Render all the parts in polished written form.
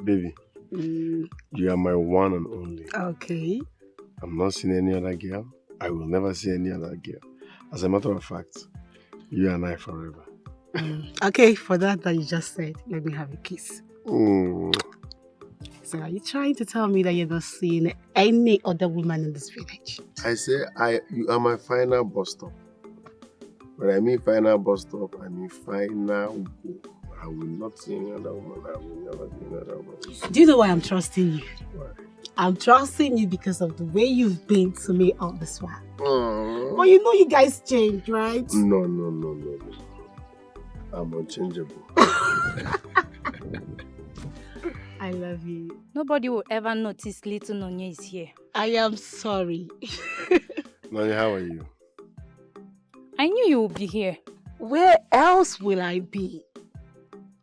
Baby, you are my one and only. Okay. I'm not seeing any other girl. I will never see any other girl. As a matter of fact, you and I forever. Okay, for that you just said, let me have a kiss. Mm. So are you trying to tell me that you're not seeing any other woman in this village? I say you are my final bus stop. When I mean final bus stop, I mean final go. I will not see any other woman. I will never see any other woman. Do you know why I'm trusting you? Why? I'm trusting you because of the way you've been to me all this while. But you know you guys changed, right? No. I'm unchangeable. I love you. Nobody will ever notice little Nonya is here. I am sorry. Nonya, how are you? I knew you would be here. Where else will I be?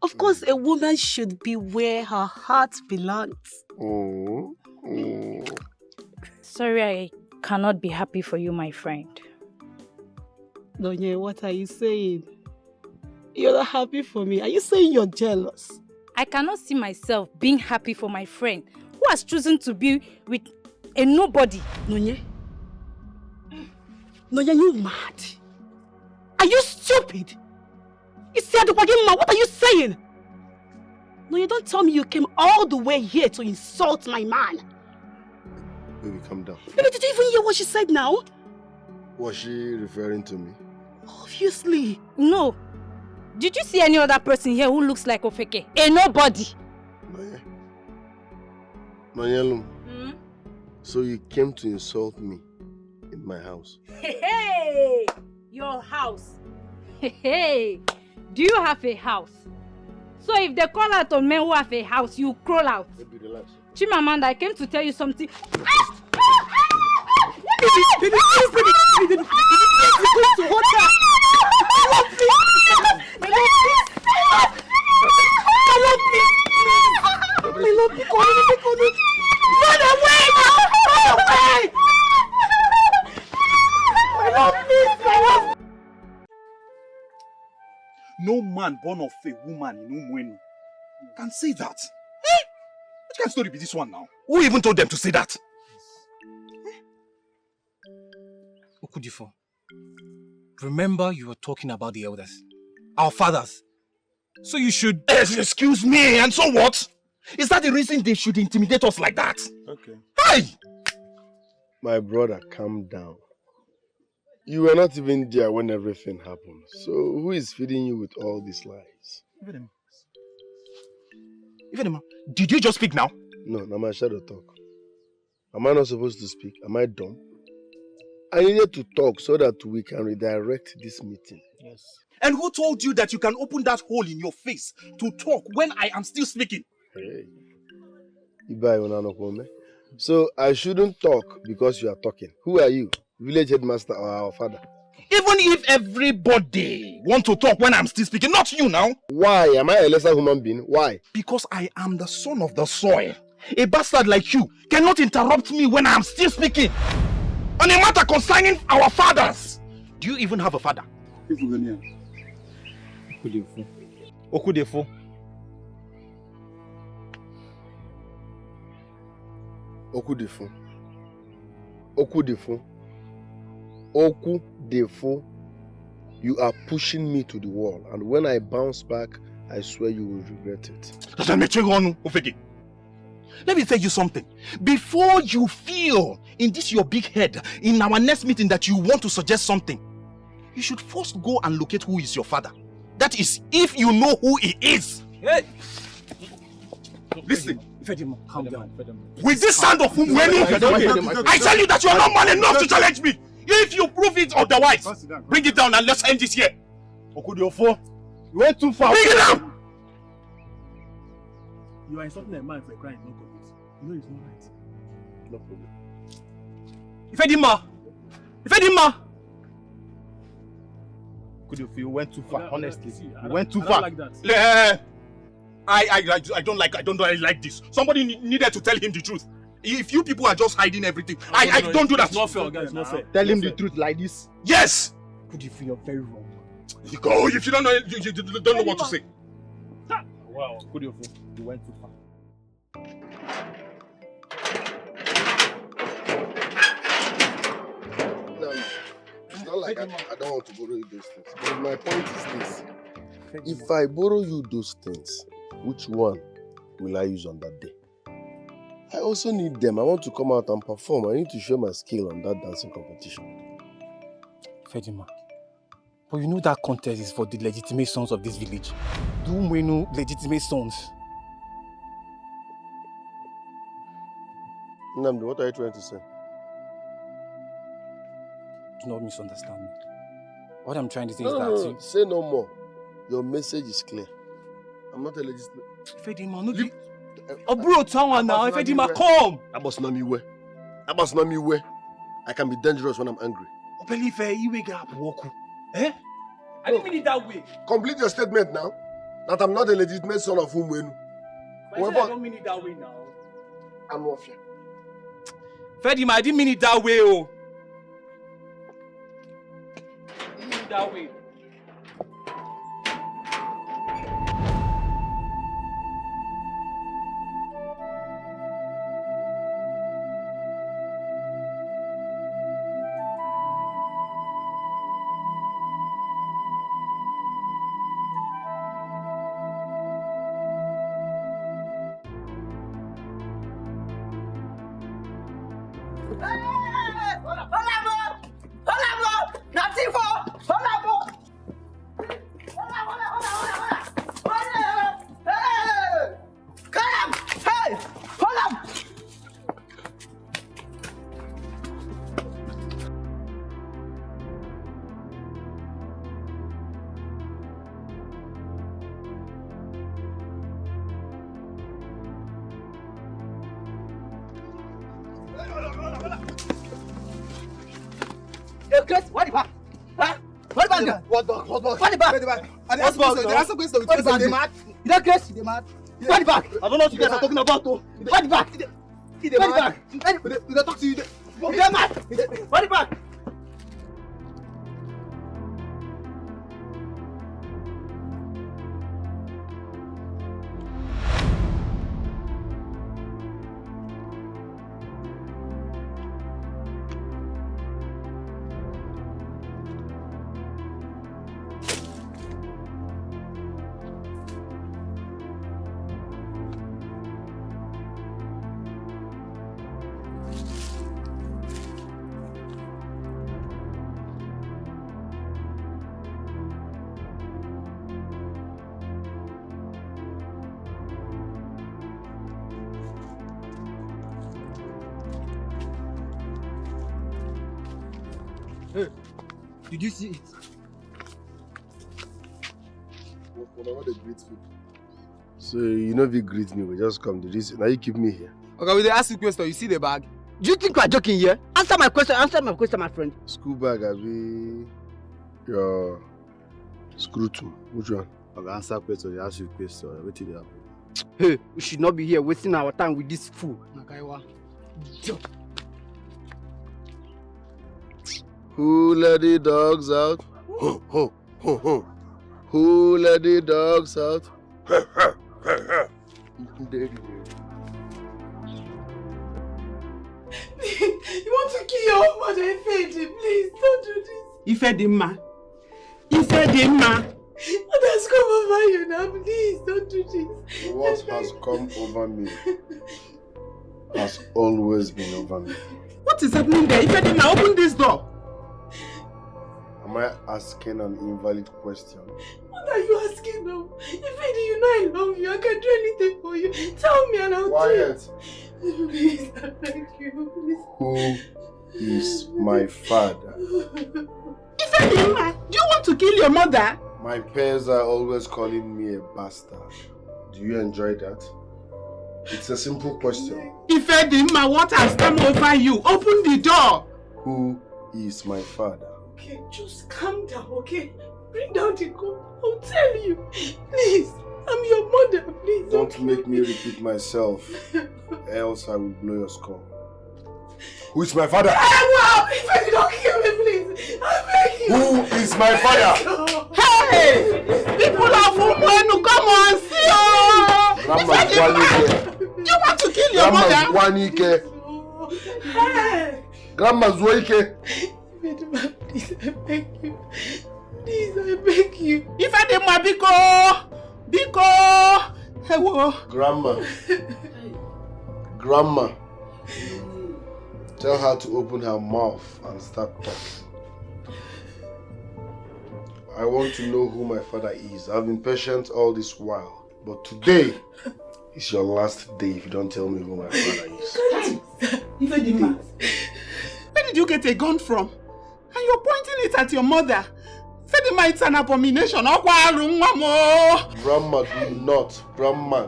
Of course, a woman should be where her heart belongs. Sorry, I cannot be happy for you, my friend. Nonya, what are you saying? You're not happy for me. Are you saying you're jealous? I cannot see myself being happy for my friend who has chosen to be with a nobody. Nonya? Nonya, you mad? Are you stupid? What are you saying? Nonya, don't tell me you came all the way here to insult my man. Baby, calm down. Baby, did you even hear what she said now? Was she referring to me? Obviously. No. Did you see any other person here who looks like Ofeke? A nobody. Nonya, so you came to insult me in my house? Hey, your house. Hey, do you have a house? So if they call out on men who have a house, you crawl out. Baby, relax. Chimamanda, I came to tell you something. Baby, please, to water. Run away! No man born of a woman in Umwenu can say that. Eh? What kind of story be this one now? Who even told them to say that? Okudifo, remember you were talking about the elders, our fathers. So you should... Excuse me, and so what? Is that the reason they should intimidate us like that? Okay. Hey! My brother, calm down. You were not even there when everything happened. So who is feeding you with all these lies? Ifedema, did you just speak now? No, now my shadow talk. Am I not supposed to speak? Am I dumb? I needed to talk so that we can redirect this meeting. Yes. And who told you that you can open that hole in your face to talk when I am still speaking? Hey. So I shouldn't talk because you are talking. Who are you? Village headmaster or our father? Even if everybody want to talk when I'm still speaking, not you now. Why? Am I a lesser human being? Why? Because I am the son of the soil. A bastard like you cannot interrupt me when I'm still speaking. On a matter concerning our fathers. Do you even have a father? Okudefo. Okudefo. Okudefo. Okudefo. You are pushing me to the wall, and when I bounce back, I swear you will regret it. Let me tell you something. Before you feel in this your big head, in our next meeting that you want to suggest something, you should first go and locate who is your father. That is, if you know who he is. Hey! Listen. Calm down. With this sound of whom I tell you that you are not man enough to challenge me. If you prove it otherwise, bring it down and let's end this here. Okudefo, you went too far. Bring it down! You are insulting a man for a crime, no commit. You know it's not right. No problem. Ifedima! Okudefo, you went too far, honestly. You went too I far. don't like that. I don't like this. Somebody needed to tell him the truth. If you people are just hiding everything, I don't do that. It's not fair, guys. It's not fair. Tell him the truth like this. Yes! Okudefo, you're very wrong. Go, if you don't know, you don't know what to say. Wow, Okudefo, you went too far. No, it's not like I don't want to borrow you those things. But my point is this. If I borrow you those things, which one will I use on that day? I also need them. I want to come out and perform. I need to show my skill on that dancing competition. Fedima, but you know that contest is for the legitimate sons of this village. Do we know legitimate sons? Nnamdi, what are you trying to say? Do not misunderstand me. What I'm trying to say is No, say no more. Your message is clear. I'm not a legitimate. Fedima, no be. Bro, someone now. Fedima, come. I can be dangerous when I'm angry. Eh? I didn't mean it that way. Complete your statement now. That I'm not a legitimate son of Umwenu. I don't mean it that way now. I'm off here. Fedima, I didn't mean it that way, oh. I didn't mean it that way. I don't know what you guys are talking about, though. What the back? What the back? Did I talk to you? What the back? Hey, did you see it? What a great food. So you know if you greet me, we just come to this. Now you keep me here. Okay, we ask you a question. You see the bag? Do you think we are joking here? Answer my question, my friend. School bag, Abi. Your scrutum. Which one? Okay, answer question. They ask you a question. What did happen? Hey, we should not be here wasting our time with this fool. Nakaiwa. Who let the dogs out? Ho, ho, ho, ho. Who let the dogs out? You want to kill your mother, Ifedi? Please, don't do this. Ifedima. What has come over you now? Please, don't do this. What has come over me has always been over me. What is happening there? Ifedima, open this door. Am I asking an invalid question? What are you asking now? Ifedi, you know I love you. I can do anything for you. Tell me and I'll do it. Please, I beg you, please. Who is my father? Ifedima, do you want to kill your mother? My peers are always calling me a bastard. Do you enjoy that? It's a simple question. Ifedima, what has come over you? Open the door. Who is my father? Okay, just calm down, okay? Bring down the gun. I'll tell you. Please, I'm your mother, please. Don't make me repeat myself, else I will blow your skull. Who is my father? Wow! If you don't kill me, please. I'm begging you. Who is my father? Hey! People of Umwenu, come on, see you! You want Grandma's Wanike. Grandma's Waike. Please, I beg you. Please, I beg you. If I did my Biko. Hello. Grandma. Tell her to open her mouth and start talking. I want to know who my father is. I've been patient all this while, but today is your last day if you don't tell me who my father is. Where did you get a gun from? And you're pointing it at your mother. Fedima, it's an abomination.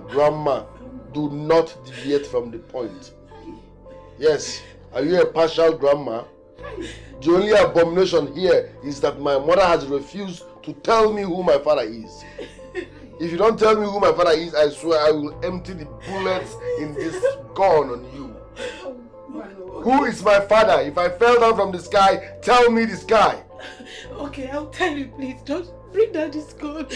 Grandma, do not deviate from the point. Yes, are you a partial grandma? The only abomination here is that my mother has refused to tell me who my father is. If you don't tell me who my father is, I swear I will empty the bullets in this gun on you. Who is my father? If I fell down from the sky, tell me the sky. Okay, I'll tell you, please. Don't bring down this gun.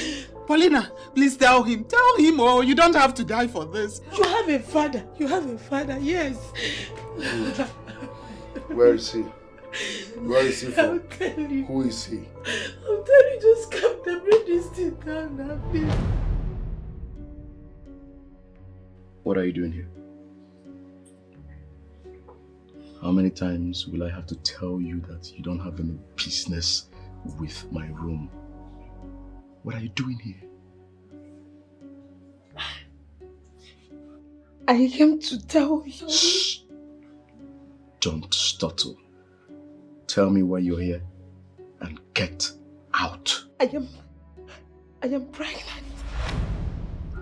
Paulina, please tell him. Tell him, or you don't have to die for this. You have a father. You have a father, yes. Good. Where is he? Where is he from? I'll tell you. Who is he? I'll tell you, just come to bring this thing down now, please. What are you doing here? How many times will I have to tell you that you don't have any business with my room? What are you doing here? I came to tell you. Shh! Don't stutter. Tell me why you're here and get out. I am pregnant.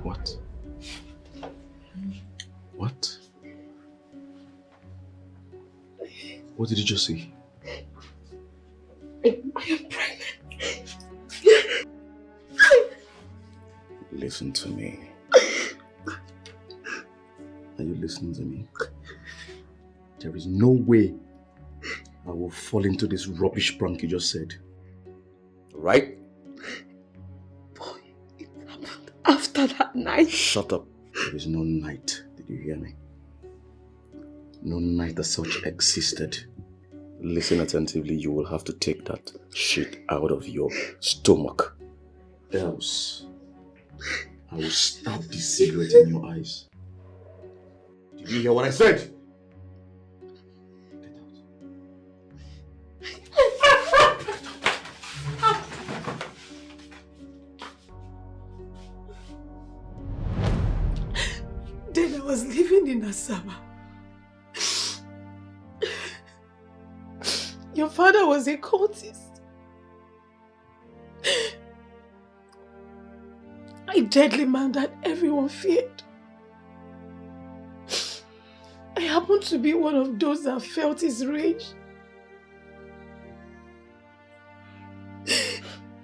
What? What? What did you just say? I am pregnant. Listen to me. Are you listening to me? There is no way I will fall into this rubbish prank you just said. Right? Boy, it happened after that night. Shut up. There is no night. Did you hear me? No night as such existed. Listen attentively. You will have to take that shit out of your stomach. Else, I will stab this cigarette in your eyes. Did you hear what I said? Then I was living in Asaba. Your father was a cultist. A deadly man that everyone feared. I happened to be one of those that felt his rage.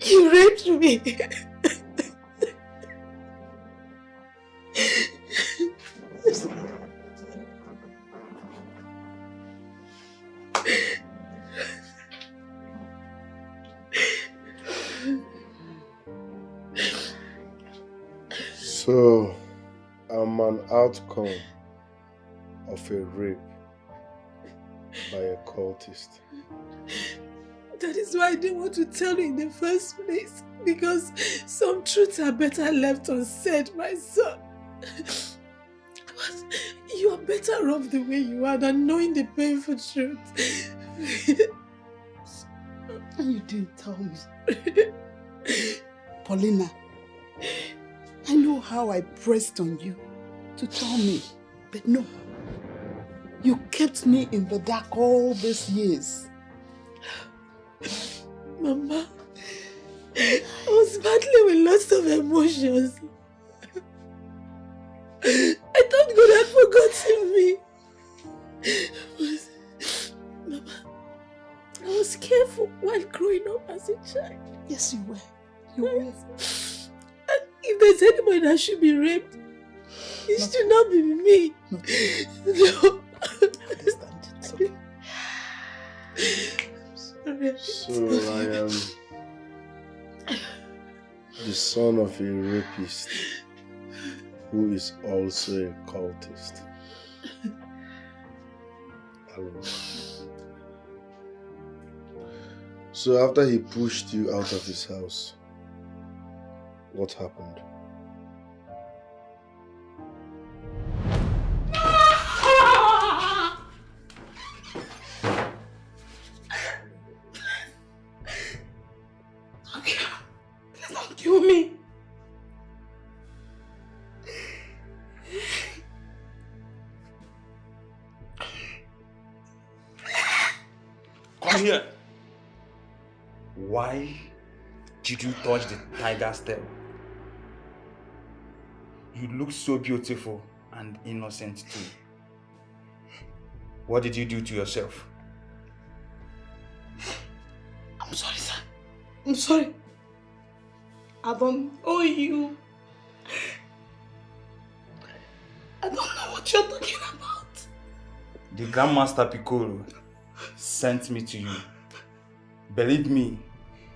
He raped me. So, I'm an outcome of a rape by a cultist. That is why I didn't want to tell you in the first place. Because some truths are better left unsaid, my son. But you are better off the way you are than knowing the painful truth. And you didn't tell me. Paulina, I know how I pressed on you to tell me, but no. You kept me in the dark all these years. Mama, I was battling with lots of emotions. I thought God had forgotten me. Mama, I was careful while growing up as a child. Yes, you were. You were. And if there's anybody that should be raped, it should not be me. No. I understand. It's okay. So I am the son of a rapist who is also a cultist. alone. So after he pushed you out of his house, what happened? Please don't kill me. Come here. Why did you touch the tiger's tail? You look so beautiful and innocent too. What did you do to yourself? I'm sorry, sir. I'm sorry. I don't owe you. I don't know what you're talking about. The Grandmaster Piccolo sent me to you. Believe me,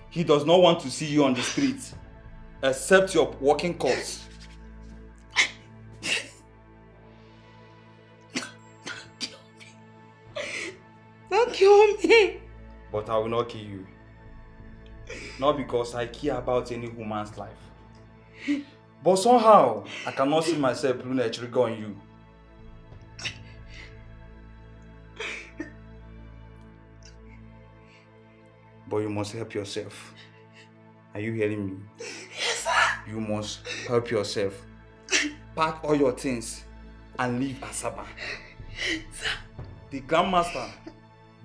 he does not want to see you on the street, except your walking corpse. Don't kill me. But I will not kill you. Not because I care about any woman's life. But somehow, I cannot see myself pulling a trigger on you. But you must help yourself. Are you hearing me? Yes, sir. You must help yourself. Pack all your things and leave Asaba. Sir. The Grandmaster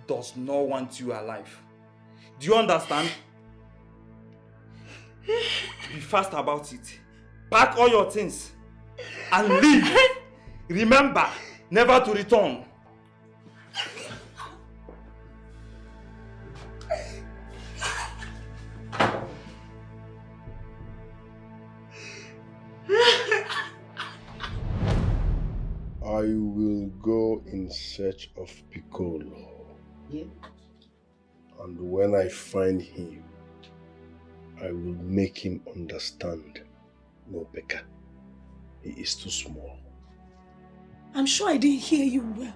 does not want you alive. Do you understand? Be fast about it. Pack all your things and leave. Remember, never to return. I will go in search of Piccolo. Yeah. And when I find him, I will make him understand. No, Becca. He is too small. I'm sure I didn't hear you well.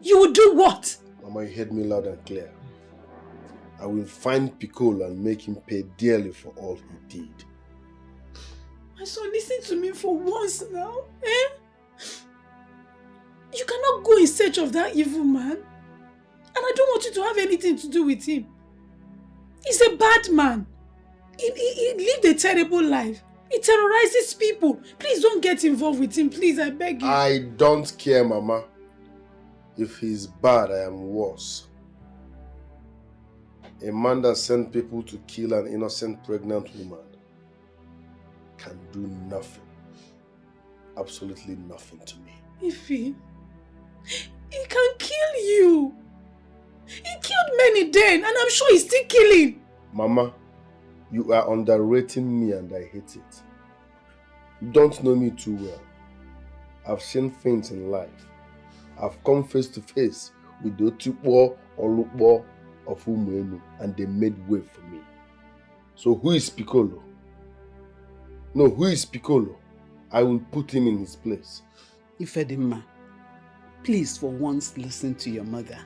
You will do what? Mama, you heard me loud and clear. I will find Piccolo and make him pay dearly for all he did. My son, listen to me for once now. Eh? You cannot go in search of that evil man. And I don't want you to have anything to do with him. He's a bad man. He lived a terrible life. He terrorizes people. Please don't get involved with him. Please, I beg you. I don't care, Mama. If he's bad, I am worse. A man that sent people to kill an innocent pregnant woman can do nothing. Absolutely nothing to me. Ife, he can kill you. He killed many then, and I'm sure he's still killing. Mama, you are underrating me and I hate it. You don't know me too well. I've seen things in life. I've come face to face with the Otukpo or Lukpo of Umuenu and they made way for me. So who is Piccolo? No, who is Piccolo? I will put him in his place. Ifedima, please for once listen to your mother.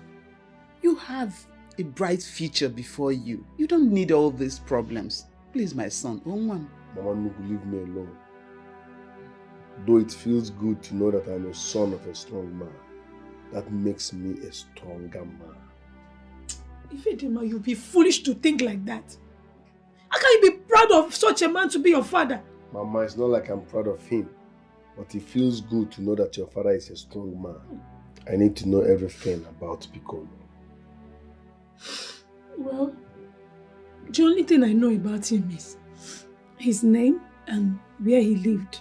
You have a bright future before you. You don't need all these problems. Please, my son, Mama, leave me alone. Though it feels good to know that I'm a son of a strong man, that makes me a stronger man. Ifedima, you'll be foolish to think like that. How can you be proud of such a man to be your father? Mama, it's not like I'm proud of him, but it feels good to know that your father is a strong man. I need to know everything about Piccolo. Well, the only thing I know about him is his name and where he lived.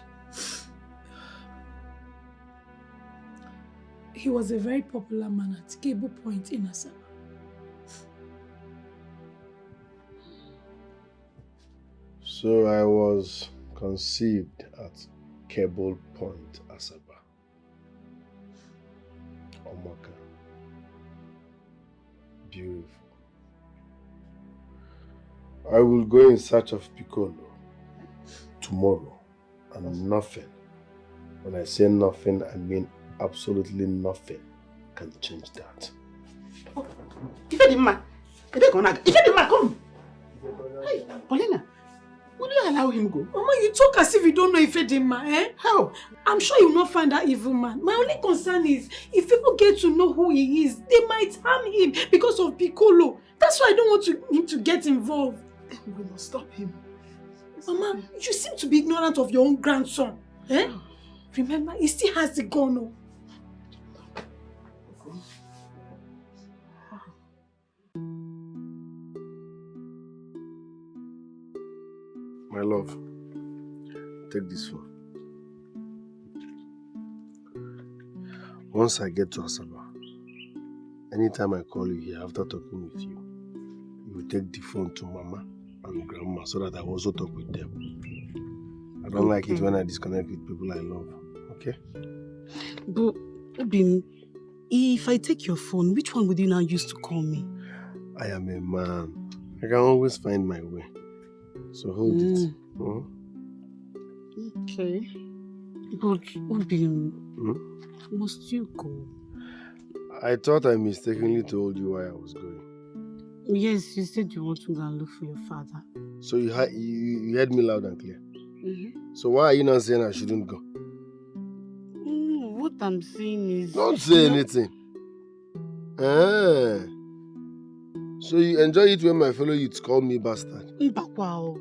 He was a very popular man at Cable Point in Asaba. So I was conceived at Cable Point, Asaba. Omaka. Beautiful. I will go in search of Piccolo tomorrow and nothing. When I say nothing, I mean absolutely nothing can change that. Ifedima, Ifedima, come. Hey, Paulina, will you allow him go? Mama, you talk as if you don't know Ifedima, eh? How? I'm sure you will not find that evil man. My only concern is, if people get to know who he is, they might harm him because of Piccolo. That's why I don't want him to get involved. Then we must stop him. Mama, you seem to be ignorant of your own grandson. Eh? Remember, he still has the gun. Oh. My love, take this phone. Once I get to Asaba, anytime I call you here after talking with you, you will take the phone to Mama and Grandma so that I also talk with them. I don't like it when I disconnect with people I love, okay? But, Obim, if I take your phone, which one would you now use to call me? I am a man. I can always find my way. So hold it. Okay. But, Obim, must you go? I thought I mistakenly told you why I was going. Yes, you said you want to go and look for your father. So you heard me loud and clear? So why are you not saying I shouldn't go? What I'm saying is... Don't say anything. So you enjoy it when my fellow youths call me bastard? Mbakwa.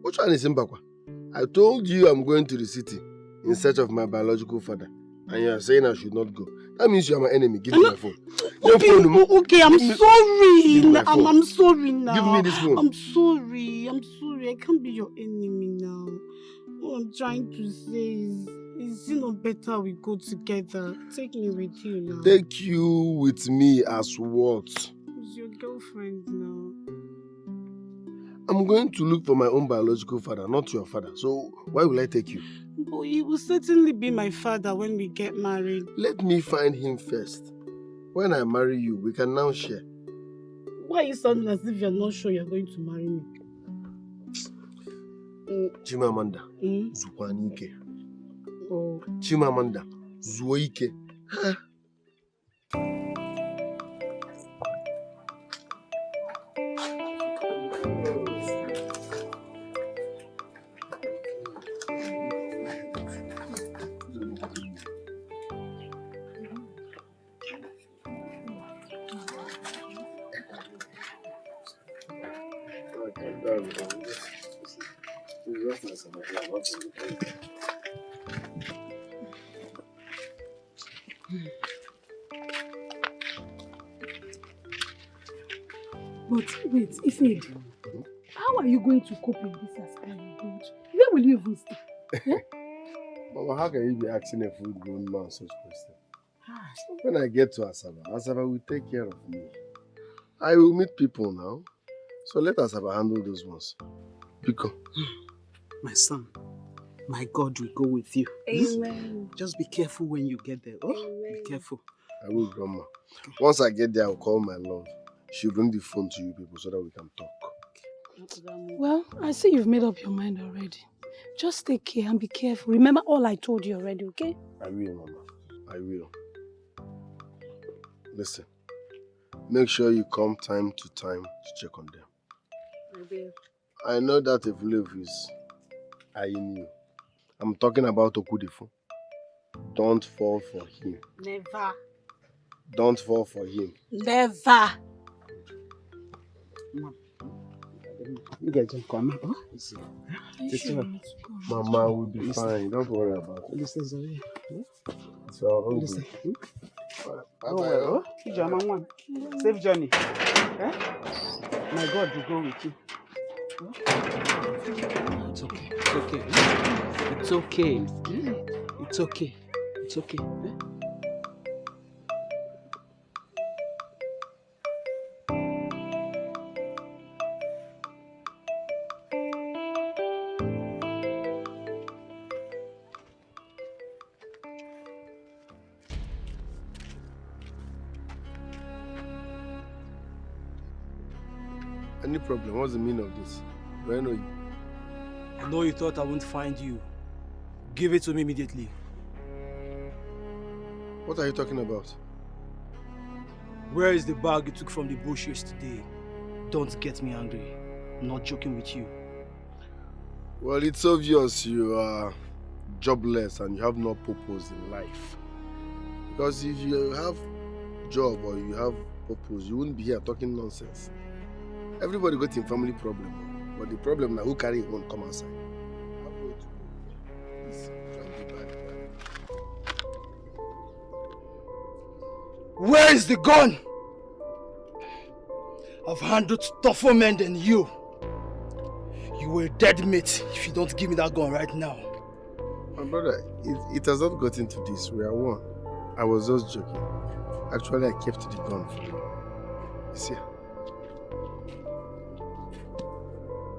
Which one is Mbakwa? I told you I'm going to the city in search of my biological father. And you are saying I should not go. That means you are my enemy. Give me my phone. Okay, I'm sorry. I'm sorry now. Give me this phone. I'm sorry. I can't be your enemy now. What I'm trying to say is it not better we go together? Take me with you now. Take you with me as what? Who's your girlfriend now? I'm going to look for my own biological father, not your father. So why will I take you? But he will certainly be my father when we get married. Let me find him first. When I marry you, we can now share. Why are you sounding as if you're not sure you're going to marry me? Chimamanda, Zukwanike. Oh. Chimamanda, Zuoike. Huh? But wait, Ifed, how are you going to cope in this Asaba you're going to? Where will you even stay? Mama, how can you be asking a full-grown man such question? When I get to Asaba will take care of me. I will meet people now. So let Asaba handle those ones. Pico. My son, my God will go with you. Amen. Just be careful when you get there. Oh, be careful. I will, Grandma. Once I get there, I'll call my love. She'll bring the phone to you people so that we can talk. Well, I see you've made up your mind already. Just take care and be careful. Remember all I told you already, okay? I will, Mama. I will. Listen. Make sure you come time to time to check on them. I will. I know that if love is eyeing you. I'm talking about Okudifo. Don't fall for him. Never. Don't fall for him. Never. You guys don't come. Oh, Mama will be fine. Don't worry about it. This is it's all good. Oh, safe journey. Eh? My God will go with you. It's okay. It's okay. It's okay. It's okay. It's okay. Eh? Any problem? What's the meaning of this? Do I know you? I know you thought I wouldn't find you. Give it to me immediately. What are you talking about? Where is the bag you took from the bush yesterday? Don't get me angry. I'm not joking with you. Well, it's obvious you are jobless and you have no purpose in life. Because if you have job or you have purpose, you wouldn't be here talking nonsense. Everybody got a family problem, but the problem now who carry it won't come outside. Where is the gun? I've handled tougher men than you. You were a dead mate if you don't give me that gun right now. My brother, it has not gotten to this. We are one. I was just joking. Actually, I kept the gun for you. See?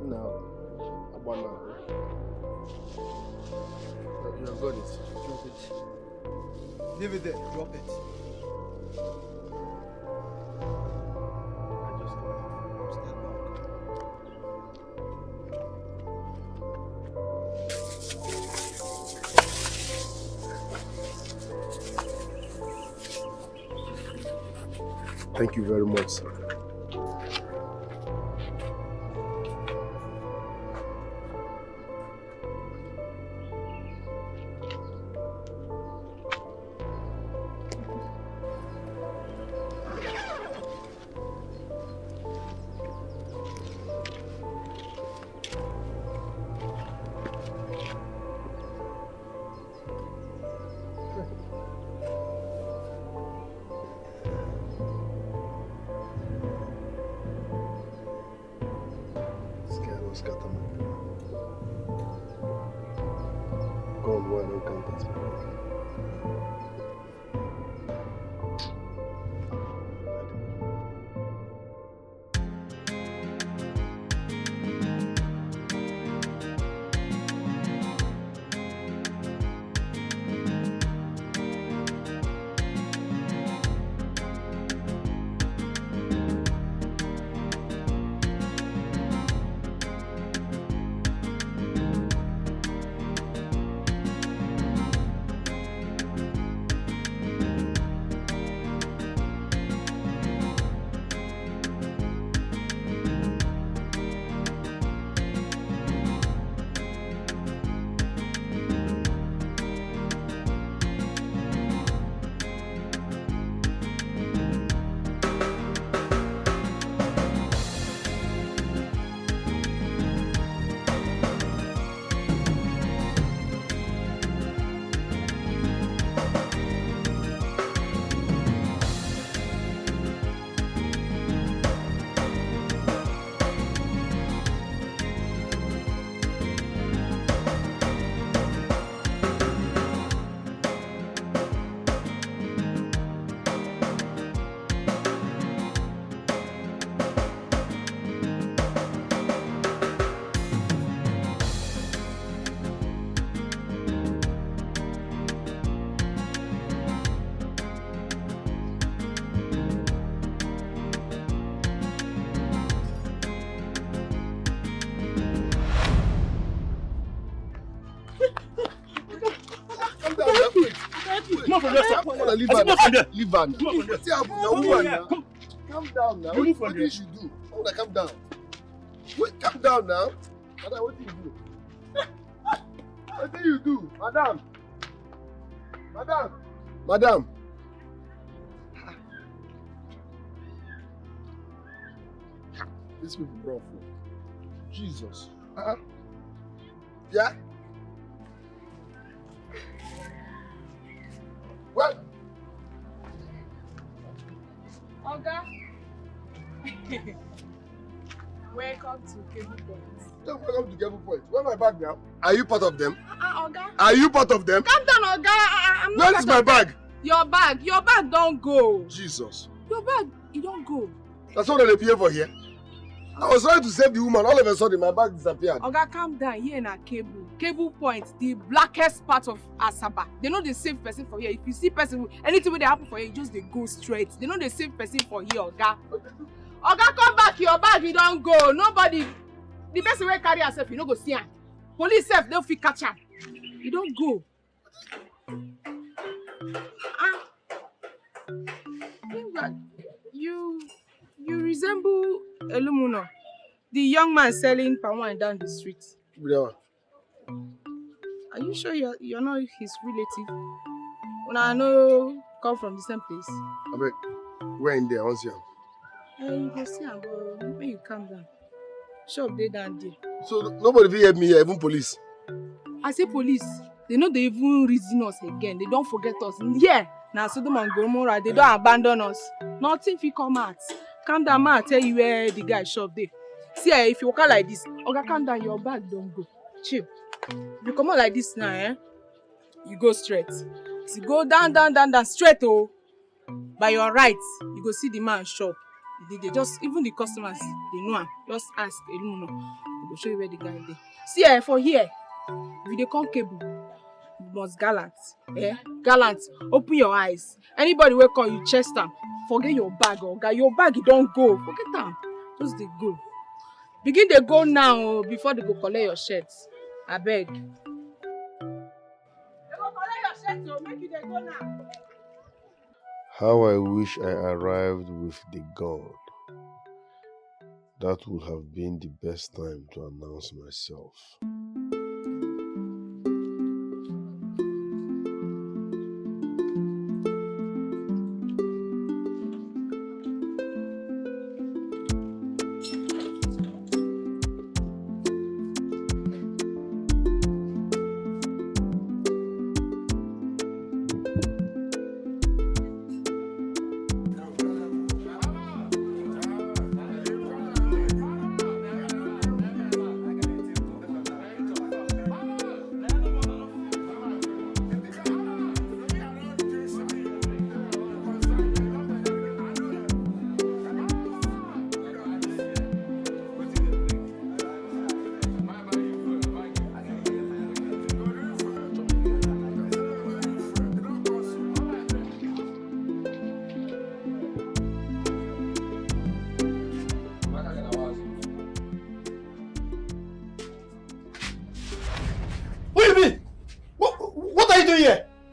Now, Abana. You have got it. Drop it. Leave it there. Drop it. Thank you very much, sir. Leave her. Calm down now. What did you do? Calm down. Wait, calm down now. Madam, what did you do? What did you do? Madam. These people brought food. Jesus. Yeah? What? Oga. Welcome to Cable Point. Welcome to Cable Point. Where my bag now? Are you part of them? Oga. Are you part of them? Calm down, Oga. I'm not. Where is my bag? Your bag don't go. Jesus. Your bag, it don't go. That's what they pay for here. I was trying to save the woman. All of a sudden, my bag disappeared. Oga, calm down. Here in a Cable Point, the blackest part of Asaba. They know the save person for here. If you see person, anything will happen for here, just they go straight. They know the save person for here, Oga. Oga, come back. Your bag, you don't go. Nobody. The person will carry herself, you no go see her. Police self, they'll fit catch her. You don't go. resemble Elumuno, the young man selling palm wine down the street. Yeah. Are you sure you're not his relative? When I know come from the same place. I beg, we're in there, I want to see him. You go see him, but when you calm down. Shop they down there. So nobody will help me here, even police? I say police. They know they even reason us again. They don't forget us. Yeah. Now Sodom and Gomorrah, they don't abandon us. Nothing if you come out. Calm down, man. I'll tell you where the guy shop there. See, if you walk out like this, okay, calm down, your bag don't go. Chill. If you come out like this now, you go straight. If you go down, straight, oh. By your right, you go see the man shop. They just, even the customers, they know him. Just ask Eluno. They go show you where the guy is. See, for here, if they come cable, you must gallant. Gallant. Open your eyes. Anybody will call you chest them. Forget your bag, okay? Your bag, you don't go. Forget them. Just they go. Begin they go now before they go collect your shirts. I beg. They go collect your shirts, so make you they go now. How I wish I arrived with the gun. That would have been the best time to announce myself.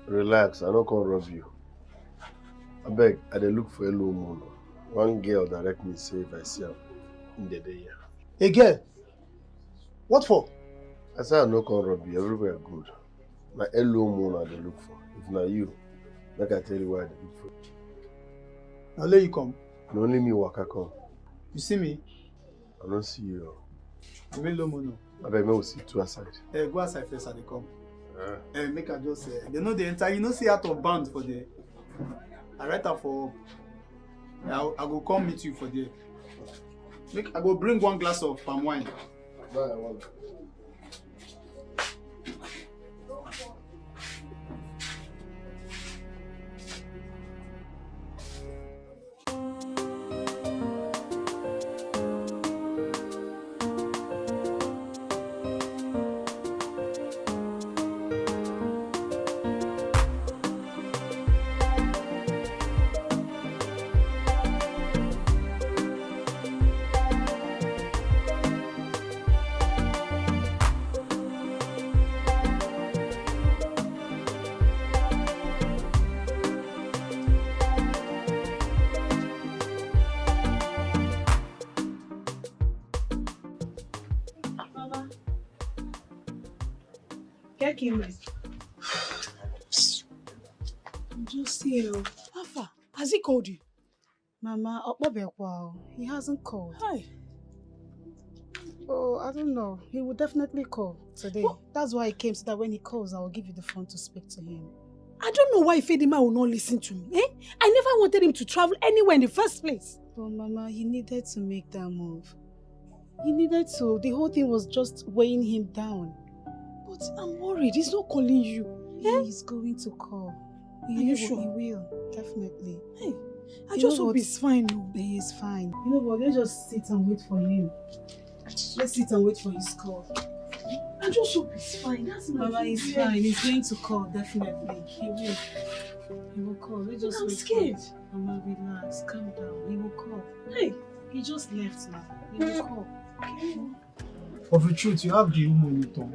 Relax, I don't come rob you. I beg, I dey look for a low moon. One girl direct me say if I see her in the day here. A girl? What for? I say I no come rob you, everywhere good. Na a low moon I dey look for. If not you, like I tell you why I dey look for you. Now let you come. Na only me waka come. You see me? I don't see you. I'm in low moon. I beg, me will see two aside. Go aside first and they come. Make I just they know the entire, you know, see out of bound for the. I write up for. I go come meet you for the. I go bring one glass of palm wine. Just here. Alpha, has he called you? Mama, he hasn't called. Hi. Oh, I don't know. He will definitely call today. What? That's why he came, so that when he calls, I will give you the phone to speak to him. I don't know why Fedima will not listen to me. I never wanted him to travel anywhere in the first place. But Mama, he needed to make that move. He needed to. The whole thing was just weighing him down. But I'm worried. He's not calling you. He's going to call. Are you sure? He will, definitely. Hey, I just hope he's fine. No? He is fine. You know what? Let's just sit and wait for him. Let's sit and wait for his call. I just hope he's fine. That's Mama, he's fine. He's going to call, definitely. He will. He will call. Let's just I'm wait. Scared. Mama, relax. Calm down. He will call. Hey. He just left now. He will call. Okay. Of the truth, you have the monitor.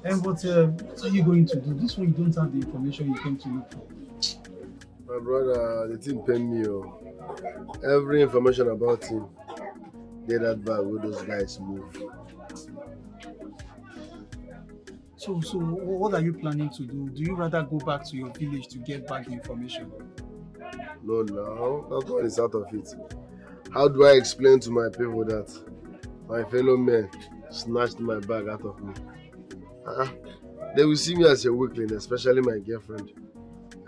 And what are you going to do? This one you don't have the information you came to look for. My brother, the thing pain me. Oh. Every information about him, they that bad where those guys move. So what are you planning to do? Do you rather go back to your village to get back the information? No, that one is out of it. How do I explain to my people that my fellow men snatched my bag out of me? They will see me as a weakling, especially my girlfriend.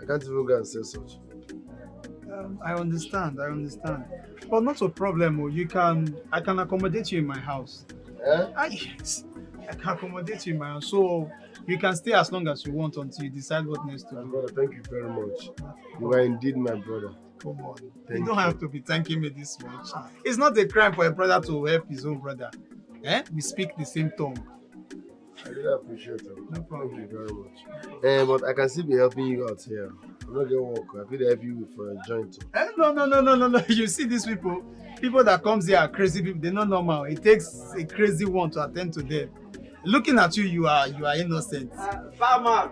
I can't even go and say such. I understand. But not a problem. Oh. I can accommodate you in my house. Yes, I can accommodate you in my house. So you can stay as long as you want until you decide what next to do. Brother, thank you very much. You are indeed my brother. Come on. You don't have to be thanking me this much. It's not a crime for a brother to help his own brother. We speak the same tongue. I really appreciate it. No problem. Thank you very much. But I can still be helping you out here. I'm not going to work. I feel help you for a joint. No. You see these people that comes here are crazy people. They're not normal. It takes a crazy one to attend to them. Looking at you, you are innocent. Farmer.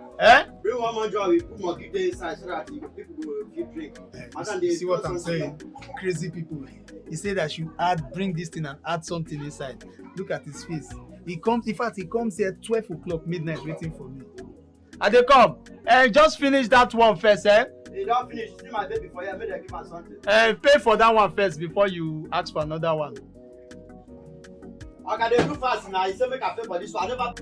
Bring one more job. We put more people inside so that people will keep drink. You see what I'm saying? Crazy people. He said I should bring this thing and add something inside. Look at his face. He comes here 12 o'clock midnight waiting for me. And they come. Just finish that one first, They don't finish. See my baby for you. I made them give us something. Pay for that one first before you ask for another one. Okay, they do fast now. You say make I pay for this one. I never.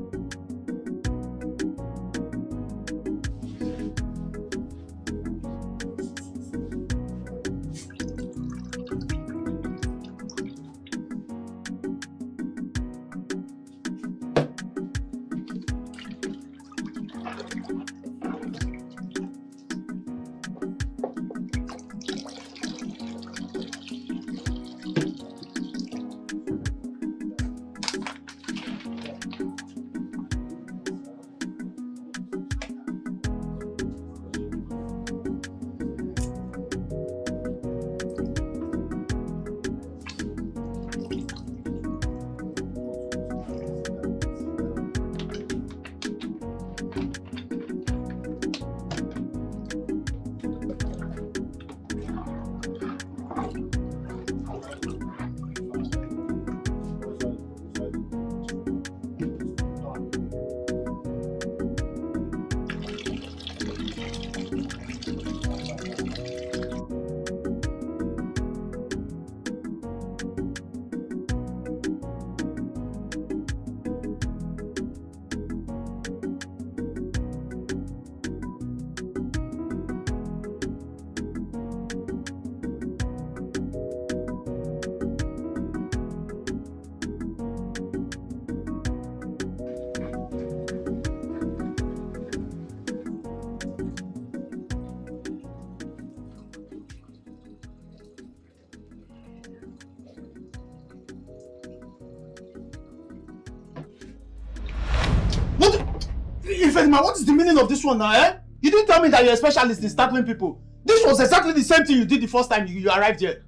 What is the meaning of this one now, You didn't tell me that you're a specialist in startling people. This was exactly the same thing you did the first time you arrived here.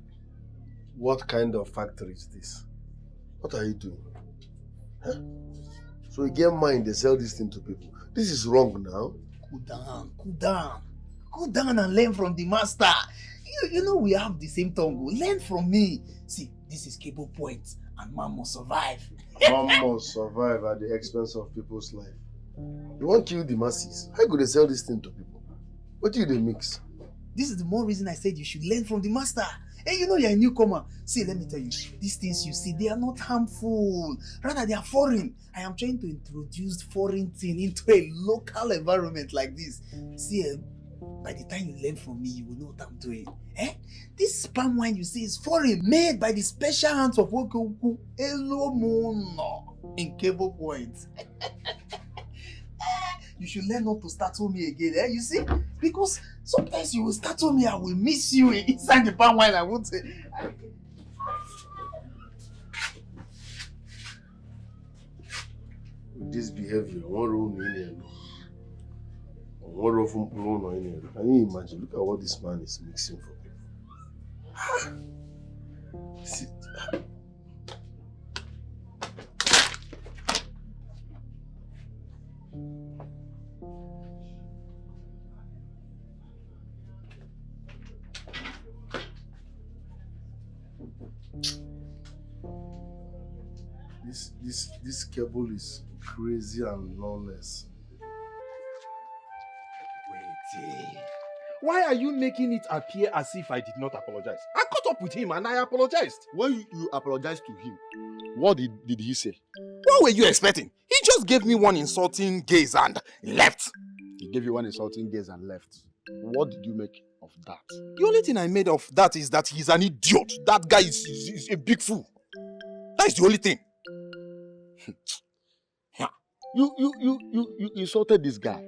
What kind of factory is this? What are you doing? So you get mind, they sell this thing to people. This is wrong now. Cool down and learn from the master. You know we have the same tongue. Learn from me. See, this is cable point and man must survive. Man must survive at the expense of people's life. You won't kill the masses. How could they sell this thing to people? What do they mix? This is the more reason I said you should learn from the master. Hey, you know you're a newcomer. See, let me tell you, these things you see, they are not harmful. Rather, they are foreign. I am trying to introduce foreign thing into a local environment like this. See, by the time you learn from me, you will know what I'm doing. This palm wine you see is foreign, made by the special hands of Wokoku Elomono in Cable Point. You should learn not to startle me again, You see? Because sometimes you will startle me, I will miss you inside the palm wine, I won't say. With this behavior, one room in here. One room from Bruno in here. Can you imagine? Look at what this man is mixing for people. See, This cable is crazy and lawless. Wait. Why are you making it appear as if I did not apologize? I caught up with him and I apologized. When you apologized to him, what did he say? What were you expecting? He just gave me one insulting gaze and left. He gave you one insulting gaze and left. What did you make of that? The only thing I made of that is that he's an idiot. That guy is a big fool. That is the only thing. You insulted this guy.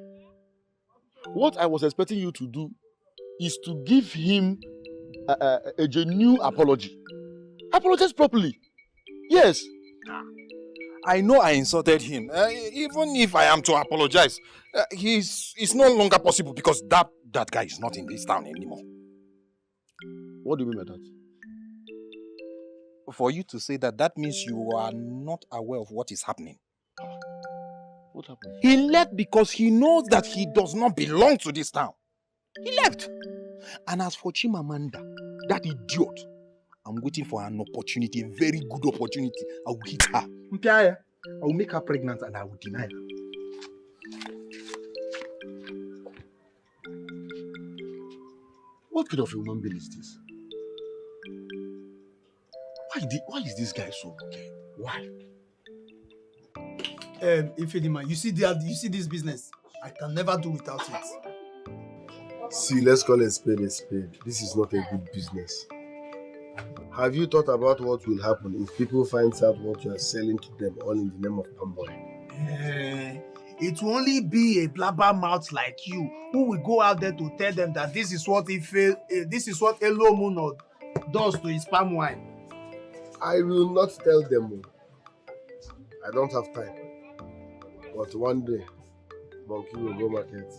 What I was expecting you to do is to give him a genuine apology. Apologize properly. Yes. I know I insulted him. Even if I am to apologize, it's no longer possible because that guy is not in this town anymore. What do you mean by that? For you to say that means you are not aware of what is happening. What happened? He left because he knows that he does not belong to this town. He left. And as for Chimamanda, that idiot, I'm waiting for an opportunity, a very good opportunity. I will hit her. I will make her pregnant and I will deny her. What kind of a human being is this? Why is this guy so wicked? Why? Ifedima, you see this business? I can never do without it. See, let's call a spade a spade. This is not a good business. Have you thought about what will happen if people find out what you are selling to them all in the name of Amboy? It will only be a blabbermouth like you who will go out there to tell them that this is what Elo Muno does to his palm wine. I will not tell them. I don't have time. But one day, Monkey will go market.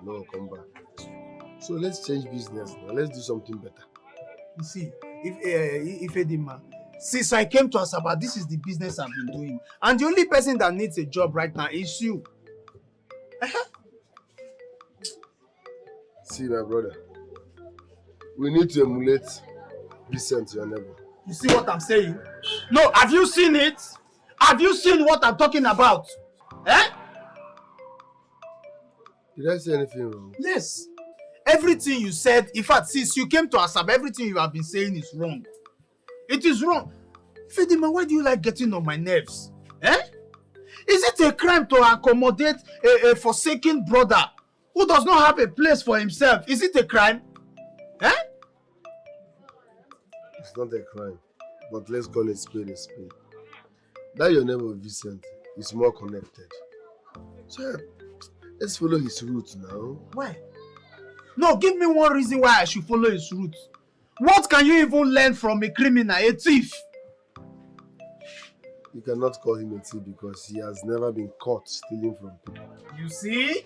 No will come back. So let's change business now. Let's do something better. You see, if Edima, since I came to Asaba, this is the business I've been doing. And the only person that needs a job right now is you. See, my brother, we need to emulate Vincent, your neighbor. You see what I'm saying? No, have you seen it? Have you seen what I'm talking about? Did I say anything wrong? Yes. Everything you said, in fact, since you came to Asaba, everything you have been saying is wrong. It is wrong. Fedima, why do you like getting on my nerves? Is it a crime to accommodate a forsaken brother who does not have a place for himself? Is it a crime? It's not a crime, but let's call it spade a spade. That your neighbor Vincent is more connected. So let's follow his route now. Why? No, give me one reason why I should follow his route. What can you even learn from a criminal, a thief? You cannot call him a thief because he has never been caught stealing from people. You see?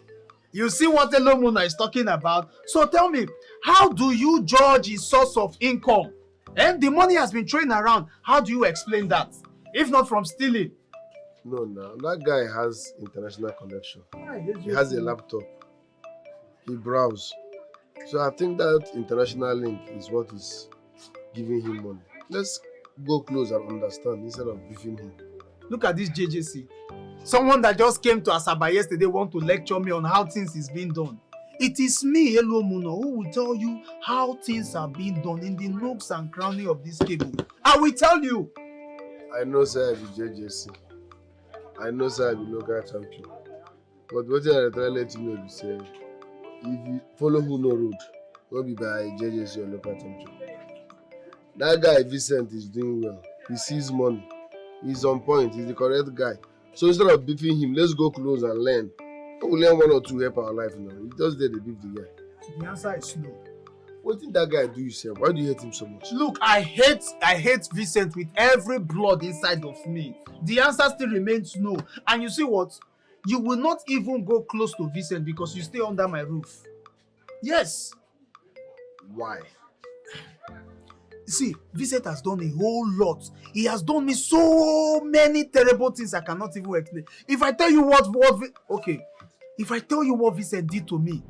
You see what Elomuna is talking about? So tell me, how do you judge his source of income? And the money has been thrown around. How do you explain that? If not from stealing. No, that guy has international connection. He has a laptop. He browses. So I think that international link is what is giving him money. Let's go close and understand instead of beefing him. Look at this JJC. Someone that just came to Asaba yesterday want to lecture me on how things is being done. It is me, Elo Muno, who will tell you how things are being done in the nooks and crannies of this cable. I will tell you. I know, sir, I be JJC. I know, sir, I be local champion. But what I try to let you know is say, if you follow who no road, don't be by JJC or local champion. That guy, Vincent, is doing well. He sees money. He's on point. He's the correct guy. So instead of beefing him, let's go close and learn. We'll learn one or two help our life now. He just did the beef the guy. The answer is no. What did that guy do yourself? Why do you hate him so much? Look, I hate Vincent with every blood inside of me. The answer still remains no. And you see what? You will not even go close to Vincent because you stay under my roof. Yes. Why? See, Vincent has done a whole lot. He has done me so many terrible things I cannot even explain. If I tell you if I tell you what Vincent did to me,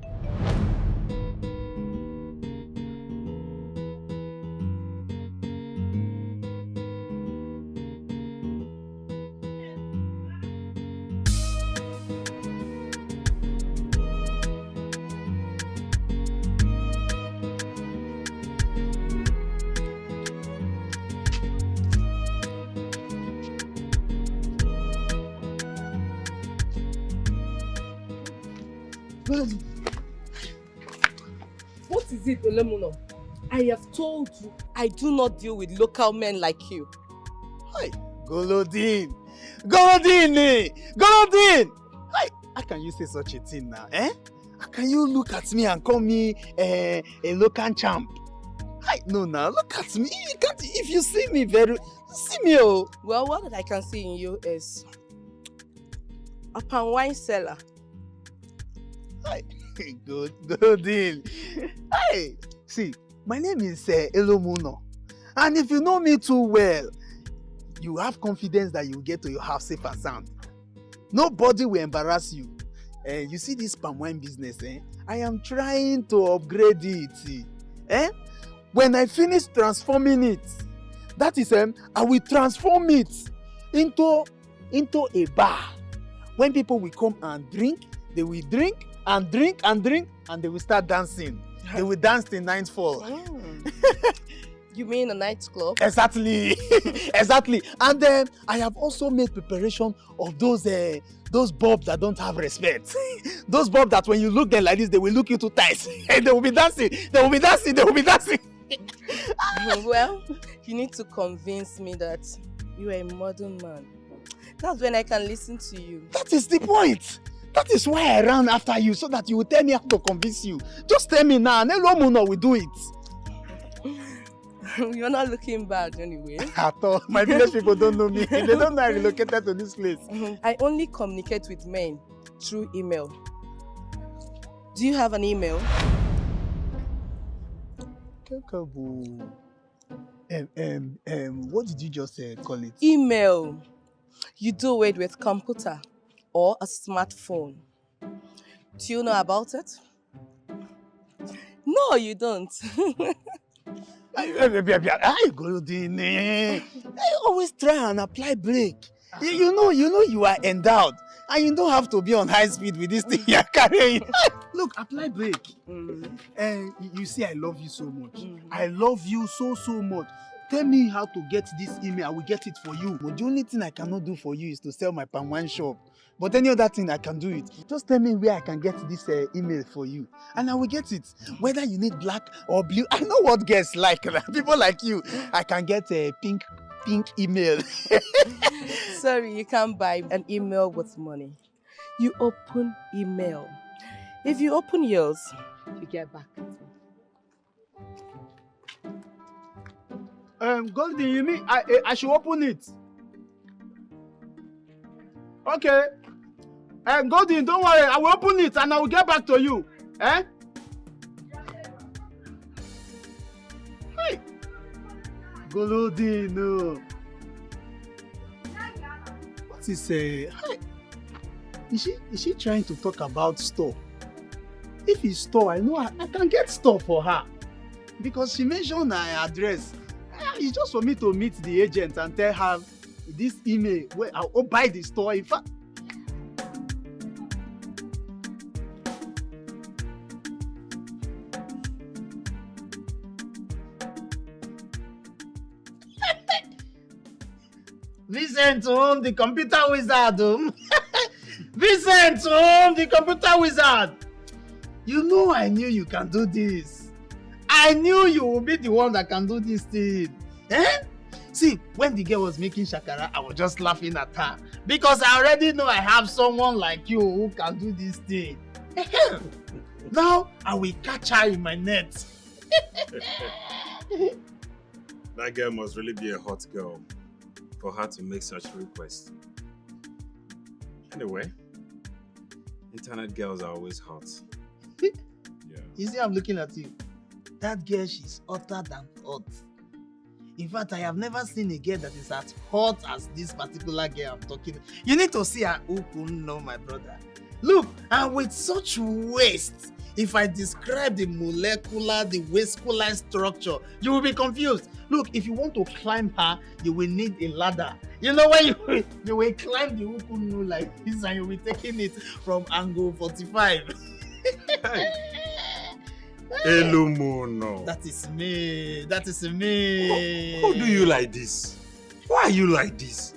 What is it, Olemuno? I have told you, I do not deal with local men like you. Hi, Golodin! Golodin! Golodin! Hi, how can you say such a thing now, eh? How can you look at me and call me a local champ? Hi, no, now, look at me. You can't, if you see me see me, oh. Well, what I can see in you is a palm wine seller. Hi, good deal. Hi, see, my name is Elomuno. And if you know me too well, you have confidence that you get to your house safe and sound. Nobody will embarrass you. You see this palm wine business, I am trying to upgrade it. When I finish transforming it, that is, I will transform it into a bar. When people will come and drink, they will drink and drink and drink, and they will start dancing. They will dance till nightfall. You mean a nightclub? Exactly. Exactly. And then I have also made preparation of those bulbs that don't have respect. Those bulbs that when you look them like this, they will look you too tight. And they will be dancing. They will be dancing. They will be dancing. Well, you need to convince me that you are a modern man. That's when I can listen to you. That is the point. That is why I ran after you, so that you will tell me how to convince you. Just tell me now, and Elomuno will do it. You're not looking bad anyway. At all. My village people don't know me. They don't know I relocated to this place. I only communicate with men through email. Do you have an email? What did you just call it? Email. You do it with computer or a smartphone. Do you know about it? No, you don't. I always try and apply brake. You know you are endowed, and you don't have to be on high speed with this thing you're carrying. Look, apply brake. And you see, I love you so much. I love you so much. Tell me how to get this email. I will get it for you. But the only thing I cannot do for you is to sell my palm wine shop. But any other thing I can do it. Just tell me where I can get this email for you, and I will get it. Whether you need black or blue, I know what girls like. People like you, I can get a pink email. Sorry, you can't buy an email with money. You open email. If you open yours, you get back at me. Goldie, you mean I should open it? Okay. Goldie, don't worry, I will open it and I will get back to you. Hey. Goldie, no. What is Is she trying to talk about store? If it's store, I know I can get store for her. Because she mentioned her address. It's just for me to meet the agent and tell her this email where I'll buy the store. In fact, Vincent home, the computer wizard. Vincent home, the computer wizard. You know I knew you can do this. I knew you would be the one that can do this thing. See, when the girl was making shakara, I was just laughing at her. Because I already know I have someone like you who can do this thing. Now, I will catch her in my net. That girl must really be a hot girl for her to make such requests. Anyway, internet girls are always hot. Yeah. You see, I'm looking at you. That girl, she's hotter than hot. In fact, I have never seen a girl that is as hot as this particular girl I'm talking about. You need to see her. Who couldn't know, my brother? Look, and with such waist, if I describe the molecular, the vascular structure, you will be confused. Look, if you want to climb her, you will need a ladder. You know when you will climb the ukunu like this and you will be taking it from angle 45. Elomuno. That is me. That is me. How do you like this? Why are you like this?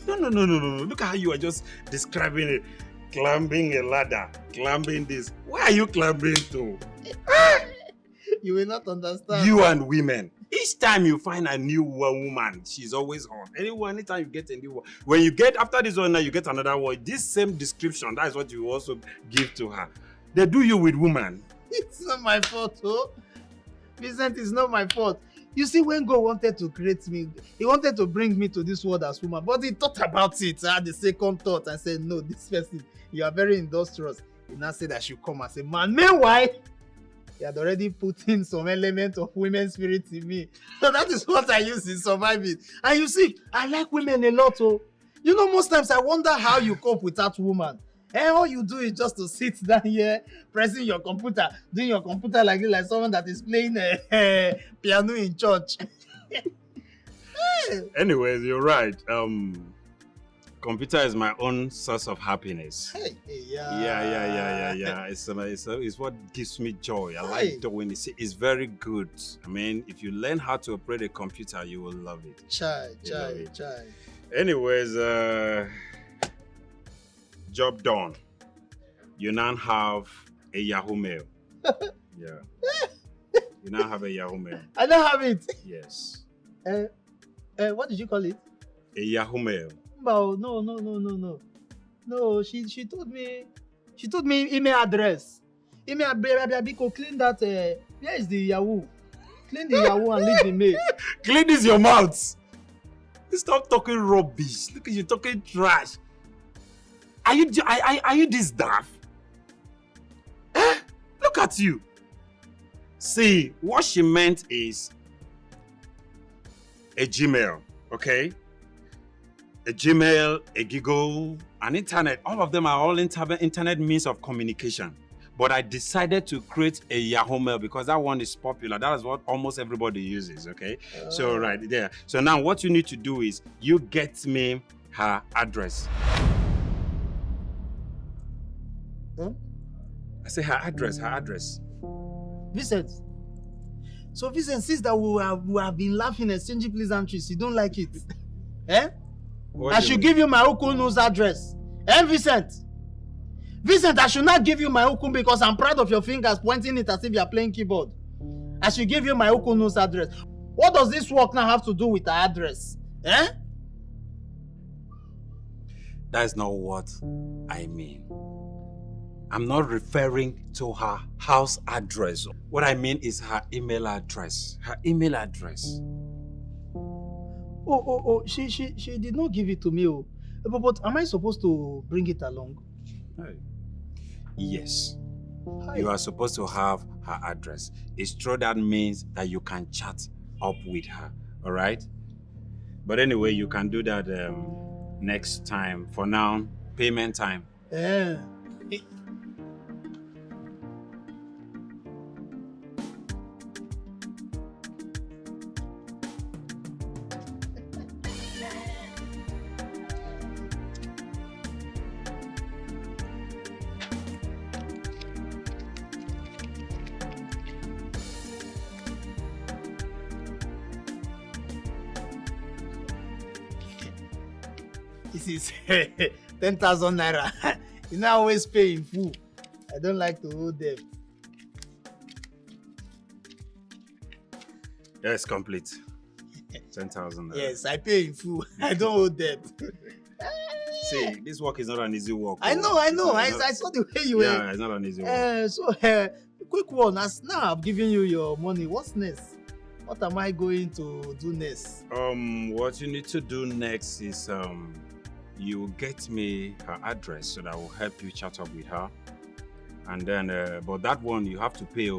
No. Look at how you are just describing it. Climbing a ladder, climbing this. Where are you climbing to? You will not understand. You and women. Each time you find a new woman, she's always on. Anytime you get a new one. When you get, after this one, now you get another one. This same description, that is what you also give to her. They do you with woman. It's not my fault, oh. Vincent, it's not my fault. You see, when God wanted to create me, he wanted to bring me to this world as woman, but he thought about it. I had the second thought and said, no, this person, you are very industrious. He now said I should come as a man. Meanwhile, he had already put in some element of women's spirit in me. So that is what I use in surviving. And you see, I like women a lot. Oh. You know, most times I wonder how you cope with that woman. And all you do is just to sit down here, pressing your computer, doing your computer like this, like someone that is playing piano in church. Anyways, you're right. Computer is my own source of happiness. Hey, Yeah. It's what gives me joy. I like doing it. It's very good. I mean, if you learn how to operate a computer, you will love it. Chai. Anyways, job done. You now have a Yahoo Mail. Yeah. You now have a Yahoo Mail. I don't have it. Yes. What did you call it? A Yahoo Mail. No. No, she told me email address. Email Biko, clean that. Where is the Yahoo? Clean the Yahoo and leave the mail. Clean this your mouth. Stop talking rubbish. Look at you talking trash. Are you this daft? Look at you. See, what she meant is a Gmail, okay? A Gmail, a Giggle, an internet. All of them are all internet means of communication. But I decided to create a Yahoo Mail because that one is popular. That is what almost everybody uses, okay? So right there. So now what you need to do is you get me her address. Huh? I say her address. Vincent. So Vincent, since that we have been laughing, exchanging pleasantries, you don't like it? I should give you my Ukunu's address. Vincent? Vincent, I should not give you my Ukun because I'm proud of your fingers pointing it as if you are playing keyboard. I should give you my Ukunu's address. What does this work now have to do with the address? That is not what I mean. I'm not referring to her house address. What I mean is her email address. Her email address. She did not give it to me. But am I supposed to bring it along? Yes. You are supposed to have her address. It's true that means that you can chat up with her. All right? But anyway, you can do that next time. For now, payment time. This is 10,000 naira. You know, I always pay in full. I don't like to owe debt. Yes, complete. 10,000. Yes, I pay in full. I don't owe debt. See, this work is not an easy work. I know. I saw the way you were. Yeah, it's not an easy work. So, quick one. As now I've given you your money. What's next? What am I going to do next? What you need to do next is you get me her address so that will help you chat up with her. And then, but that one you have to pay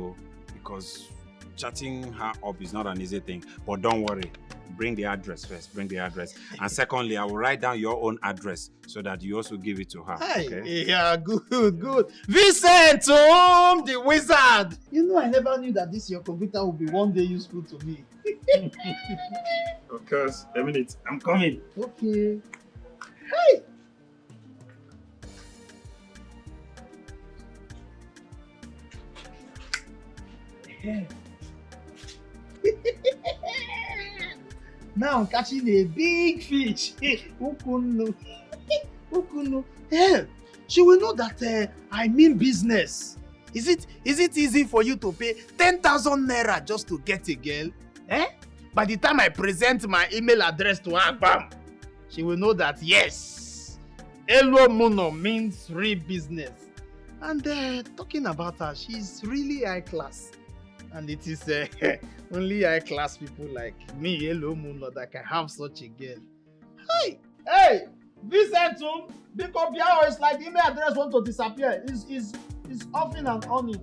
because chatting her up is not an easy thing. But don't worry, bring the address first. Bring the address. And secondly, I will write down your own address so that you also give it to her. Okay? Yeah, good. Vincent, the wizard. You know, I never knew that this your computer would be one day useful to me. Of course. A minute, I'm coming. Okay. Hey! Now I'm catching a big fish. Ukunu. Hey, she will know that I mean business. Is it easy for you to pay 10,000 naira just to get a girl? Eh? By the time I present my email address to her, bam, she will know that yes, Elo Muno means real business. And talking about her, she's really high class. And it is only high class people like me, Elo Muno, that can have such a girl. Hey, Vicentum, because Biao is like the email address want to disappear. Is offing and on.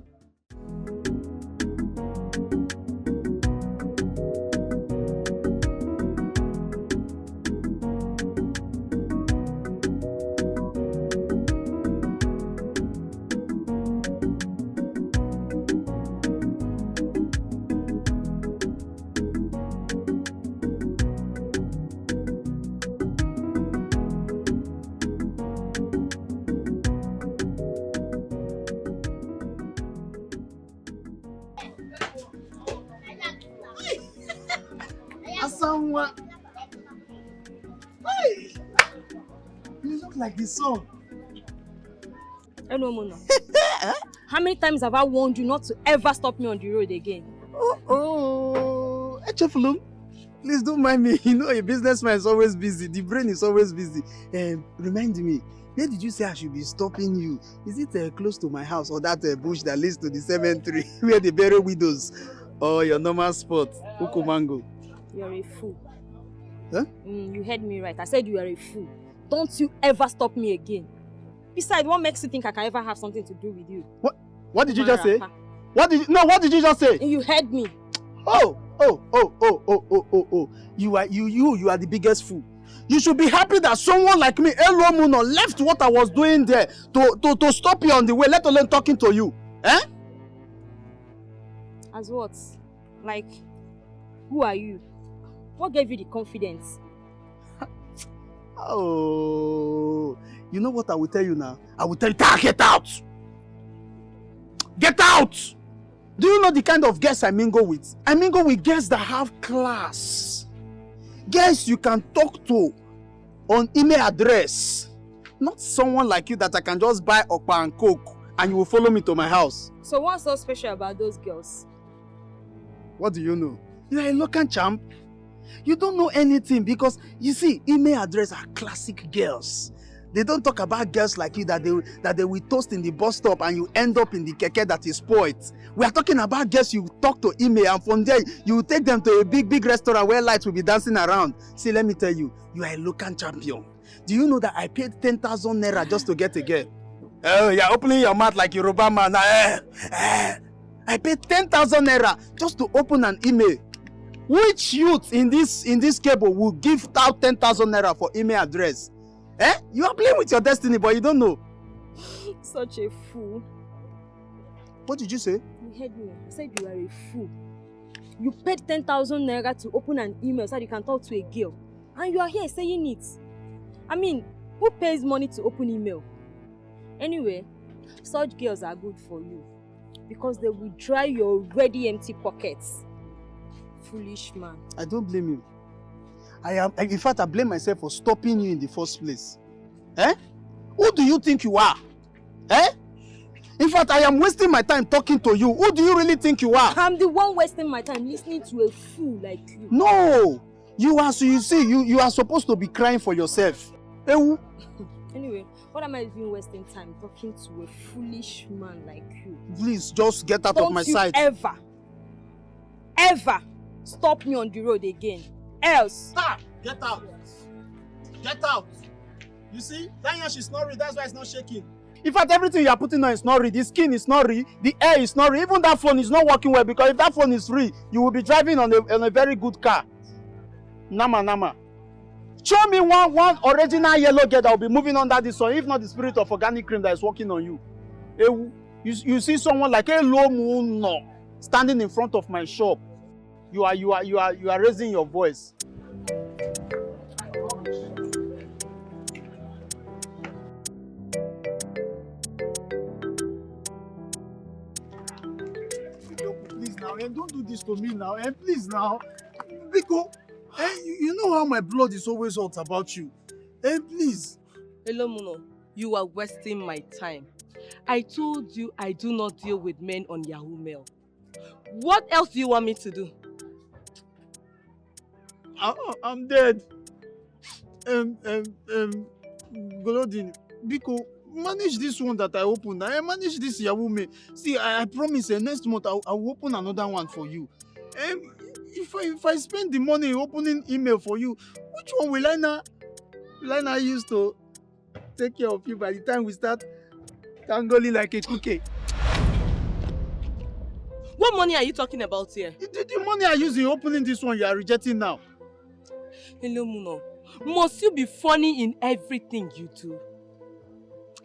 Asanwa. Hey! You look like the sun. Hello, Mona. How many times have I warned you not to ever stop me on the road again? Oh, Echefulum, please don't mind me. You know, a businessman is always busy. The brain is always busy. Remind me, where did you say I should be stopping you? Is it close to my house or that bush that leads to the cemetery where they bury widows? Or your normal spot, Ukumango? You're a fool. Huh? You heard me right. I said you are a fool. Don't you ever stop me again. Besides, what makes you think I can ever have something to do with you? What did you just say? What did you just say? You heard me. Oh. You are the biggest fool. You should be happy that someone like me, Elo Muno, left what I was doing there to stop you on the way, let alone talking to you. Eh? As what? Like, who are you? What gave you the confidence? Oh, you know what I will tell you now? I will tell you, get out! Get out! Do you know the kind of girls I mingle with? I mingle with girls that have class. Girls you can talk to on email address. Not someone like you that I can just buy okpa and coke and you will follow me to my house. So what's so special about those girls? What do you know? You are a local champ. You don't know anything because, you see, email address are classic girls. They don't talk about girls like you that they will toast in the bus stop and you end up in the keke that is spoiled. We are talking about girls you talk to email and from there you take them to a big restaurant where lights will be dancing around. See, let me tell you, you are a local champion. Do you know that I paid 10,000 naira just to get a girl? Oh, you're opening your mouth like Yoruba man. I paid 10,000 naira just to open an email. Which youth in this cable will give out 10,000 naira for email address? Eh? You are playing with your destiny, but you don't know. Such a fool. What did you say? You heard me. I said you are a fool. You paid 10,000 naira to open an email so that you can talk to a girl. And you are here saying it. I mean, who pays money to open email? Anyway, such girls are good for you. Because they will dry your already empty pockets. Foolish man. I don't blame you. In fact, I blame myself for stopping you in the first place. Eh? Who do you think you are? Eh? In fact, I am wasting my time talking to you. Who do you really think you are? I'm the one wasting my time listening to a fool like you. No! You are, so you see, you are supposed to be crying for yourself. Anyway, what am I even wasting time talking to a foolish man like you? Please, just get out of my sight. Don't you ever stop me on the road again. Else. Stop! Get out! Get out! You see? That yash is snoring, that's why it's not shaking. In fact, everything you are putting on is snoring. The skin is snoring, the air is snoring. Even that phone is not working well because if that phone is free, you will be driving on a very good car. Nama. Show me one original yellow girl that will be moving under the sun, if not the spirit of organic cream that is working on you. You see someone like Elo Muno standing in front of my shop. You are raising your voice. Please now, and don't do this to me now, and please now, because you know how my blood is always hot about you, and please. Hello, Muno. You are wasting my time. I told you I do not deal with men on Yahoo Mail. What else do you want me to do? I'm dead. Golodin, Biko, manage this one that I opened. I manage this Yahoo Mail. See, I promise next month I'll open another one for you. If I spend the money opening email for you, which one will I now use to take care of you by the time we start tangling like a cookie? What money are you talking about here? The money I use in opening this one you are rejecting now. Hello, Muno. Must you be funny in everything you do?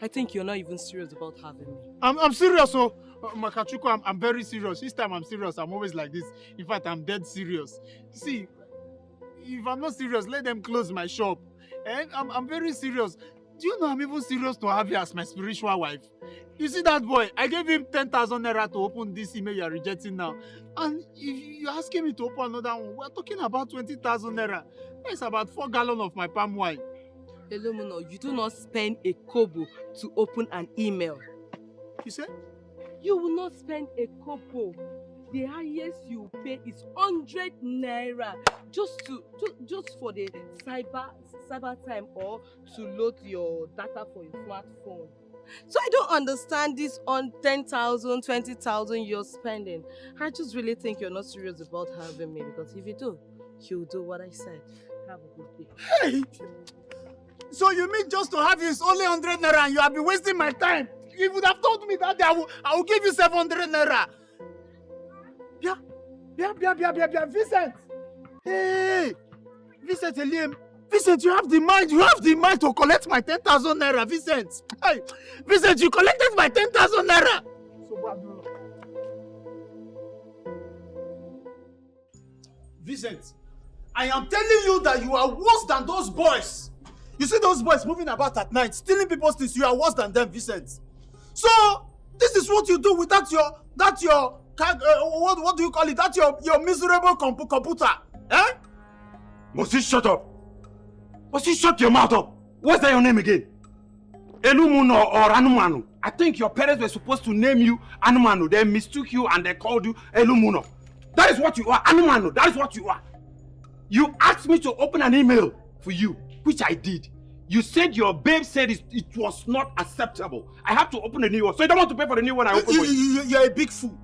I think you're not even serious about having me. I'm serious, oh. Makachuko, I'm very serious. This time I'm serious. I'm always like this. In fact, I'm dead serious. See, if I'm not serious, let them close my shop. And I'm very serious. Do you know I'm even serious to have you as my spiritual wife? You see that boy? I gave him 10,000 naira to open this email you're rejecting now. And if you're asking me to open another one, we're talking about 20,000 naira. That's about 4 gallons of my palm wine. Hello, Muno, you do not spend a kobo to open an email. You say? You will not spend a kobo. The highest you pay is 100 naira just for the cyber time or to load your data for your smartphone. So I don't understand this on 10,000, 20,000 you're spending. I just really think you're not serious about having me, because if you do, you'll do what I said. Have a good day. Hey! So you mean just to have you is only 100 naira and you have been wasting my time? You would have told me that day I will give you 700 naira. Yeah, Vincent. Hey, Vincent Eliam. Vincent, you have the mind to collect my 10,000 naira, Vincent. Hey, Vincent, you collected my 10,000 naira. Vincent, I am telling you that you are worse than those boys. You see those boys moving about at night, stealing people's things. You are worse than them, Vincent. So this is what you do with what do you call it? That's your miserable computer, eh? Must you shut up? Must you shut your mouth up? What's that your name again? Elumuno or Anumanu? I think your parents were supposed to name you Anumanu. They mistook you and they called you Elumuno. That is what you are, Anumanu. That is what you are. You asked me to open an email for you, which I did. You said your babe said it was not acceptable. I have to open a new one. So you don't want to pay for the new one I opened for you? You're a big fool.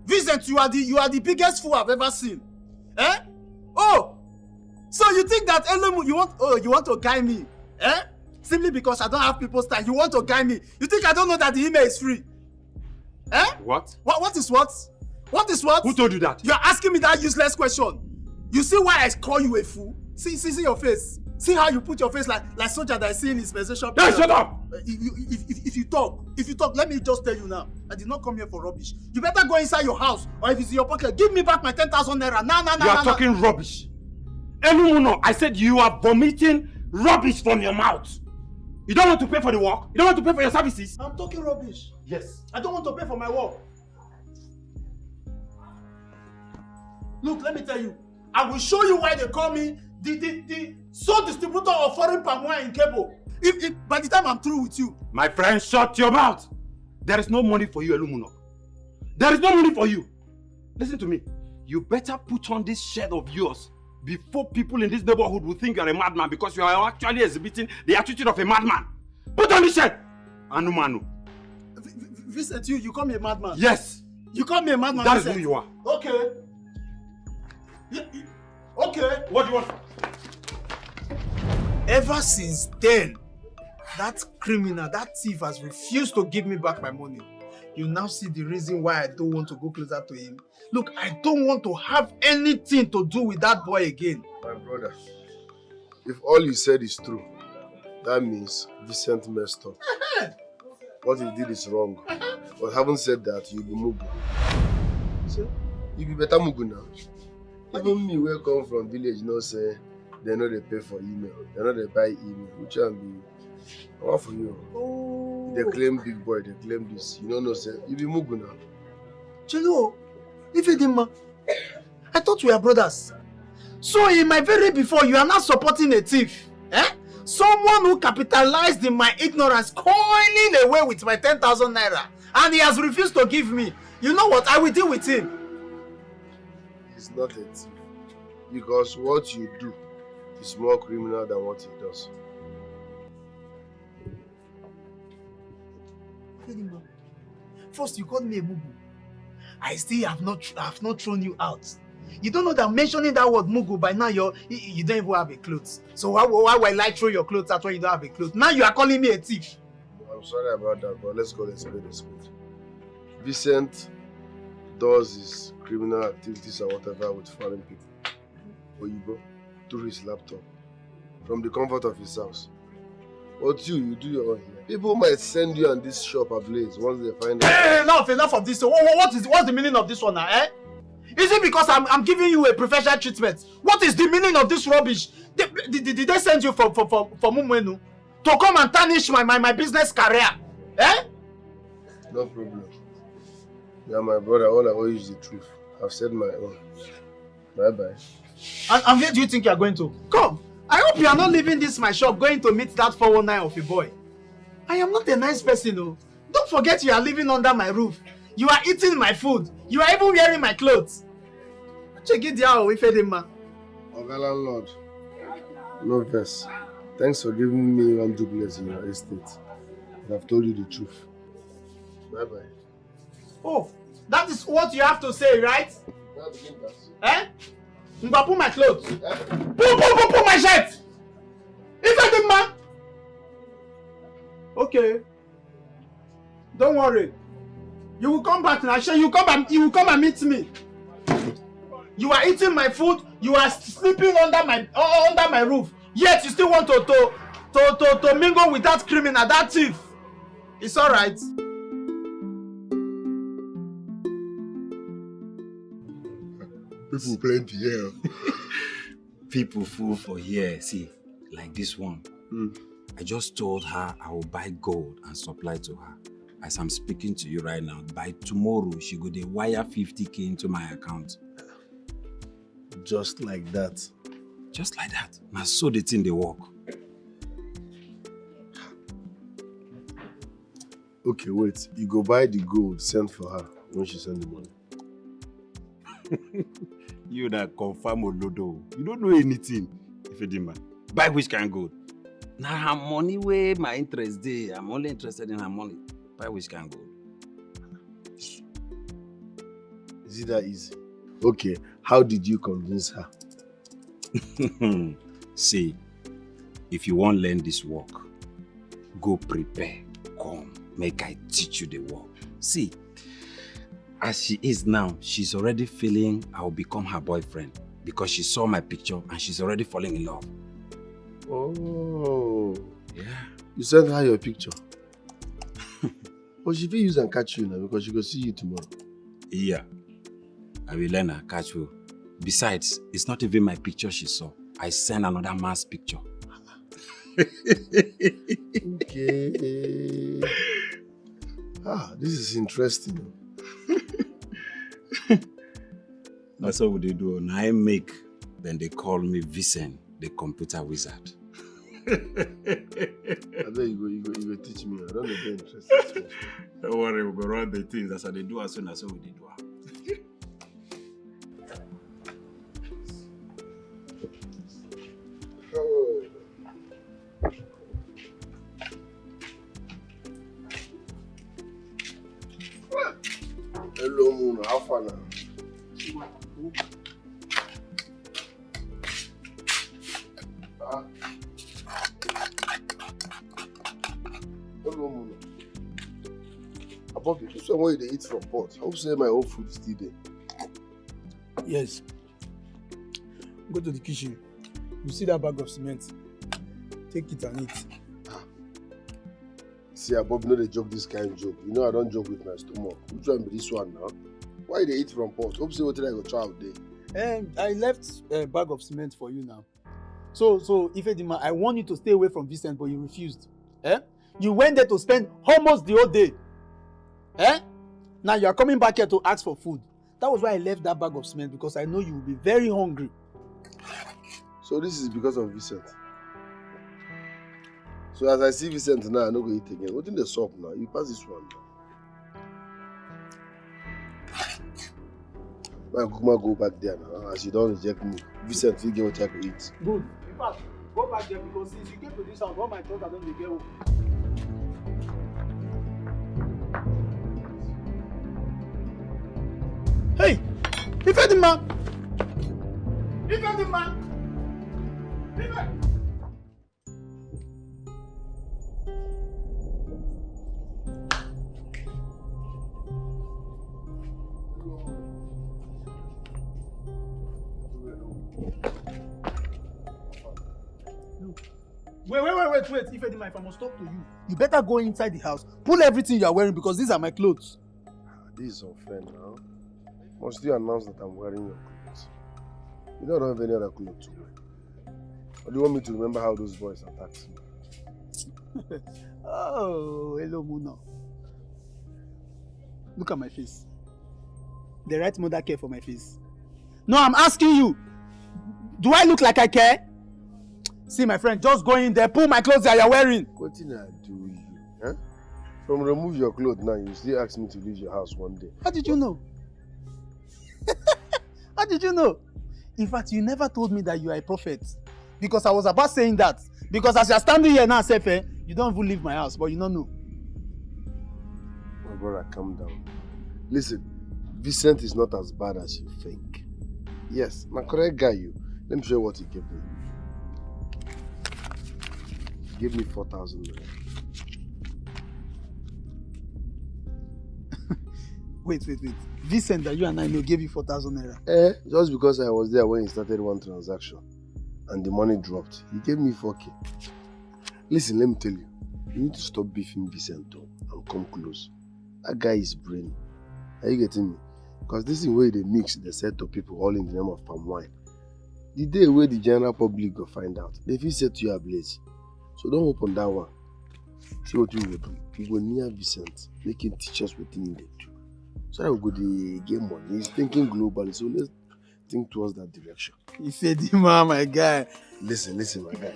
Vincent, you are the biggest fool I've ever seen. Eh? Oh! So you think that you want to guy me? Eh? Simply because I don't have people's time. You want to guy me. You think I don't know that the email is free? Eh? What? What is what? What is what? Who told you that? You're asking me that useless question. You see why I call you a fool? See your face. See how you put your face like soldier that I see in his position. Hey, shut up! If you talk, let me just tell you now. I did not come here for rubbish. You better go inside your house, or if it's in your pocket, give me back my 10,000 naira. You are talking rubbish. Elumuno, I said you are vomiting rubbish from your mouth. You don't want to pay for the work? You don't want to pay for your services? I'm talking rubbish. Yes. I don't want to pay for my work. Look, let me tell you. I will show you why they call me the sole distributor of foreign palm wine in Cabo. If by the time I'm through with you. My friend, shut your mouth. There is no money for you, Elumuno. There is no money for you. Listen to me. You better put on this shirt of yours before people in this neighborhood will think you're a madman, because you are actually exhibiting the attitude of a madman. Put on this shirt. Anumanu. Vincent, you call me a madman? Yes. You call me a madman? That is who you are. Okay. Okay. What do you want? Ever since then, that criminal, that thief has refused to give me back my money. You now see the reason why I don't want to go closer to him. Look, I don't want to have anything to do with that boy again. My brother, if all you said is true, that means Vincent messed up. What he did is wrong. But having said that, you'll be Mugu. So, you be better Mugu now. Even me, where come from village, you know, say, they know they pay for email. They know they buy email. Which one be? What for you? Oh. They claim big boy, they claim this. You don't know, say, you be Mugu now. Chelo, if you didn't, I thought we were brothers. So in my very before, you are not supporting a thief. Eh? Someone who capitalized in my ignorance, coining away with my 10,000 naira, and he has refused to give me. You know what? I will deal with him. He's not a thief. Because what you do is more criminal than what he does. First, you called me a mugu. I still have not thrown you out. You don't know that mentioning that word mugu, by now you don't even have a clothes. So why will I throw your clothes out when you don't have a clothes? Now you are calling me a thief. I'm sorry about that, but let's call it a spade a spade. Vincent does his criminal activities or whatever with foreign people. Oyibo, through his laptop, from the comfort of his house. What you do your own here. People might send you and this shop ablaze once they find out. Hey, enough of this. What's the meaning of this one now, eh? Is it because I'm giving you a professional treatment? What is the meaning of this rubbish? Did they send you for Mumwenu to come and tarnish my business career? Eh? No problem. You are my brother. All I owe you is the truth. I've said my own. Bye-bye. And where do you think you are going to? Come. I hope you are not leaving this my shop going to meet that 419 of a boy. I am not a nice person, no. Don't forget you are living under my roof. You are eating my food. You are even wearing my clothes. Check it out, Ifedema. Oga landlord, no verse. Thanks for giving me one duplex in your estate. I've told you the truth. Bye-bye. Oh, that is what you have to say, right? Eh? Put my clothes. Put my shirt. Ifedema. Okay. Don't worry. You will come back now. You will come and meet me. You are eating my food. You are sleeping under my roof. Yet you still want to mingle with that criminal, that thief. It's all right. People plenty here. People full for here. See, like this one. I just told her I will buy gold and supply to her. As I'm speaking to you right now, by tomorrow, she go dey wire 50k into my account. Just like that? Just like that. Now so the thing they work. Okay, wait. You go buy the gold, send for her when she send the money. You that confirm Olodo. You don't know anything. If you demand. Buy which kind of gold? Now her money where my interest dey. I'm only interested in her money. Buy which kind of gold? Is it that easy? Okay, how did you convince her? See, if you want to learn this work, go prepare. Come, make I teach you the work. See, as she is now, she's already feeling I'll become her boyfriend because she saw my picture and she's already falling in love. Oh. Yeah. You sent her your picture? But she will use and catch you now because she will see you tomorrow. Yeah. I will learn her, catch you. Besides, it's not even my picture she saw. I sent another man's picture. Okay. This is interesting. That's what they do. Now I make, then they call me Vincent, the computer wizard. I know you go teach me. I don't know the interesting. Don't worry, we'll go run the things. That's how they do as soon as we do. Hello, Moon. How far now? Hello, Moon. Above you, this one where they eat from pot. I hope say my own food is still there. Yes. Go to the kitchen. You see that bag of cement? Take it and eat. See, Bob, no, they joke this kind of joke. You know I don't joke with my stomach. Which one be this one now? Why they eat from pot? Hope say what did I go try out there? And I left a bag of cement for you now. So Ifedima, I want you to stay away from Vincent, but you refused. You went there to spend almost the whole day. Now you are coming back here to ask for food. That was why I left that bag of cement, because I know you will be very hungry. So this is because of Vincent? So as I see Vincent now, I no go eat again. What in the shop now? You pass this one. I go back there now. As you don't reject me, Vincent, you get what I can eat. Good. In fact, go back there because since you came to this house, all my thoughts are don't get home. Hey! Ifedima! Ifedima! Wait, Ifedima, if I must talk to you, you better go inside the house, pull everything you are wearing because these are my clothes. This is unfair now. Must you announce that I'm wearing your clothes? You don't have any other clothes to wear. Or do you want me to remember how those boys attacked me? Oh, hello, Muno. Look at my face. The right mother care for my face. No, I'm asking you. Do I look like I care? See, my friend, just go in there, pull my clothes that you're wearing. What did I do with you? Huh? From remove your clothes now, you still ask me to leave your house one day. How did you know? How did you know? In fact, you never told me that you are a prophet. Because I was about saying that. Because as you're standing here now, Sefe, you don't even leave my house, but you don't know. My brother, calm down. Listen, Vincent is not as bad as you think. Yes, my correct guy, you. Let me show you what he gave me. He gave me 4,000 naira. Wait. Vincent that you and I know gave you 4,000 naira. Just because I was there when he started one transaction and the money dropped, he gave me 4K. Listen, let me tell you, you need to stop beefing Vincent and come close. That guy is brainy. Are you getting me? Because this is where they mix the set to people all in the name of palm wine. The day where the general public go find out, they feel set you ablaze. So don't open that one. See what you will do. You go near Vincent, make him teach us what he need to do. So that we go to get money. He's thinking globally, so let's think towards that direction. Ifedima, my guy. Listen, my guy.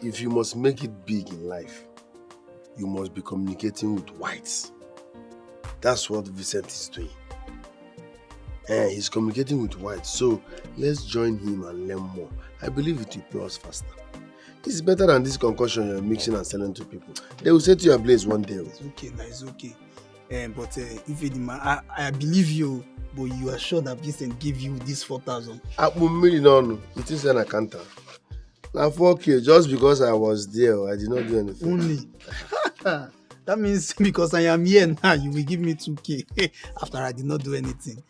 If you must make it big in life, you must be communicating with whites. That's what Vincent is doing. He's communicating with whites, so let's join him and learn more. I believe it will pay us faster. It's better than this concoction you're mixing and selling to people. They will set you ablaze one day. It's okay, now it's okay. But Ifedima, I believe you, but you are sure that Vincent gave you this 4,000? No. It is an accountant. Now 4K, just because I was there, I did not do anything. Only? That means because I am here now, you will give me 2K after I did not do anything.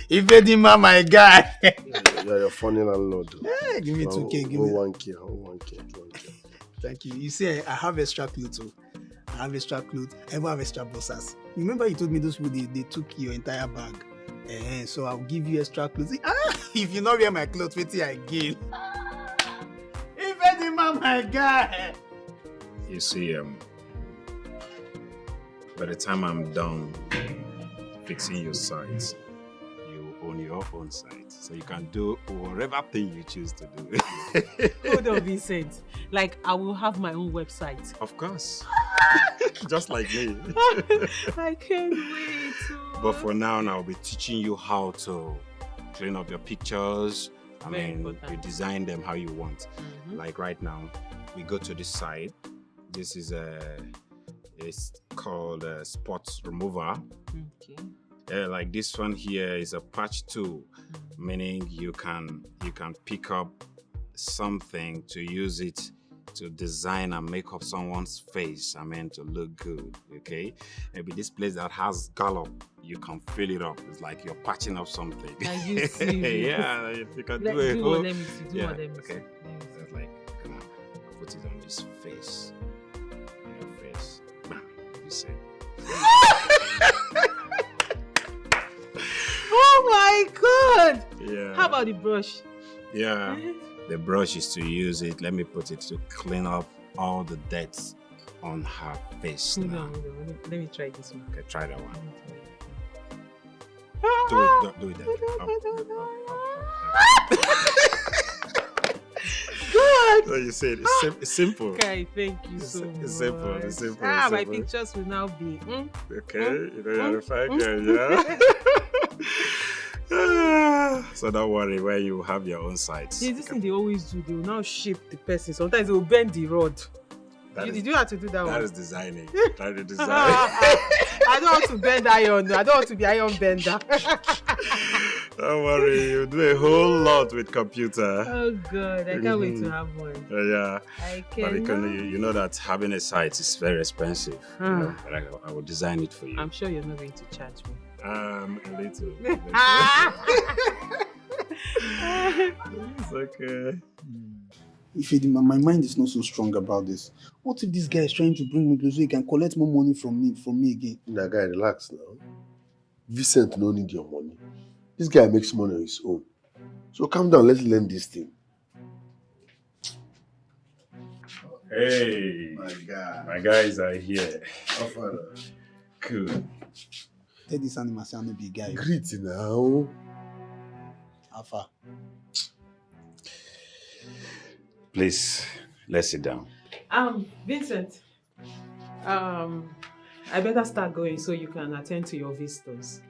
Ifedima, my guy. You're a funny landlord. Hey, give me 2K. Give me 1K. Thank you. You see, I have extra clothes too. I have extra clothes. I even have extra boxers. Remember you told me those people, they took your entire bag. So I'll give you extra clothes. If you not wear my clothes, wait till I give. Ifedima, my guy. You see, by the time I'm done fixing your sides, you own your own site. So you can do whatever thing you choose to do. Hold on, Vincent. Like, I will have my own website. Of course. Just like me. I can't wait. But for now, I'll be teaching you how to clean up your pictures. You design them how you want. Mm-hmm. Like right now, we go to this side. This is it's called a spot remover. Okay. Like this one here is a patch tool, meaning you can pick up something to use it to design and make up someone's face, to look good, okay? Maybe this place that has gallop, you can fill it up. It's like you're patching up something. Are you serious? Yeah, you can do it. Let me see. Okay. It's like, come on, put it on this face. On your face. Bam, you see. Oh my God! Yeah. How about the brush? Yeah. The brush is to use it, let me put it, to clean up all the dirt on her face. Hold on. Let me try this one. Okay, try that one. Do it then. God! So you said it's simple. Okay, thank you so much. It's simple. It's simple. Ah, it's my simple. pictures will now be. Okay, you know you're a fine girl, yeah? So don't worry, where you have your own sites. Yeah, this thing they always do, they will now shape the person. Sometimes they will bend the rod. Did you have to do that one? That is designing. That is designing. I don't want to bend iron. I don't want to be iron bender. Don't worry, you do a whole lot with computer. Oh God, I can't wait to have one. Yeah. I But can. you know that having a site is very expensive. You know, but I will design it for you. I'm sure you're not going to charge me. A little. It's okay. Ifedima, my mind is not so strong about this. What if this guy is trying to bring me close so he can collect more money from me again? That guy, relax now. Vincent no need your money. This guy makes money on his own. So calm down, let's learn this thing. Hey, my guys are here. Cool. Tell this animal say I no be a guy. Greet now. Alpha. Please, let's sit down. Vincent. I better start going so you can attend to your visitors.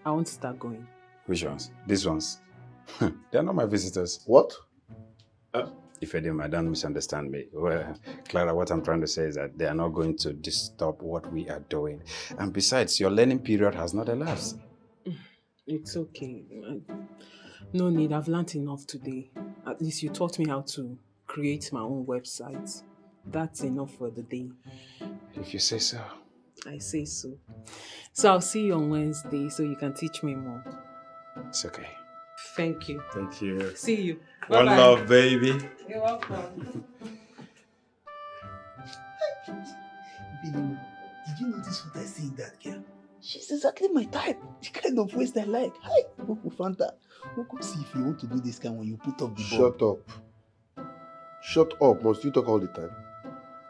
I want to start going. Which ones? These ones? They're not my visitors. What? If I don't misunderstand me. Well, Clara, what I'm trying to say is that they are not going to disturb what we are doing. And besides, your learning period has not elapsed. It's okay. No need. I've learned enough today. At least you taught me how to create my own website. That's enough for the day. If you say so. I say so. So I'll see you on Wednesday so you can teach me more. It's okay. Thank you. Thank you. See you. One Bye-bye. love, baby. You're welcome. Ifedima, did you notice what I see in that girl? She's exactly my type. The kind of waist I like. Hi, Fanta. Come see if you want to do this kind when you put up the ball. Shut up. Shut up. Must you talk all the time?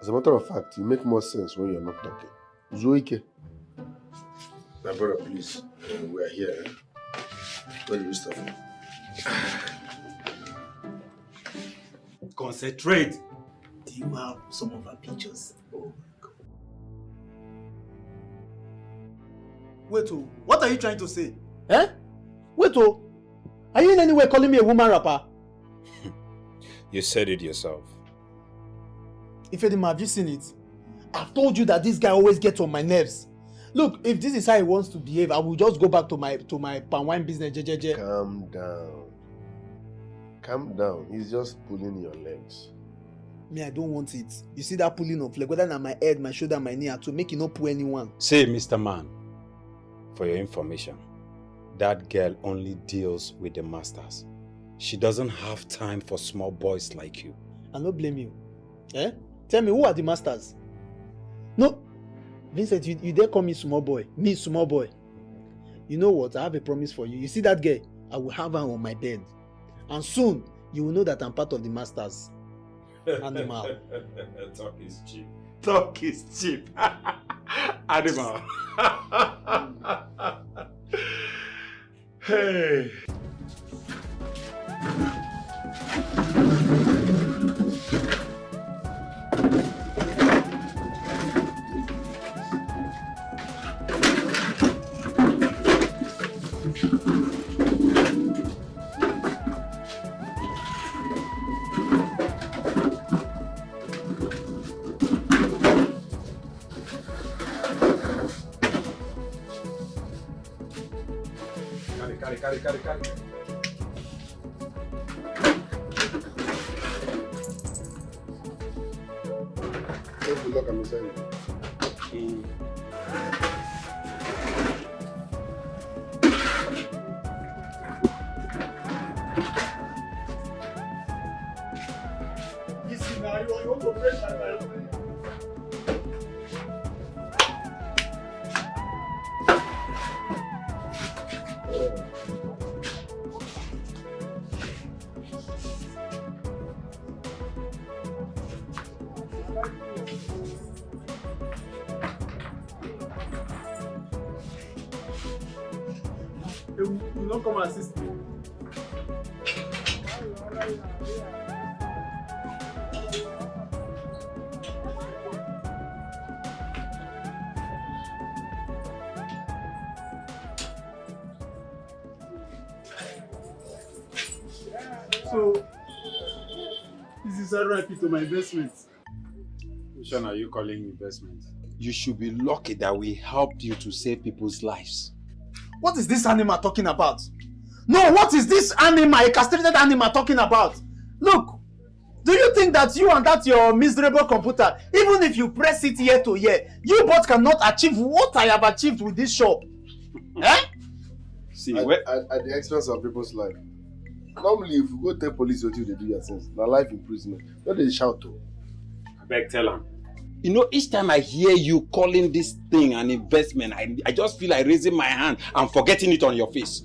As a matter of fact, you make more sense when you're not talking. Zoike. My brother, please. We are here. Where do we start from? Concentrate. Do you have some of her pictures? Oh my God. Wait, what are you trying to say? Eh? Wait, are you in any way calling me a woman rapper? You said it yourself. Ifedima, have you seen it? I've told you that this guy always gets on my nerves. Look, if this is how he wants to behave, I will just go back to my palm wine business, jejeje. Calm down. Calm down. He's just pulling your legs. Me, I don't want it. You see that pulling of leg, whether na my head, my shoulder, my knee, to make it not pull anyone. Say, Mr. Man, for your information, that girl only deals with the masters. She doesn't have time for small boys like you. I don't blame you. Eh? Tell me, who are the masters? No. Vincent, you dare call me small boy. Me, small boy. You know what? I have a promise for you. You see that girl? I will have her on my bed. And soon, you will know that I'm part of the masters. Animal. Talk is cheap. Talk is cheap. Animal. Hey. Carry. Take a look at me, say. Easy now, you want to break my life. You don't come and assist me. So, this is RIP to my investment. Which one are you calling investment? You should be lucky that we helped you to save people's lives. What is this animal talking about? No, what is this animal, a castrated animal talking about? Look, do you think that you and that your miserable computer, even if you press it year to year, you both cannot achieve what I have achieved with this shop? Eh? See, at the expense of people's life. Normally, if you go tell police what you do your sins, na life imprisonment. Don't they shout to? I beg, tell him. You know, each time I hear you calling this thing an investment, I just feel like raising my hand and forgetting it on your face.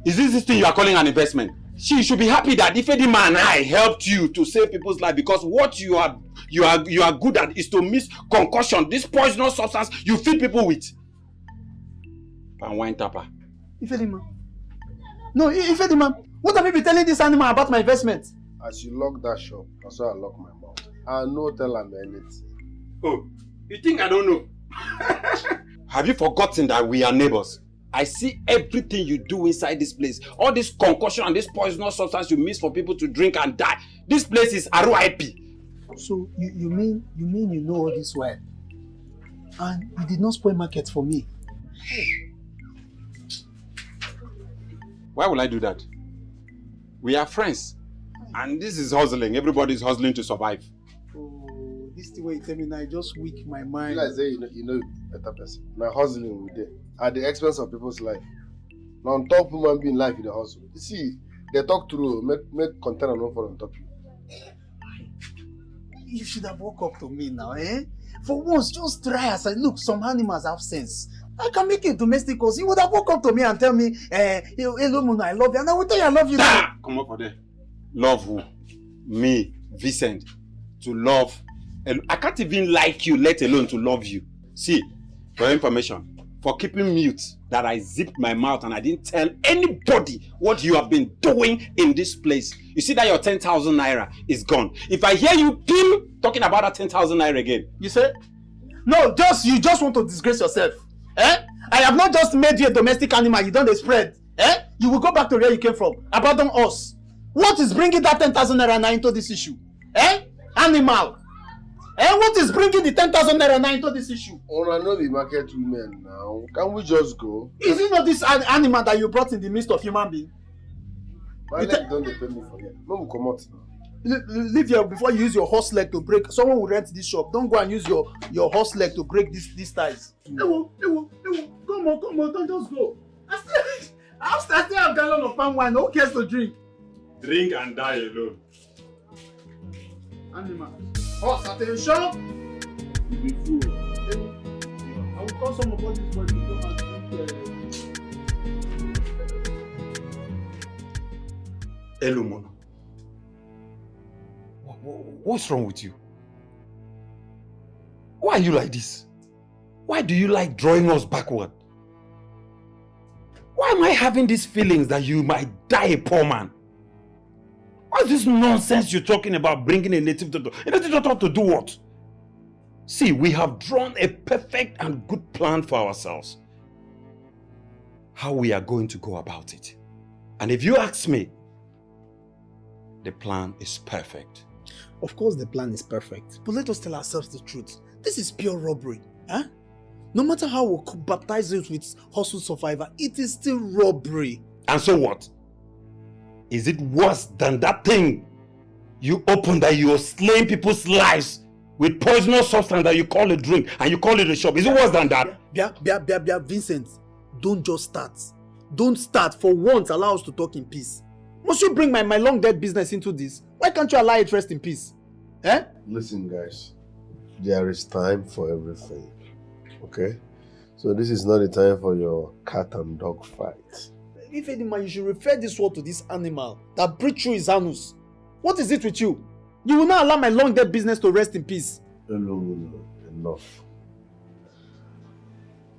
Is this thing you are calling an investment? You should be happy that Ifedima and I helped you to save people's life, because what you are good at is to mix concussion, this poisonous substance you feed people with. And wine tapper. Ifedima. No, Ifedima. What have you been telling this animal about my investment? As you lock that shop, that's why I lock my mouth. I no tell him anything. Oh, you think I don't know? Have you forgotten that we are neighbors? I see everything you do inside this place. All this concussion and this poisonous substance you mix for people to drink and die. This place is RIP. So you mean you know all this well? And you did not spoil market for me? Why will I do that? We are friends. And this is hustling. Everybody is hustling to survive. Oh, this is the way you tell me now, just weak my mind. You guys say you know better person. Now hustling with them at the expense of people's life. Now on top human being life in the hustle. You see, they talk through, make container no fall on top you. You should have woke up to me now, eh? For once, just try as I look. Some animals have sense. I can make it domestic cause you would have woke up to me and tell me, hello Muna, I love you. And I will tell you I love you. Come up for there. Love who? Me, Vincent. To love. I can't even like you, let alone to love you. See, for your information, for keeping mute, that I zipped my mouth and I didn't tell anybody what you have been doing in this place. You see that your 10,000 naira is gone. If I hear you talking about that 10,000 naira again. You say? No, you just want to disgrace yourself. Eh? I have not just made you a domestic animal, you don't spread. Eh? You will go back to where you came from. Abandon us. What is bringing that 10,000 naira now into this issue? Eh? Animal. Eh? What is bringing the 10,000 naira now into this issue? Oh, I know the market women now. Can we just go? Is it not this animal that you brought in the midst of human being? My leg don't depend me for here. No, we come out now. Leave here before you use your horse leg to break. Someone will rent this shop. Don't go and use your horse leg to break these ties. Ewo. Come on, don't just go. I still have a gallon of palm wine. Who cares to drink? Drink and die alone. Animal. Horse, attention! You be fool. I will call some of all these boys to come and drink. Hello, Mona. What's wrong with you? Why are you like this? Why do you like drawing us backward? Why am I having these feelings that you might die a poor man? What's this nonsense you're talking about bringing a native doctor? A native doctor to do what? See, we have drawn a perfect and good plan for ourselves. How we are going to go about it. And if you ask me, the plan is perfect. Of course the plan is perfect. But let us tell ourselves the truth. This is pure robbery. Huh? No matter how we could baptize it with hustle survivor, it is still robbery. And so what? Is it worse than that thing you opened that you are slaying people's lives with poisonous substance that you call a drink and you call it a shop? Is it worse than that? Vincent, don't just start. Don't start. For once, allow us to talk in peace. Must you bring my long dead business into this? Why can't you allow it rest in peace? Eh? Listen, guys. There is time for everything. Okay? So this is not the time for your cat and dog fight. If any man, you should refer this word to this animal that breathed through his anus. What is it with you? You will not allow my long dead business to rest in peace. No. Enough.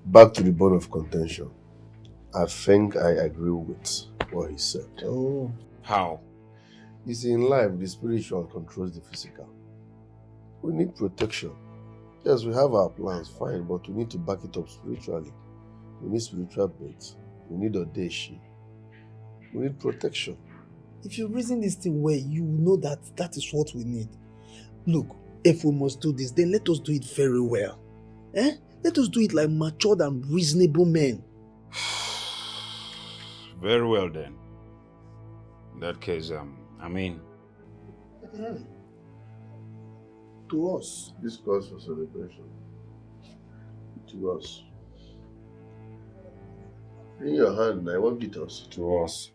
Back to the bone of contention. I think I agree with what he said. Oh. How? You see, in life, the spiritual controls the physical. We need protection. Yes, we have our plans, fine, but we need to back it up spiritually. We need spiritual bait. We need odeshi. We need protection. If you reason this thing well, you know that that is what we need. Look, if we must do this, then let us do it very well. Let us do it like matured and reasonable men. Very well then. In that case, I mean... To us. This calls for celebration. To us. In your hand, I want it us. To us.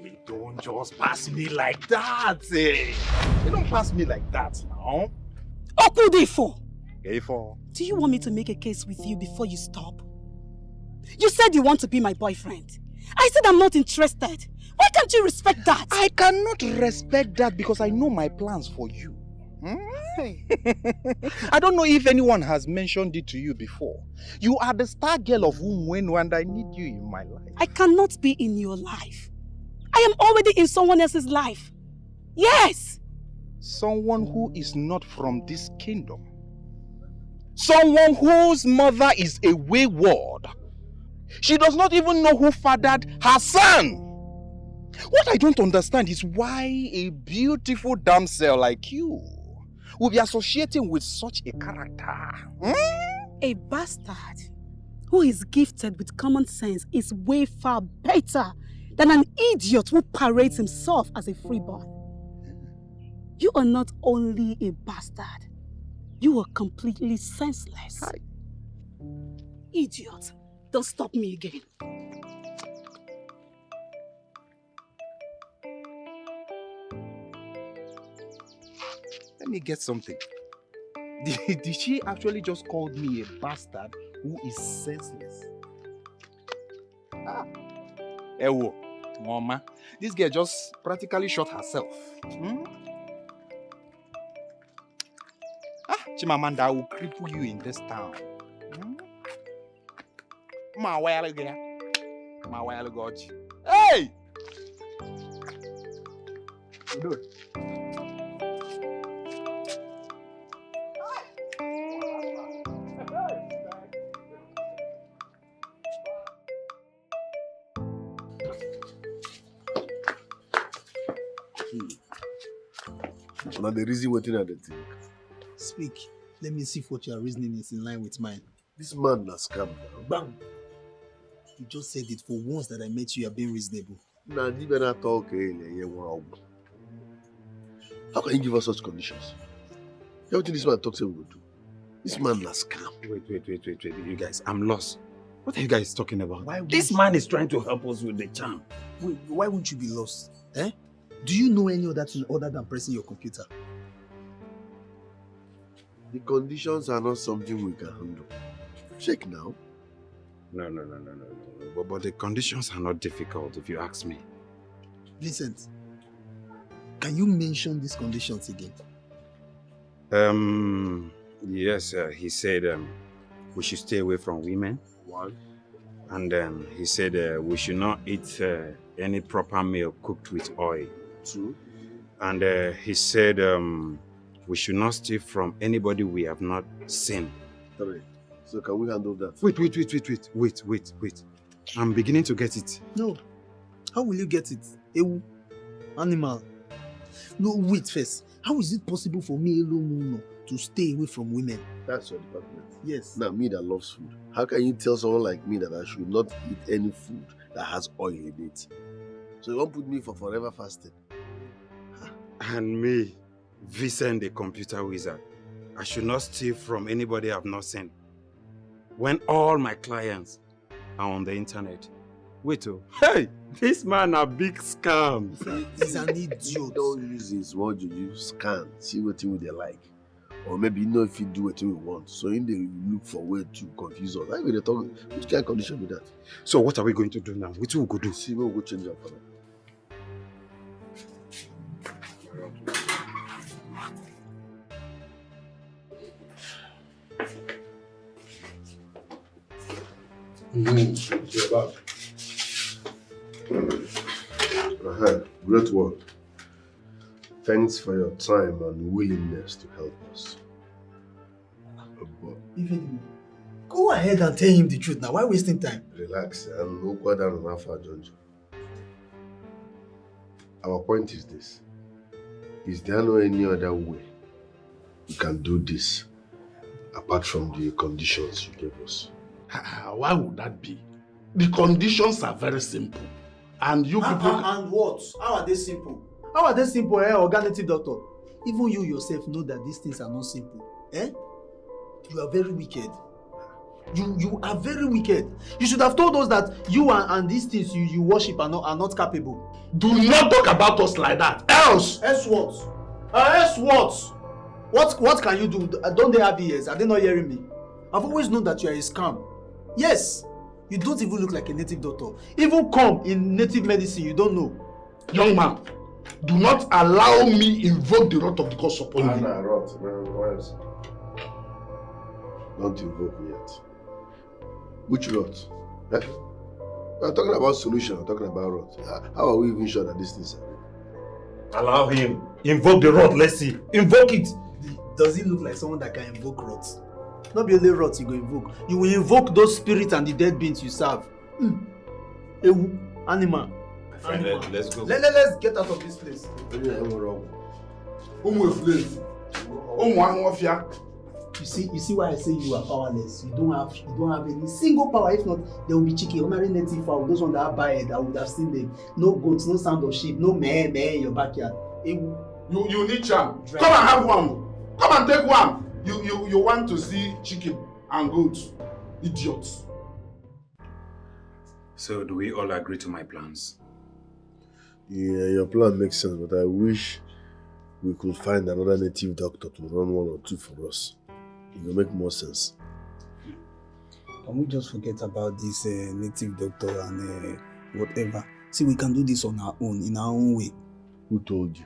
You don't just pass me like that, eh? You don't pass me like that now. Okudifo! Ifo. Do you want me to make a case with you before you stop? You said you want to be my boyfriend. I said I'm not interested. Why can't you respect that? I cannot respect that because I know my plans for you. I don't know if anyone has mentioned it to you before. You are the star girl of Umwenu and I need you in my life. I cannot be in your life. I am already in someone else's life. Yes! Someone who is not from this kingdom. Someone whose mother is a wayward. She does not even know who fathered her son. What I don't understand is why a beautiful damsel like you will be associating with such a character. A bastard who is gifted with common sense is way far better than an idiot who parades himself as a freeborn. You are not only a bastard, you are completely senseless. Idiot, don't stop me again. Let me get something. Did she actually just call me a bastard who is senseless? Ewo, mama, this girl just practically shot herself. Chimamanda, I will cripple you in this town. Hey! Good. Now the reason waiting at the thing. Speak. Let me see if what you are reasoning is in line with mine. This man has come. Bam! You just said it for once that I met you are being reasonable. Now, how can you give us such conditions? Everything this man talks about, we will do. This man has come. Wait, you guys, I'm lost. What are you guys talking about? This man is trying to help us with the charm. Wait, why won't you be lost? Do you know any other thing other than pressing your computer? The conditions are not something we can handle. Check now. No. But the conditions are not difficult, if you ask me. Vincent, can you mention these conditions again? Yes, he said we should stay away from women. One. And then he said we should not eat any proper meal cooked with oil. Two. And he said we should not steal from anybody we have not seen. Three. So can we handle that? Wait. I'm beginning to get it. No. How will you get it? Ewu. Animal. No, wait first. How is it possible for me alone to stay away from women? That's your department. Yes. Now, me that loves food. How can you tell someone like me that I should not eat any food that has oil in it? So you won't put me for forever fasting. And me, Vincent, the computer wizard, I should not steal from anybody I've not seen. When all my clients are on the internet. Wait, hey, this man a big scam. He's an idiot. Don't use his word, you scan, see what you they like. Or maybe you know if you do what you want. So in there you look for way to confuse us. I will talk which kind of condition with that. So what are we going to do now? What will we go do? See, we'll go change our color. Great work. Thanks for your time and willingness to help us. Go ahead and tell him the truth now. Why wasting time? Relax and no go down on Alpha Jonjo. Our point is this. Is there no any other way we can do this apart from the conditions you gave us? Why would that be? The conditions are very simple. And you people... And what? How are they simple? How are they simple, Organic doctor? Even you yourself know that these things are not simple. You are very wicked. You are very wicked. You should have told us that you and these things you worship are not capable. Do not talk about us like that. Else! Else what? Else what? What can you do? Don't they have ears? Are they not hearing me? I've always known that you are a scam. Yes. You don't even look like a native doctor. Even come in native medicine, you don't know. Young man, do not allow me invoke the wrath of the gods upon you. Wrath. Don't invoke yet. Which wrath? We're talking about solution, we're talking about wrath. How are we even sure that these things are? Allow him. Invoke the wrath, let's see. Invoke it. Does he look like someone that can invoke wrath? Not be only wrath you go invoke. You will invoke those spirits and the dead beings you serve. Animal. Friend, let's go. Let's get out of this place. You see why I say you are powerless. You don't have any single power. If not, there will be chicken, ordinary native fowl, those ones that have bad, I would have seen them. No goats, no sound of sheep, no meh in your backyard. You need charm. Come and have one. Come and take one. You want to see chicken and goats. Idiots. So do we all agree to my plans? Yeah, your plan makes sense, but I wish we could find another native doctor to run one or two for us. It will make more sense. Can we just forget about this native doctor and whatever? See, we can do this on our own, in our own way. Who told you?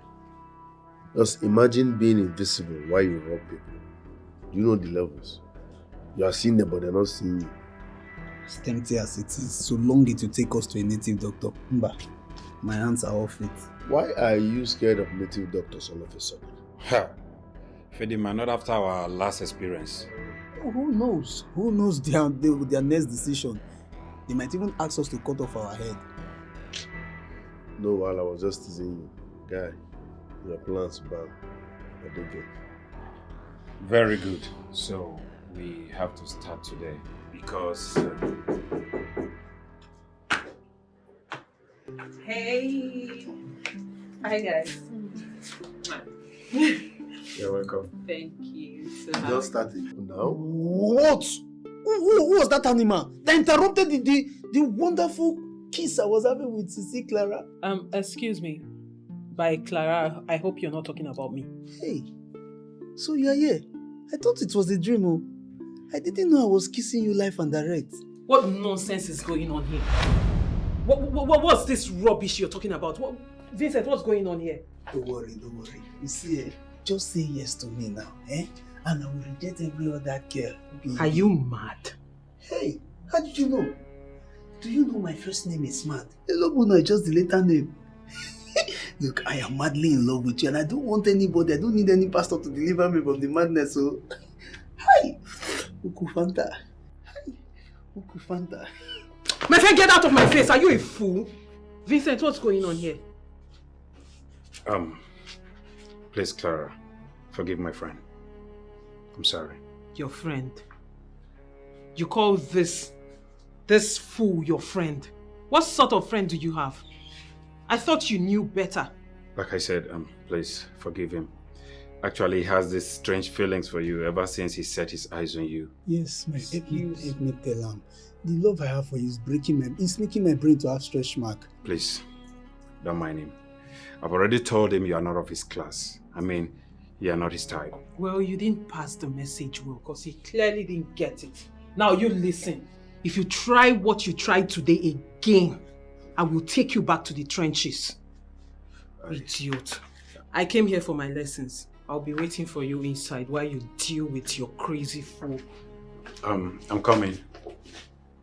Just imagine being invisible while you rob people. Do you know the levels? You are seeing them, but they're not seeing you. As tempting as it is, so long it will take us to a native doctor. Mba, my hands are off it. Why are you scared of native doctors all of a sudden? Ha! Fedima, not after our last experience. Oh, who knows? Who knows their next decision? They might even ask us to cut off our head. No, while I was just teasing you. Guy, your plans bad. I don't get. Very good. So, we have to start today because... Hey! Hi guys. You're welcome. Thank you. So Just starting now. What? Who was that animal that interrupted the wonderful kiss I was having with Sisi Clara? Excuse me. By Clara, I hope you're not talking about me. Hey, so you're here. I thought it was a dream. Oh, I didn't know I was kissing you live and direct. What nonsense is going on here? What's this rubbish you're talking about? Vincent, what's going on here? Don't worry. You see, just say yes to me now, and I will reject every other girl. Are you mad? Hey, how did you know? Do you know my first name is Smart? Elobono is just the later name. Look, I am madly in love with you and I don't want anybody, I don't need any pastor to deliver me from the madness, so... Hi! Ukufanta. Hi! Ukufanta. My friend, get out of my face! Are you a fool? Vincent, what's going on here? Please, Clara, forgive my friend. I'm sorry. Your friend? You call this fool your friend? What sort of friend do you have? I thought you knew better. Like I said, please forgive him. Actually, he has these strange feelings for you ever since he set his eyes on you. Yes, help me tell him. The love I have for you is making my brain to have stretch mark. Please, don't mind him. I've already told him you are not of his class. I mean, you are not his type. Well, you didn't pass the message well, because he clearly didn't get it. Now you listen. If you try what you tried today again, I will take you back to the trenches. Idiot. I came here for my lessons. I'll be waiting for you inside while you deal with your crazy fool. I'm coming.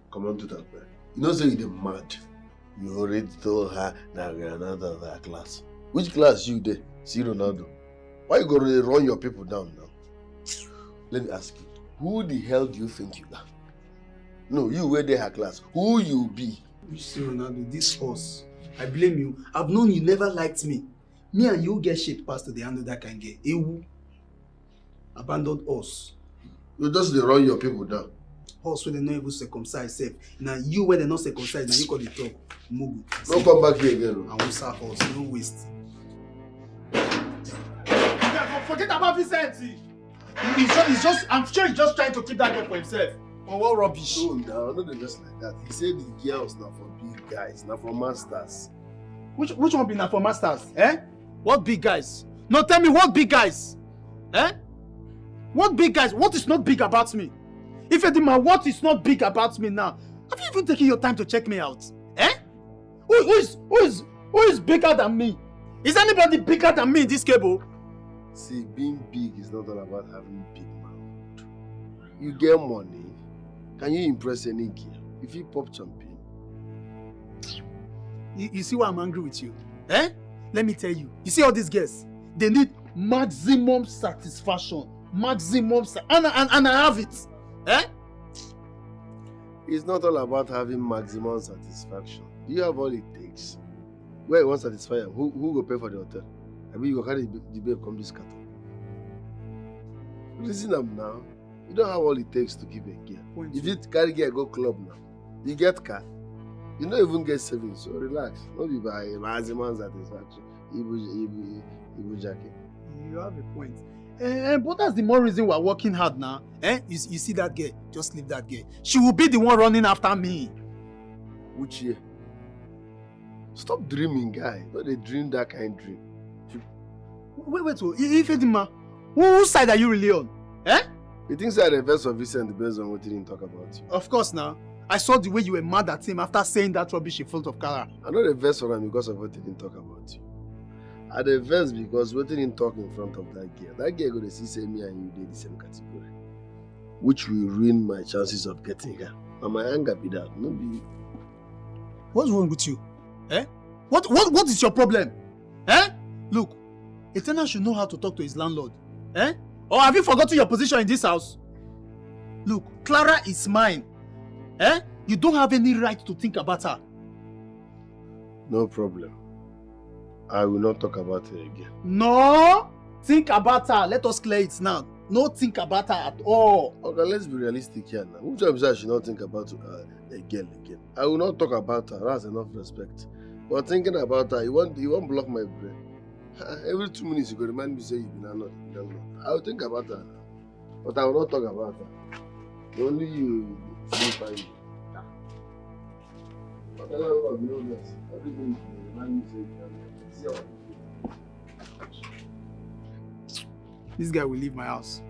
Come on to that man. You know, say you're mad. You already told her that we are not of her class. Which class you there? See Ronaldo. Why you gonna run your people down now? Let me ask you. Who the hell do you think you are? No, you were there her class. Who you be? You see, Ronaldo, this horse. I blame you. I've known you never liked me. Me and you get shaped past to the handle that can get. Ewu abandoned us. You just run your people down. Horse when they not even circumcised self. Now you when they not circumcised, now you call the talk. Mugu. Don't come back here again. I won't serve horse, no waste. Forget about Vicente. He's just, I'm sure he's just trying to keep that girl for himself. Oh, what rubbish. No, not just like that. He said the girls not for big guys, not for masters. Which one be not for masters? Eh? What big guys? No, tell me what big guys? Eh? What big guys? What is not big about me? If Edima, what is not big about me now? Have you even taken your time to check me out? Eh? Who is bigger than me? Is anybody bigger than me in this cable? See, being big is not all about having big mouth. You get money, can you impress any girl? If you pop champagne. You see why I'm angry with you? Eh? Let me tell you. You see all these girls? They need maximum satisfaction. And I have it. Eh? It's not all about having maximum satisfaction. Do you have all it takes? Where you want to satisfy them? Who will pay for the hotel? I mean, you go carry the babe come this cattle. Listen up now. You don't have all it takes to keep a girl. If you carry girl go club now, you get car. You don't even get savings, so relax. Don't be by maximum satisfaction. Ibu jacket. You have a point. But that's the more reason we're working hard now. Eh? You see that girl? Just leave that girl. She will be the one running after me. Which year? Stop dreaming, guy. Don't they dream that kind of dream. Wait. Ifedima, whose side are you really on? Eh? You think so? The verse of Vicente based on what he didn't talk about you. Of course now. I saw the way you were mad at him after saying that rubbish in front of Kara. I know the verse for him because of what he didn't talk about you. I the verse because what he didn't talk in front of that girl. That girl gonna see say me and you did the same category. Which will ruin my chances of getting her. And my anger be that. No be. What's wrong with you? Eh? What is your problem? Eh? Look, a tenant should know how to talk to his landlord. Eh? Or have you forgotten your position in this house? Look, Clara is mine. Eh? You don't have any right to think about her. No problem. I will not talk about her again. No! Think about her. Let us clear it now. No think about her at all. Okay, let's be realistic here now. Which time I should not think about a girl again? I will not talk about her. That's enough respect. But thinking about her, you won't block my brain. Every 2 minutes you go remind me say you be not. I will think about her. But I will not talk about her. Only you feel fine. But I don't know this. Everything you remind me say you can. This guy will leave my house.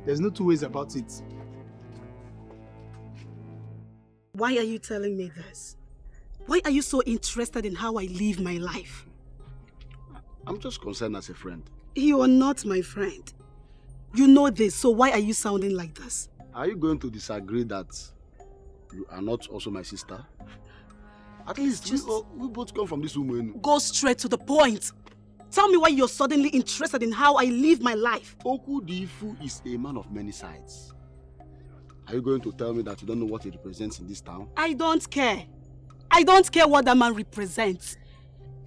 There's no two ways about it. Why are you telling me this? Why are you so interested in how I live my life? I'm just concerned as a friend. You are not my friend. You know this, so why are you sounding like this? Are you going to disagree that you are not also my sister? At least we both come from this woman. Go straight to the point. Tell me why you're suddenly interested in how I live my life. Okudifu is a man of many sides. Are you going to tell me that you don't know what he represents in this town? I don't care. I don't care what that man represents.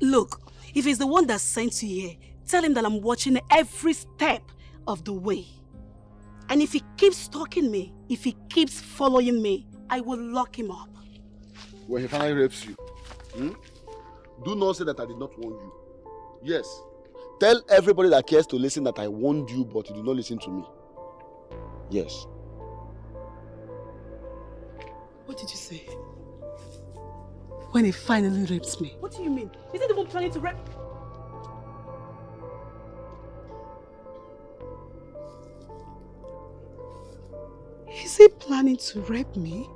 Look, if he's the one that sent you here, tell him that I'm watching every step of the way. And if he keeps stalking me, if he keeps following me, I will lock him up. When he finally rapes you, do not say that I did not warn you. Yes. Tell everybody that cares to listen that I warned you, but you did not listen to me. Yes. What did you say? When he finally rapes me. What do you mean? Is he the one planning to rape? Is he planning to rape me?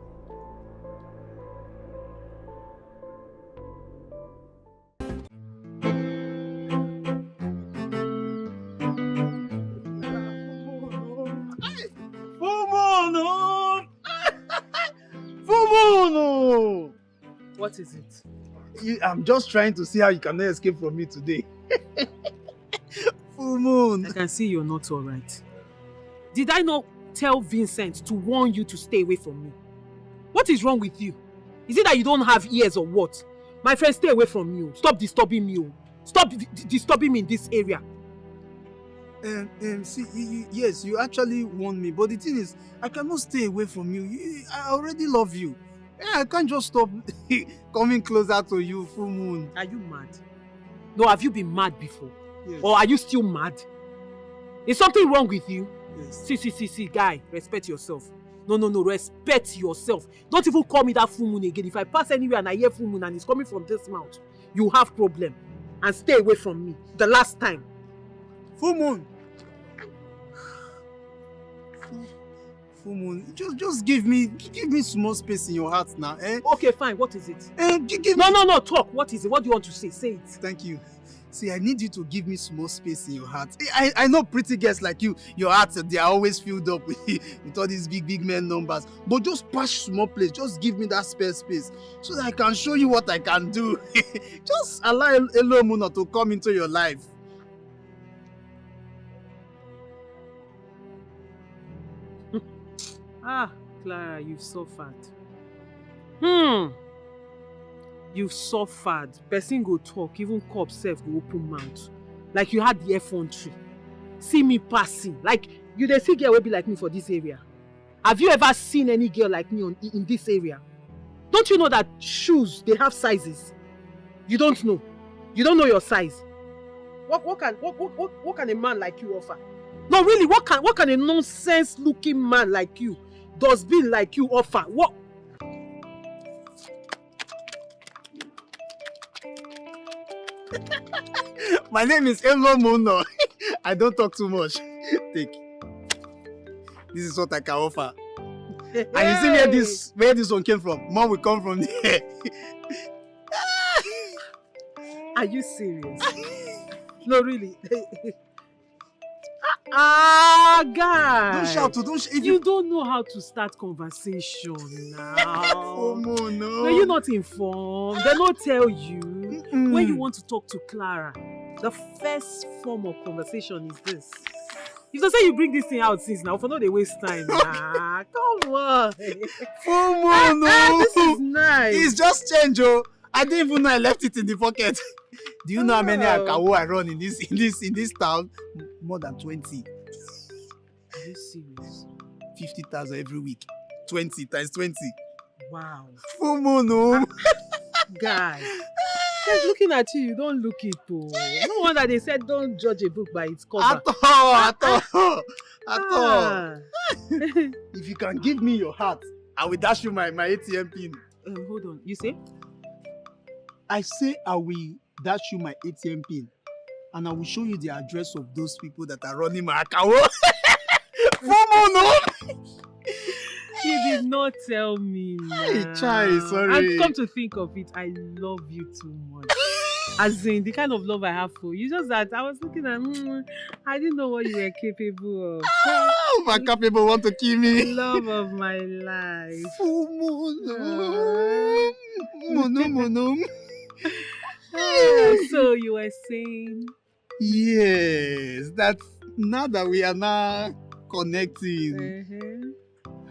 What is it? I'm just trying to see how you cannot escape from me today. Full moon. I can see you're not all right. Did I not tell Vincent to warn you to stay away from me. What is wrong with you? Is it that you don't have ears or what? My friend, stay away from me. Stop disturbing me. Stop disturbing me in this area. See, yes, you actually warned me, but the thing is, I cannot stay away from you. I already love you. I can't just stop coming closer to you, full moon. Are you mad? No, have you been mad before? Yes. Or are you still mad? Is something wrong with you? Yes. See, guy, respect yourself. No, respect yourself. Don't even call me that full moon again. If I pass anywhere and I hear full moon and it's coming from this mouth, you have problem. And stay away from me. The last time. Full moon. Full moon. Just give me small space in your heart now, eh? Okay, fine. What is it? Give no, talk. What is it? What do you want to say? Say it. Thank you. See, I need you to give me small space in your heart. I know pretty girls like you, your hearts, they are always filled up with all these big men numbers. But just pass small place. Just give me that spare space so that I can show you what I can do. Just allow Elo Muna to come into your life. Clara, you've suffered. You've suffered. Person go talk, even cop self go open mouth. Like you had the effrontery. See me passing. Like you dey see girl will be like me for this area. Have you ever seen any girl like me in this area? Don't you know that shoes, they have sizes? You don't know. You don't know your size. What can a man like you offer? No, really, what can a nonsense looking man like you, dustbin like you offer? What? My name is Elo Muno. I don't talk too much. Take. This is what I can offer. Hey. And you see where this one came from? Mom will come from there. Are you serious? No, really. Guy. Don't shout. You don't know how to start conversation now. Oh, no. Were you not informed? They don't tell you. When you want to talk to Clara, the first form of conversation is this. If they say you bring this thing out since now, for no they waste time. Come on. No. This is nice. It's just change, oh. I didn't even know I left it in the pocket. Do you know how many akawo I run in this town? More than 20. Are you serious? 50,000 every week. 20 times 20. Wow. No. Guy. Just looking at you don't look it too. No wonder they said don't judge a book by its cover. At all. If you can give me your heart, I will dash you my ATM pin. Hold on. You say? I say I will dash you my ATM pin and I will show you the address of those people that are running my account. You did not tell me. Hey, Chai, sorry. And come to think of it, I love you too much. As in, the kind of love I have for you. Just that I was looking at, I didn't know what you were capable of. Oh, my capable want to kill me. Love of my life. Mono. So you were saying? Yes, that now that we are now connecting,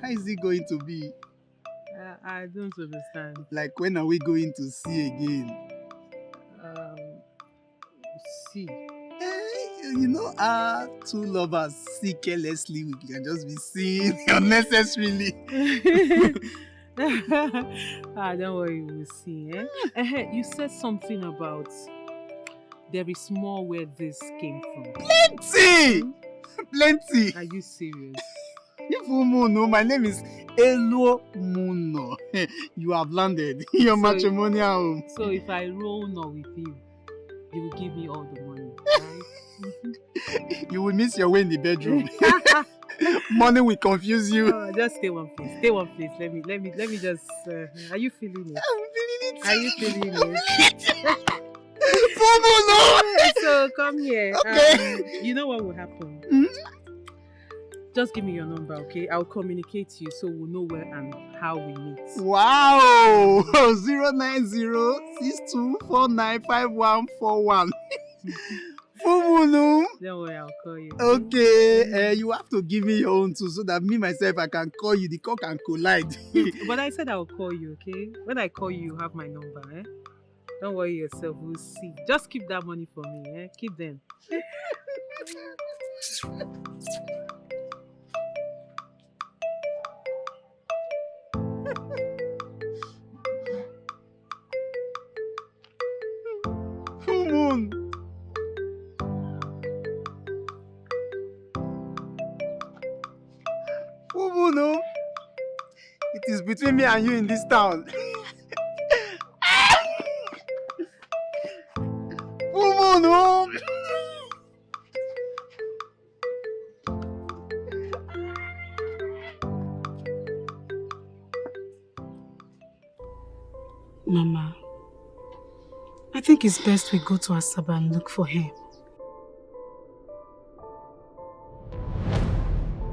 how is it going to be? I don't understand. Like when are we going to see again? See? You know, our two lovers see carelessly, we can just be seeing unnecessarily. Don't worry, we'll see. You said something about there is more where this came from. Plenty! Are you serious? No, my name is Elo Muno. You have landed in your matrimonial home. So if I roll no with you, you will give me all the money, right? You will miss your way in the bedroom. Money will confuse you. Oh, just stay one place. Stay one place. Let me just. Are you feeling it? I'm feeling it. Are you feeling it? No. So come here. Okay. You know what will happen? Just give me your number, okay? I'll communicate to you so we'll know where and how we meet. Wow! 090-6249-5141. Fumunu. Don't worry, I'll call you. Okay, you have to give me your own too, so that me myself I can call you. The call can collide. But I said I'll call you, okay? When I call you, you have my number, eh? Don't worry yourself, we'll see. Just keep that money for me, eh? Keep them. Full moon. Full moon, no? It is between me and you in this town. Full moon, no? Mama, I think it's best we go to Asaba and look for him.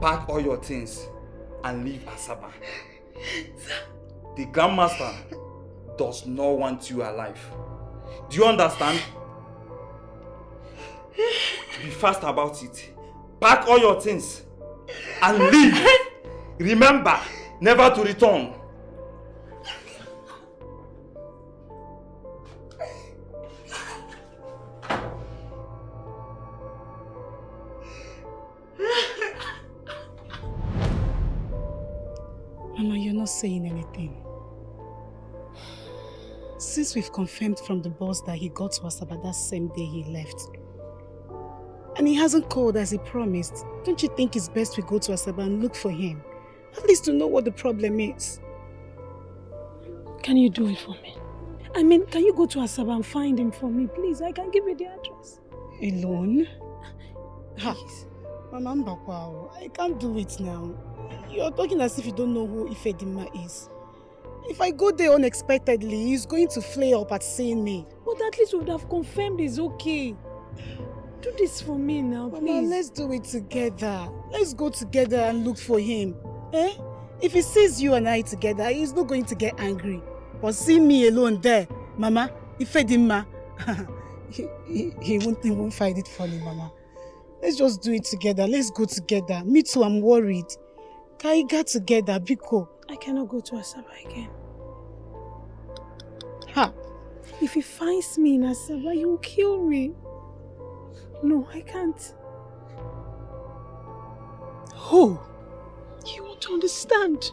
Pack all your things and leave Asaba. The Grandmaster does not want you alive. Do you understand? Be fast about it. Pack all your things and leave. Remember, never to return. Mama, you're not saying anything. Since we've confirmed from the boss that he got to Asaba that same day he left, and he hasn't called as he promised, don't you think it's best we go to Asaba and look for him? At least to know what the problem is. Can you do it for me? I mean, can you go to Asaba and find him for me, please? I can give you the address. Alone? Ha! Mama Mbakwa, I can't do it now. You're talking as if you don't know who Ifedima is. If I go there unexpectedly, he's going to flare up at seeing me. But at least we would have confirmed he's okay. Do this for me now, please. Mama, let's do it together. Let's go together and look for him. Eh? If he sees you and I together, he's not going to get angry. But see me alone there, Mama, Ifedima, he won't find it funny, Mama. Let's just do it together. Let's go together. Me too, I'm worried. Kaiga together, Biko. I cannot go to Asaba again. Ha! If he finds me in Asaba, he will kill me. No, I can't. Who? You won't understand.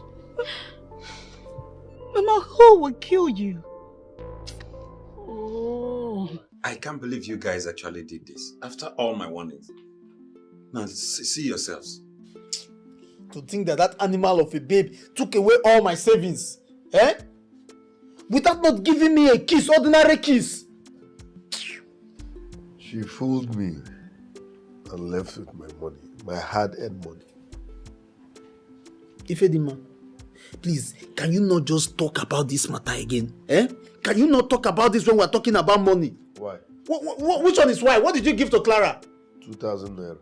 Mama, who will kill you? Oh. I can't believe you guys actually did this. After all my warnings. Now, see yourselves. To think that that animal of a babe took away all my savings. Eh? Without not giving me a kiss, ordinary kiss. She fooled me and left with my money, my hard-earned money. Ifedima, please, can you not just talk about this matter again? Eh? Can you not talk about this when we're talking about money? Why? Which one is why? What did you give to Clara? 2,000 naira.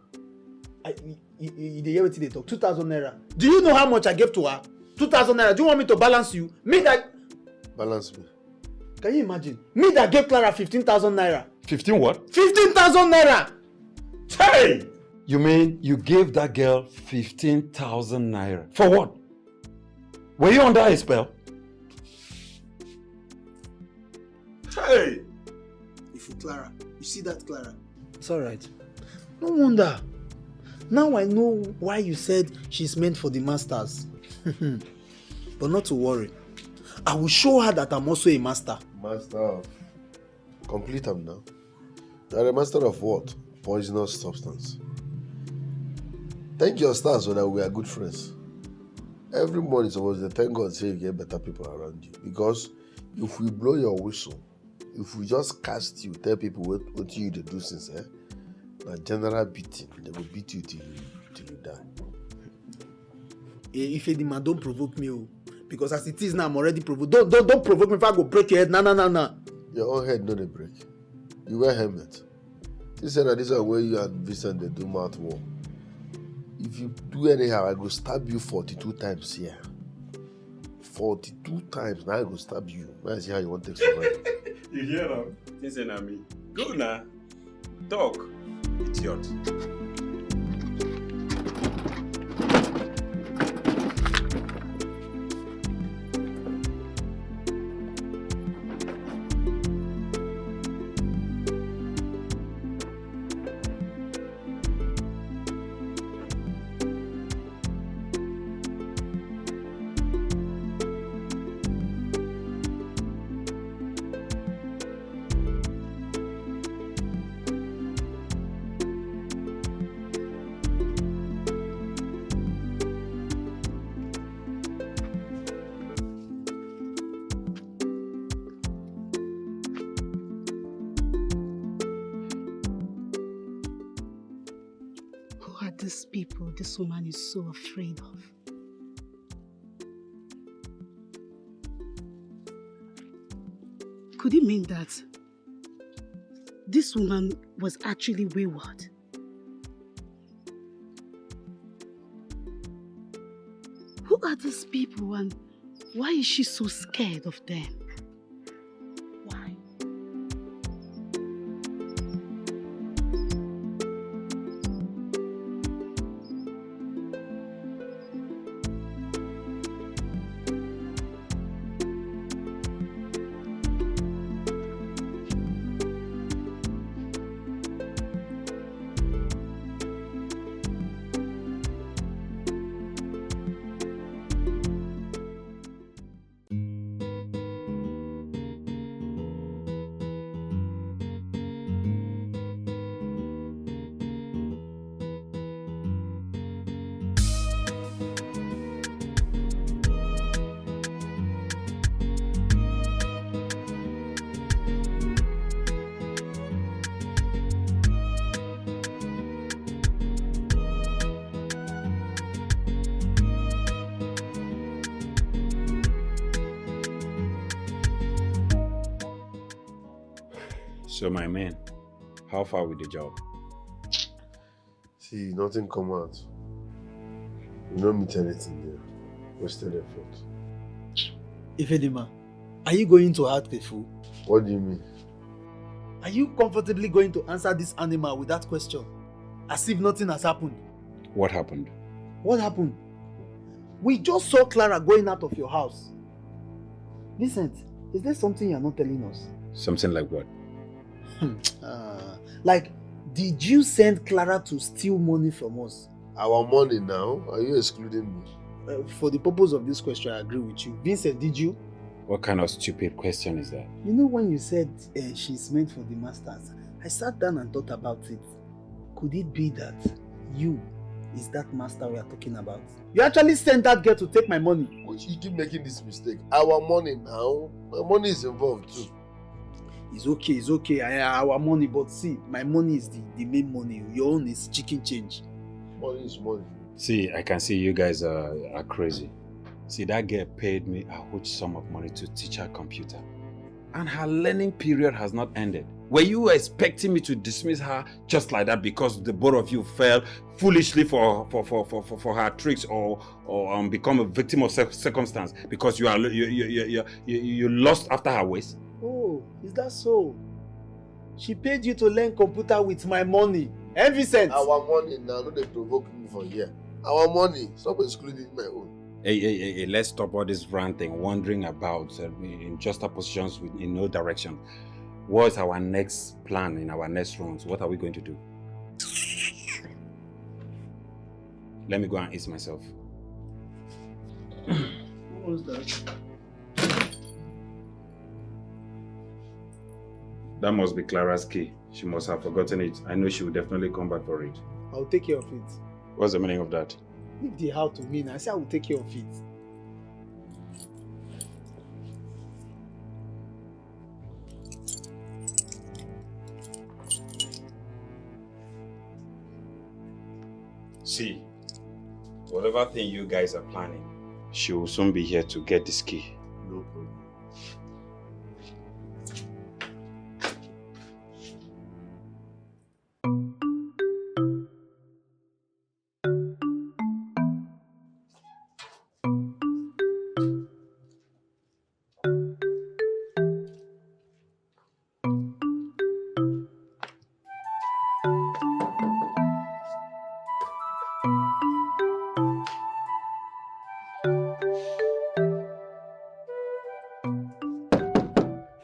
You hear what they talk? 2,000 naira. Do you know how much I gave to her? 2,000 naira. Do you want me to balance you? Me that... Balance me. Can you imagine? Me that gave Clara 15,000 naira. 15 what? 15,000 naira! Hey! You mean you gave that girl 15,000 naira? For what? Were you under a spell? Hey! If Clara, you see that, Clara? It's alright. No wonder. Now I know why you said she's meant for the masters. But not to worry. I will show her that I'm also a master. Master of... Complete them now. You're a master of what? Poisonous substance. Thank your stars so that we are good friends. Every morning supposed to thank God say you get better people around you. Because if we blow your whistle, if we just cast you, tell people what you do since, eh? A general beating, they will beat you till you die. Ifedima, don't provoke me, oh. Because as it is now, I'm already provoked. Don't provoke me if I go break your head. No. Your own head no dey break. You wear helmet. This is the way you and Vincent they do mouth war. If you do anyhow, I go stab you 42 times here. 42 times. Now I go stab you. Now I see how you want to survive. You hear them? Listen at me. Go now. Talk. Idiot. Who are these people this woman is so afraid of? Could it mean that this woman was actually wayward? Who are these people and why is she so scared of them? Why? So my man, how far with the job? See, nothing come out. We don't meet anything there. Wasted effort. Ifedima, are you going to act a fool? What do you mean? Are you comfortably going to answer this animal with that question? As if nothing has happened. What happened? What happened? We just saw Clara going out of your house. Vincent, is there something you're not telling us? Something like what? Like, did you send Clara to steal money from us? Our money now? Are you excluding me? For the purpose of this question, I agree with you. Vincent, did you? What kind of stupid question is that? You know when you said she's meant for the masters, I sat down and thought about it. Could it be that you is that master we are talking about? You actually sent that girl to take my money. But you keep making this mistake. Our money now? My money is involved too. It's okay. Our money, but see, my money is the main money. Your own is chicken change. Money is money. See, I can see you guys are crazy. See, that girl paid me a huge sum of money to teach her computer. And her learning period has not ended. Were you expecting me to dismiss her just like that because the both of you fell foolishly for her tricks or become a victim of circumstance because you lost after her ways? Oh, is that so? She paid you to learn computer with my money. Eh, Vincent? Our money now, no they provoke me for here. Our money, stop excluding my own. Hey, let's stop all this ranting, wandering about in juxtapositions in no direction. What is our next plan in our next rounds? What are we going to do? Let me go and ease myself. What was that? That must be Clara's key. She must have forgotten it. I know she will definitely come back for it. I'll take care of it. What's the meaning of that? Leave the how to me. I say I will take care of it. See, whatever thing you guys are planning, she will soon be here to get this key. No problem.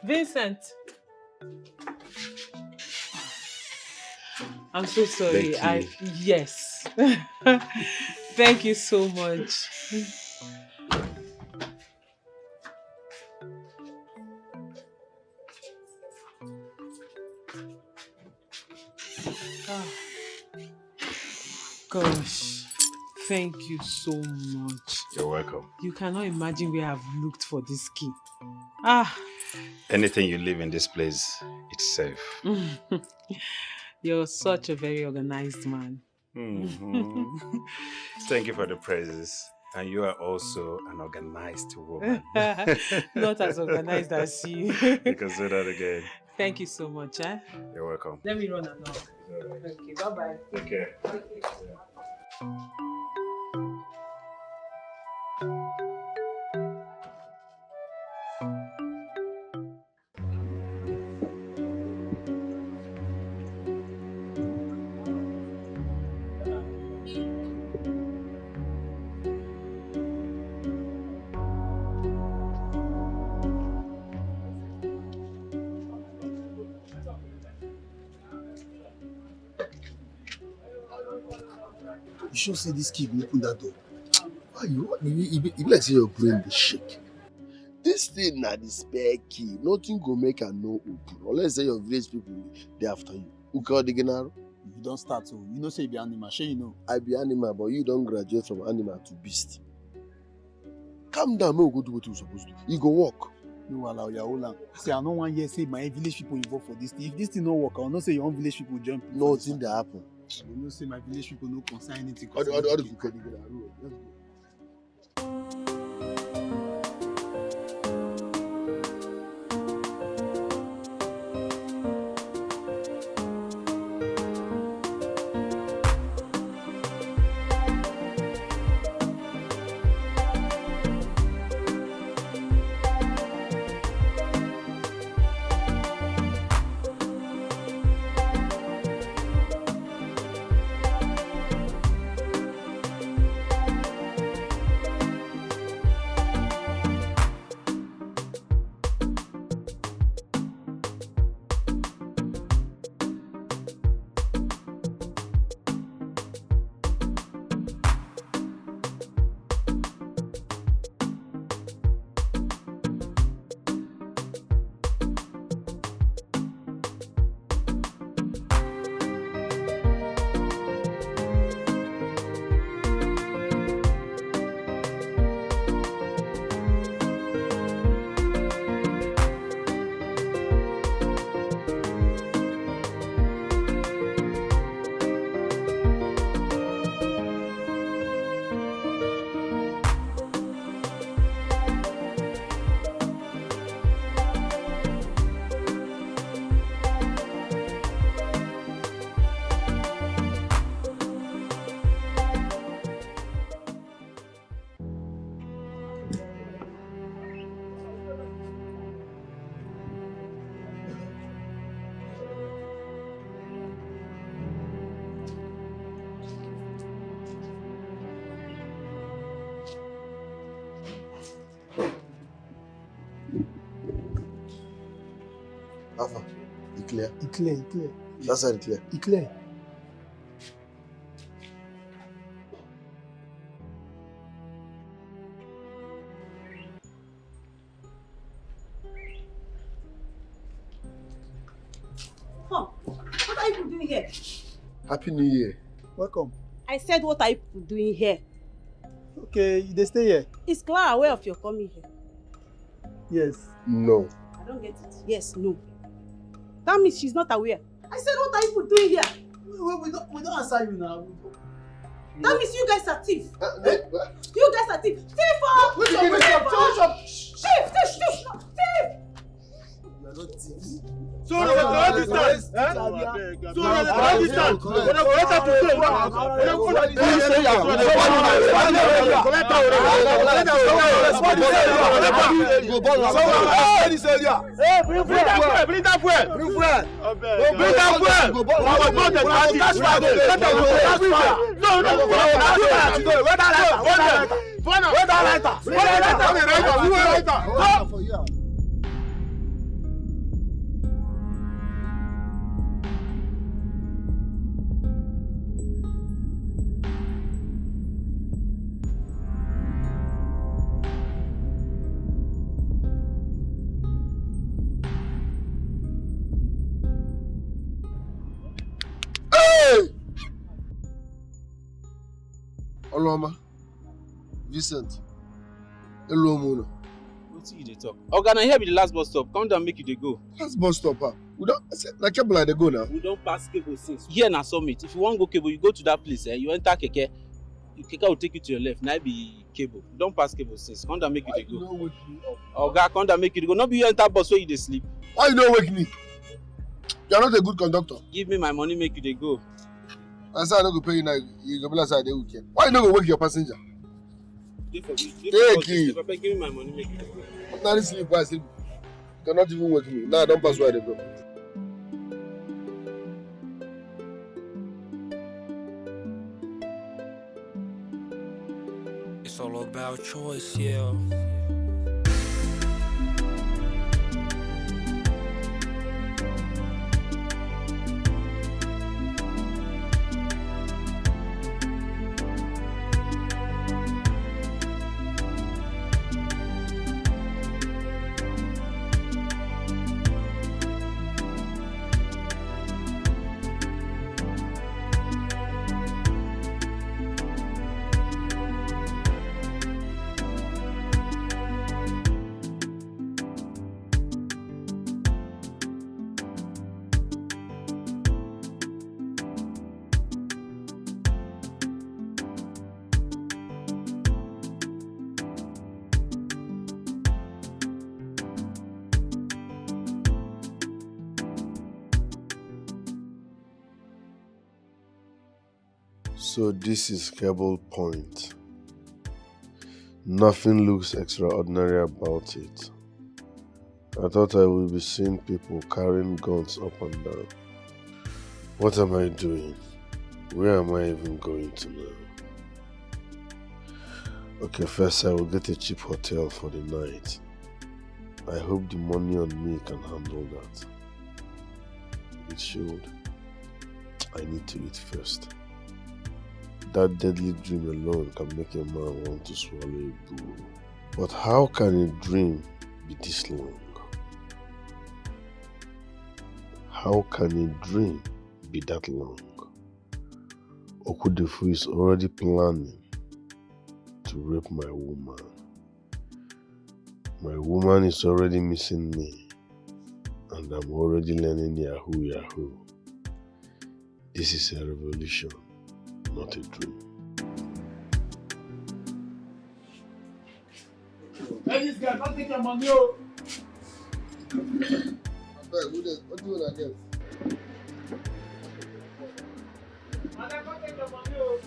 Vincent. I'm so sorry. Yes. Thank you so much. Gosh, thank you so much. You're welcome. You cannot imagine where I've looked for this key. Anything you leave in this place, it's safe. You're such a very organized man. Mm-hmm. Thank you for the praises. And you are also an organized woman. Not as organized as you. You can say that again. Thank you so much. You're welcome. Let me run along. Okay, bye-bye. Take care. You should see this kid open that door. Why you be like say your brain dey shake. This thing na the spare key. Nothing go make her no open. Unless say your village people dey after you. Who call the general? You don't start so. You know say you be animal. Sure you know. I be animal, but you don't graduate from animal to beast. Calm down, make we go do what you supposed to. You go walk. No allow your whole land. See, I no wan hear say my village people involved for this thing. If this thing no work, I will not say your own village people jump. Nothing dey happen. You know say my village people no concern anything. All the people can get a road. Let's go. Alpha, it clear? It clear. That side clear? It clear. Huh. What are you people doing here? Happy New Year. Welcome. I said, what are you people doing here? Okay, they stay here. Is Clara aware of your coming here? Yes. No. I don't get it. Yes, no. That means she's not aware. I said, what are you people doing here? We don't answer you now. That means you guys are thieves. You guys are thieves. Thief! Wait up! Thief! You are not thieves. So we are this time. So we are this time. We are going to do Oloma, Vincent, hello, Mono. What you dey talk? Oga, na here be the last bus stop. Come down, make you dey go. Last bus stop, huh? We don't, na cable like they go now. We don't pass cable since. Here na summit. If you want go cable, you go to that place. You enter keke. Keke will take you to your left. Now be cable. We don't pass cable since. Come down, make you dey go. Why you no wake me up? Oga, come down, make you dey go. No be you enter bus where you dey sleep. Why you no wake me? You are not a good conductor. Give me my money, make you dey go. I say I no go pay you now. You go be like say I dey weekend. Why you no go wake your passenger? Take Take it. Papa, give me my money, make you dey go. Ordinary sleep, I sleep. You cannot even wake me. Now I don't pass where they go. It's all about choice, yeah. So this is Cable Point. Nothing looks extraordinary about it. I thought I would be seeing people carrying guns up and down. What am I doing? Where am I even going to now? Okay, first I will get a cheap hotel for the night. I hope the money on me can handle that. It should. I need to eat first. That deadly dream alone can make a man want to swallow a bull. But how can a dream be this long? How can a dream be that long? Okudefu is already planning to rape my woman. My woman is already missing me, and I'm already learning Yahoo Yahoo. This is a revolution, not a dream. Hey, this guy, don't take your money, oh. What do you want to get? Madam, don't take your money, oh.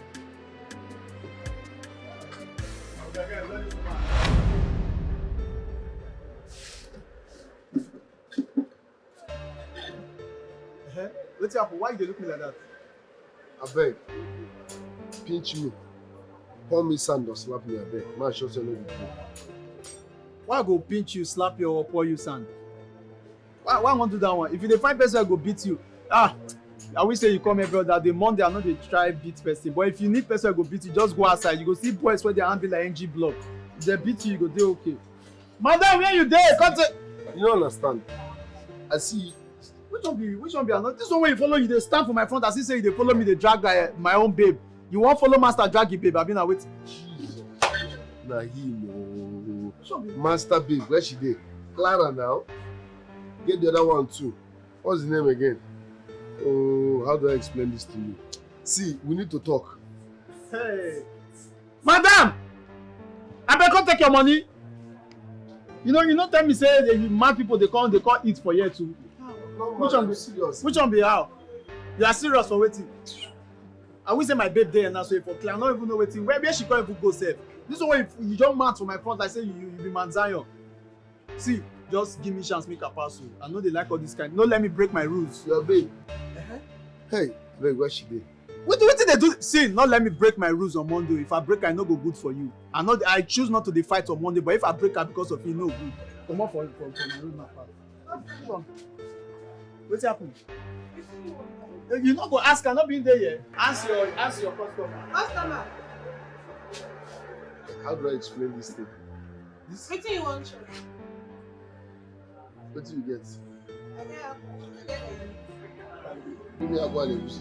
Okay, let me come on. What's up? Why you look me like that? I beg. Pinch me. Pour me sand or slap me, I beg. Man, show you no be good. Why I go pinch you, slap you, or pour you sand? Why I want to do that one? If you dey find person I go beat you, I wish say you come every other day. Monday I know they try beat person, but if you need person I go beat you, just go outside. You go see boys where their hand be like NG block. If they beat you, you go dey okay. Madam, where you dey? Come to... You don't understand. I see. Which one be another? This one where you follow, you dey stand for my front. I see say you dey follow me, dey drag my own babe. You wan follow master drag your babe? I been na wait. Jesus. Na him oh. Master babe, where she dey? Clara now. Get the other one too. What's the name again? Oh, how do I explain this to you? See, we need to talk. Hey, madam, I better come take your money. You know, tell me say the mad people they come eat for here too. No, which one be serious? Which one be how? You are serious for waiting. I will say my babe there now, so for clear, I don't even know waiting. Where she can't even go safe. This one you don't mad for my front. I say you be man Zion. See, just give me chance, make a pass. I know they like all this kind. No, let me break my rules. Your babe. Hey, babe, where she dey? What did they do? See, not let me break my rules on Monday. If I break, I no go good for you. I choose not to dey fight on Monday, but if I break her because of you, no good. Come on for my room now. What's happening? You not go ask her, not being there yet. Ask your customer. Customer. How do I explain this thing? What do you want? What do you get? I get Give me a wallet.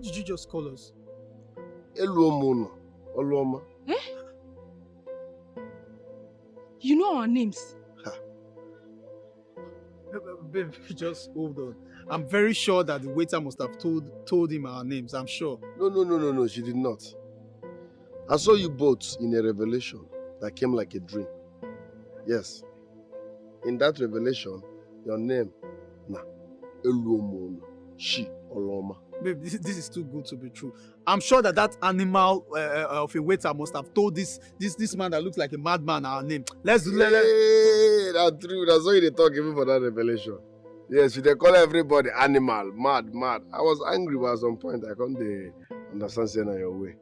What did you just call us? Eluomono. Oluoma. Eh? You know our names? Babe, just hold on. I'm very sure that the waiter must have told him our names. I'm sure. No, she did not. I saw you both in a revelation that came like a dream. Yes. In that revelation, your name, Eluomono, she, Oloma. Babe, this is too good to be true. I'm sure that animal of a waiter must have told this man that looks like a madman our name. Let's do Hey, that's true. That's why they talk even for that revelation. Yes, they call everybody animal, mad. I was angry, but at some point I can't understand saying on your way.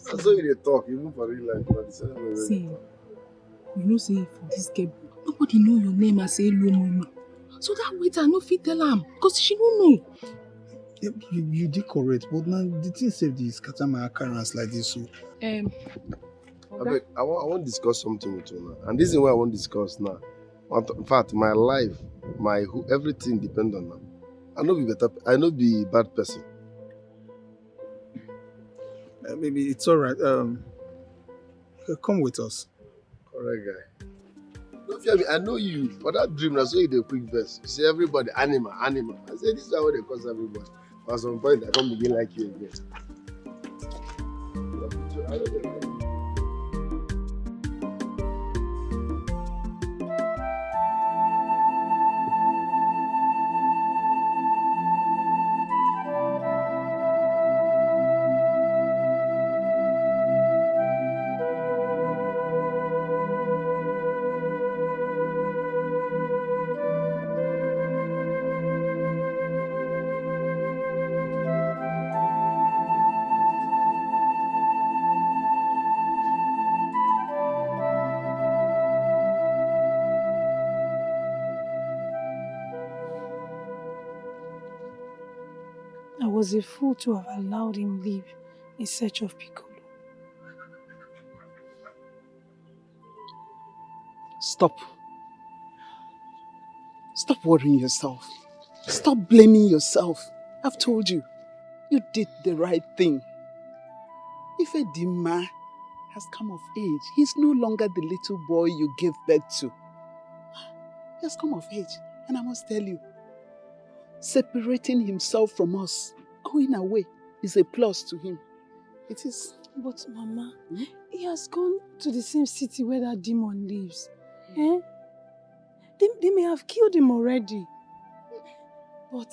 That's why they talk even for real life. See, you know, say for this game, nobody know your name as Eluomono. So that waiter no fit tell am, because she don't know. Yeah, you did correct, but now the thing said this scatter my occurrence like this. So. I want to discuss something with you now. And this is what I want to discuss now. In fact, my life, everything depends on them. I not be a bad person. Maybe it's alright. Come with us. Correct guy. Don't fear me, I know you. For that dream, that's why you did a quick verse. You say everybody, animal. I say this is how they call everybody. But at some point, I can't begin like you again. I was a fool to have allowed him leave in search of Piccolo. Stop. Stop worrying yourself. Stop blaming yourself. I've told you, you did the right thing. Ifedima has come of age. He's no longer the little boy you gave birth to. He has come of age. And I must tell you, separating himself from us, going away, is a plus to him. It is. But Mama, he has gone to the same city where that demon lives. Eh? They may have killed him already. But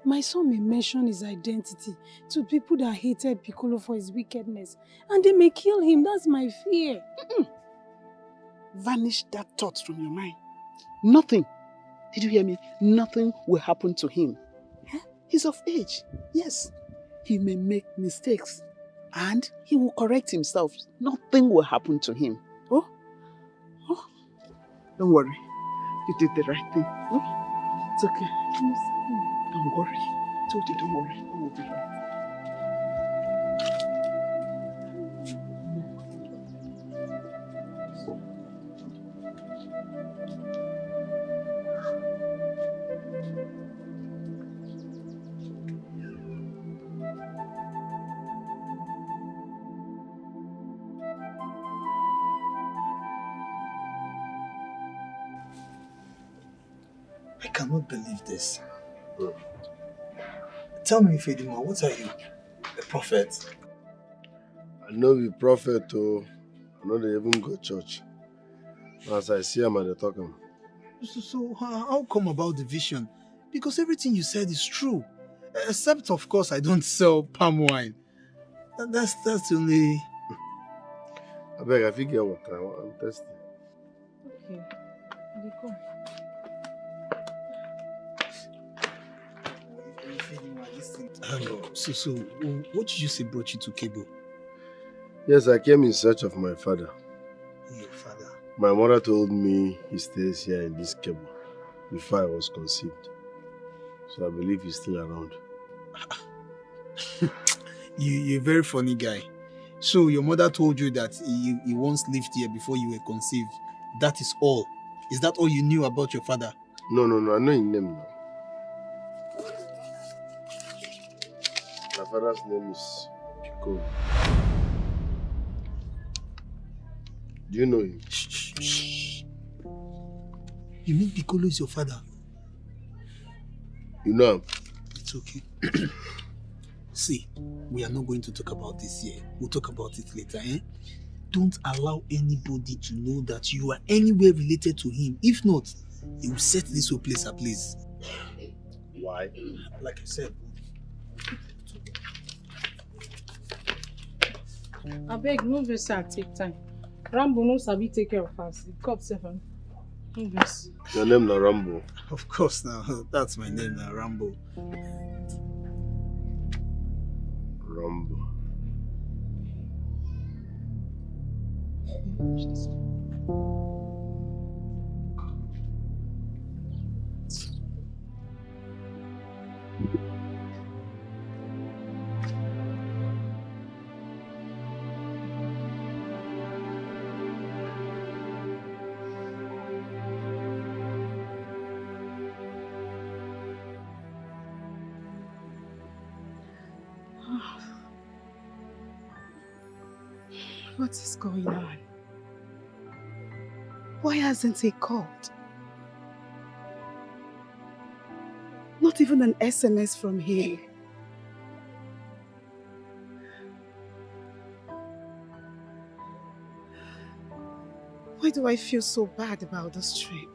my son may mention his identity to people that hated Piccolo for his wickedness. And they may kill him. That's my fear. Vanish that thought from your mind. Nothing. Did you hear me? Nothing will happen to him. He's of age. Yes. He may make mistakes. And he will correct himself. Nothing will happen to him. Oh? Don't worry. You did the right thing. Oh? It's okay. Don't worry. I told you, don't worry. All will be right. I cannot believe this. Tell me, Fedima, what are you? A prophet? I know the prophet, I know they even go to church. As I see him at the talking. So how come about the vision? Because everything you said is true. Except, of course, I don't sell palm wine. That's the only... I beg, I figure what I'm thirsty. Okay. They come. So what did you say brought you to Kebo? Yes, I came in search of my father. Your father? My mother told me he stays here in this Kebo before I was conceived. So I believe he's still around. You're a very funny guy. So your mother told you that he once lived here before you were conceived. That is all. Is that all you knew about your father? No, I know his name now. My father's name is Pico. Do you know him? Shh. You mean Piccolo is your father? You know him? It's okay. See, we are not going to talk about this here. We'll talk about it later, eh? Don't allow anybody to know that you are anywhere related to him. If not, he will set this whole place ablaze. Why? Like I said. I beg, no verse take time. Rambo no sabi take care of us. The cop seven. No verse. Your name na Rambo. Of course now. That's my name now, Rambo. Rambo. What is going on? Why hasn't he called? Not even an SMS from him. Why do I feel so bad about this trip?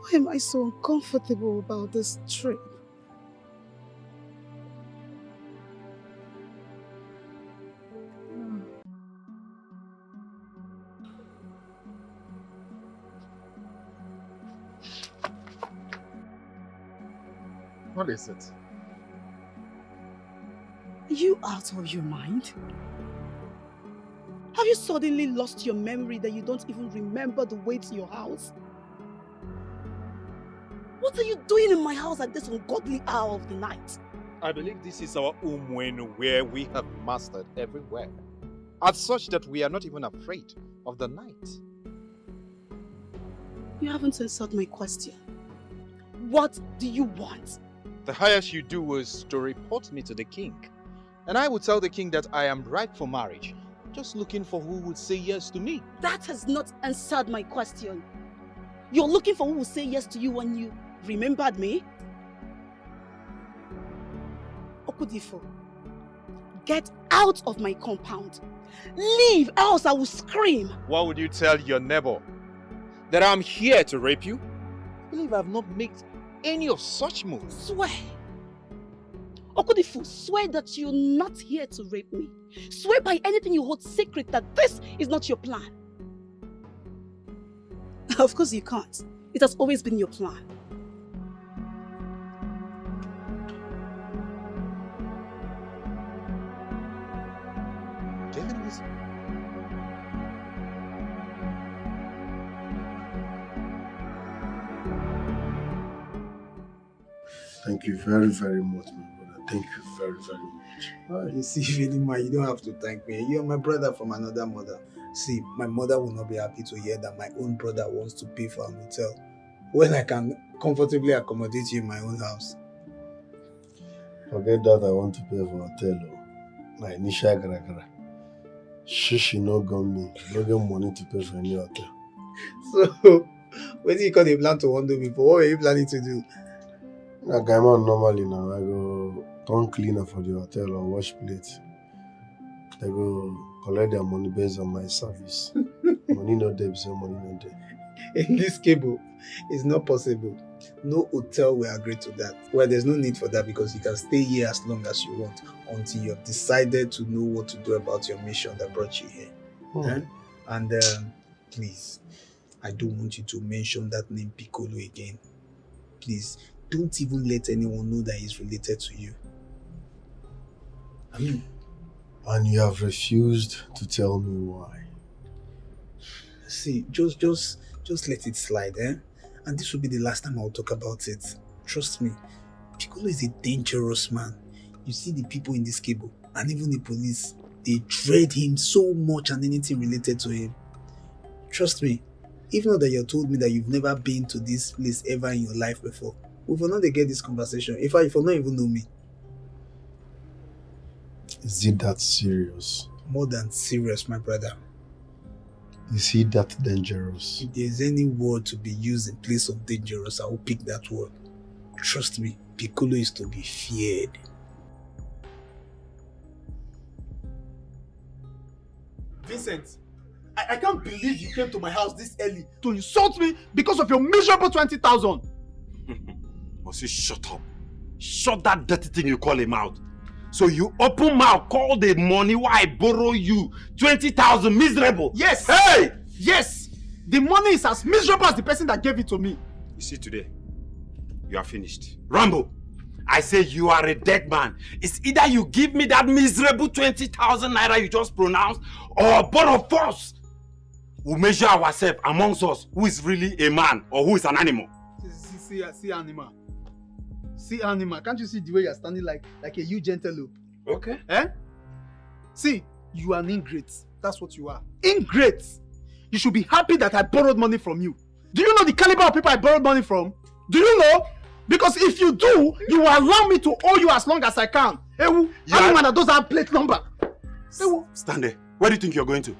Why am I so uncomfortable about this trip? What is it? Are you out of your mind? Have you suddenly lost your memory that you don't even remember the way to your house? What are you doing in my house at this ungodly hour of the night? I believe this is our Umwenu where we have mastered everywhere. As such that we are not even afraid of the night. You haven't answered my question. What do you want? The highest you do was to report me to the king. And I would tell the king that I am ripe for marriage. Just looking for who would say yes to me. That has not answered my question. You're looking for who will say yes to you when you remembered me? Okudifo, get out of my compound. Leave, else I will scream. What would you tell your neighbor? That I'm here to rape you? I believe I have not made any of such moves. Swear. Okudifo, swear that you're not here to rape me. Swear by anything you hold sacred that this is not your plan. Of course you can't. It has always been your plan. Thank you very, very much, my brother. Thank you very, very much. Oh, you see, Velima, you don't have to thank me. You're my brother from another mother. See, my mother will not be happy to hear that my own brother wants to pay for a hotel when I can comfortably accommodate you in my own house. Forget that I want to pay for hotel. My initial gara. She no got me. No get money to pay for any hotel. So, when you call the plan to wonder before, what were you planning to do? Like I'm normally now, I go turn cleaner for the hotel or wash plates. They go collect their money based on my service. Money no debt, so money no debt. In this cable, it's not possible. No hotel will agree to that. Well, there's no need for that because you can stay here as long as you want until you have decided to know what to do about your mission that brought you here. And please, I don't want you to mention that name Piccolo again. Please, don't even let anyone know that he's related to you. And you have refused to tell me why. See, just let it slide, eh? And this will be the last time I'll talk about it. Trust me, Piccolo is a dangerous man. You see the people in this cable, and even the police, they dread him so much and anything related to him. Trust me, If not that you told me that you've never been to this place ever in your life before, we will not get this conversation. In fact, you will not even know me. Is it that serious? More than serious, my brother. Is he that dangerous? If there's any word to be used in place of dangerous, I will pick that word. Trust me, Piccolo is to be feared. Vincent, I can't believe you came to my house this early to insult me because of your miserable 20,000. Must you shut up? Shut that dirty thing you call a mouth. So you open mouth, call the money why I borrow you 20,000 miserable. Yes. Hey! Yes. The money is as miserable as the person that gave it to me. You see today, you are finished. Rambo, I say you are a dead man. It's either you give me that miserable 20,000 naira you just pronounced, or both of us will measure ourselves amongst us who is really a man or who is an animal. See animal. See animal. Can't you see the way you're standing like a huge antelope? Okay. Eh? See, you are an ingrate. That's what you are. Ingrate. You should be happy that I borrowed money from you. Do you know the caliber of people I borrowed money from? Do you know? Because if you do, you will allow me to owe you as long as I can. Ewu, anyone that doesn't have plate number. Ewu. Stand there. Where do you think you're going to?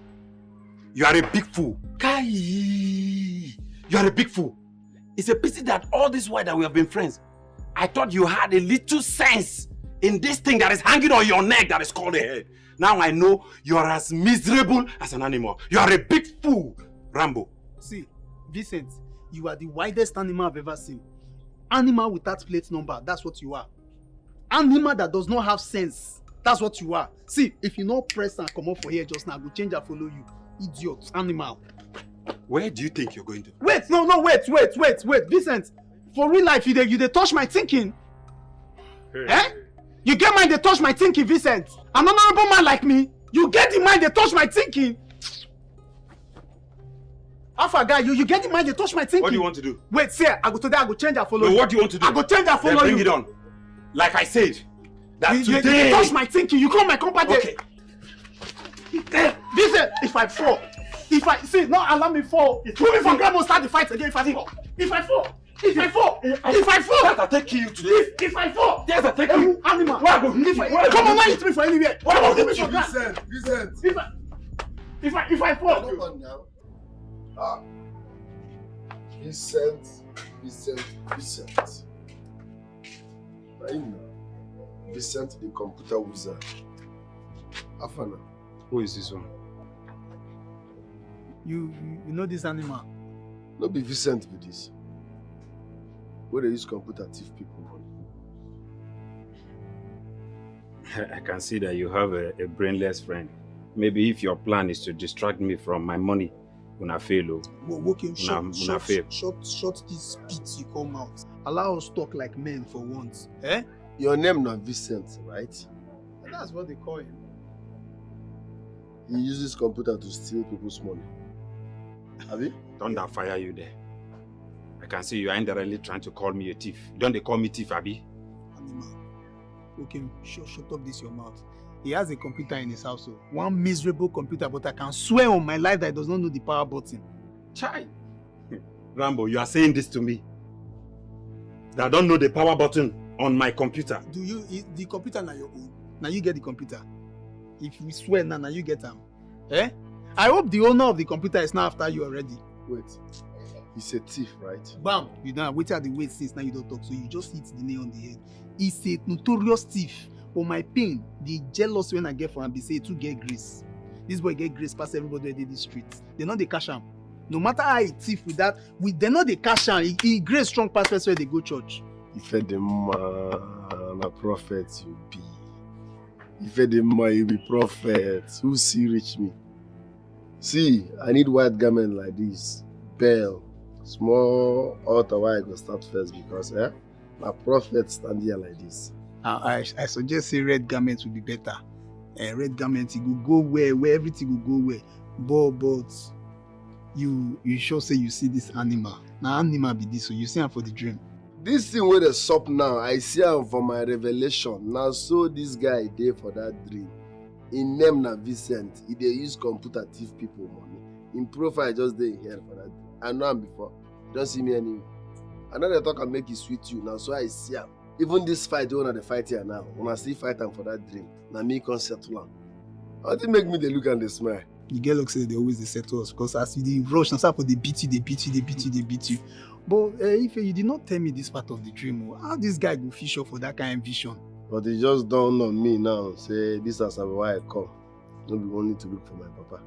You are a big fool. Kai! You are a big fool. It's a pity that all this while that we have been friends, I thought you had a little sense in this thing that is hanging on your neck that is called a head. Now I know you are as miserable as an animal. You are a big fool, Rambo. See, Vincent, you are the widest animal I've ever seen. Animal without plate number, that's what you are. Animal that does not have sense, that's what you are. See, if you not press and come up for here just now, I will change and follow you. Idiot, animal. Where do you think you're going to? Wait, wait. Vincent, for real life, you dey touch my thinking. Hey. Eh? You get mind, they touch my thinking, Vincent. An honorable man like me, you get the mind, they touch my thinking. Alpha guy, you get the mind, they touch my thinking. What do you want to do? Wait, sir, I go change and follow you. What do you want to do? I go change and follow you. Bring it on. Like I said, that you today... You touch my thinking, you call my company. Okay. Vincent, if I fall, not allow me fall. Put me for grandma, start the fight again if I fall. If I fall. Yes, I take you today. If I fall. Yes, I take you. Animal. Where I go hit you? Come on, not hit me for anywhere. Where I go hit you? Vincent. If I fall. Come on now. Vincent. Right now. Vincent the computer wizard. Afana. Who is this one? You know this animal? No be Vincent with this. Where they use computer thief people money. I can see that you have a brainless friend. Maybe if your plan is to distract me from my money, una fail. Okay, shut this spit you come out. Allow us talk like men for once. Eh? Your name not Vincent, right? And that's what they call him. He uses computer to steal people's money. Have you? Thunder fire you there. I can see you are indirectly trying to call me a thief. Don't they call me thief, Abi? Animal. Okay, shut up this your mouth. He has a computer in his house. One miserable computer, but I can swear on my life that he does not know the power button. Chai! Rambo, you are saying this to me? That I don't know the power button on my computer? The computer now your own. Now you get the computer. If we swear now you get them. Eh? I hope the owner of the computer is now after you already. Wait. He's a thief, right? Bam! You don't wait at the wait since now you don't talk, so you just hit the nail on the head. He's a notorious thief. For my pain, the jealous when I get from him, they say to get grace. This boy get grace past everybody in the streets. They know they cash him. No matter how he thief with that, they know they cash him. He grace strong past first where they go church. If the man a prophet you be. If the man you be prophet, who see reach me? See, I need white garment like this. Bell. Small altar where I go start first because my prophet stand here like this. I suggest say red garment would be better. Red garment, it will go where everything will go where. But you sure say you see this animal. Now animal be this, so you see him for the dream. This thing where the sup now, I see him for my revelation. Now so this guy there for that dream. In name na Vincent, he dey use computer thief people money. In profile just dey here for that. I know him before. You don't see me anywhere. I know they talk and make it sweet you now, so I see him. Even this fight, the one that they fight here now, when I still fight him for that dream, now me can't settle him. How do you make me they look and they smile? The girl looks like they always they settle us because as you they rush and start for they beat you. But if you did not tell me this part of the dream, how this guy go fish up for that kind of vision? But it just dawned on me now, say this is why I come. Not be only to look for my papa.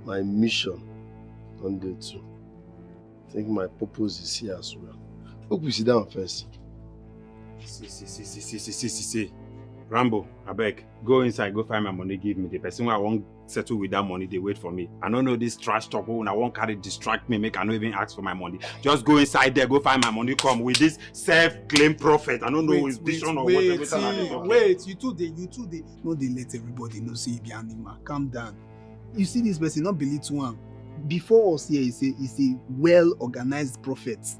My mission on day 2. I think my purpose is here as well. Hope we sit down first. See. Rambo, I beg, go inside, go find my money, give me. The person who I won't settle with that money, they wait for me. I don't know this trash talk when I won't carry distract me, make I not even ask for my money. Just go inside there, go find my money, come with this self-claimed prophet. I don't know his vision or whatever. Wait, you two they. No, they let everybody know say you be animal. Calm down. You see this person, not believe to one. Before us here, he's a well-organized prophet.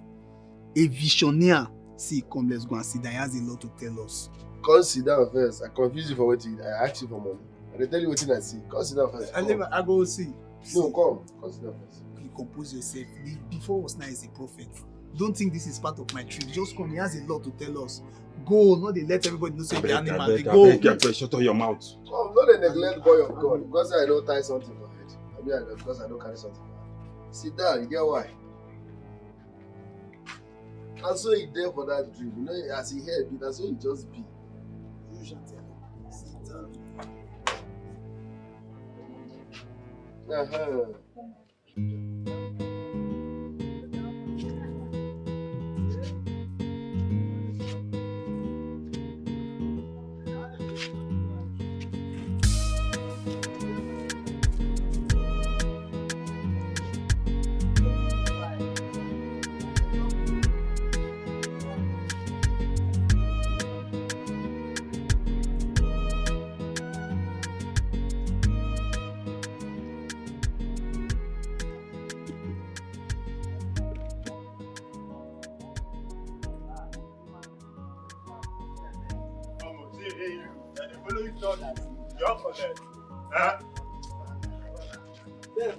A visionaire. See, come, let's go and sit down. He has a lot to tell us. Come sit down first. I confuse you for what you I ask you for money. And they tell you what I see. Come sit down first. I go see. No, come sit down first. You compose yourself. Before us now is a prophet. Don't think this is part of my trip. Just come. He has a lot to tell us. Go, not they let everybody know say the animal. They go. Shut up your mouth. Come, not the neglect boy of God. Because I don't tie something for head. I mean, because I don't carry something for head. Sit down. You get why? And so he there for that dream. You know, as he heard it, that's so he just be. You shall tell him. Sit down.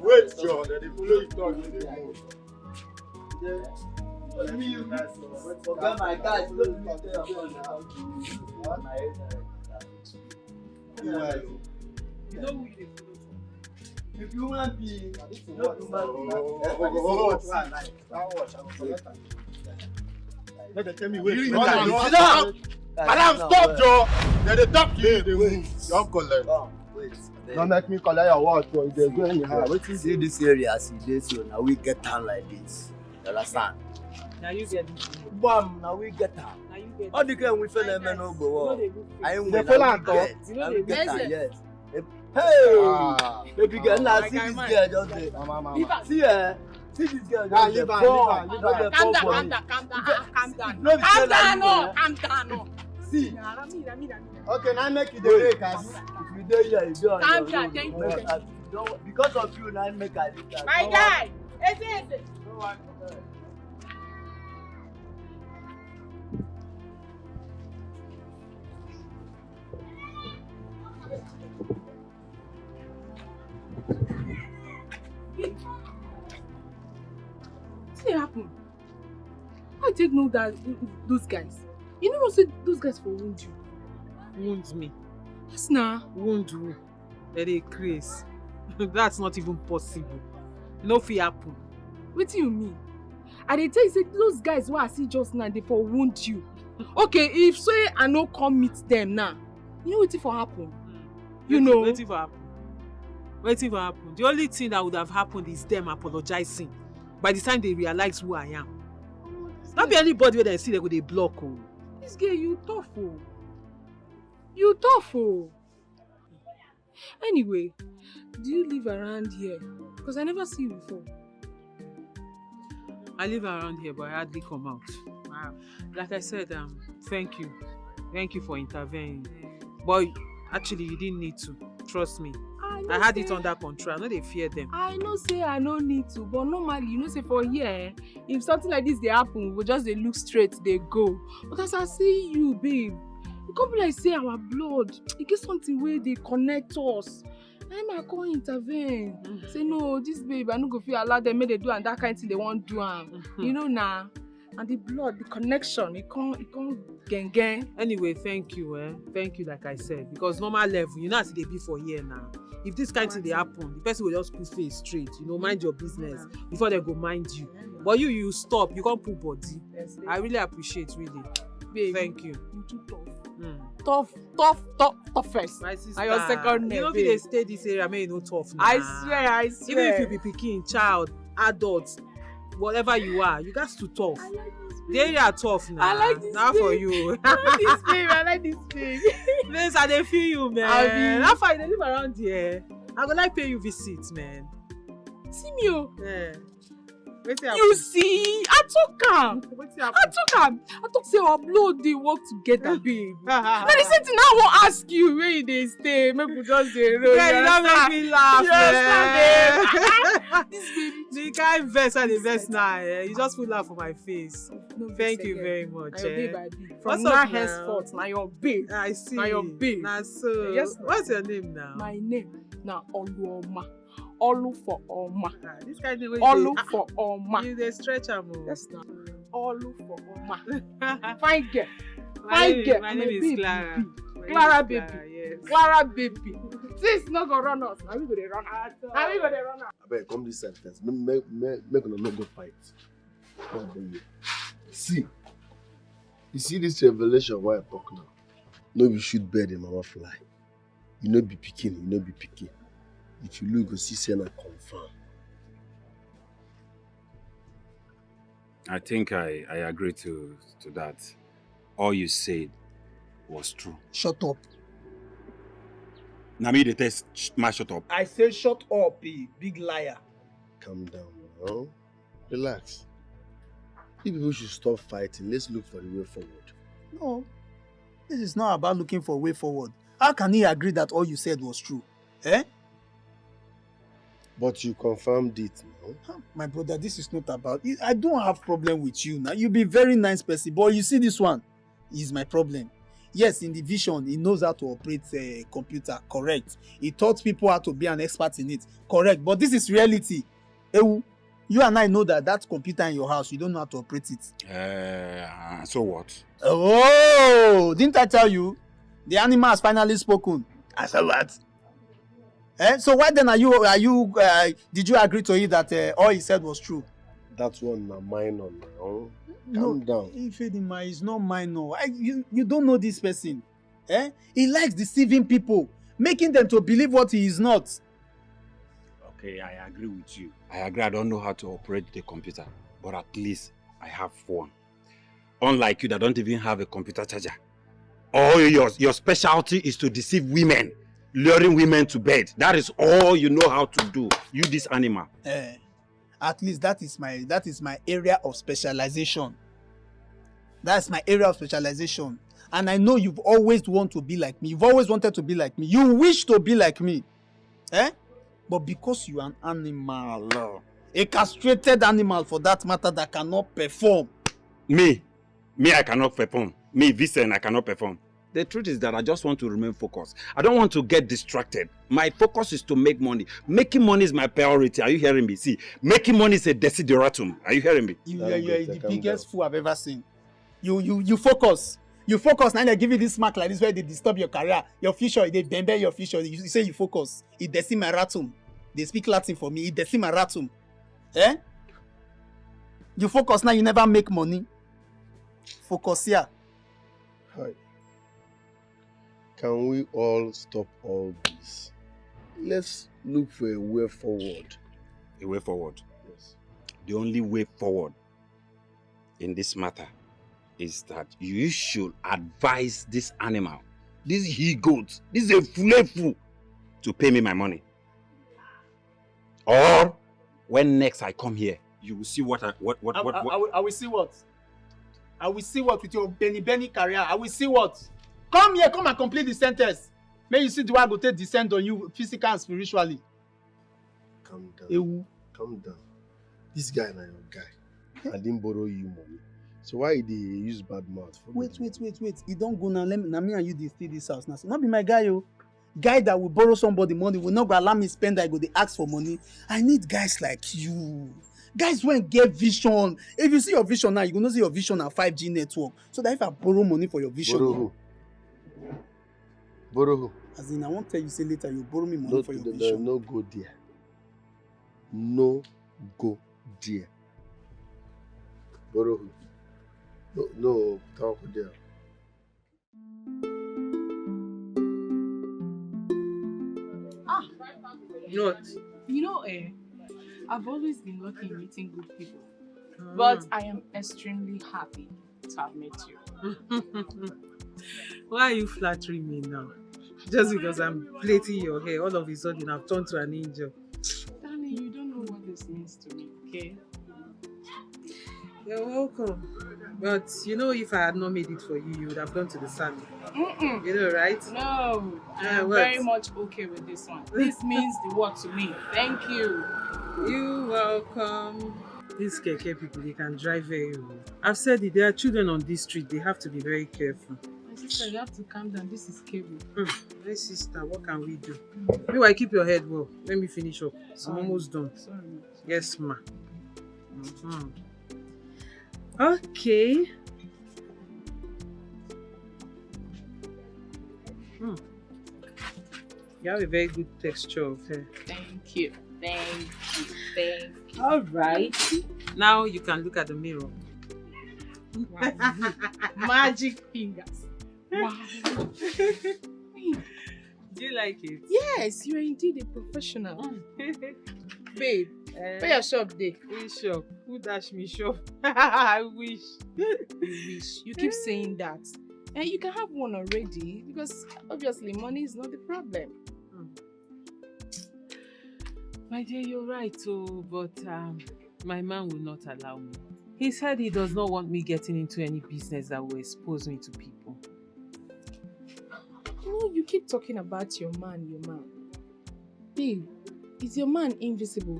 Wait, John, that the follow you talk in the mood. My guys, you know we if you want to be, let them tell me wait. Sit down. Madam, stop, Joe. They talk to you. They wait. Your collect. Don't make me collect your watch. They go anyhow. Wait till see this area as it is. So now we get down like this. You understand? Now you get this. Bam, now we get down. All the girl we feel them no go. I ain't win. They follow and talk. Now we get down, yes. Hey, baby girl, now see this girl just there. See her. See this girl just there. Calm down. See. Okay, now make it the break as if you dey here, you do on your own. Thank you. Because of you, now make I leave that. My guy, ese. What happened? I take note that those guys. You know what those guys for wound you? Wound me? Yes, nah. Wound who? They craze. That's not even possible. No fear happen. What do you mean? I dey tell you say those guys who I see just now they for wound you. Okay, if say I no come meet them now, you know what for happen? You know. Waiting for happen. The only thing that would have happened is them apologizing. By the time they realize who I am. Not be anybody where they see they go they block. Oh. This girl, you tough. Anyway, do you live around here? Because I never see you before. I live around here, but I hardly come out. Wow. Like I said, thank you. Thank you for intervening. But actually, you didn't need to. Trust me. I had it under control. I know they fear them. I know say I no need to, but normally, you know say for here, if something like this they happen, we just they look straight, they go. But as I see you, babe, it can't be like say our blood. It gets something where they connect us. I can't intervene. Say no, this babe, I no go fit allow them make they do and that kind thing they won't do. You know now. And the blood, the connection, it can't gang. Anyway, thank you, Thank you, like I said. Because normal level, you know as they be for here now. If this kind of thing they happen, the person will just put face straight, mind your business before they go mind you. But you stop, you can't put body. I really appreciate, really. Babe, thank you. You too tough. Toughest. My sister. And your second name. You know if they stay this area, may you know tough now. I swear. Even if you be picking, child, adult, whatever you are, you got to tough. The area tough now. I like this now babe. For you. I like this babe. Please, I dey feel you, man. How far you dey live around here? I go like pay you visit, man. See me, oh. Yeah. You see, I talk am. I talk say upload dey work together, babe. Now the same thing I wan ask you where you dey stay. Make we just dey roll. Yeah, you don't make me laugh, man. This baby. The kind verse I dey verse now, you just put laugh on my face. No, thank you very much. Na your babe I be. From What's now up henceforth, na your babe. I see. Na your babe. Na so. Yes. What's your name now? My name na Oluoma. Olu for Oma. This kind of Olu for Oma. You dey stretch am o. Yes, na. Olu for Oma. Fine girl. My My name is Clara. Clara baby. Yes. Clara baby. Sis no go run us. Na we go dey run am. Na we go dey run am. Abeg, come this side first. Make una no go fight. See, you see this revelation why I talk now? No be shoot bird and mama fly. You no be pikin, you no be pikin. If you look, you see say na confirm. I think I agree to that. All you said was true. Shut up. Now me the test my shut up. I say shut up, big liar. Calm down now. Relax. If people should stop fighting, let's look for the way forward. No, this is not about looking for a way forward. How can he agree that all you said was true? But you confirmed it now. My brother, this is not about... I don't have problem with you now. You be very nice person, but you see this one is my problem. Yes, in the vision, he knows how to operate a computer, correct. He taught people how to be an expert in it, correct. But this is reality. Ewu, you and I know that computer in your house, you don't know how to operate it. So what? Oh, didn't I tell you? The animal has finally spoken. I said what? So why then did you agree to it that all he said was true? That one na minor now. Calm down. Ifedima is not minor. You don't know this person. He likes deceiving people, making them to believe what he is not. Okay, I agree with you. I agree I don't know how to operate the computer, but at least I have one. Unlike you that don't even have a computer charger. All your specialty is to deceive women, luring women to bed. That is all you know how to do. You this animal. At least that is my area of specialization. That's my area of specialization. And I know you've always wanted to be like me. You've always wanted to be like me. You wish to be like me. But because you are an animal, a castrated animal for that matter that cannot perform. Me, I cannot perform. Me, Vincent, I cannot perform. The truth is that I just want to remain focused. I don't want to get distracted. My focus is to make money. Making money is my priority. Are you hearing me? See, making money is a desideratum. Are you hearing me? You are the biggest fool I've ever seen. You focus. You focus, now they give you this mark like this where they disturb your career, your future, they bend your future. You say you focus. It decimeratum. They speak Latin for me. It decimeratum. You focus now, you never make money. Focus here. Hi. Can we all stop all this? Let's look for a way forward. A way forward? Yes. The only way forward in this matter is that you should advise this animal, this he-goat, this is a fool, to pay me my money. Or when next I come here, you will see what. I will see what? I will see what with your Benny career. I will see what? Come here, come and complete the sentence. May you see the way I go take descend on you physically and spiritually. Calm down. Calm down. This guy na your guy. I didn't borrow you money. So why did he use bad mouth? Wait. He don't go now. Let me and you dey stay this house now. So not be my guy, yo. Guy that will borrow somebody money will not go allow me spend. I go dey ask for money. I need guys like you. Guys when get vision. If you see your vision now, you gonna see your vision at 5G network. So that if I borrow money for your vision. Borrow who? Borrow who? As in, I won't tell you say later you borrow me money for your vision. No go there. No go there. Borrow who? No, don't go there. Not. You know, I've always been lucky in meeting good people. But I am extremely happy to have met you. Why are you flattering me now? Just because I'm plaiting your hair, all of a sudden I've turned to an angel. Danny, you don't know what this means to me, okay? You're welcome. But you know, if I had not made it for you, you would have gone to the salon. You know, right? No, I'm very much okay with this one. This means the world to me. Thank you. You're welcome. These keke people, they can drive very well. I've said it, there are children on this street, they have to be very careful. My sister, you have to calm down. This is cable. My sister, what can we do? Meanwhile, keep your head well. Let me finish up. I'm almost done. Sorry. Yes, ma. Okay. You have a very good texture of hair. Thank you. Thank you. Thank you. All right. Now you can look at the mirror. Wow. Magic fingers. Wow. Do you like it? Yes, you are indeed a professional. Babe, where your shop day? Which shop? Who dashed me shop? I wish. You wish. You keep saying that. And you can have one already because obviously money is not the problem. My dear, you're right, but my man will not allow me. He said he does not want me getting into any business that will expose me to people. No, you keep talking about your man. Babe, is your man invisible?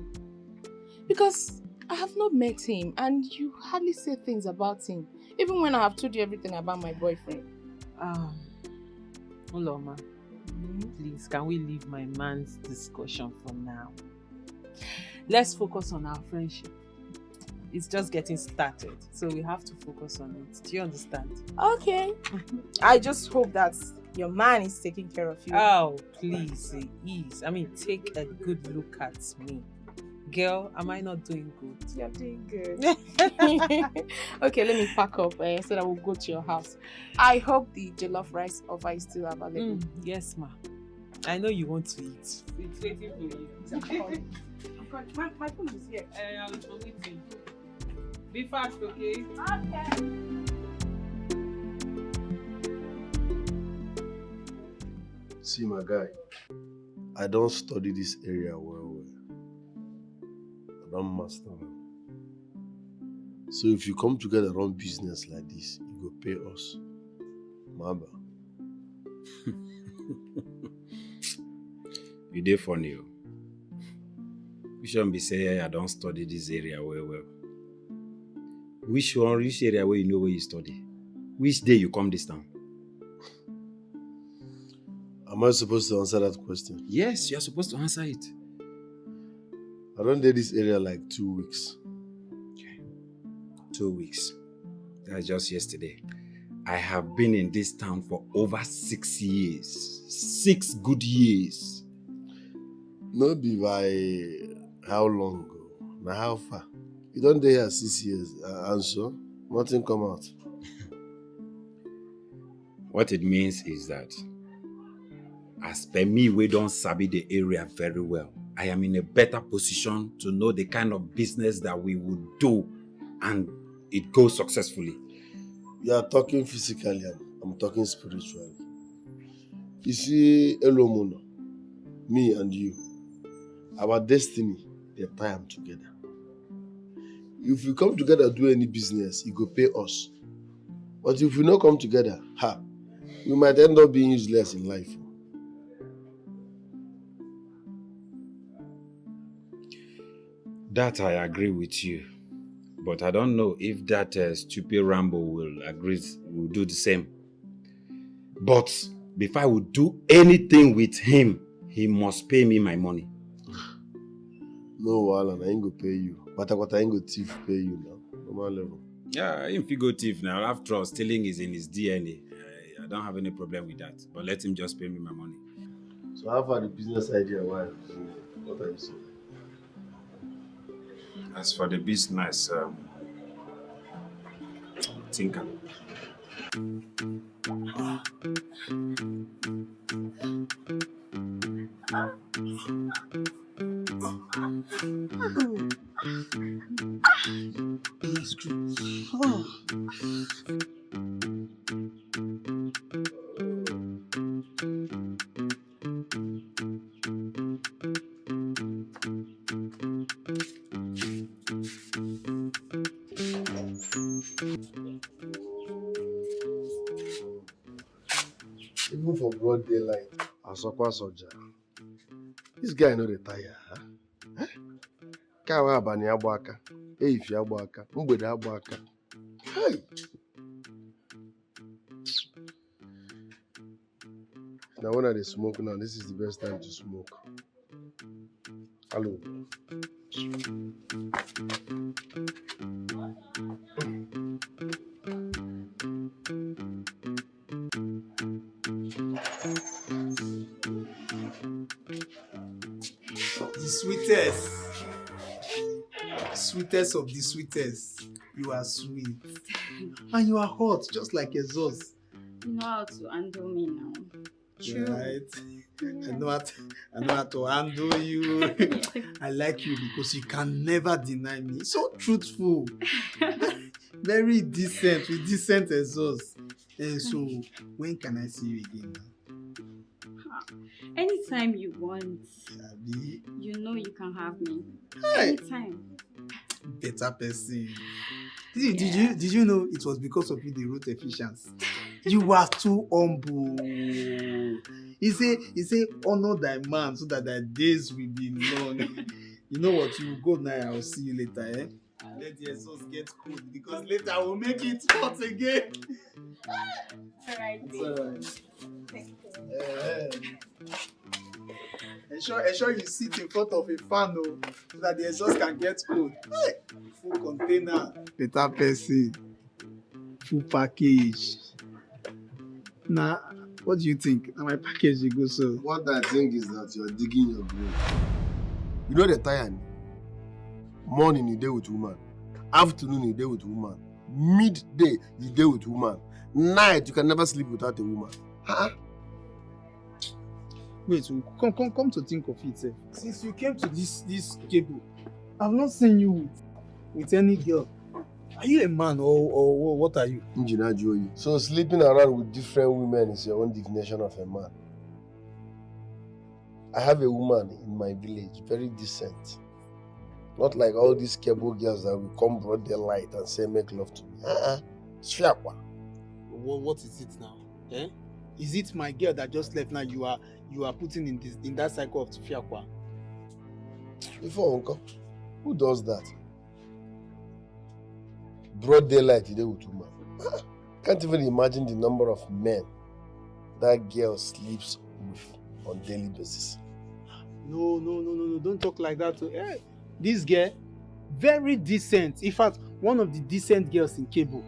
Because I have not met him and you hardly say things about him. Even when I have told you everything about my boyfriend. Uloma, please, can we leave my man's discussion for now? Let's focus on our friendship. It's just getting started, so we have to focus on it. Do you understand? Okay. I just hope that your man is taking care of you. Oh, please, he is. I mean, take a good look at me. Girl, am I not doing good? You're doing good. Okay, let me pack up so that we'll go to your house. I hope the jollof rice offer is still available. Yes, ma. I know you want to eat. It's waiting for you. I'm calling. My phone is here. I'm waiting. Be fast, okay? Okay. See, my guy, I don't study this area well. I don't master well. So if you come together run business like this, you go pay us. Maba. You dey funny. You shouldn't be saying I don't study this area well. Which area where you know where you study? Which day you come this town? Am I supposed to answer that question? Yes, you're supposed to answer it. I don't do this area like 2 weeks. Okay. 2 weeks. That's just yesterday. I have been in this town for over 6 years. 6 good years. Not be by how long ago? Now how far? You don't dey here 6 years and so nothing come out. What it means is that as per me, we don't sabi the area very well. I am in a better position to know the kind of business that we would do and it goes successfully. You are talking physically, I'm talking spiritually. You see, Elomono, me and you, our destiny, they tie them together. If we come together do any business, you go pay us. But if we not come together, we might end up being useless in life. That I agree with you. But I don't know if that stupid Rambo will do the same. But Before I would do anything with him, he must pay me my money. No, Alan, I ain't gonna pay you. But I ain't gonna thief pay you now. Normal level. Yeah, if he go thief now, after all, stealing is in his DNA. I don't have any problem with that. But let him just pay me my money. So how far the business idea? Why? What are you saying? As for the business, thinker. Even for broad daylight, Asokwa Soja. This guy no retire, huh? Kawa abani abwaka, eifi abwaka, mgbede abwaka. Hey! Now when I smoke now, this is the best time to smoke. Hello. The sweetest. Sweetest of the sweetest. You are sweet. And you are hot, just like exhaust. You know how to handle me now. True. Right? I know how to handle you. I like you because you can never deny me. So truthful. Very decent, with decent exhaust. So, when can I see you again now? Anytime you want. You know you can have me. Hey. Anytime. Better person. Did you know it was because of you they wrote Ephesians? You were too humble. He say, honor thy man so that thy days will be long. You know what? You go now. I'll see you later. Eh? Let the exhaust get cold because later I will make it hot again. Alright. Ensure you sit in front of a fan so that the exhaust can get cold. Hey, full container. Better person. Full package. Nah, what do you think? Now my package you go so. What I think is that you're digging your grave. You know the time. Morning you day with woman. Afternoon you day with woman. Midday you day with woman. Night you can never sleep without a woman. Huh? Wait, come to think of it. Since you came to this cable, I've not seen you with any girl. Are you a man or what are you? Engineer Joey. So sleeping around with different women is your own definition of a man. I have a woman in my village, very decent. Not like all these cable girls that will come broad daylight and say make love to me. Sfiakwa. What is it now? Eh? Is it my girl that just left now you are putting in that cycle of Sfiakwa? Before uncle, who does that? Broad daylight today with woman. Can't even imagine the number of men that girl sleeps with on daily basis. No, don't talk like that. Hey, this girl, very decent. In fact, one of the decent girls in cable.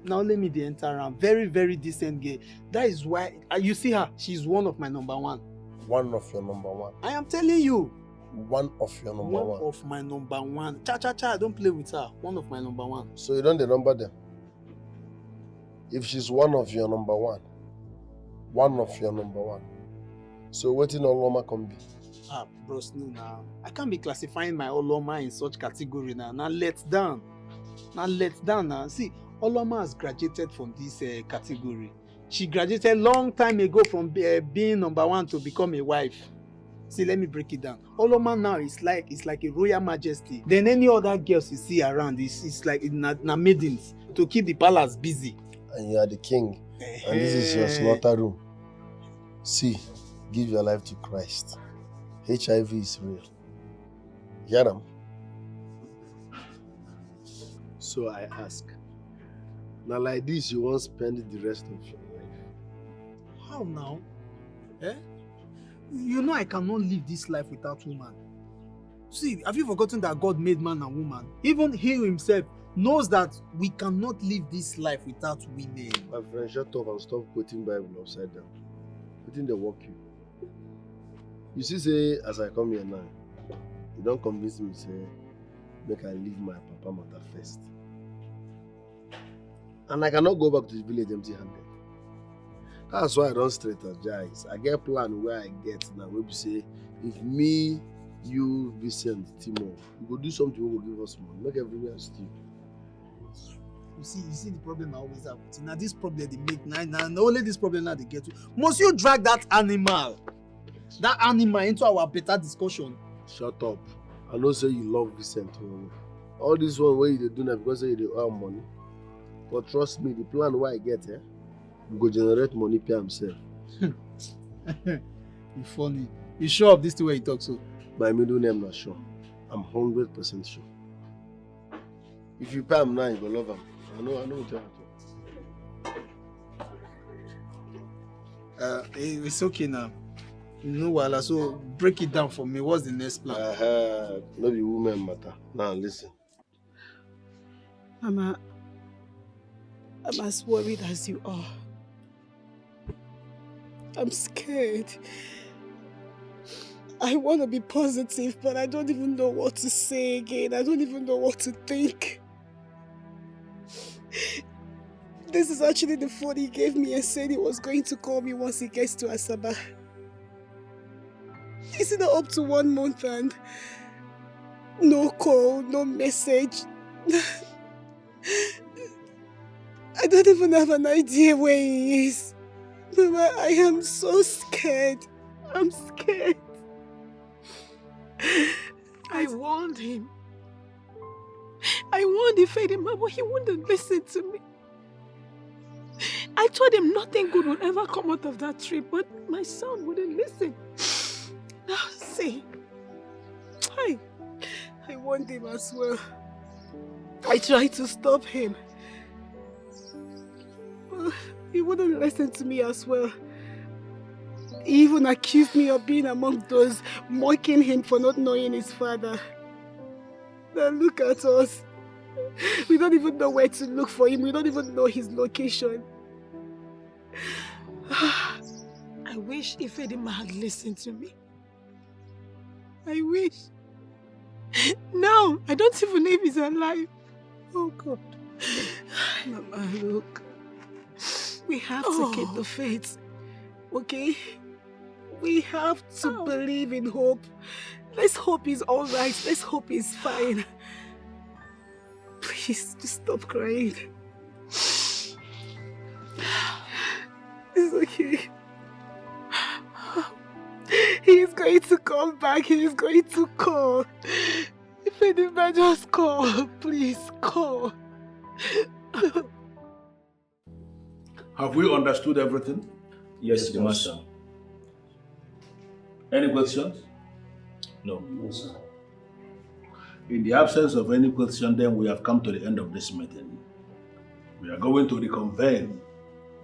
Now let me enter around. Very, very decent girl. That is why, you see her, she's one of my number one. One of your number one? I am telling you. One of your number one? One of my number one. Cha, don't play with her. One of my number one. So you don't number them? If she's one of your number one, one of your number one. So waiting Oloma can be? Bros, no now. I can't be classifying my Oloma in such category now. Now let's down now. See, Oloma has graduated from this category. She graduated long time ago from being number one to become a wife. See, let me break it down. Oloma now is like a royal majesty. Then any other girls you see around is like na maidens to keep the palace busy. And you are the king. And this is your slaughter room. See, give your life to Christ. HIV is real. Hear them? So I ask, now like this you won't spend the rest of your life? How now? Eh? You know I cannot live this life without woman. See, have you forgotten that God made man and woman? Even he himself knows that we cannot live this life without women. My friend, shut up and stop quoting Bible upside down. Putting the work you. You see, say, as I come here now, you don't convince me, say, make I leave my papa matter first. And I cannot go back to the village empty-handed. That's why I don't strategize. I get plan where I get now. Where we say, if me, you, Vincent, Timo, we go do something, we will give us money. Make everywhere steal. You see the problem I always have. Now this problem they make now only this problem now they get to. Must you drag that animal into our better discussion? Shut up. I know say you love Vincent. All this one where you do now because say you earn money. But trust me, the plan where I get here, we go generate money per himself. You funny. You sure of this the way you talk so? My middle name not sure. I'm 100% sure. If you pay him now, you go love him. I know what you're talking. It's okay now. No wala, so break it down for me. What's the next plan? No be women matter. Now listen. Mama, I'm as worried as you are. I'm scared. I want to be positive, but I don't even know what to say again. I don't even know what to think. This is actually the phone he gave me and said he was going to call me once he gets to Asaba. Is it up to 1 month and no call, no message? I don't even have an idea where he is. Mama, I am so scared. I'm scared. I warned him. I warned Ifedima, but he wouldn't listen to me. I told him nothing good would ever come out of that trip, but my son wouldn't listen. Now see, I warned him as well. I tried to stop him. But he wouldn't listen to me as well. He even accused me of being among those mocking him for not knowing his father. Now look at us. We don't even know where to look for him. We don't even know his location. I wish Ifedima had listened to me. I wish. Now, I don't even know if he's alive. Oh God. Mama, look. We have to keep the faith. Okay? We have to believe in hope. Let's hope he's alright. Let's hope he's fine. Please, just stop crying. It's okay. He is going to come back. He is going to call. If I didn't just call, please call. Have we understood everything? Yes, the master. Any questions? No, sir. In the absence of any question, then we have come to the end of this meeting. We are going to reconvene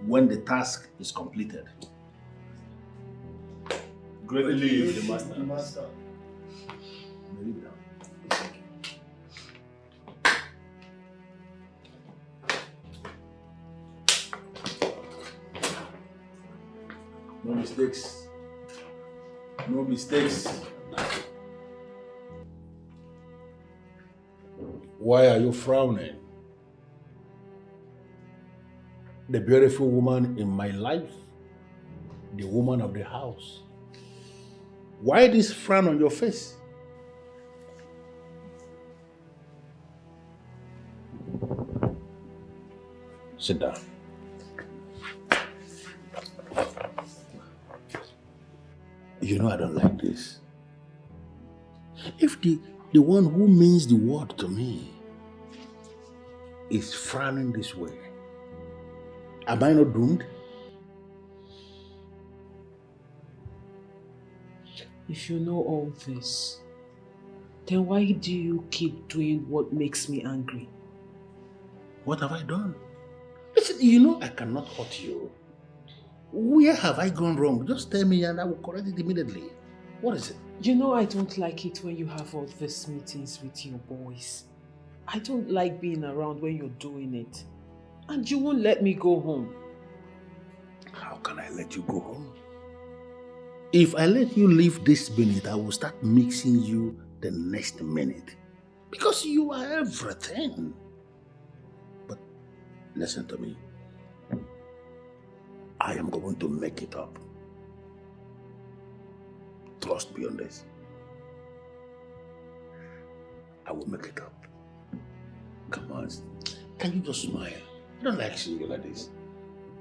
when the task is completed. Greatly leave the master. No mistakes. No mistakes. Why are you frowning? The beautiful woman in my life, the woman of the house. Why this frown on your face? Sit down. You know I don't like this. If the one who means the word to me is frowning this way, am I not doomed? If you know all this, then why do you keep doing what makes me angry? What have I done? Listen, you know I cannot hurt you. Where have I gone wrong? Just tell me and I will correct it immediately. What is it? You know I don't like it when you have all these meetings with your boys. I don't like being around when you're doing it. And you won't let me go home. How can I let you go home? If I let you leave this minute, I will start mixing you the next minute. Because you are everything. But listen to me. I am going to make it up. Trust me on this. I will make it up. Come on. Can you just smile? I don't like seeing you like this.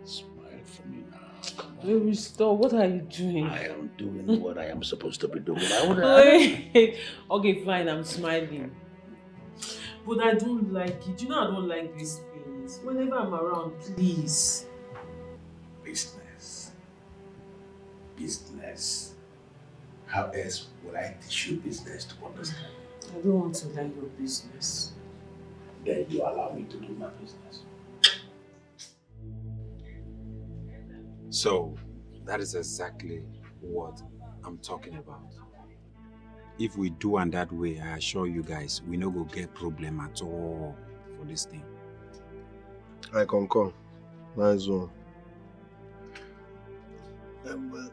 Smile for me now. Come on. Baby, stop. What are you doing? I am doing what I am supposed to be doing. Wait. Okay, fine. I'm smiling. But I don't like it. You know I don't like these things. Whenever I'm around, please. Business. Business. How else would I teach you business to understand? I don't want to learn your business. Then you allow me to do my business. So, that is exactly what I'm talking about. If we do and that way, I assure you guys, we no go get problem at all for this thing. I concur. Nice one. Well,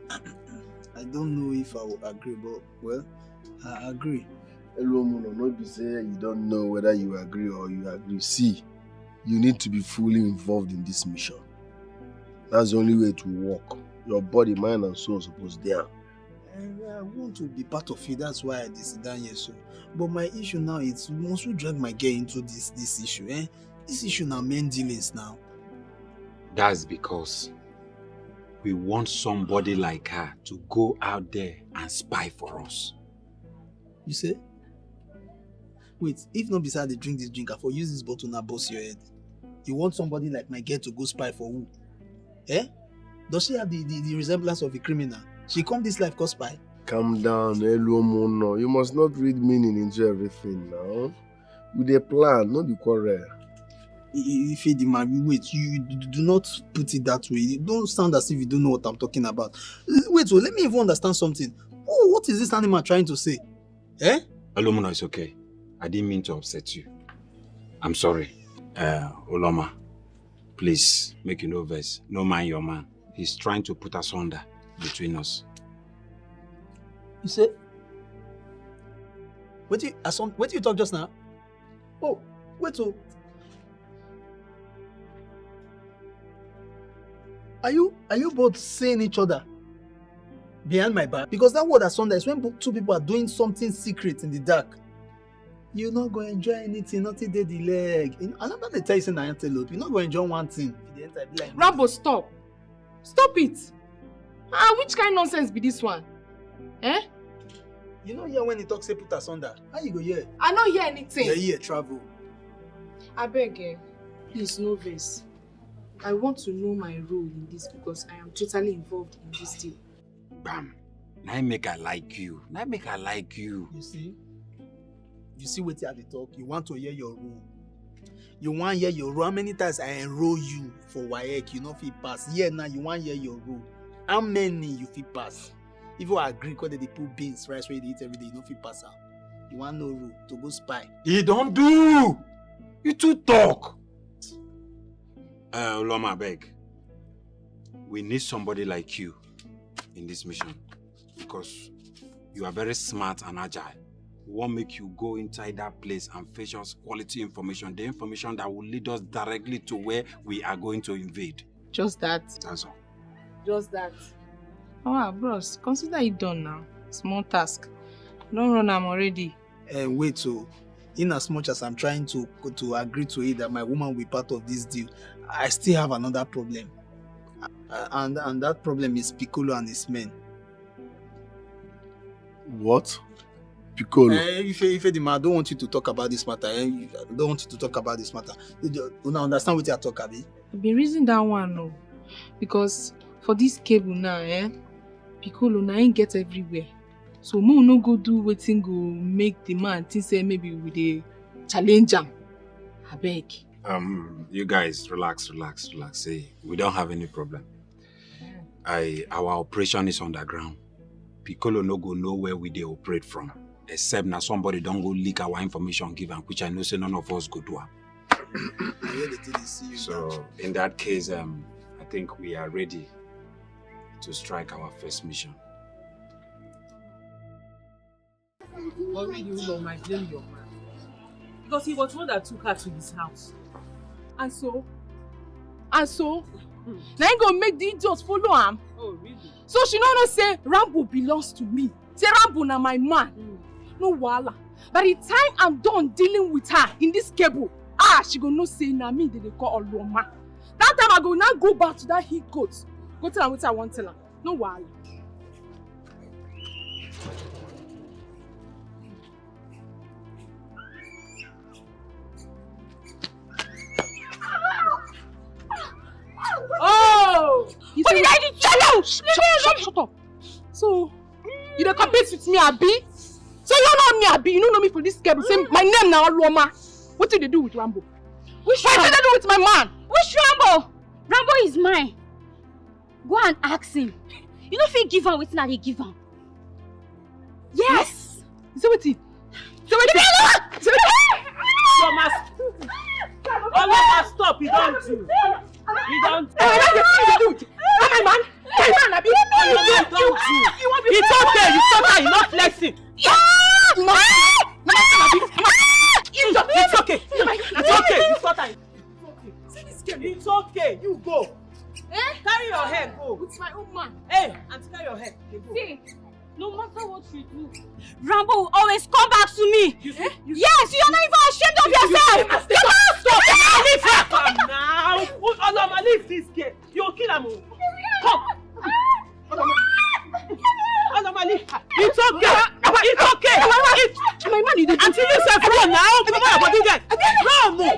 I don't know if I will agree, but well, I agree. Hello, Muno. Not be say you don't know whether you agree or you agree. See, you need to be fully involved in this mission. That's the only way to work. Your body, mind, and soul are supposed there. I want to be part of it. That's why I sit down here. So, but my issue now is once we drag my girl into this issue, this issue now main dealings now. That's because we want somebody like her to go out there and spy for us. You say? Wait, if not beside they drink this drink, I for use this bottle now bust your head. You want somebody like my girl to go spy for who? Does she have the resemblance of a criminal? She come this life cause spy? Calm down, hello, Muno. You must not read meaning into everything now. With a plan, not be quarrel. If the man, wait, you do not put it that way. You don't sound as if you don't know what I'm talking about. Wait, let me even understand something. Oh, what is this animal trying to say? Olomuna, it's okay. I didn't mean to upset you. I'm sorry. Oloma, please, make you no verse. No mind your man. He's trying to put us under between us. You say? What do you talk just now? Oh, wait, oh. Are you both saying each other behind my back? Because that word asunder is when two people are doing something secret in the dark. You're not going to enjoy anything, nothing dead the leg. I'm not going to tell you saying antelope. You're not going to enjoy one thing. Rambo, stop. Stop it. Which kind of nonsense be this one? You know here when he talks say put asunder. How you go here? I don't hear anything. Yeah, here, travel. I beg, please, no verse. I want to know my role in this because I am totally involved in this deal. Bam. Now make I like you. You see what you have to talk? You want to hear your role. You want to hear your role. How many times I enroll you for WAEC, you know if you pass? Yeah, now you want to hear your role. How many you fit pass? If you agree because they put beans, rice where they eat every day, you know if you pass out. You want no role to go spy. He don't do! You two talk! Oloma, beg. We need somebody like you in this mission because you are very smart and agile. We won't make you go inside that place and fetch us quality information, the information that will lead us directly to where we are going to invade. Just that. That's all. Just that. Oh, bros, consider it done now. Small task. Don't run, I'm already. Wait, so in as much as I'm trying to agree to it that my woman will be part of this deal, I still have another problem. And that problem is Piccolo and his men. What? Piccolo? If I don't want you to talk about this matter. I don't want you to talk about this matter. You don't understand what you are talking about? I've been reasoning that one, no. Because for this cable now, Piccolo now ain't get everywhere. So mo no go do wetin go make the man think say maybe we dey challenge am. Abeg. You guys relax. Say we don't have any problem. our operation is underground. Piccolo no go know where we dey operate from. Except now somebody don't go leak our information give am, which I know say none of us go do am. So in that case, I think we are ready to strike our first mission. But really, you might blame your man. Because he was the one that took her to his house. And so? Now you gonna make the idiots follow him? Oh, really? So she no say Rambo belongs to me. Say Rambo na my man. No wahala. By the time I'm done dealing with her in this cable, she go no say na me they call Oloma. That time I go now go back to that he goat. Go tell her what I want to tell her. No wahala. Oh! What did I do? Shut up! So, you don't compete with me, Abi? So you don't know me, Abi? You don't know me for this cable. Say my name now, Roma. What did they do with Rambo? What did they do with my man? Which Rambo? Rambo is mine. Go and ask him. You don't feel give her what they give her. Yes! Say what it? Stop, you don't do. You don't do. My man, Abi. Don't do. It's okay, you stop her, you're not flexing. It's okay. It's okay, you stop her. It's okay, you go. Carry your head, go. With my own man. Hey, auntie, carry your head. See, no matter what you do, Rambo will always come back to me. Yes, you're not even ashamed of yourself. Stop! Leave her now. Oloma, leave this kid. You'll kill him. Come. Oloma, leave her. It's okay. It's okay. My man, you did. Until you say run now. Come on, what do you get? Run, move.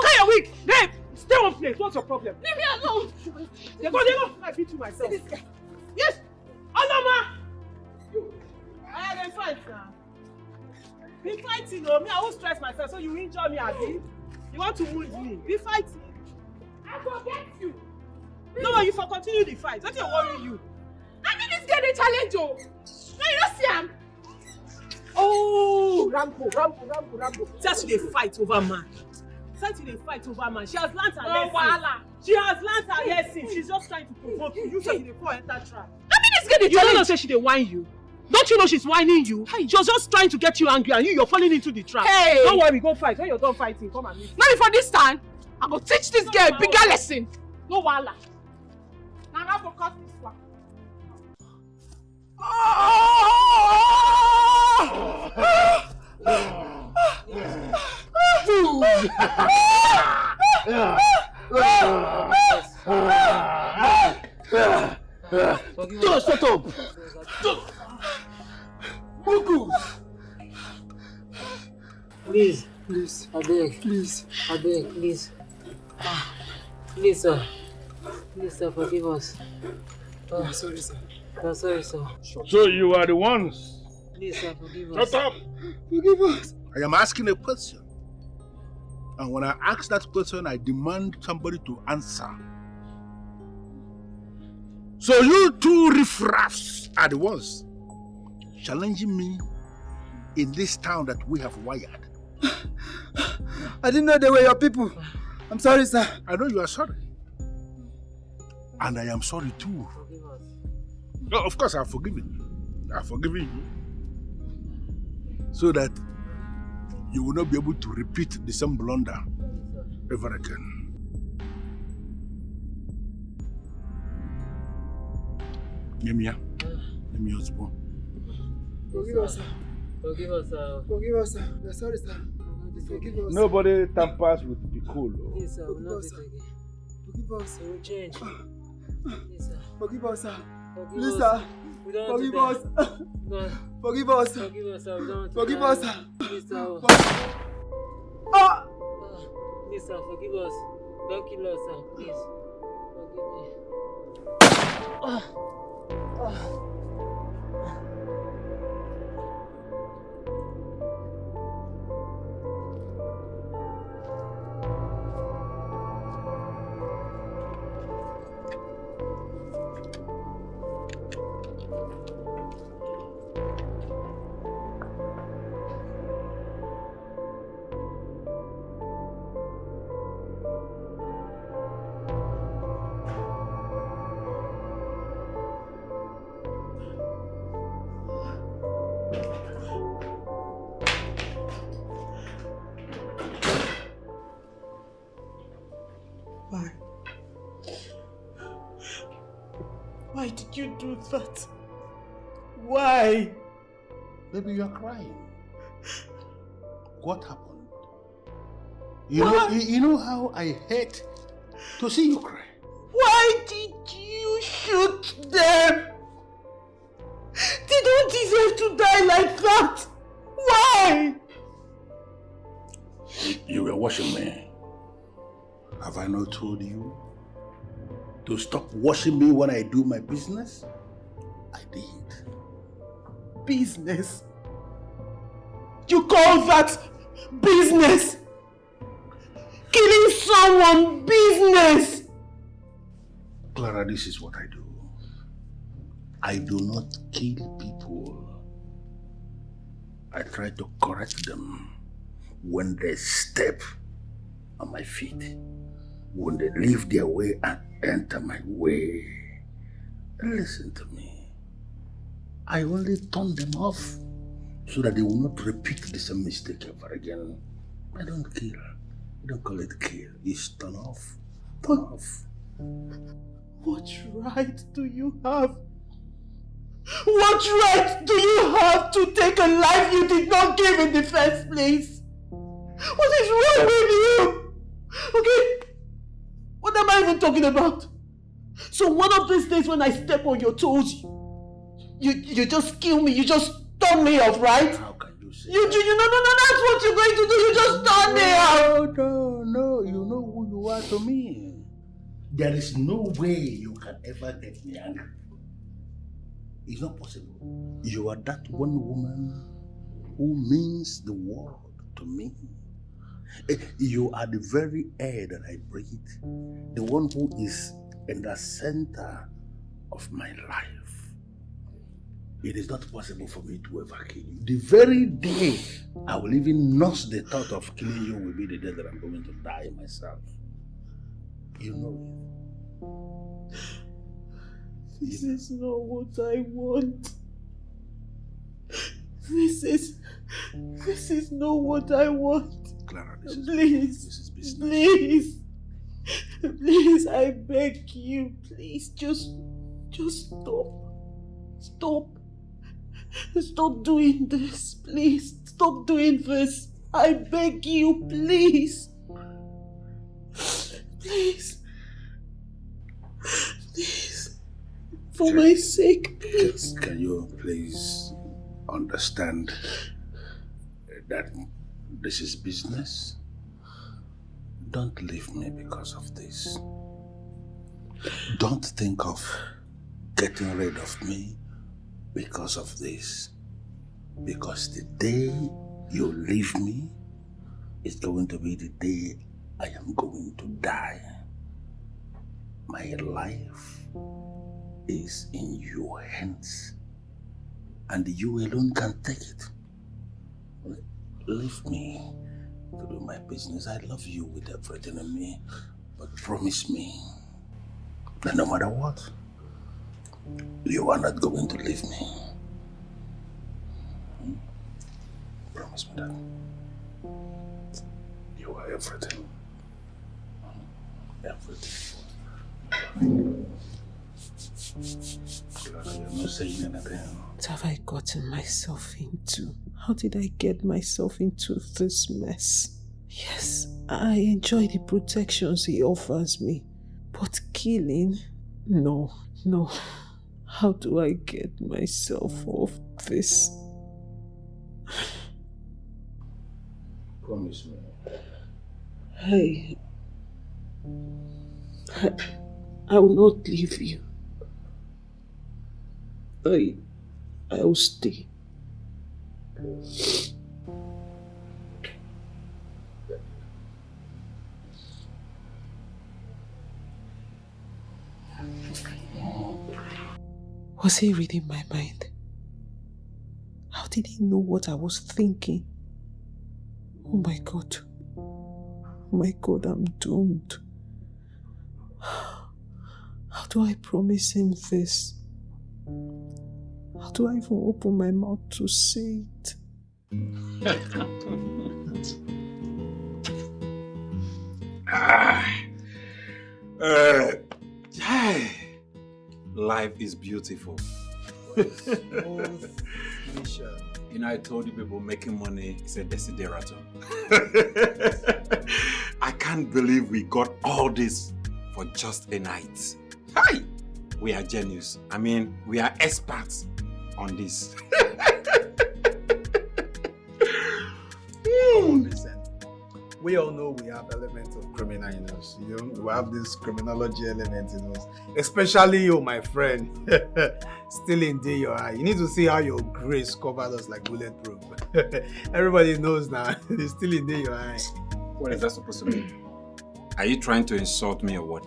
Carry your wig. Babe, stay one place. What's your problem? Leave me alone. They go. I beat you myself. Yes. Oloma. I can fight now. Be fighting, oh. Me, I won't stress myself, so you injure me, Abi. You want to wound me. Be fighting. I will get you. No, you for continue the fight. What worry you? I mean, this guy, they challenge you. No, you don't see him. Oh, Rambo. Just they fight over man. She has learned her lesson. She has learned her lesson. She's just trying to provoke you. You say they fall enter trap. I mean, this guy, they challenge. You don't know say she they whine you. Don't you know she's whining you? Hey. She was just trying to get you angry and you're falling into the trap. Hey! Don't worry, go fight. When you're done fighting, come and meet me. Not before this time, I'm going to teach this girl a bigger lesson. No wala. Now I'm going to cut this one. Shut up! Please, I beg. Please, I beg, please. Please, sir. Please, sir, forgive us. I'm sorry, sir. I'm sorry, sir. So you are the ones? Please, sir, forgive us. Shut up! Forgive us. I am asking a question. And when I ask that question, I demand somebody to answer. So you two riffraffs are the ones challenging me in this town that we have wired. I didn't know they were your people. I'm sorry, sir. I know you are sorry. And I am sorry too. Forgive us. No, of course, I've forgiven you. I've forgiven you. So that you will not be able to repeat the same blunder ever again. Nemia. Nemia Osborne. Forgive us, sir. Forgive us, sir. Forgive us, sir. We're sorry, sir. Forgive us. Nobody tampers with Piccolo. Please, sir, we'll not do it again. Forgive us. We will change. Please, sir. Forgive us, sir. Forgive Please, us. sir. We don't Forgive want us. to die. No. Forgive us. Forgive us, sir. We don't want to Forgive die. us, sir. Please, sir. Ah! Please, sir, forgive us. Don't kill us, sir. Please. Forgive me. Why did you do that? Why? Baby, you are crying. What happened? You know how I hate to see you cry. Why did you shoot them? They don't deserve to die like that. Why? You were watching me. Have I not told you to stop watching me when I do my business? I did. Business? You call that business? Killing someone business? Clara, this is what I do. I do not kill people. I try to correct them when they step on my feet, when they leave their way and enter my way. Listen to me. I only turn them off so that they will not repeat the same mistake ever again. I don't kill. I don't call it kill. It's turn off. Turn off. What right do you have? What right do you have to take a life you did not give in the first place? What is wrong with you? Okay? What am I even talking about? So one of these days when I step on your toes, you just kill me, you just turn me off, right? How can you say no, that's what you're going to do, you just turn me off. No, you know who you are to me. There is no way you can ever get me angry. It's not possible. You are that one woman who means the world to me. You are the very air that I breathe, the one who is in the center of my life. It is not possible for me to ever kill you. The very day I will even nurse the thought of killing you will be the day that I'm going to die myself. You know it. This is not what I want. This is not what I want. Clara, this is Please, I beg you, please, just stop. Stop doing this, please. Stop doing this. I beg you, please. Please. For my sake, please. Can you please understand that this is business? Don't leave me because of this. Don't think of getting rid of me because of this. Because the day you leave me is going to be the day I am going to die. My life is in your hands, and you alone can take it. Leave me to do my business. I love you with everything in me, but promise me that no matter what, you are not going to leave me. Promise me that. You are everything. Everything. You're not saying anything. What have I gotten myself into? How did I get myself into this mess? Yes, I enjoy the protections he offers me, but killing? No. How do I get myself off this? Promise me. I will not leave you. I will stay. Was he reading my mind? How did he know what I was thinking? Oh my God. Oh my God, I'm doomed. How do I promise him this? How do I even open my mouth to say it? life is beautiful. Smooth mission. You know, I told you people making money is a desideratum. I can't believe we got all this for just a night. Hi! We are genius. I mean, we are experts on this. Come on, listen. We all know we have elements of criminal in us. You know, we have this criminology element in us. Especially you, my friend. Still in day your eye. You need to see how your grace covered us like bulletproof. Everybody knows now. It's still in day your eye. What is that supposed to mean? Are you trying to insult me or what?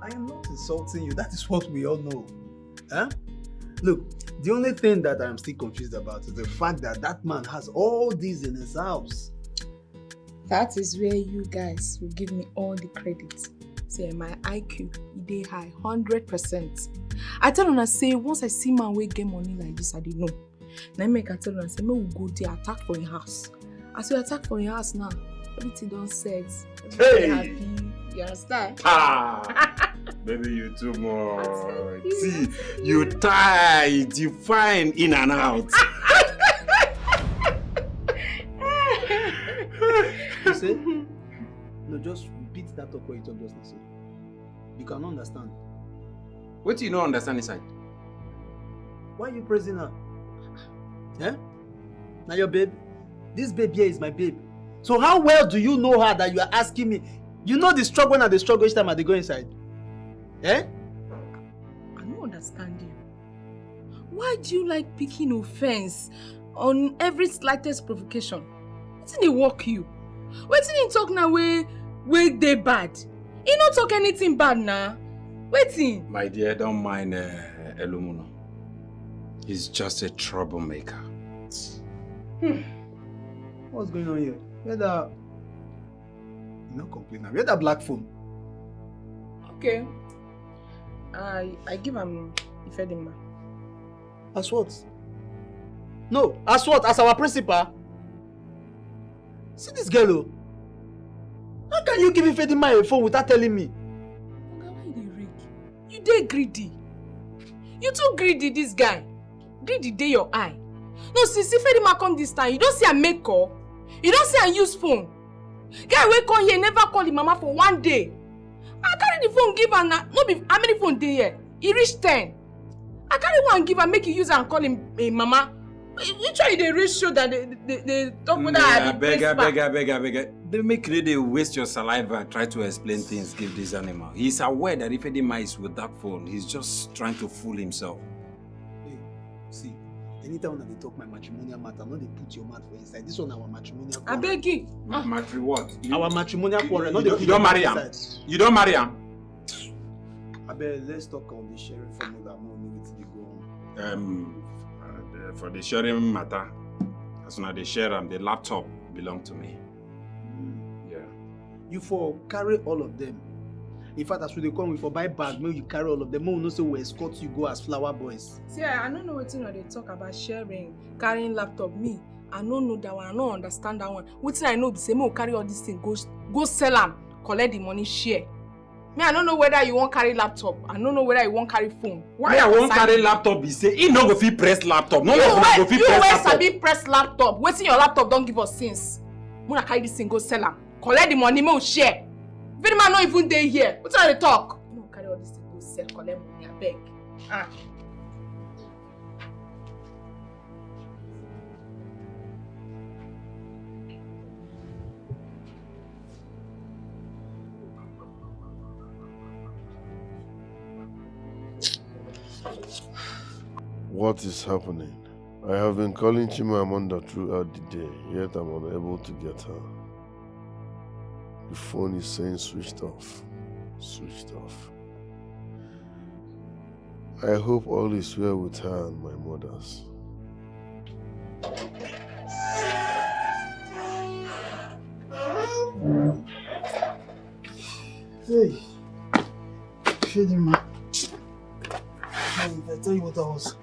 I am not insulting you. That is what we all know. Huh? Look, the only thing that I'm still confused about is the fact that that man has all these in his house. That is where you guys will give me all the credit. Say my IQ, they high, 100%. I tell you, say once I see man wey get money like this, I didn't know. Now make I tell you, say me will go there attack for your house. As we attack for your house now, everything done set. Everybody happy. You understand? Ah, baby, you too much. See, you tight, you fine in and out. You say? No, just repeat that talk what you talk just now. You cannot understand. What do you not understand inside? Why are you praising her? Eh? Now your babe? This babe here is my babe. So how well do you know her that you are asking me? You know the struggle and the struggle each time they go inside. Eh? I don't understand you. Why do you like picking offense on every slightest provocation? Wetin dey work you? Wetin he talk now wey dey bad? He no talk anything bad now. Wetin? My dear, don't mind Elumuno. He's just a troublemaker. What's going on here? Where the... You no complain now. Where that black phone? Okay. I give him Ifedima. As what? No, as what? As our principal? See this girl, oh. How can you give Ifedima a phone without telling me? Oga, why you dey rake? You dey greedy. You too greedy, this guy. Greedy dey your eye. No, since Ifedima come this time, you don't see a make call. You don't see a use phone. Guy wey come here never call him mama for one day. I carry the phone give her now. No be how many phone dey here? He reach 10. I carry one give her make you use her and call him mama. Which one you dey reach show that they talk with her at the beg. They make they waste your saliva, try to explain things, give this animal. He's aware that if any is with that phone, he's just trying to fool himself. Hey, see, anytime when they talk my matrimonial matter, no they put your mouth for inside. This one our matrimonial quarrel. I beg you. Matri what? Our matrimonial quarrel. You don't marry him. You don't marry him. I bet let's talk on the sharing formula more with the go. For the sharing matter, as soon as they share them, the laptop belong to me. Yeah. You for carry all of them. In fact, as we come, we for buy bag, maybe you carry all of them. More no say we escort you go as flower boys. See, I don't know what they talk about sharing, carrying laptop. Me, I don't know that one. I don't understand that one. What I know, the same will carry all these things, go sell them, collect the money, share. Me, I don't know whether you won't carry laptop. I don't know whether you won't carry phone. Why I won't carry laptop? He say he no go fit press laptop. No, go fit press laptop. You sabi press laptop. Waiting your laptop don't give us since. When I carry this thing, go sell am. Collect the money, me share. Very man not even dey here. What are they talk? No carry all this thing, go sell, collect money, I beg. Ah. What is happening? I have been calling Chimamanda throughout the day, yet I'm unable to get her. The phone is saying switched off. Switched off. I hope all is well with her and my mothers. Hey, Fedima. I tell you what I was.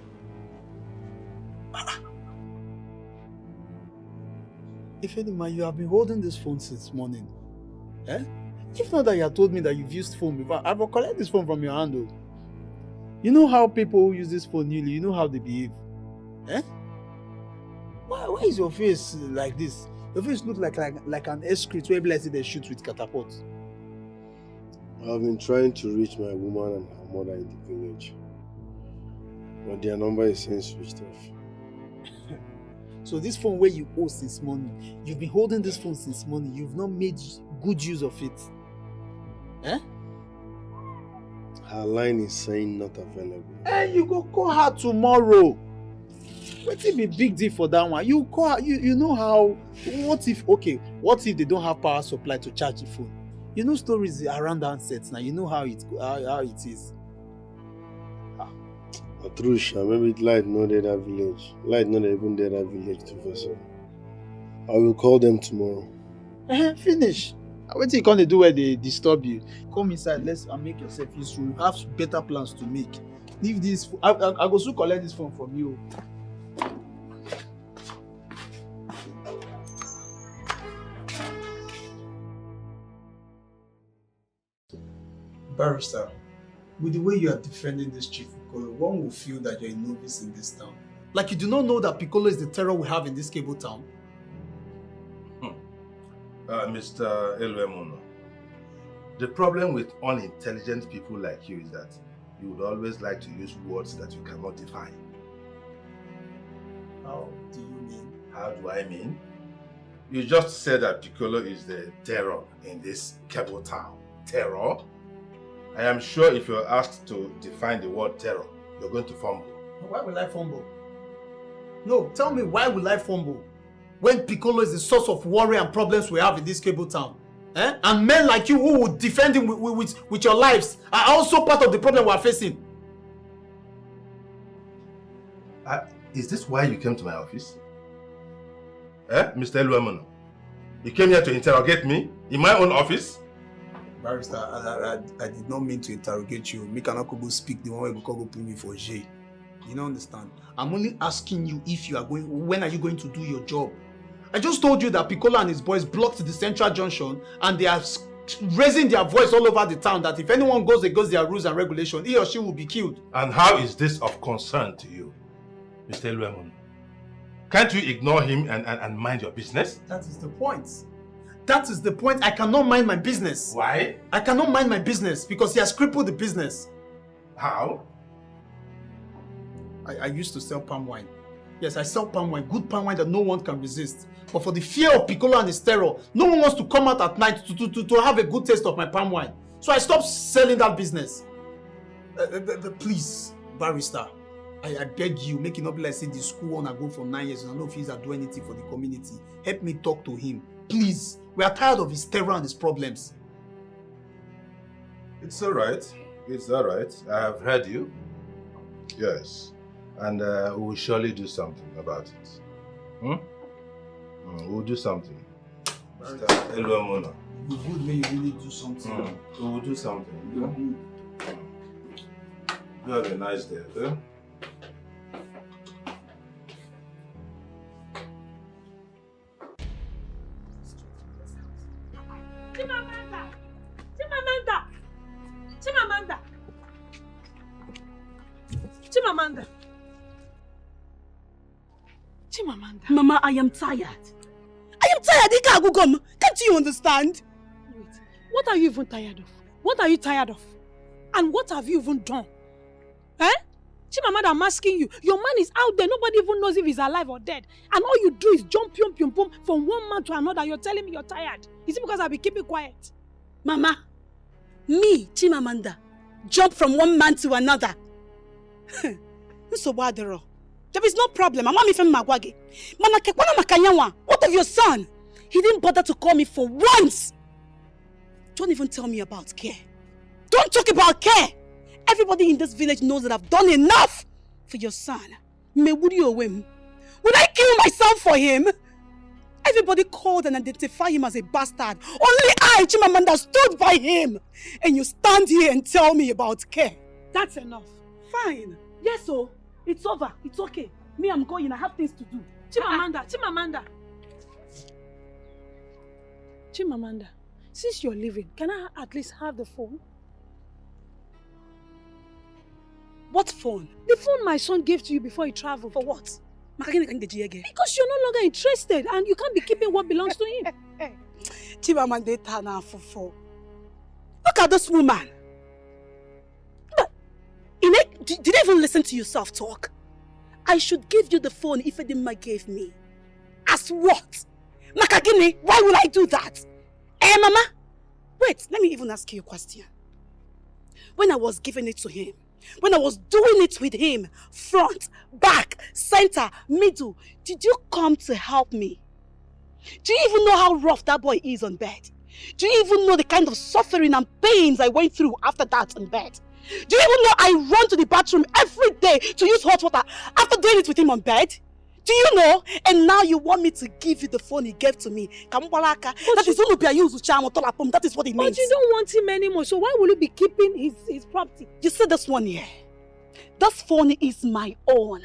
Fedima, you have been holding this phone since morning. Eh? If not that you had told me that you've used phone before, I will collect this phone from your hand. You know how people who use this phone newly, you know how they behave. Eh? Why is your face like this? Your face looks like an excrete where like they shoot with catapult. I've been trying to reach my woman and her mother in the village, but their number is saying switched off. So this phone where you owe since morning, you've been holding this phone since morning, you've not made good use of it. Eh? Her line is saying not available. And you go call her tomorrow. What if be big deal for that one? You call her, you know how, what if they don't have power supply to charge the phone? You know stories around handsets now, you know how it is. Atrusha, maybe light not there that village. Light not even there that village to vessel. I will call them tomorrow. Finish. What you gonna do where they disturb you? Come inside, and make yourself useful. You have better plans to make. Leave this. I go soon collect this phone from you. Barrister, with the way you are defending this Chief Piccolo, one will feel that you're a novice in this town. Like you do not know that Piccolo is the terror we have in this cable town. Mr. Elwemono, the problem with unintelligent people like you is that you would always like to use words that you cannot define. How do you mean? How do I mean? You just said that Piccolo is the terror in this cable town. Terror? I am sure if you're asked to define the word terror, you're going to fumble. Why will I fumble? No, tell me, why will I fumble? When Piccolo is the source of worry and problems we have in this cable town. Eh? And men like you who would defend him with your lives are also part of the problem we are facing. Is this why you came to my office? Mr. Elwemono? You came here to interrogate me in my own office? Barrister, I did not mean to interrogate you. Make an go speak the one way go put me for jail. You don't understand? I'm only asking you if you are when are you going to do your job? I just told you that Piccolo and his boys blocked the central junction and they are raising their voice all over the town that if anyone goes against their rules and regulations, he or she will be killed. And how is this of concern to you, Mr. Elwemono? Can't you ignore him and mind your business? That is the point. That is the point. I cannot mind my business. Why? I cannot mind my business because he has crippled the business. How? I used to sell palm wine. Yes, I sell palm wine, good palm wine that no one can resist. But for the fear of Piccolo and his terror, no one wants to come out at night to have a good taste of my palm wine. So I stopped selling that business. Please, Barrister, I beg you, make it not be like say the school one I go for 9 years and I don't know if he's do anything for the community. Help me talk to him. Please, we are tired of his terror and his problems. It's all right. It's all right. I have heard you. Yes. And we will surely do something about it. We'll do something. Mr. Elwemono. It's good when you really do something. We will do something. You have a nice day, okay? Chimamanda. Mama, I am tired. I am tired. Can't you understand? Wait, what are you even tired of? What are you tired of? And what have you even done? Eh? Chimamanda, I'm asking you. Your man is out there. Nobody even knows if he's alive or dead. And all you do is jump, from one man to another. You're telling me you're tired. Is it because I'll be keeping quiet? Mama, me, Chimamanda, jump from one man to another. There is no problem. I'm not even Magwage. What of your son? He didn't bother to call me for once. Don't even tell me about care. Don't talk about care. Everybody in this village knows that I've done enough for your son. Would I kill myself for him? Everybody called and identified him as a bastard. Only I, Chimamanda, stood by him. And you stand here and tell me about care. That's enough. Fine. Yes, so it's over. It's okay. Me, I'm going. I have things to do. Chimamanda, since you're leaving, can I at least have the phone? What phone? The phone my son gave to you before he traveled. For what? Because you're no longer interested and you can't be keeping what belongs to him. Chimamanda na Fufu. Look at this woman. Did you even listen to yourself talk? I should give you the phone Ifedima gave me. As what? Makagini, why would I do that? Mama? Wait, let me even ask you a question. When I was giving it to him, when I was doing it with him, front, back, center, middle, did you come to help me? Do you even know how rough that boy is on bed? Do you even know the kind of suffering and pains I went through after that on bed? Do you even know I run to the bathroom every day to use hot water after doing it with him on bed? Do you know? And now you want me to give you the phone he gave to me. That is that is what it means. But you don't want him anymore, so why will you be keeping his property? You see this one here? This phone is my own.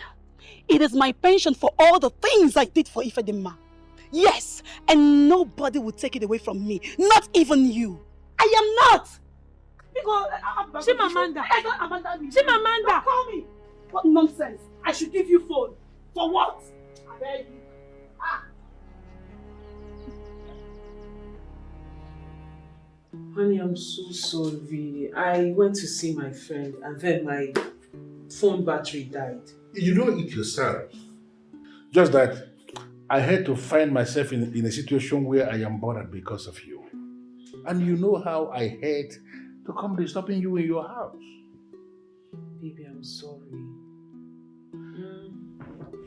It is my pension for all the things I did for Ifedima. Yes, and nobody will take it away from me. Not even you. I am not. Chimamanda. Chimamanda. Don't call me. What nonsense. I should give you phone. For what? I beg you. Honey, I'm so sorry. I went to see my friend and then my phone battery died. You know it yourself. Just that I had to find myself in a situation where I am bothered because of you. And you know how I hate to come disturbing you in your house. Baby, I'm sorry.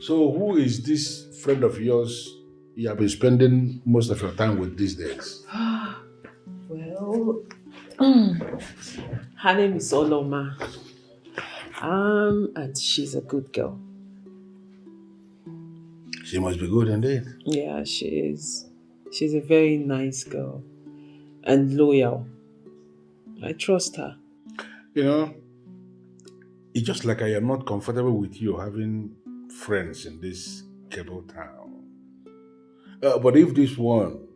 So who is this friend of yours you have been spending most of your time with these days? Well, her name is Oloma. And she's a good girl. She must be good indeed. Yeah, she is. She's a very nice girl and loyal. I trust her. You know, it's just like I am not comfortable with you having friends in this cable town. But if this one,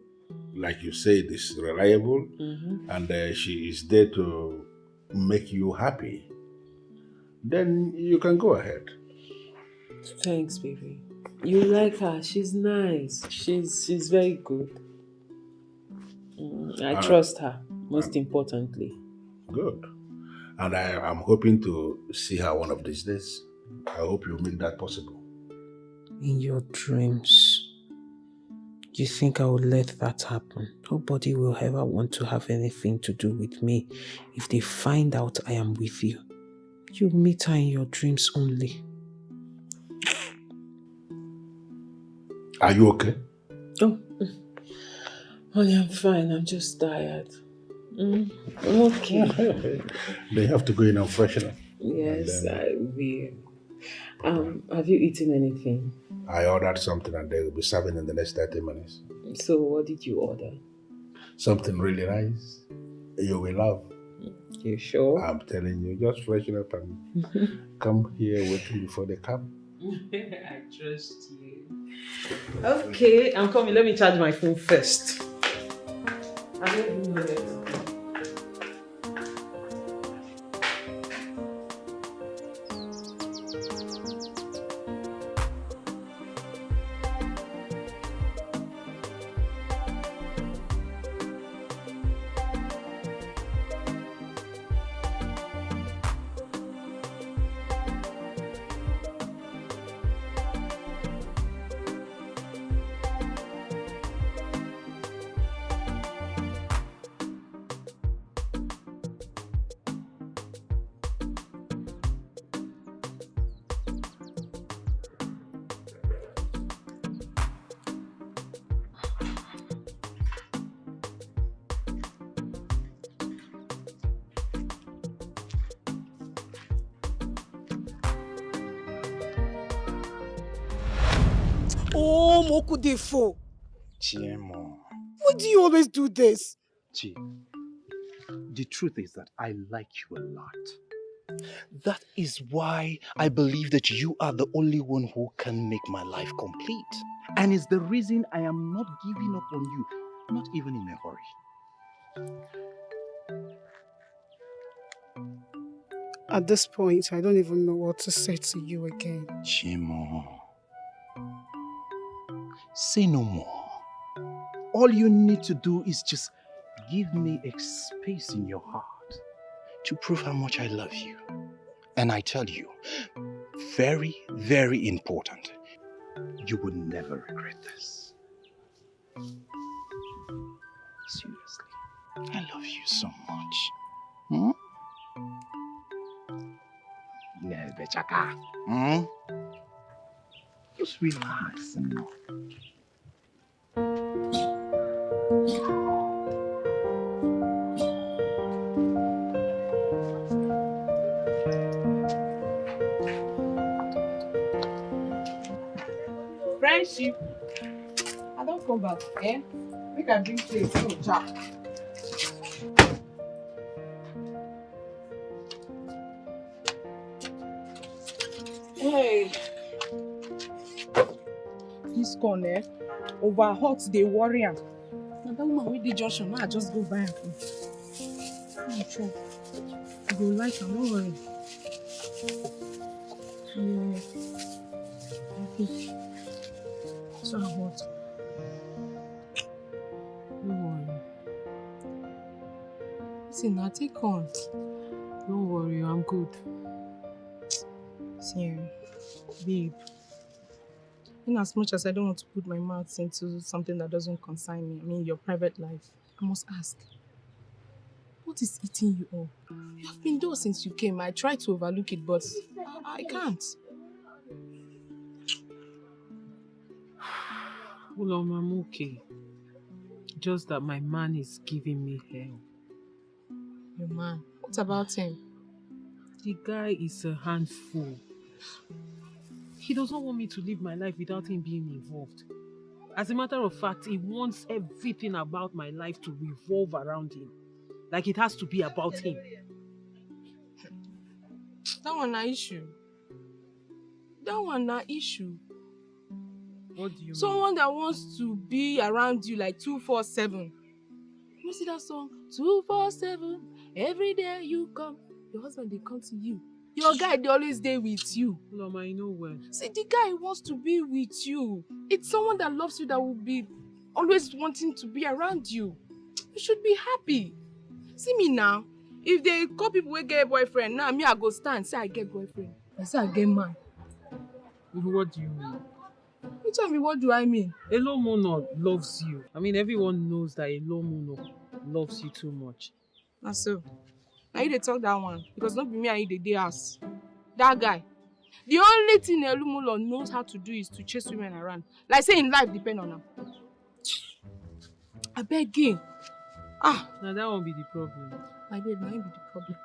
like you said, is reliable and she is there to make you happy, then you can go ahead. Thanks, baby. You like her. She's nice. She's very good. I trust her, most importantly. Good. And I am hoping to see her one of these days. I hope you make that possible. In your dreams, you think I would let that happen? Nobody will ever want to have anything to do with me if they find out I am with you. You meet her in your dreams only. Are you okay? Oh, honey, I'm fine. I'm just tired. I'm okay. They have to go in and freshen up. Yes, I will. Have you eaten anything? I ordered something and they will be serving in the next 30 minutes. So what did you order? Something really nice. You will love. You sure? I'm telling you, just freshen up and come here waiting before they come. I trust you. Okay, I'm coming. Let me charge my phone first. I don't even know where to go. Oh, Mokudefo. Chiemo. Why do you always do this? Chi, the truth is that I like you a lot. That is why I believe that you are the only one who can make my life complete. And it's the reason I am not giving up on you, not even in a At this point, I don't even know what to say to you again. Chimo, say no more. All you need to do is just give me a space in your heart to prove how much I love you. And I tell you, very, very important, you will never regret this. Seriously, I love you so much. Hmm? Hmm? Just relax. Friendship. I don't come back, eh? Make I drink tea. No chat. Hey. This corn, eh? Over hot, they worry am. Now that woman with the junction, now I just go buy am. I'm sure. You go like am, don't worry. Yeah. Okay. So hot. Don't worry. Listen, now take on. Don't worry, I'm good. See, babe. In as much as I don't want to put my mouth into something that doesn't concern me, I mean your private life, I must ask. What is eating you up? You have been there since you came. I tried to overlook it, but I can't. Well, I'm okay. Just that my man is giving me hell. Your man? What about him? The guy is a handful. He does not want me to live my life without him being involved. As a matter of fact, he wants everything about my life to revolve around him. Like it has to be about him. That one na issue. That one na issue. What do you mean? Someone that wants to be around you like 247. You see that song? 247. Every day you come. Your husband, they come to you. Your guy, they always there with you. Loma, I know well. See, the guy wants to be with you. It's someone that loves you that will be always wanting to be around you. You should be happy. See me now. If they call people who get a boyfriend, now me I go stand say I get boyfriend. I say I get man. What do you mean? You tell me, what do I mean? Elomono loves you. I mean, everyone knows that Elomono loves you too much. And so, now you dey talk that one because not be me and you dey house. That guy. The only thing Elumulo knows how to do is to chase women around. Like saying life depend on him. I beg you. Now that won't be the problem. My babe, that ain't be the problem.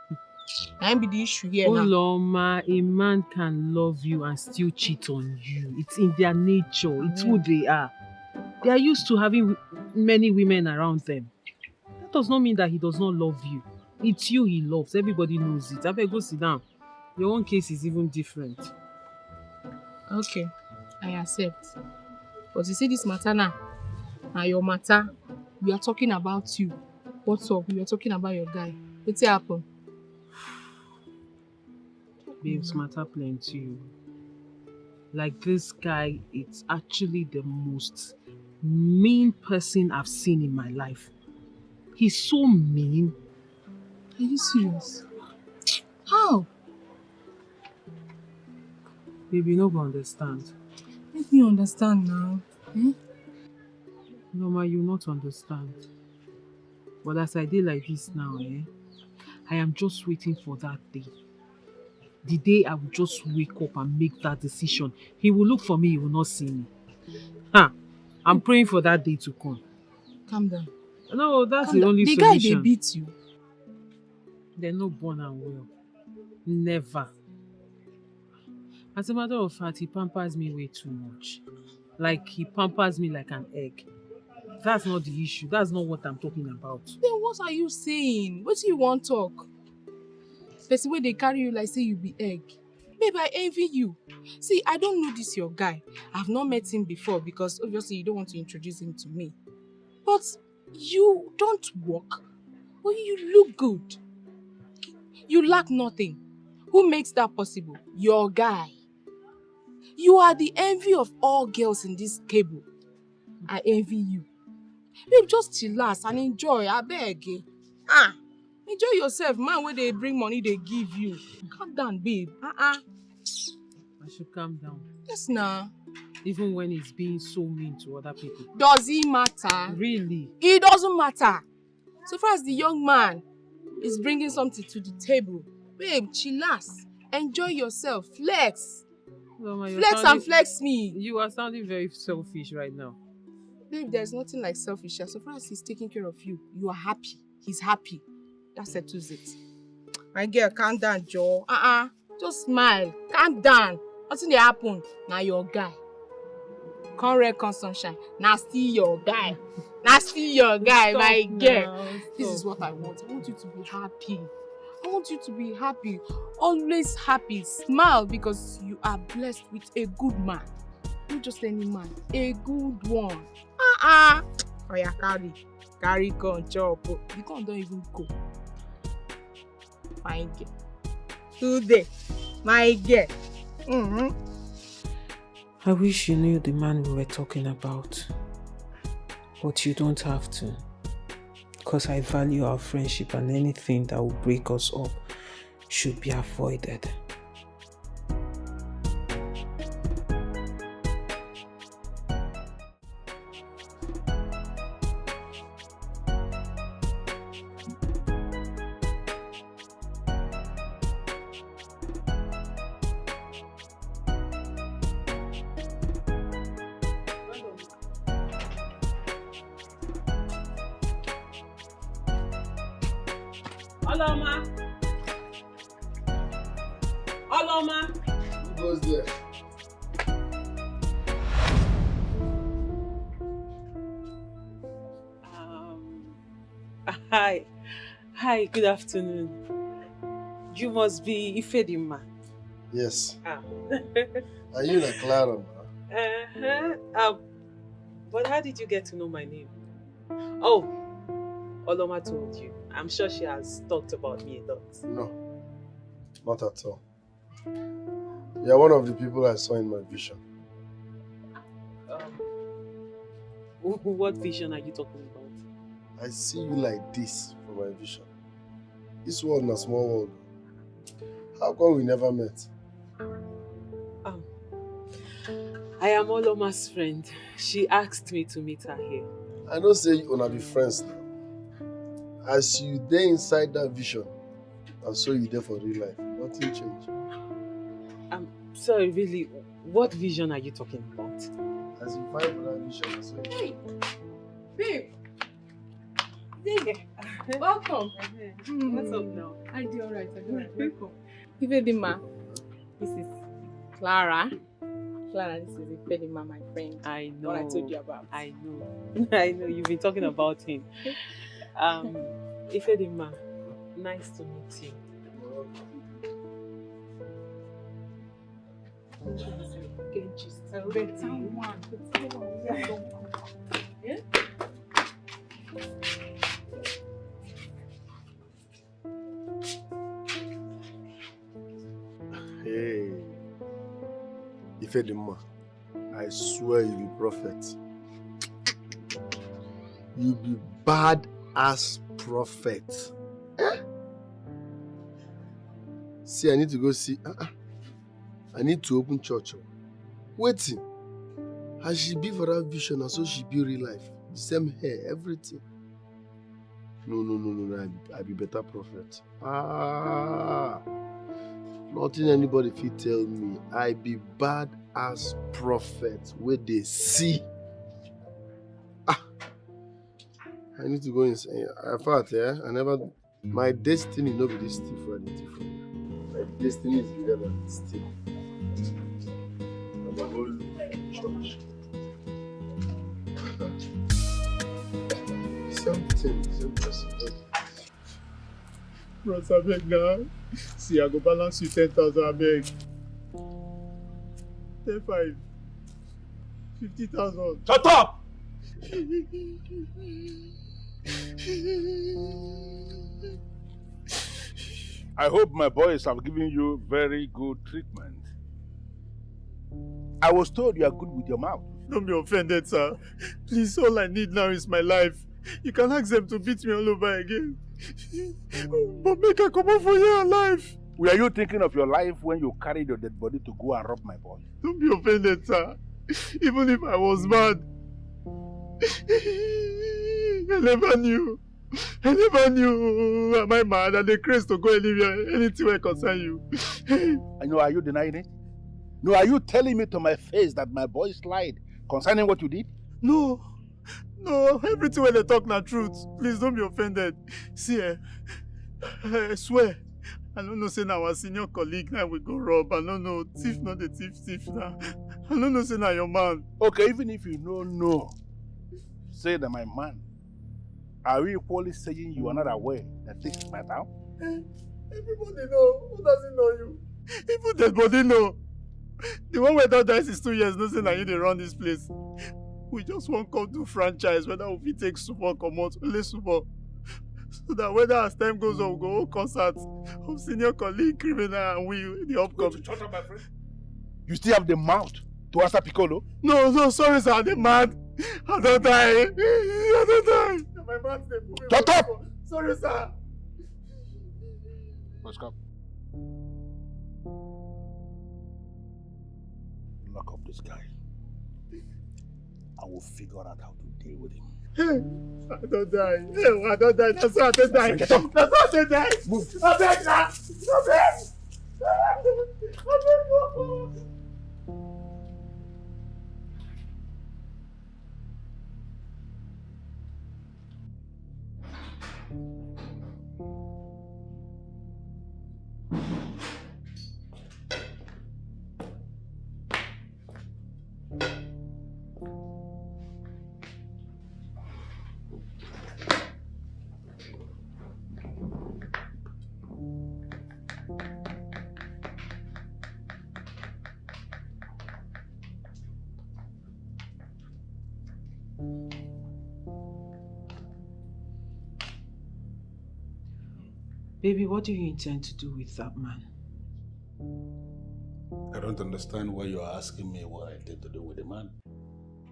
That ain't be the issue here now. Loma, a man can love you and still cheat on you. It's in their nature. It's who they are. They are used to having many women around them. That does not mean that he does not love you. It's you he loves. Everybody knows it. I better go sit down. Your own case is even different. Okay, I accept. But you see this matter now your matter. We are talking about you. What's up? We are talking about your guy. What's happen? Babes matter plenty. Like this guy, it's actually the most mean person I've seen in my life. He's so mean. Are you serious? How? Baby, you no go understand. Make me understand now. Eh? Norma, you not understand. But as I did like this now, I am just waiting for that day. The day I will just wake up and make that decision. He will look for me, he will not see me. I'm praying for that day to come. Calm down. No, that's Calm the down. only the solution. The guy, they beat you. They're not born and well. Never. As a matter of fact, he pampers me way too much. Like, he pampers me like an egg. That's not the issue. That's not what I'm talking about. Then what are you saying? What do you want to talk? Person where they carry you like say you be egg. Babe, I envy you. See, I don't know this your guy. I've not met him before because obviously you don't want to introduce him to me. But you don't work, but you look good. You lack nothing. Who makes that possible? Your guy. You are the envy of all girls in this cable. I envy you. Babe, just chillax and enjoy, I beg. Enjoy yourself, man. When they bring money, they give you. Calm down, babe. I should calm down. Yes, nah. Even when he's being so mean to other people. Does it matter? Really? It doesn't matter. So far as the young man is bringing something to the table, babe, chillax. Enjoy yourself. Flex. Mama, And flex me. You are sounding very selfish right now. Babe, there's nothing like selfish. So far as he's taking care of you, you are happy. He's happy. That settles it. My girl, calm down, Joe. Just smile. Calm down. Nothing dey happen. Now your guy. Come sunshine. Now still your guy. My girl. This is what I want. I want you to be happy. I want you to be happy. Always happy. Smile because you are blessed with a good man. Not just any man. A good one. Oh yeah, carry con chop. You can't don't even go. My girl. Today, my girl. I wish you knew the man we were talking about. But you don't have to. Because I value our friendship and anything that will break us up should be avoided. Who goes there? Hi, good afternoon. You must be Ifedima. Yes. Are you like Clara? But how did you get to know my name? Oh, Oloma told you. I'm sure she has talked about me a lot. No, not at all. You are one of the people I saw in my vision. What vision are you talking about? I see you like this from my vision. This world is a small world. How come we never met? I am Oloma's friend. She asked me to meet her here. I don't say you wanna be friends now. As you there inside that vision, and so you there for real life. Nothing changed. I'm sorry, really, what vision are you talking about? As you fight for that vision, I say. Hey, babe. Welcome. What's up now? I do alright. Welcome. Ifedima, this is Clara. Clara, this is Ifedima, my friend. I know. What I told you about. I know. I know. You've been talking about him. Ifedima, nice to meet you. Hey, Ifedima, I swear you be prophet. You be bad as prophet. See, I need to go see. I need to open church. Waiting. As she be for that vision, and so she be real life. The same hair, everything. No. I be better prophet. Nothing anybody fit tell me. I be bad as prophet where they see. I need to go inside. I thought, I never. My destiny no be this different. My destiny is bigger than this thing. I'm a whole church. Same person. Bros, I beg now. See, I go balance you 10,000, I beg. 10,500. 50,000. Shut up! I hope my boys have given you very good treatment. I was told you are good with your mouth. Don't be offended, sir. Please, all I need now is my life. You can ask them to beat me all over again. But make her come out for here alive. Were you thinking of your life when you carried your dead body to go and rob my boy? Don't be offended, sir. Even if I was mad, I never knew. I never knew. Am I mad? And the craze to go anywhere, anything will concern you. I know, are you denying it? No, are you telling me to my face that my boy lied concerning what you did? No. No, everything when they talk na truth. Please don't be offended. See, I swear, I don't know say na our senior colleague now we go rob. I don't know, thief not the thief now. I don't know say na your man. Okay, even if you don't know, say that my man. Are we equally saying you are not aware that this is my town? Everybody know. Who doesn't know you? Even dead body know. The one where that died since 2 years, no say na you dey run this place. We just want to do franchise, whether we take super come out, only super. So that whether as time goes on, we go hold concerts of senior colleague, criminal, and we, the upcoming. Shut up, my friend. You still have the mouth to answer Piccolo? No, sorry, sir, I'm mad. I don't die. I don't die. My man's there. Shut up! Sorry, sir. Let's go. Lock up this guy. I will figure out how to deal with him. I don't die. I don't die. That's why I don't die. That's why I don't die. Move. I beg, sir. I beg. I beg. Baby, what do you intend to do with that man? I don't understand why you're asking me what I intend to do with the man.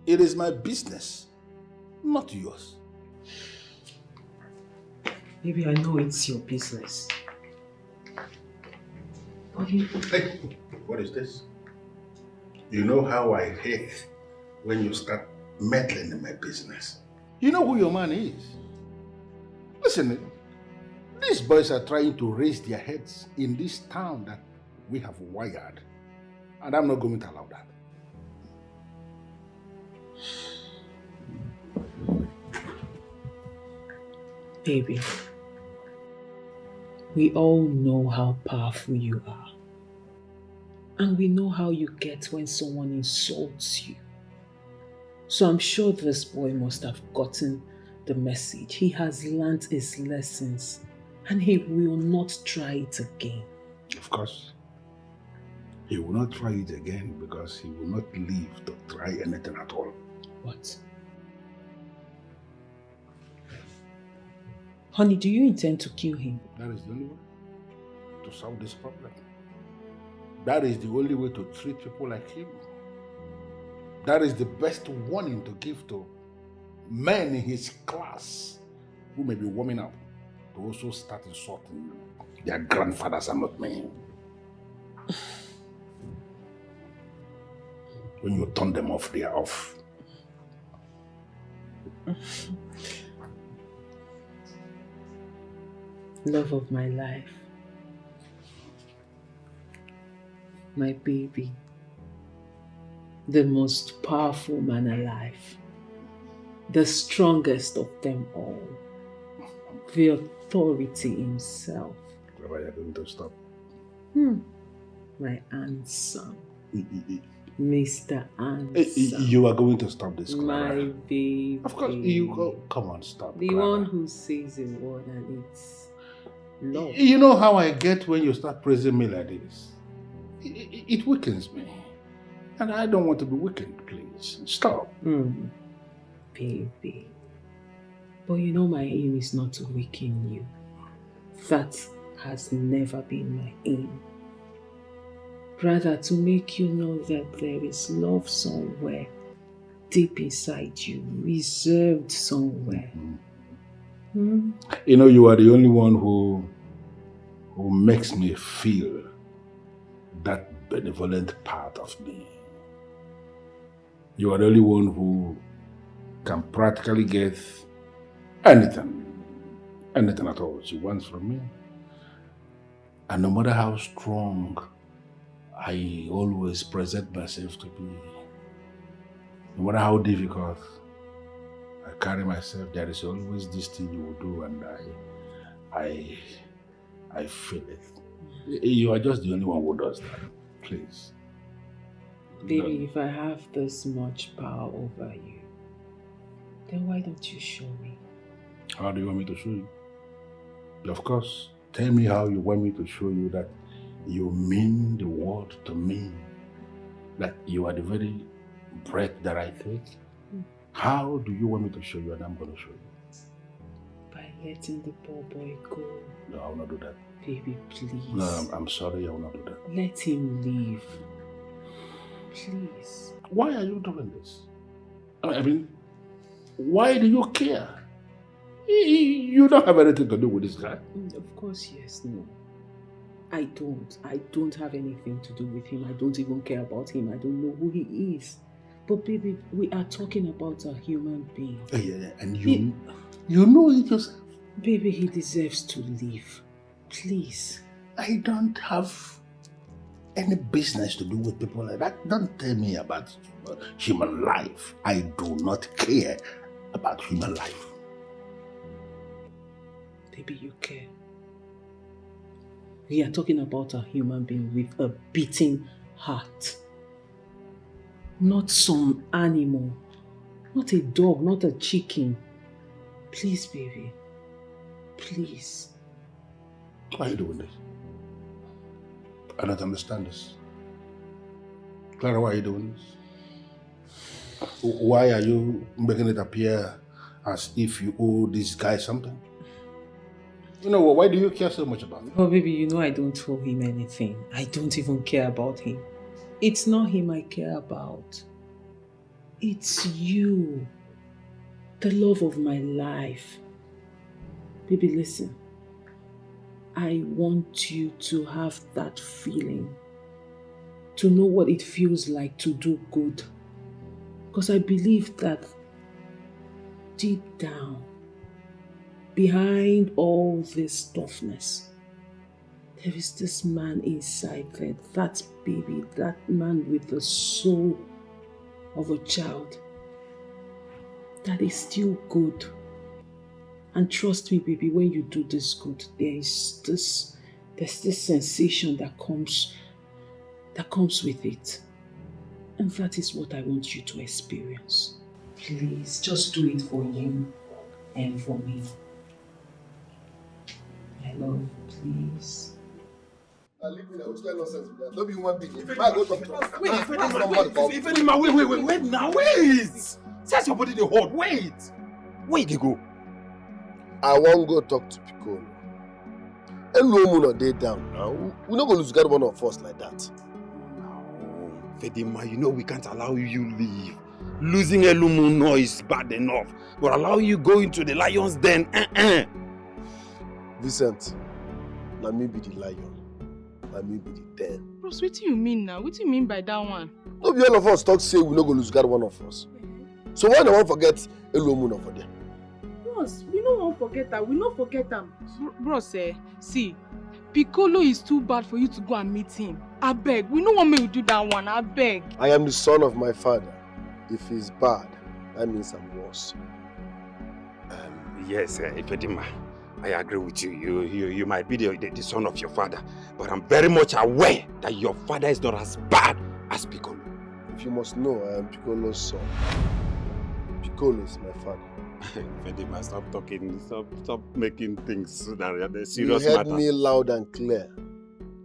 It is my business, not yours. Baby, I know it's your business. Hey, what is this? You know how I hate when you start meddling in my business. You know who your man is. Listen, these boys are trying to raise their heads in this town that we have wired. And I'm not going to allow that. Baby, we all know how powerful you are. And we know how you get when someone insults you. So I'm sure this boy must have gotten the message. He has learned his lessons. And he will not try it again. Of course. He will not try it again because he will not live to try anything at all. What? Honey, do you intend to kill him? That is the only way to solve this problem. That is the only way to treat people like him. That is the best warning to give to men in his class who may be warming up. To also start insulting their grandfathers and not me. When you turn them off, they are off. Love of my life. My baby. The most powerful man alive. The strongest of them all. The authority himself. Why are you going to stop? My handsome. Mr. Handsome. You are going to stop this, Clara. My baby. Of course, you go. Come on, stop. The Clara. one who says a word and it's love. You know how I get when you start praising me like this? It weakens me. And I don't want to be weakened, please. Stop. Baby. But you know my aim is not to weaken you. That has never been my aim. Rather, to make you know that there is love somewhere, deep inside you, reserved somewhere. Hmm? You know, you are the only one who makes me feel that benevolent part of me. You are the only one who can practically get anything at all she wants from me. And no matter how strong I always present myself to be, no matter how difficult I carry myself, there is always this thing you will do, and I feel it. You are just the only one who does that. Please. Baby, if I have this much power over you, then why don't you show me? How do you want me to show you? Of course. Tell me how you want me to show you that you mean the world to me. That you are the very breath that I take. How do you want me to show you, and I'm going to show you? By letting the poor boy go. No, I will not do that. Baby, please. No, I'm sorry, I will not do that. Let him leave. Please. Why are you doing this? I mean, why do you care? You don't have anything to do with this guy. Of course, yes, no. I don't have anything to do with him. I don't even care about him. I don't know who he is. But baby, we are talking about a human being. Yeah, and you know it yourself. Baby, he deserves to live. Please. I don't have any business to do with people like that. Don't tell me about human life. I do not care about human life. Baby, you care. We are talking about a human being with a beating heart. Not some animal. Not a dog, not a chicken. Please, baby. Please. Why are you doing this? I don't understand this. Clara, why are you doing this? Why are you making it appear as if you owe this guy something? You know what, why do you care so much about him? Oh, baby, you know I don't owe him anything. I don't even care about him. It's not him I care about. It's you. The love of my life. Baby, listen. I want you to have that feeling. To know what it feels like to do good. Because I believe that deep down, behind all this toughness, there is this man inside there, that baby, that man with the soul of a child that is still good. And trust me, baby, when you do this good, there's this sensation that comes with it. And that is what I want you to experience. Please, just do it for you and for me. My love, please. Leave me now. Which kind of nonsense is that? Don't be human being. If I go talk to us. Wait now, wait! Says your body the hold, wait! Where they go? I won't go talk to Piccolo. Hello, Moon, they down now. We're not going to lose one of us like that. No, Fedima, you know we can't allow you leave. Losing Elumu is bad enough, but allow you go into the lion's den, Vincent, let me be the lion. Let me be the den. Bros, what do you mean now? What do you mean by that one? No be all of us talk say we're not going to lose one of us. So why do I forget Elumu over there? Bros, we no won't forget that. We no forget them. Bros, see, Piccolo is too bad for you to go and meet him. I beg. We no want me to do that one. I beg. I am the son of my father. If he's bad, that means I'm worse. Yes, Ifedima, I agree with you. You might be the son of your father, but I'm very much aware that your father is not as bad as Piccolo. If you must know, I am Piccolo's son. Piccolo is my father. Fedima, stop talking. Stop making things the serious you heard matter. me loud and clear.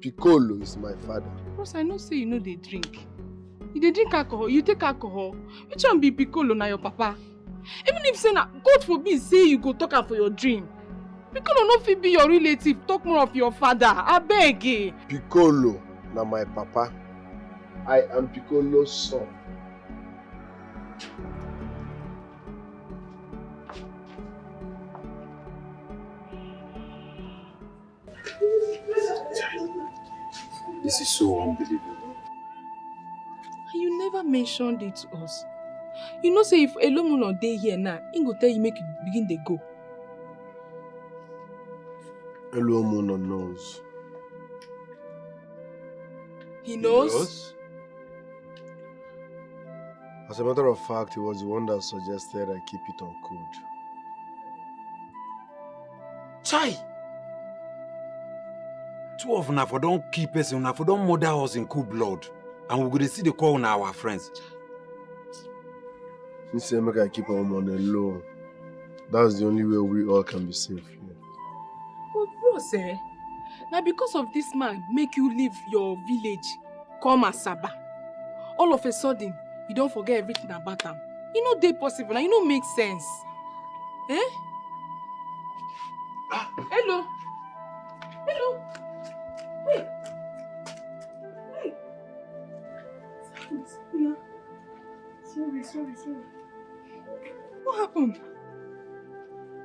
Piccolo is my father. Bros, I know say you know they drink. You dey drink alcohol, you take alcohol. Which one be Piccolo na your papa? Even if say na, God forbid say you go talk am for your dream. Piccolo no fit be your relative. Talk more of your father. Abeg. Piccolo, na my papa. I am Piccolo's son. This is so unbelievable. You never mentioned it to us. You know, say if Elomu no dey here now, he go tell you make you begin dey go. Elomu no knows. He knows? As a matter of fact, he was the one that suggested I keep it on code. Chai! Two of una for don't keep us, una for don't murder us in cool blood. And we go to see the call on our friends. He said make I keep our money low. That's the only way we all can be safe here. But bros, now because of this man make you leave your village, come Asaba. All of a sudden, you don't forget everything about him. You know they possible, and you know make sense. Eh? Hello? Hello? Hey! Hey! Sorry. What happened?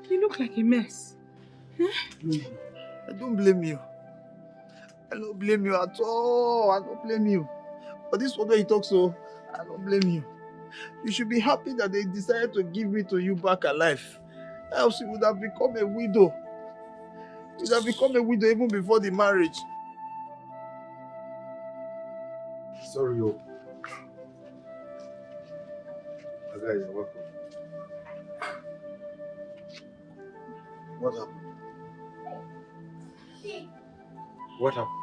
You look like a mess. I don't blame you. I don't blame you at all. I don't blame you. But this one where you talk so, I don't blame you. You should be happy that they decided to give me to you back alive. Else you would have become a widow. You would have become a widow even before the marriage. Sorry, yo. Guys, you're welcome. What happened? What happened?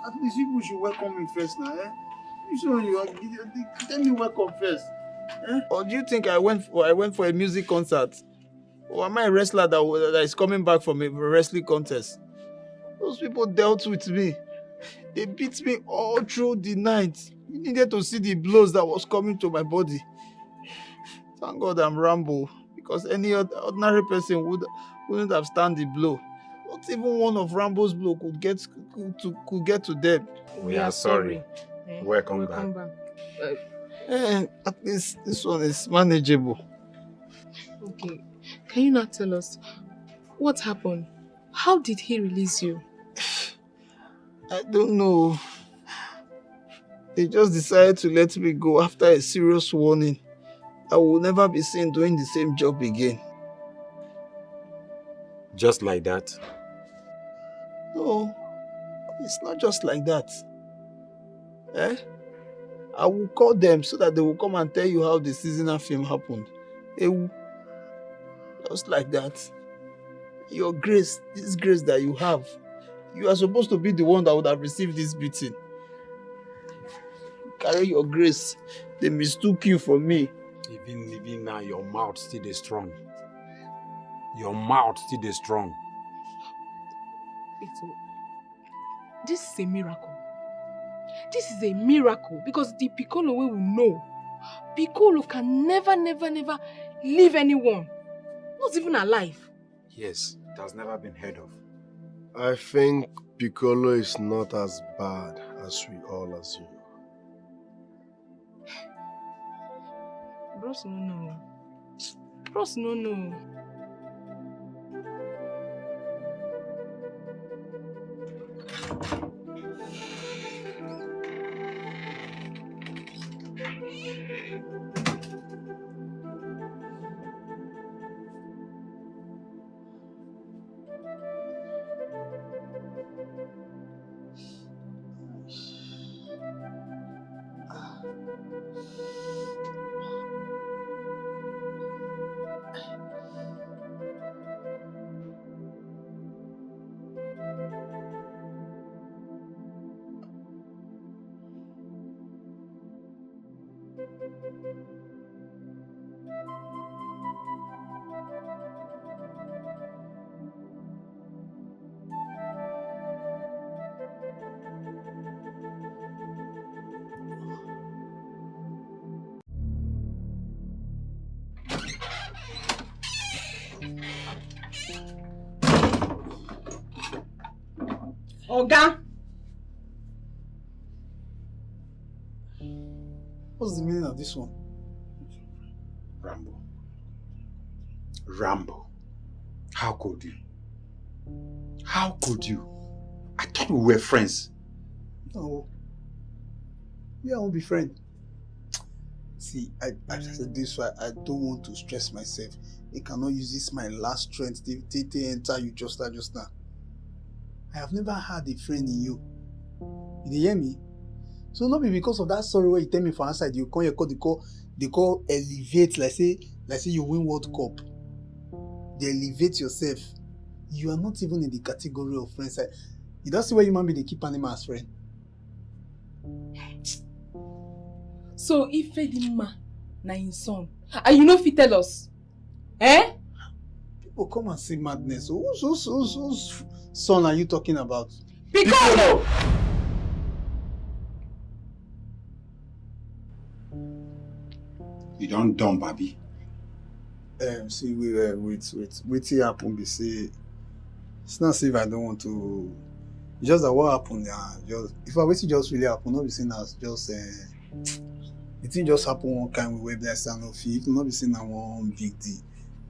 At least you should welcome me first now, eh? You should tell me welcome first. Eh? Or do you think I went for a music concert? Or am I a wrestler that is coming back from a wrestling contest? Those people dealt with me. They beat me all through the night. You needed to see the blows that was coming to my body. Thank God I'm Rambo, because any ordinary person wouldn't have stand the blow. Not even one of Rambo's blow could get to them. We are sorry. Welcome back. At least this one is manageable. Okay. Can you not tell us what happened? How did he release you? I don't know. They just decided to let me go after a serious warning. I will never be seen doing the same job again. Just like that? No, it's not just like that. Eh? I will call them so that they will come and tell you how the seasonal film happened. They will. Just like that. Your grace, this grace that you have, you are supposed to be the one that would have received this beating. Carry your grace. They mistook you for me. Even now, your mouth still is strong. Your mouth still is strong. This is a miracle. This is a miracle because the Piccolo we will know. Piccolo can never leave anyone. Not even alive. Yes, it has never been heard of. I think Piccolo is not as bad as we all assume. Bros, no. Bros, no. Oga. What's the meaning of this one? Rambo. How could you? How could you? I thought we were friends. No. Yeah, I won't be friends. See, I said this why I don't want to stress myself. I cannot use this my last strength to enter you just now. I have never had a friend in you. You hear me? So not be because of that sorry where you tell me for outside, you call they call elevate, like say you win World Cup. They elevate yourself. You are not even in the category of friends. You don't see why human being they keep animal as friend. So if Fedima na his son, and you know if he tell us, eh? People come and see madness. Whose son are you talking about? Piccolo! You don't dumb, baby. See, wait till happen. Be say, it's not say if I don't want to. It's just that what happened. Just if I wait to just really happen, not be seen as just. The thing just happen one kind way blessed and no fee. It will not be seen as one big deal.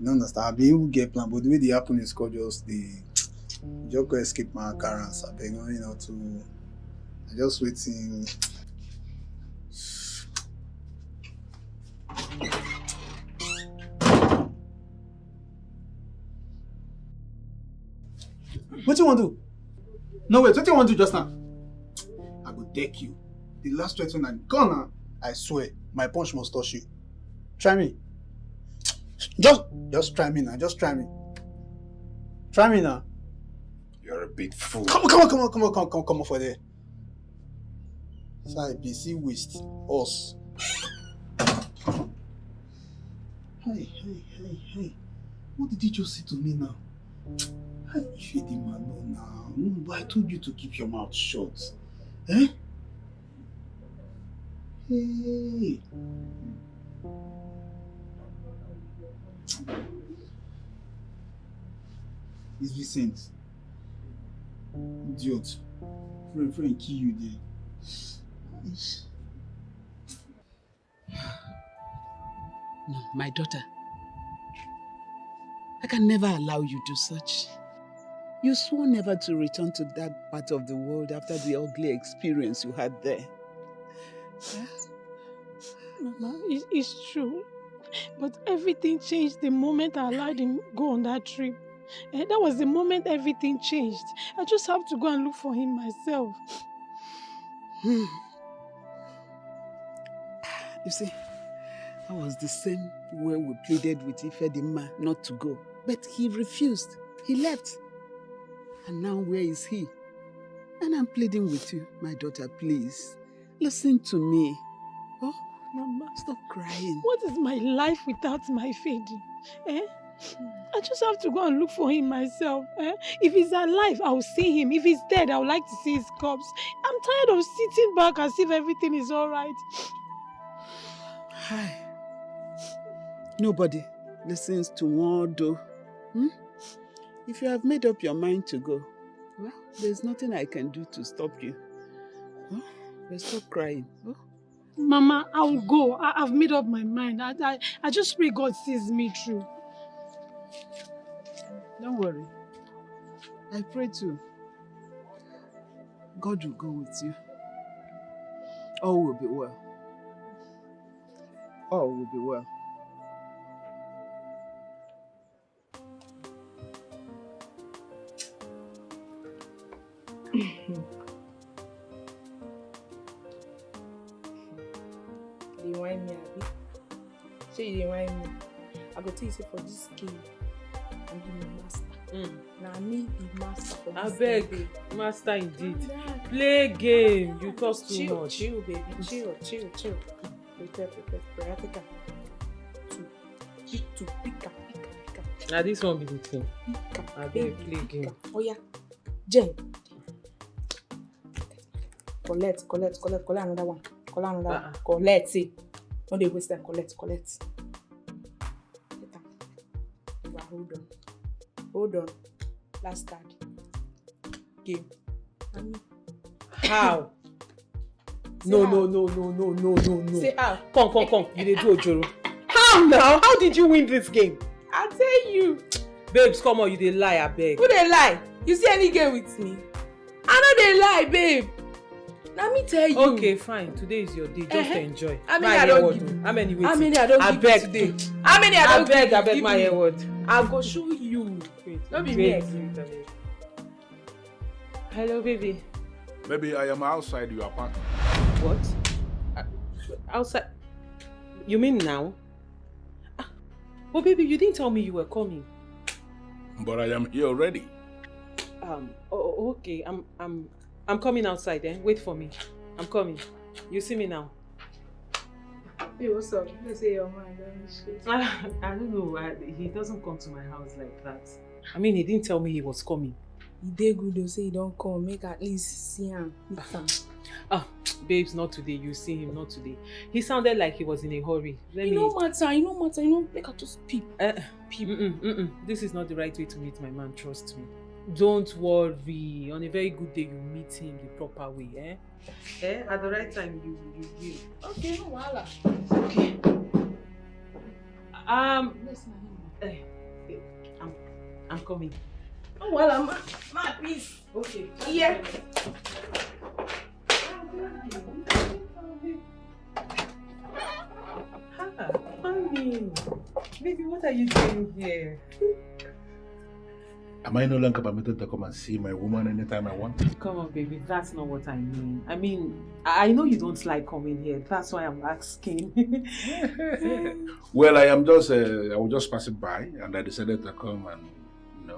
You understand? I be able to get plan, but the way they happen is called just just go escape my occurrence. I beg you know to. I just waiting. What you want to do? No wait, what you want to do just now? I go deck you. The last threat when I'm gone, I swear, my punch must touch you. Try me. Just try me now. Just try me. Try me now. You're a big fool. Come on for there. Sorry, PC waste us. Hey. What did you just say to me now? If you didn't know now, but I told you to keep your mouth shut. Eh? Hey. It's Vincent. Idiot. Friend kill you there. No, my daughter. I can never allow you to do such. You swore never to return to that part of the world after the ugly experience you had there. Huh? Mama, it's true. But everything changed the moment I allowed him go on that trip. That was the moment everything changed. I just have to go and look for him myself. You see, that was the same way we pleaded with Ifedima not to go. But he refused. He left. And now where is he? And I'm pleading with you, my daughter, please. Listen to me. Oh, Mama, stop crying. What is my life without my Fedi? I just have to go and look for him myself. If he's alive, I'll see him. If he's dead, I would like to see his corpse. I'm tired of sitting back as if everything is all right. Hi. Nobody listens to Wando. If you have made up your mind to go, well, there's nothing I can do to stop you. But stop crying. Mama, I will go. I've made up my mind. I just pray God sees me through. Don't worry. I pray too. God will go with you. All will be well. All will be well. They whine me, Abi. Say you dey whine me. I go tell you say for this game, I'm the master. Now me the master for this Abeg, game. master indeed. Play game. You talk too Chill, much. chill, baby. Chill. Prepare. Take am. Two. Pick am. Now this one be the thing. Abeg, play game. Oh yeah. Jen. Collect another one. Collect another one. Collect, see. No dey waste time. Collect. Take am. Hold on. Last card. Game. How? No. Say how? Come. You dey do Ojoro. How now? How did you win this game? I tell you. Babes, come on, you dey lie, abeg. Who dey lie? You see any game with me? I no dey lie, babe. Let me tell you. Okay, fine. Today is your day. Just enjoy. How many I don't give you? How many waiting? How many I don't give you today? How many I don't give you? Abeg, my hair word. I go show you. Don't be me. Hello, baby. Baby, I am outside your apartment. What? Outside? You mean now? Well, baby, you didn't tell me you were coming. But I am here already. Okay. I'm coming outside then. Wait for me. I'm coming. You see me now? Hey, what's up? You say your man, I don't know. He doesn't come to my house like that. I mean, he didn't tell me he was coming. He did good though, say he don't come. Make at least see him. Babes, not today. You see him, not today. He sounded like he was in a hurry. You know matter. Make her just peep. This is not the right way to meet my man, trust me. Don't worry. On a very good day, you meet him the proper way, At the right time, you will. Okay, no wahala. Okay. I'm coming. Oh well, my peace. Okay. Yeah. Honey. Baby, what are you doing here? Am I no longer permitted to come and see my woman anytime I want? Come on, baby. That's not what I mean. I mean, I know you don't like coming here. That's why I'm asking. Well, I was just passing by and I decided to come and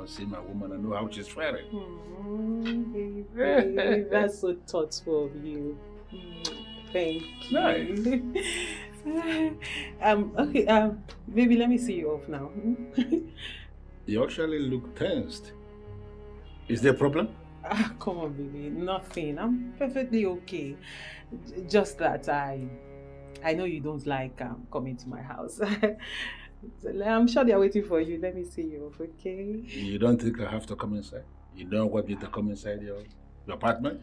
see my woman and know how she's faring. Baby, that's so thoughtful of you. Thank you. Nice. Okay, baby, let me see you off now. You actually look tensed. Is there a problem? Come on, baby. Nothing. I'm perfectly okay. Just that I know you don't like coming to my house. So, I'm sure they're waiting for you. Let me see you off, okay? You don't think I have to come inside? You don't want me to come inside your apartment?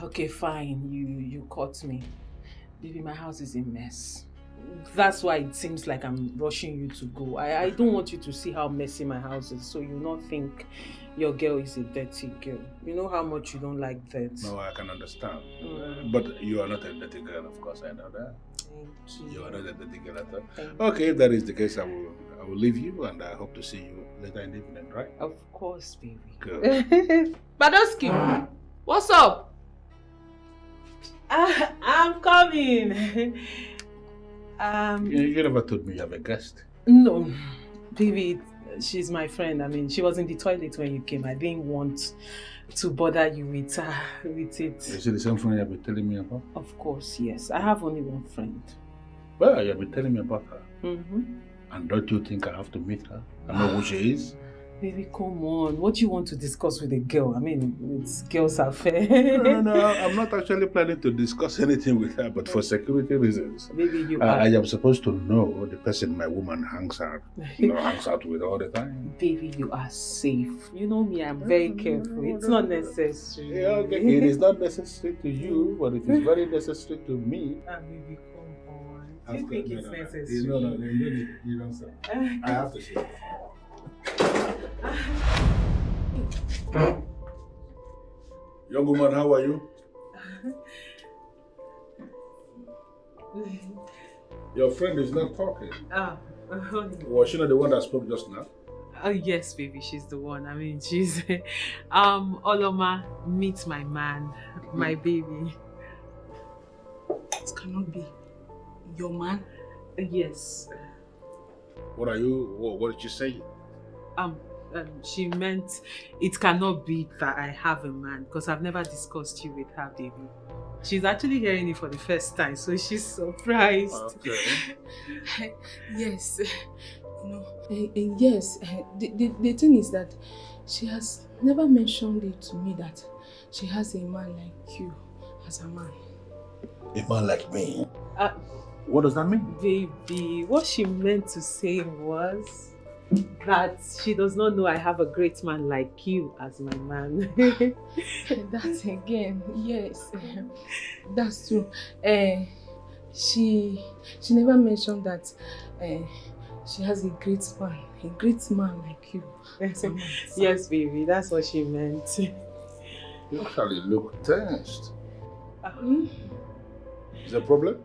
Okay, fine. You caught me. Baby, my house is a mess. That's why it seems like I'm rushing you to go. I don't want you to see how messy my house is, so you not think your girl is a dirty girl. You know how much you don't like that. No, I can understand. But you are not a dirty girl, of course, I know that. Thank you. You are not a dirty girl at all. Okay, if that is the case, I will leave you and I hope to see you later in the evening, right? Of course, baby. Good. Badowski, what's up? I'm coming. You never told me you have a guest. No, baby, she's my friend. I mean, she was in the toilet when you came. I didn't want to bother you with it. Is it the same friend you have been telling me about? Of course, yes. I have only one friend. Well, you have been telling me about her. Mm-hmm. And don't you think I have to meet her? I know who she is. Baby, come on. What do you want to discuss with a girl? I mean, it's girls' affair. No, I'm not actually planning to discuss anything with her, but for security reasons. Maybe you I am supposed to know the person my woman hangs out with all the time. Baby, you are safe. You know me, I'm very careful. It's not necessary. Yeah, okay. It is not necessary to you, but it is very necessary to me. Baby, come on. You think it's necessary? No, you don't say. I have to say. Young woman, how are you? Your friend is not talking. Was she not the one that spoke just now? Oh yes, baby, she's the one. I mean, she's Oloma, meet my man, my baby. It cannot be your man. Yes. What did you say? She meant it cannot be that I have a man because I've never discussed you with her, baby. She's actually hearing it for the first time, so she's surprised. Okay. Yes. Yes. The thing is that she has never mentioned it to me that she has a man like you as a man. A man like me? What does that mean? Baby, what she meant to say was that she does not know I have a great man like you as my man. That's again, yes. That's true. She never mentioned that she has a great man like you. Yes, baby, that's what she meant. You actually look tensed. Is there a problem?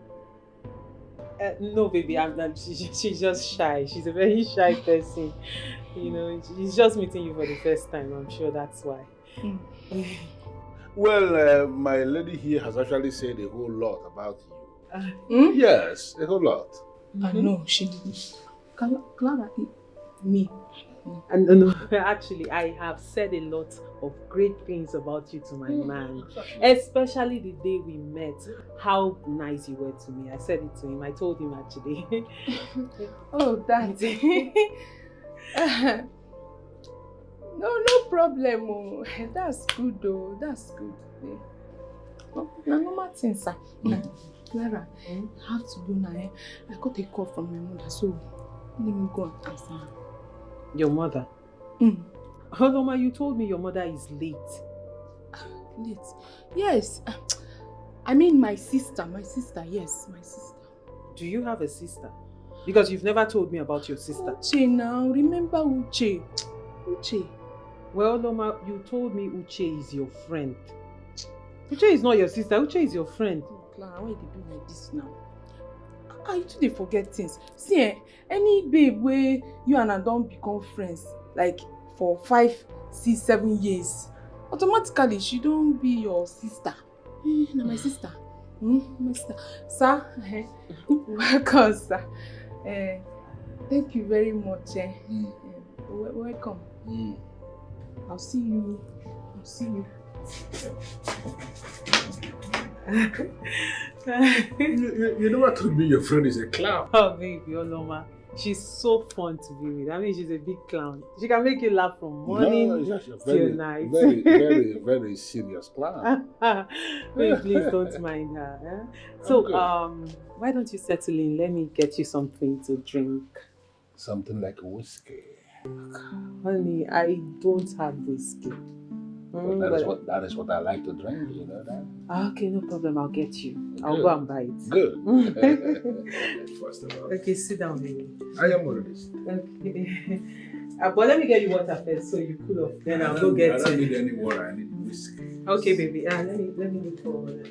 No, baby, I'm not. She's just shy. She's a very shy person. You know, she's just meeting you for the first time. I'm sure that's why. Well, my lady here has actually said a whole lot about you. Yes, a whole lot. No, she didn't. Clara, me. And no, actually, I have said a lot of great things about you to my man. Especially the day we met. How nice you were to me. I said it to him. I told him actually. Oh, that. No problem. Oh. That's good though. That's good. No normal thing, sir. Clara, I have to go now. I got a call from my mother, so let me go and answer her. Your mother? Holoma, you told me your mother is late. Late? Yes. I mean my sister. Yes, my sister. Do you have a sister? Because you've never told me about your sister. Uche now. Remember Uche? Uche. Well, Holoma, you told me Uche is your friend. Uche is not your sister. Uche is your friend. Oh, Clara, why you do like this now? You too, they forget things. See, any babe where you and I don't become friends, like for 5, 6, 7 years, automatically she don't be your sister. No, my sister. My sister. Sir, welcome, sir. Thank you very much. Welcome. I'll see you. You know what would be your friend is a clown. Oh, baby, Holoma. She's so fun to be with. I mean, she's a big clown. She can make you laugh from morning till night. Very serious clown. Baby, please don't mind her. So, why don't you settle in? Let me get you something to drink. Something like whiskey. Honey, I don't have whiskey. That is what I like to drink, you know that? Okay, no problem. I'll get you. I'll go and buy it. Good. First of all. Okay, sit down, baby. I am already. Okay. But let me get you water first so you cool off. Then I'll go get I don't need any water. I need whiskey. Okay, baby. Let me look for water.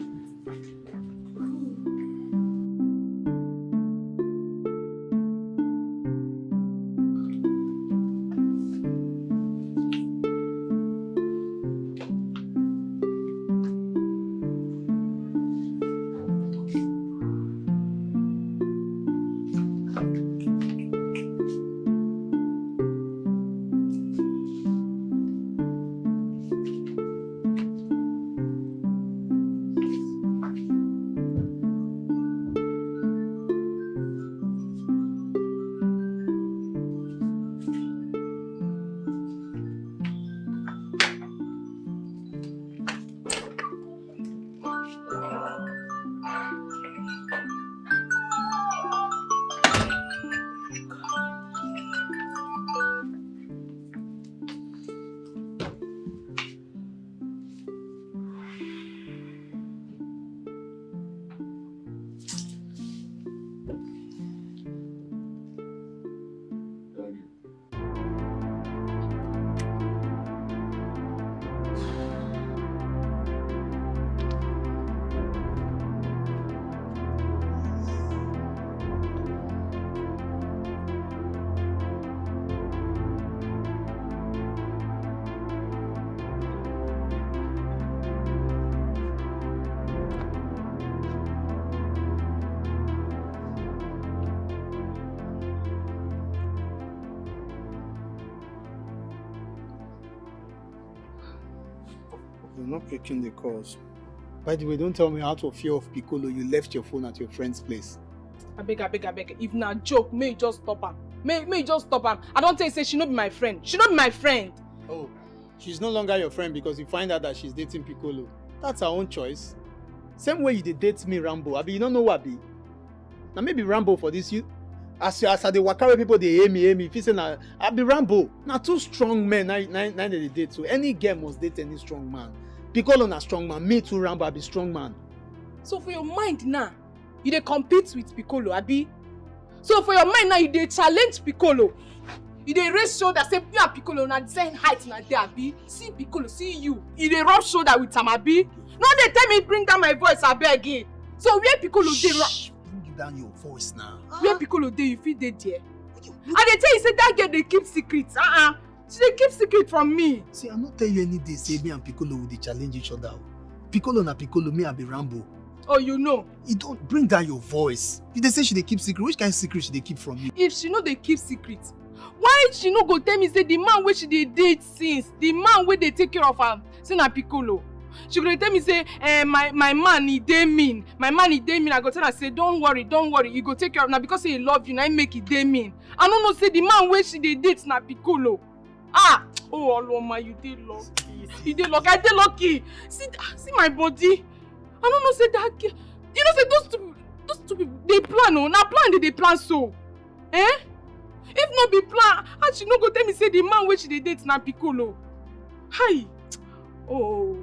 You're not picking the calls. By the way, don't tell me out of fear of Piccolo you left your phone at your friend's place. I beg. If na joke, may you just stop am. May you just stop am. I don't tell you say she no be my friend. She no be my friend. Oh, she's no longer your friend because you find out that she's dating Piccolo. That's her own choice. Same way you did date me, Rambo. Abi, you don't know what be. Now maybe Rambo for this you. As I dey waka wey people dey hear me, if you say na I be Rambo. Na two strong men na dey date. So any girl must date any strong man. Piccolo na strong man. Me too, Rambo, I be strong man. So for your mind now, you dey compete with Piccolo, abi? So for your mind now, you dey challenge Piccolo. You dey raise shoulder, say you and Piccolo na the same height na dey, abi? See Piccolo, see you. You dey rub shoulder with am, abi? No dey tell me bring down my voice, abeg. So where Piccolo dey? Bring down your voice now. Where Piccolo dey, you fit dey there. I dey tell you say that girl dey keep secrets. She dey keep secret from me. See, I no tell you any day say me and Piccolo will dey challenge each other. Piccolo na Piccolo, me I be Rambo. Oh, you know. You don't bring down your voice. You dey say she dey keep secret. Which kind of secret she dey keep from you? If she no dey keep secret, why she no go tell me say the man wey she dey date since, the man wey dey take care of am, say na Piccolo? She go dey tell me say, my man he dey mean. My man he dey mean. I go tell her say, don't worry, you go take care of. Na because say he love you, na him make he dey mean. I no know say the man wey she dey date na Piccolo. Oh Oloma, you dey lucky. You dey lucky. I dey lucky. See my body. I don't know say that girl. You know say those two people they plan. Oh, na plan they plan so. If no be plan, and she no go tell me say the man wey she dey date na Piccolo. Hi. Oh,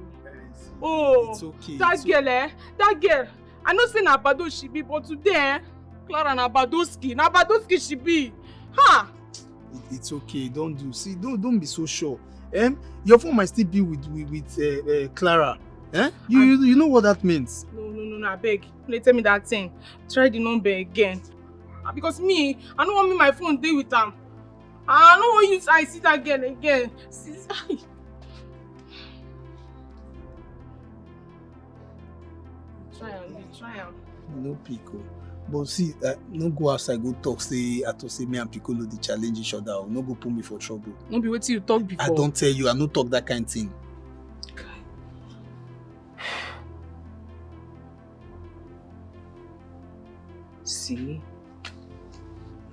it's okay. That girl, that girl. I know say na Bado she be, but today, Clara na Badoski she be. Ha. It's okay. Don't be so sure. Your phone might still be with Clara. You know what that means? No, I beg. They tell me that thing. Try the number again. Because me, I don't want my phone dey with them. I don't want you to see that girl again. Try am. No Pico. But see, no go outside go talk say me and Piccolo dey challenge each other. No go put me for trouble. No be wetin you talk before. I don't tell you, I no talk that kind of thing. See,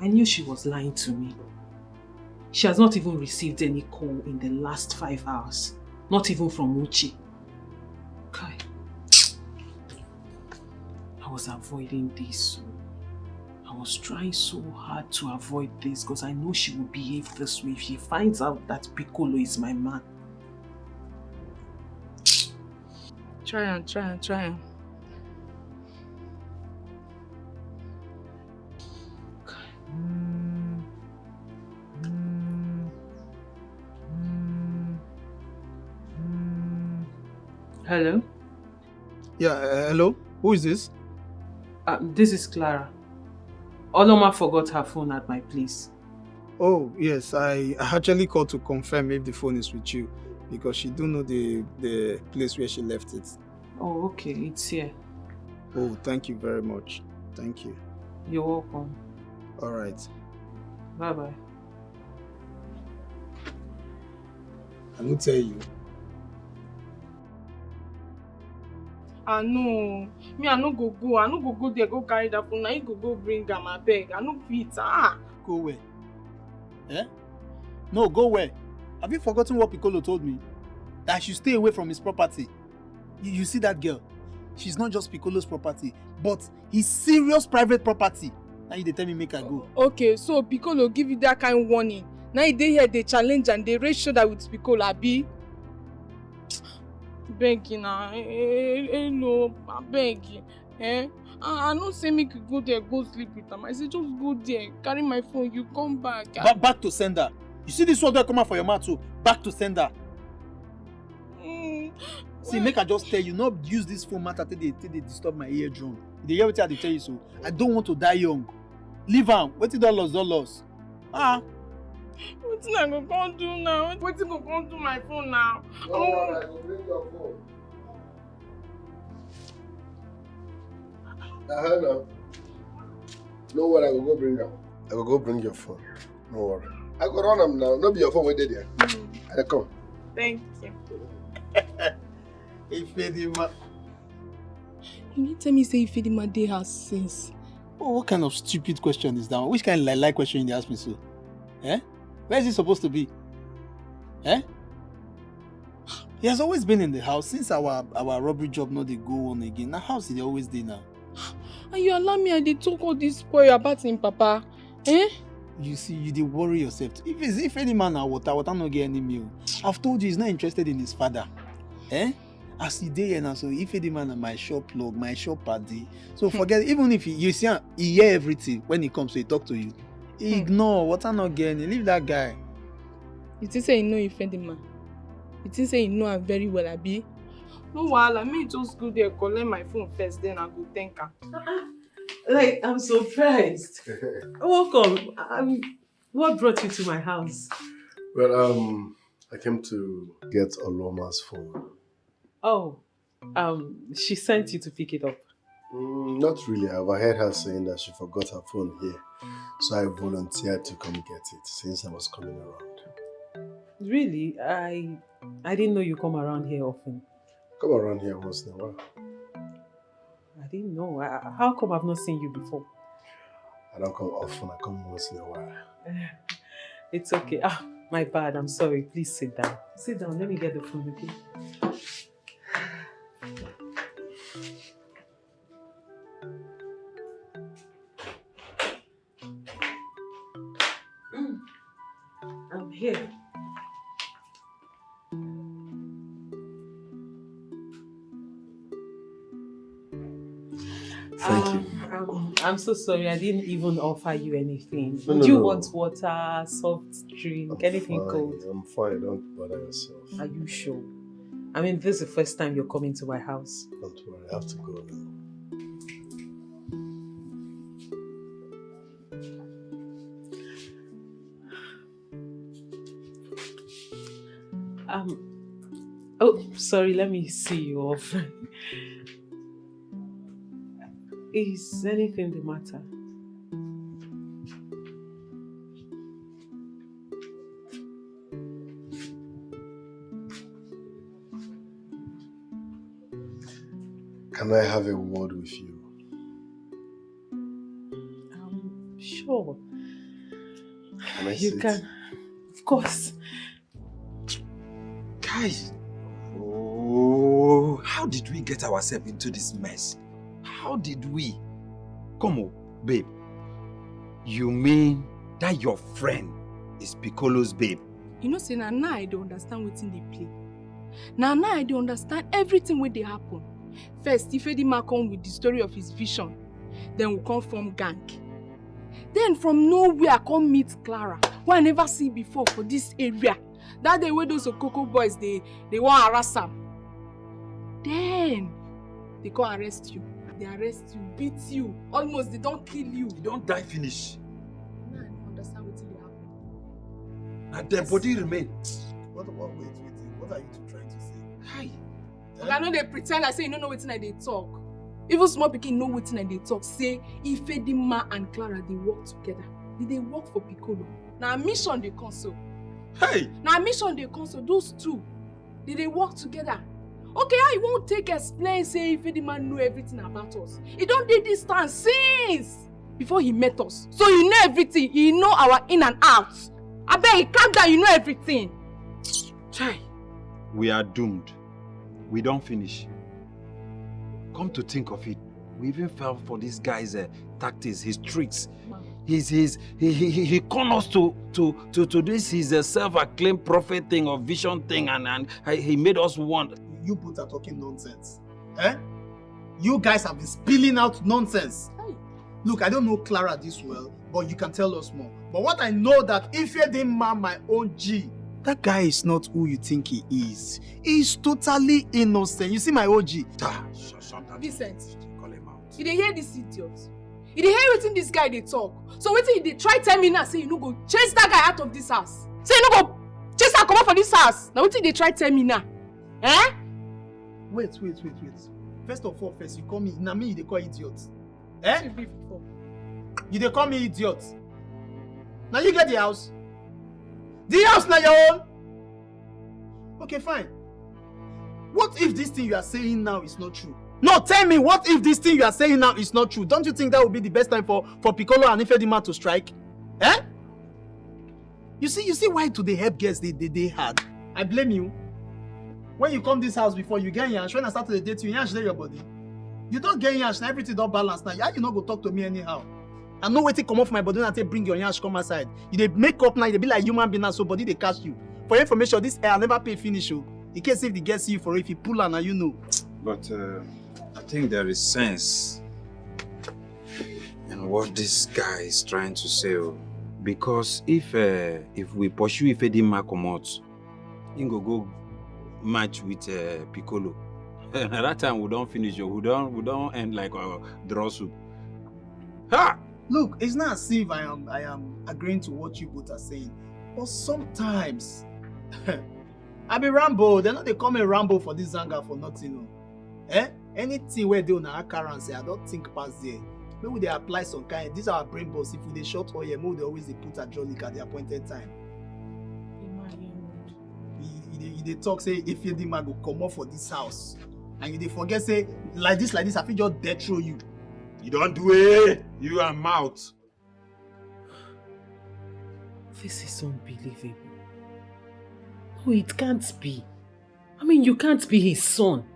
I knew she was lying to me. She has not even received any call in the last 5 hours. Not even from Uchi. Kai. I was avoiding this. I was trying so hard to avoid this because I know she will behave this way if she finds out that Piccolo is my man. Try am. Hello? Yeah, hello? Who is this? This is Clara. Oloma forgot her phone at my place. Oh, yes. I actually called to confirm if the phone is with you because she don't know the place where she left it. Oh, okay. It's here. Oh, thank you very much. Thank you. You're welcome. All right. Bye-bye. I will tell you. I know. Me, I no go there, go carry that phone. Now you go bring am, abeg. I no fit. Go where? No, go where? Have you forgotten what Piccolo told me? That I should stay away from his property. You see that girl? She's not just Piccolo's property, but his serious private property. Now you dey tell me make I go. Okay, so Piccolo give you that kind of warning. Now they here, they challenge and they raise shoulder with Piccolo, abi? Begging now, hello, I beg you. I don't say make you go there, go sleep with them. I say just go there, carry my phone, you come back. Back to sender. You see this word that come out for your mouth too? Back to sender. See, make I just tell you, not use this phone matter till they disturb my eardrum. They hear what I tell you so. I don't want to die young. Leave am. Wetin don loss. Wetin I go come do now? Wetin go come do my phone now? No, I go bring your phone. No. No worry, I go go bring am. I go go bring your phone. No worry. I go run am now. No be your phone wey dey there. I dey come. Thank you. Ifedima. You need tell me say Ifedima dey house since. Oh, what kind of stupid question is that? Which kind of like question you ask me so? Where is he supposed to be? He has always been in the house since our robbery job not dey go on again. Now house he always dey now. And you allow me I dey talk all this spoil about him papa. Eh? You see, you dey worry yourself. If any man na water no get any meal. I've told you he's not interested in his father. Eh? As he dey here now, so if any man na my shop plug, my shop party. So forget, even if you see he hear everything when he comes, so he talk to you. He ignore, water not get any. Leave that guy. You think say you know Ifedima? You think say you know her very well, abi? No wahala, me just go there, collect my phone first, then I go thank her. Like, I'm surprised. Welcome. What brought you to my house? Well, I came to get Oloma's phone. Oh, she sent you to pick it up. Not really. I've heard her saying that she forgot her phone here. So I volunteered to come get it since I was coming around. Really? I didn't know you come around here often. Come around here once in a while. I didn't know. How come I've not seen you before? I don't come often. I come once in a while. It's okay. My bad. I'm sorry. Please sit down. Sit down. Let me get the phone, okay? I'm here. Thank you. I'm so sorry. I didn't even offer you anything. No, Would you no. want water, soft drink, anything Fine. cold? I'm fine. Don't bother yourself. Are you sure? I mean, this is the first time you're coming to my house. Don't worry. I have to go now. Oh, sorry, let me see you off. Is anything the matter? Can I have a word with you? Sure. Can I You sit? can. Of course. Guys, oh, how did we get ourselves into this mess? How did we? Come on, babe. You mean that your friend is Piccolo's babe? You know, say, now I don't understand what's in the play. Now I don't understand everything where they happen. First, Ifedima come with the story of his vision. Then we come from gang. Then from nowhere, I come meet Clara, who I never see before for this area. That day where those Okoko boys, they want to harass him. Then, they come arrest you. They arrest you, beat you. Almost, they don't kill you. You don't die finish. Now I don't understand what's in the happen. And their body remain. Wait. What are you two trying to say? Hi. I know they pretend I say you don't know wetin I dey talk. Even small pikin know wetin I dey talk. Say Ifedima and Clara they work together. Did they work for Piccolo? Now mission they console. Hey! Now mission they console. Those two, did they work together? Okay, I won't take explain say Ifedima know everything about us. He don't did this time since before he met us. So you know everything. He know our in and out. I bet he calm down. You know everything. Try. We are doomed. We don't finish. Come to think of it, we even fell for this guy's tactics, his tricks. He conned us to this his self-acclaimed prophet thing or vision thing, and he made us want. You both are talking nonsense. Eh? You guys have been spilling out nonsense. Look, I don't know Clara this well, but you can tell us more. But what I know that if you didn't man my own G, that guy is not who you think he is. He's totally innocent. You see my OG? Vincent, you dey hear this idiot? You dey hear wetin this guy dey talk? So wetin you dey try tell me now say you no go chase that guy out of this house? Say you no go chase am comot for this house? Na wetin you dey try tell me now? Eh? Wait. First of all, you call me, na me you dey call idiot. Eh? You dey call me idiot. Now you get the house. The house na your own. Okay, fine. What if this thing you are saying now is not true? No, tell me, what if this thing you are saying now is not true? Don't you think that would be the best time for Piccolo and Ifedima to strike? Eh? You see why to the help girls they hard? I blame you. When you come this house before, you get yansh. When I start to date you, yansh there your body. You don't get yansh, now everything don't balance now. How you not go talk to me anyhow? I know wetin come off my body when I say bring your yansh come outside. You dey make up now, you dey be like human being now, so body dey catch you. For your information, this hair I never pay finish. Oh. In case if the girl see you for it, if you pull her now, you know. But I think there is sense in what this guy is trying to say. Because if we pursue Ifedima Komot, he go match with Piccolo. At that time we don't finish. We don't end like draw soup. Ha! Look, it's not as if I am agreeing to what you both are saying, but sometimes I be Rambo. They not they call me Rambo for this anger for nothing. Anything where they on our currency, I don't think past there. Maybe they apply some kind. These are our brain balls. If we they short oil, maybe they always they put hydraulic at the appointed time. They talk say if you demand go come off for this house, and they forget say like this, I feel just death throw you. You don't do it. You are mouth. This is unbelievable. No, it can't be. I mean, you can't be his son.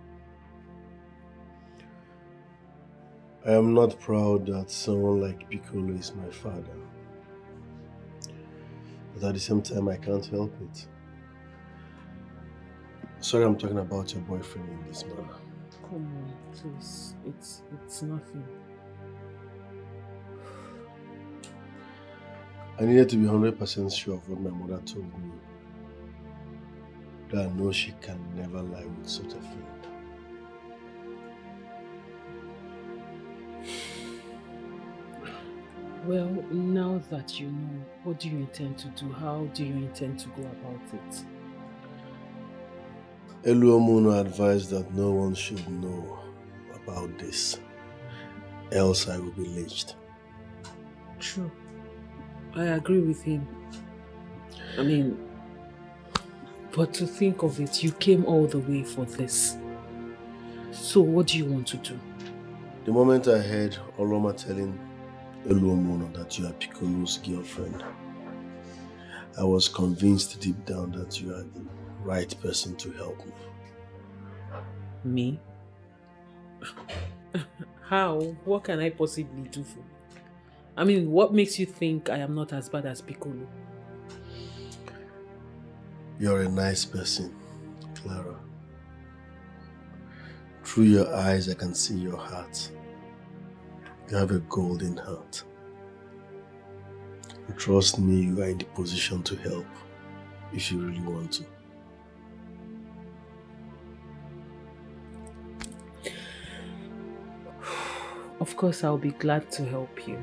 I am not proud that someone like Piccolo is my father. But at the same time, I can't help it. Sorry, I'm talking about your boyfriend in this manner. Come on, please. It's nothing. I needed to be 100% sure of what my mother told me. That I know she can never lie with such a thing. Well, now that you know, what do you intend to do? How do you intend to go about it? Eluomuno advised that no one should know about this, else I will be lynched. True. I agree with him. I mean, but to think of it, you came all the way for this. So what do you want to do? The moment I heard Oloma telling Eluomuno that you are Piccolo's girlfriend, I was convinced deep down that you are the right person to help me. Me? How? What can I possibly do for you? I mean, what makes you think I am not as bad as Piccolo? You're a nice person, Clara. Through your eyes, I can see your heart. You have a golden heart. And trust me, you are in the position to help if you really want to. Of course, I'll be glad to help you.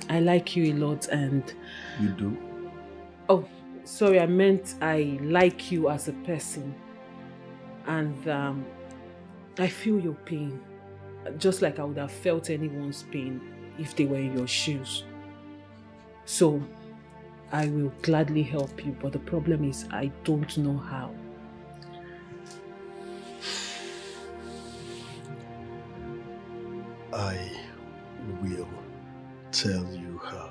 I like you a lot and... You do? Oh, sorry, I meant I like you as a person. And I feel your pain. Just like I would have felt anyone's pain if they were in your shoes. So, I will gladly help you, but the problem is I don't know how. I will tell you how.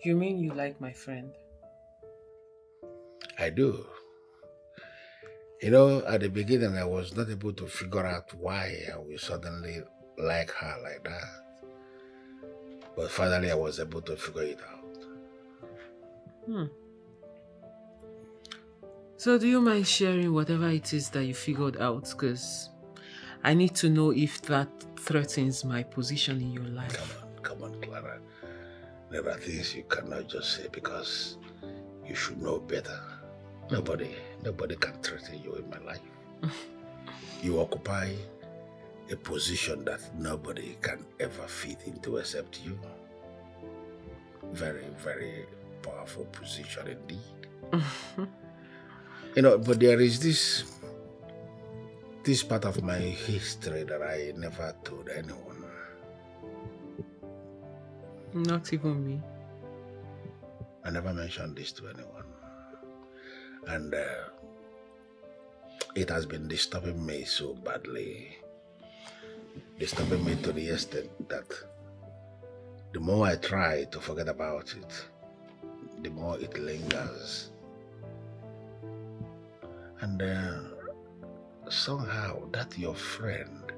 You mean you like my friend? I do. You know, at the beginning, I was not able to figure out why I would suddenly like her like that. But finally, I was able to figure it out. So do you mind sharing whatever it is that you figured out? Because I need to know if that threatens my position in your life. Come on, Clara. There are things you cannot just say because you should know better. Nobody can threaten you in my life. You occupy a position that nobody can ever fit into except you. Very, very powerful position indeed. You know, but there is this part of my history that I never told anyone. Not even me. I never mentioned this to anyone. And it has been disturbing me so badly. Disturbing me to the extent that the more I try to forget about it, the more it lingers. And somehow that your friend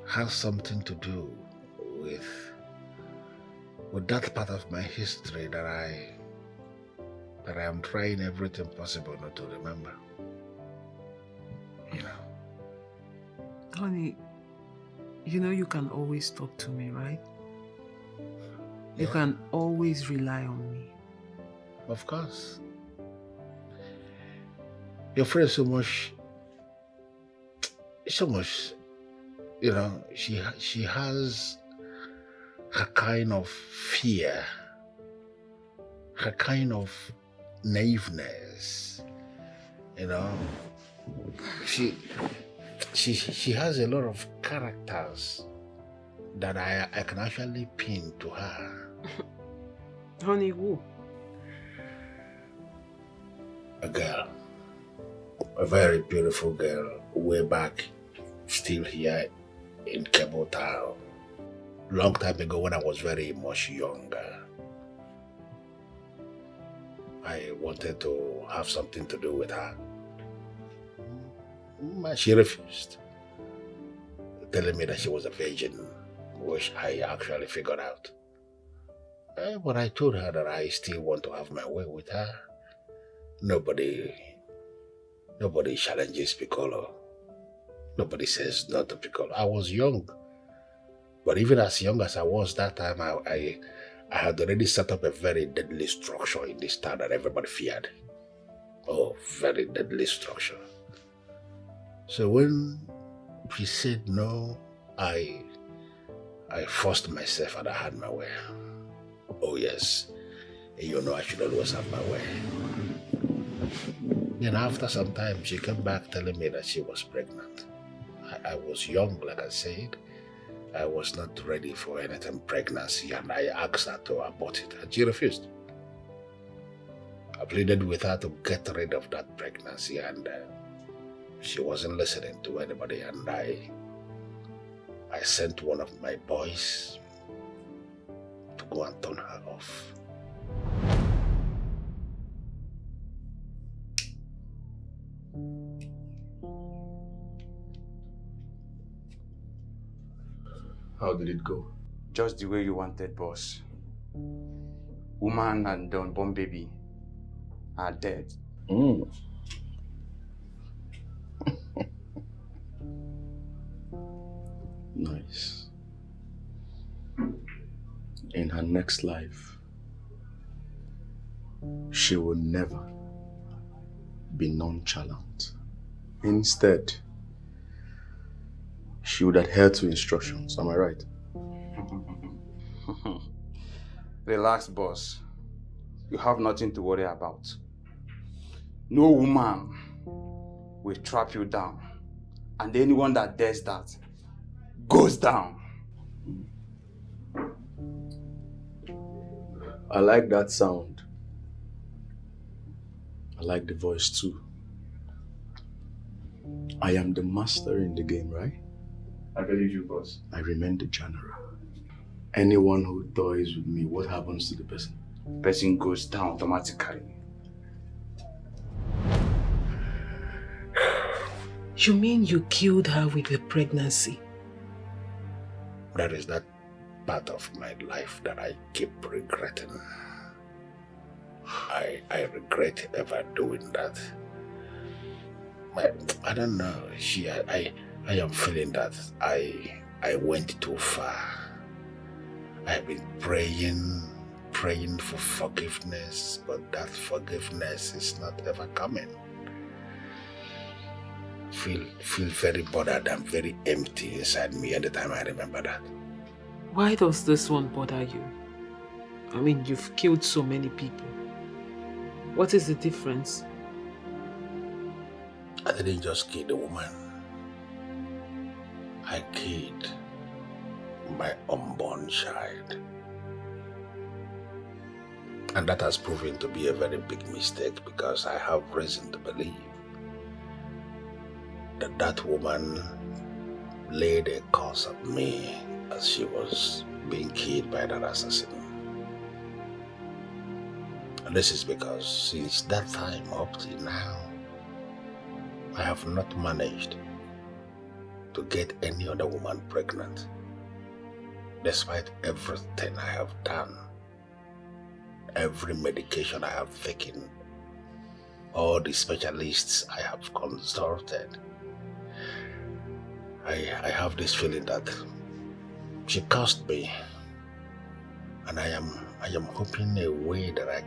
has something to do with that part of my history that I am trying everything possible not to remember. You know. Honey, you know you can always talk to me, right? You can always rely on me. Of course. Your friend so much, you know, she has her kind of fear, her kind of naiveness, you know. She has a lot of characters that I can actually pin to her. Honey, who? A girl. A very beautiful girl, way back, still here in Cable Town. Long time ago when I was very much younger. I wanted to have something to do with her. She refused, telling me that she was a virgin, which I actually figured out. But I told her that I still want to have my way with her. Nobody challenges Piccolo. Nobody says no to Piccolo. I was young. But even as young as I was that time, I had already set up a very deadly structure in this town that everybody feared. Oh, very deadly structure. So when she said no, I forced myself and I had my way. Oh yes, you know I should always have my way. Then after some time, she came back telling me that she was pregnant. I was young, like I said. I was not ready for anything pregnancy, and I asked her to abort it, and she refused. I pleaded with her to get rid of that pregnancy, and she wasn't listening to anybody, and I sent one of my boys to go and turn her off. How did it go? Just the way you wanted, boss. Woman and the unborn baby are dead. Nice. In her next life, she will never be nonchalant. Instead, she would adhere to instructions. Am I right? Relax, boss. You have nothing to worry about. No woman will trap you down. And anyone that does that goes down. I like that sound. I like the voice too. I am the master in the game, right? I believe you, boss. I remain the general. Anyone who toys with me, what happens to the person? The person goes down automatically. You mean you killed her with the pregnancy? That is that part of my life that I keep regretting. I regret ever doing that. I don't know. I am feeling that I went too far. I've been praying for forgiveness, but that forgiveness is not ever coming. Feel very bothered and very empty inside me anytime I remember that. Why does this one bother you? I mean, you've killed so many people. What is the difference? I didn't just kill the woman. I killed my unborn child. And that has proven to be a very big mistake because I have reason to believe that woman laid a curse at me as she was being killed by that assassin. And this is because since that time up till now, I have not managed to get any other woman pregnant, despite everything I have done, every medication I have taken, all the specialists I have consulted. I have this feeling that she cursed me, and I am hoping a way that I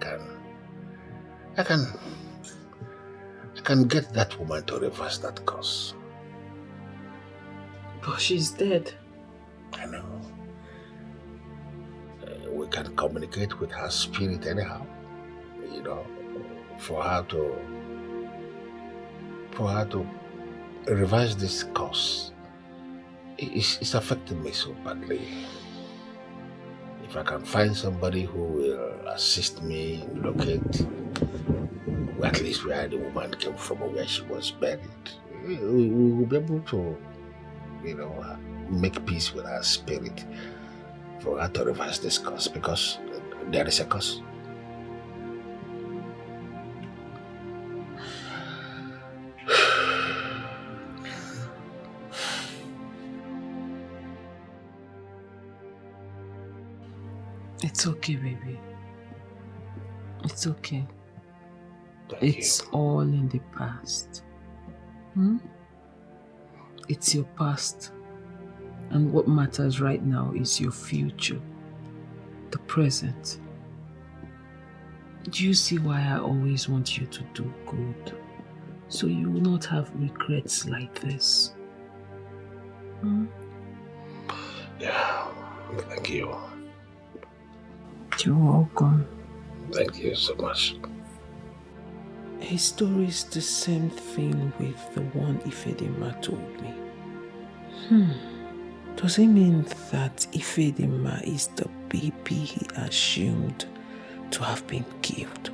can get that woman to reverse that curse. But she's dead. I know. We can communicate with her spirit anyhow, you know, for her to reverse this curse. It's affecting me so badly. If I can find somebody who will assist me locate at least where the woman came from or where she was buried, we will be able to, you know, make peace with her spirit for her to reverse this curse, because there is a curse. It's okay, baby. It's okay. It's all in the past. It's your past. And what matters right now is your future. The present. Do you see why I always want you to do good? So you will not have regrets like this. Yeah, thank you. You're welcome. Thank you so much. A story is the same thing with the one Ifedima told me. Does it mean that Ifedima is the baby he assumed to have been killed?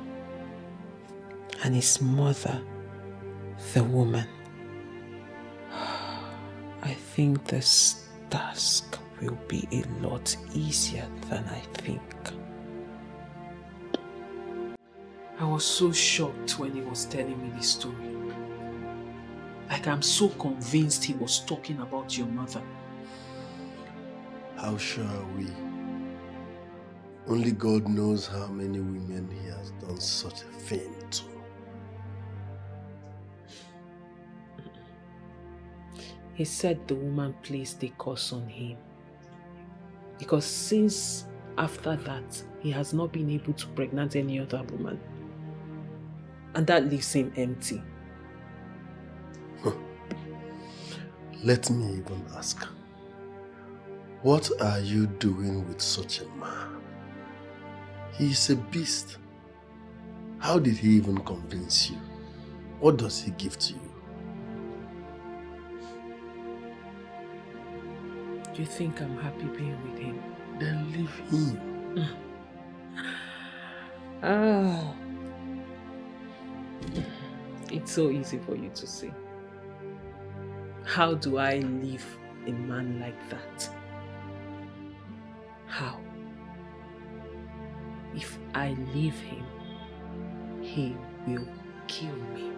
And his mother, the woman? I think this task will be a lot easier than I think. I was so shocked when he was telling me this story. Like, I'm so convinced he was talking about your mother. How sure are we? Only God knows how many women he has done such a thing to. He said the woman placed a curse on him. Because since after that, he has not been able to pregnant any other woman. And that leaves him empty. Let me even ask. What are you doing with such a man? He is a beast. How did he even convince you? What does he give to you? Do you think I'm happy being with him? Then leave him. It's so easy for you to say. How do I leave a man like that? How? If I leave him, he will kill me.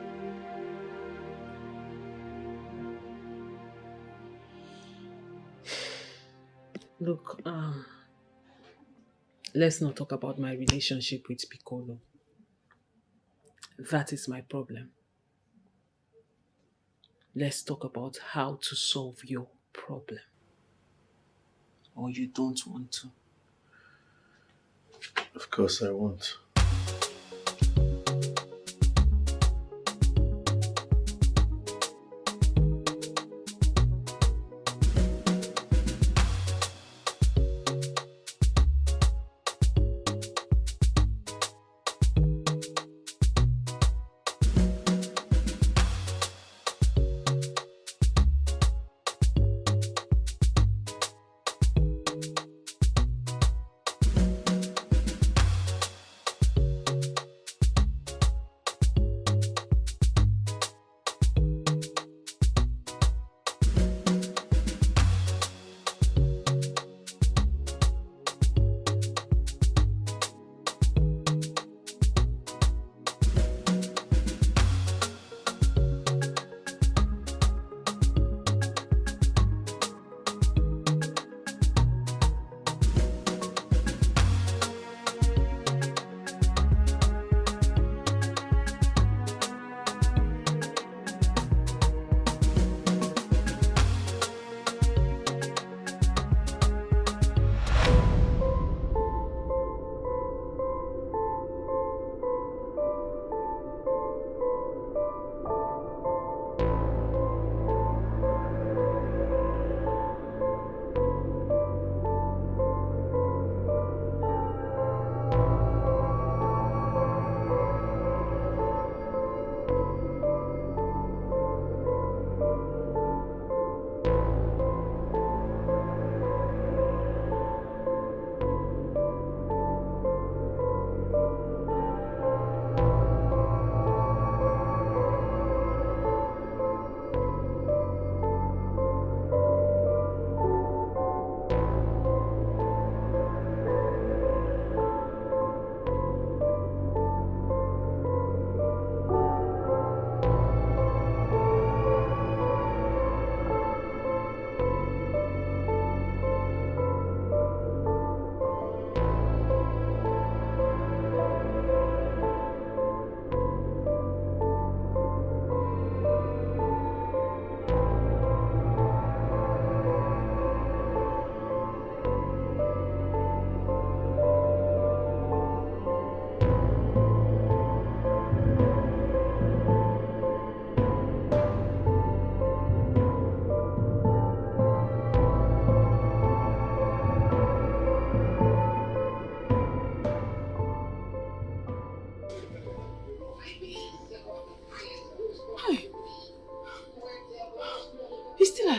Look, let's not talk about my relationship with Piccolo. That is my problem. Let's talk about how to solve your problem. Or you don't want to? Of course I want.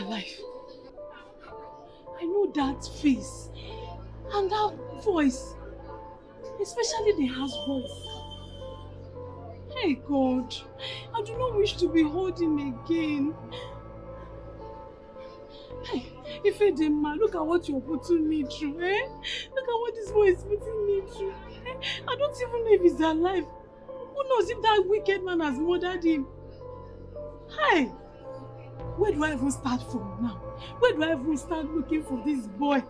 alive. I know that face and that voice, especially the house voice. Hey God, I do not wish to behold him again. Hey, Ifedema, look at what you're putting me through, eh? Look at what this boy is putting me through. Eh? I don't even know if he's alive. Who knows if that wicked man has murdered him? Hey, where do I even start from now? Where do I even start looking for this boy?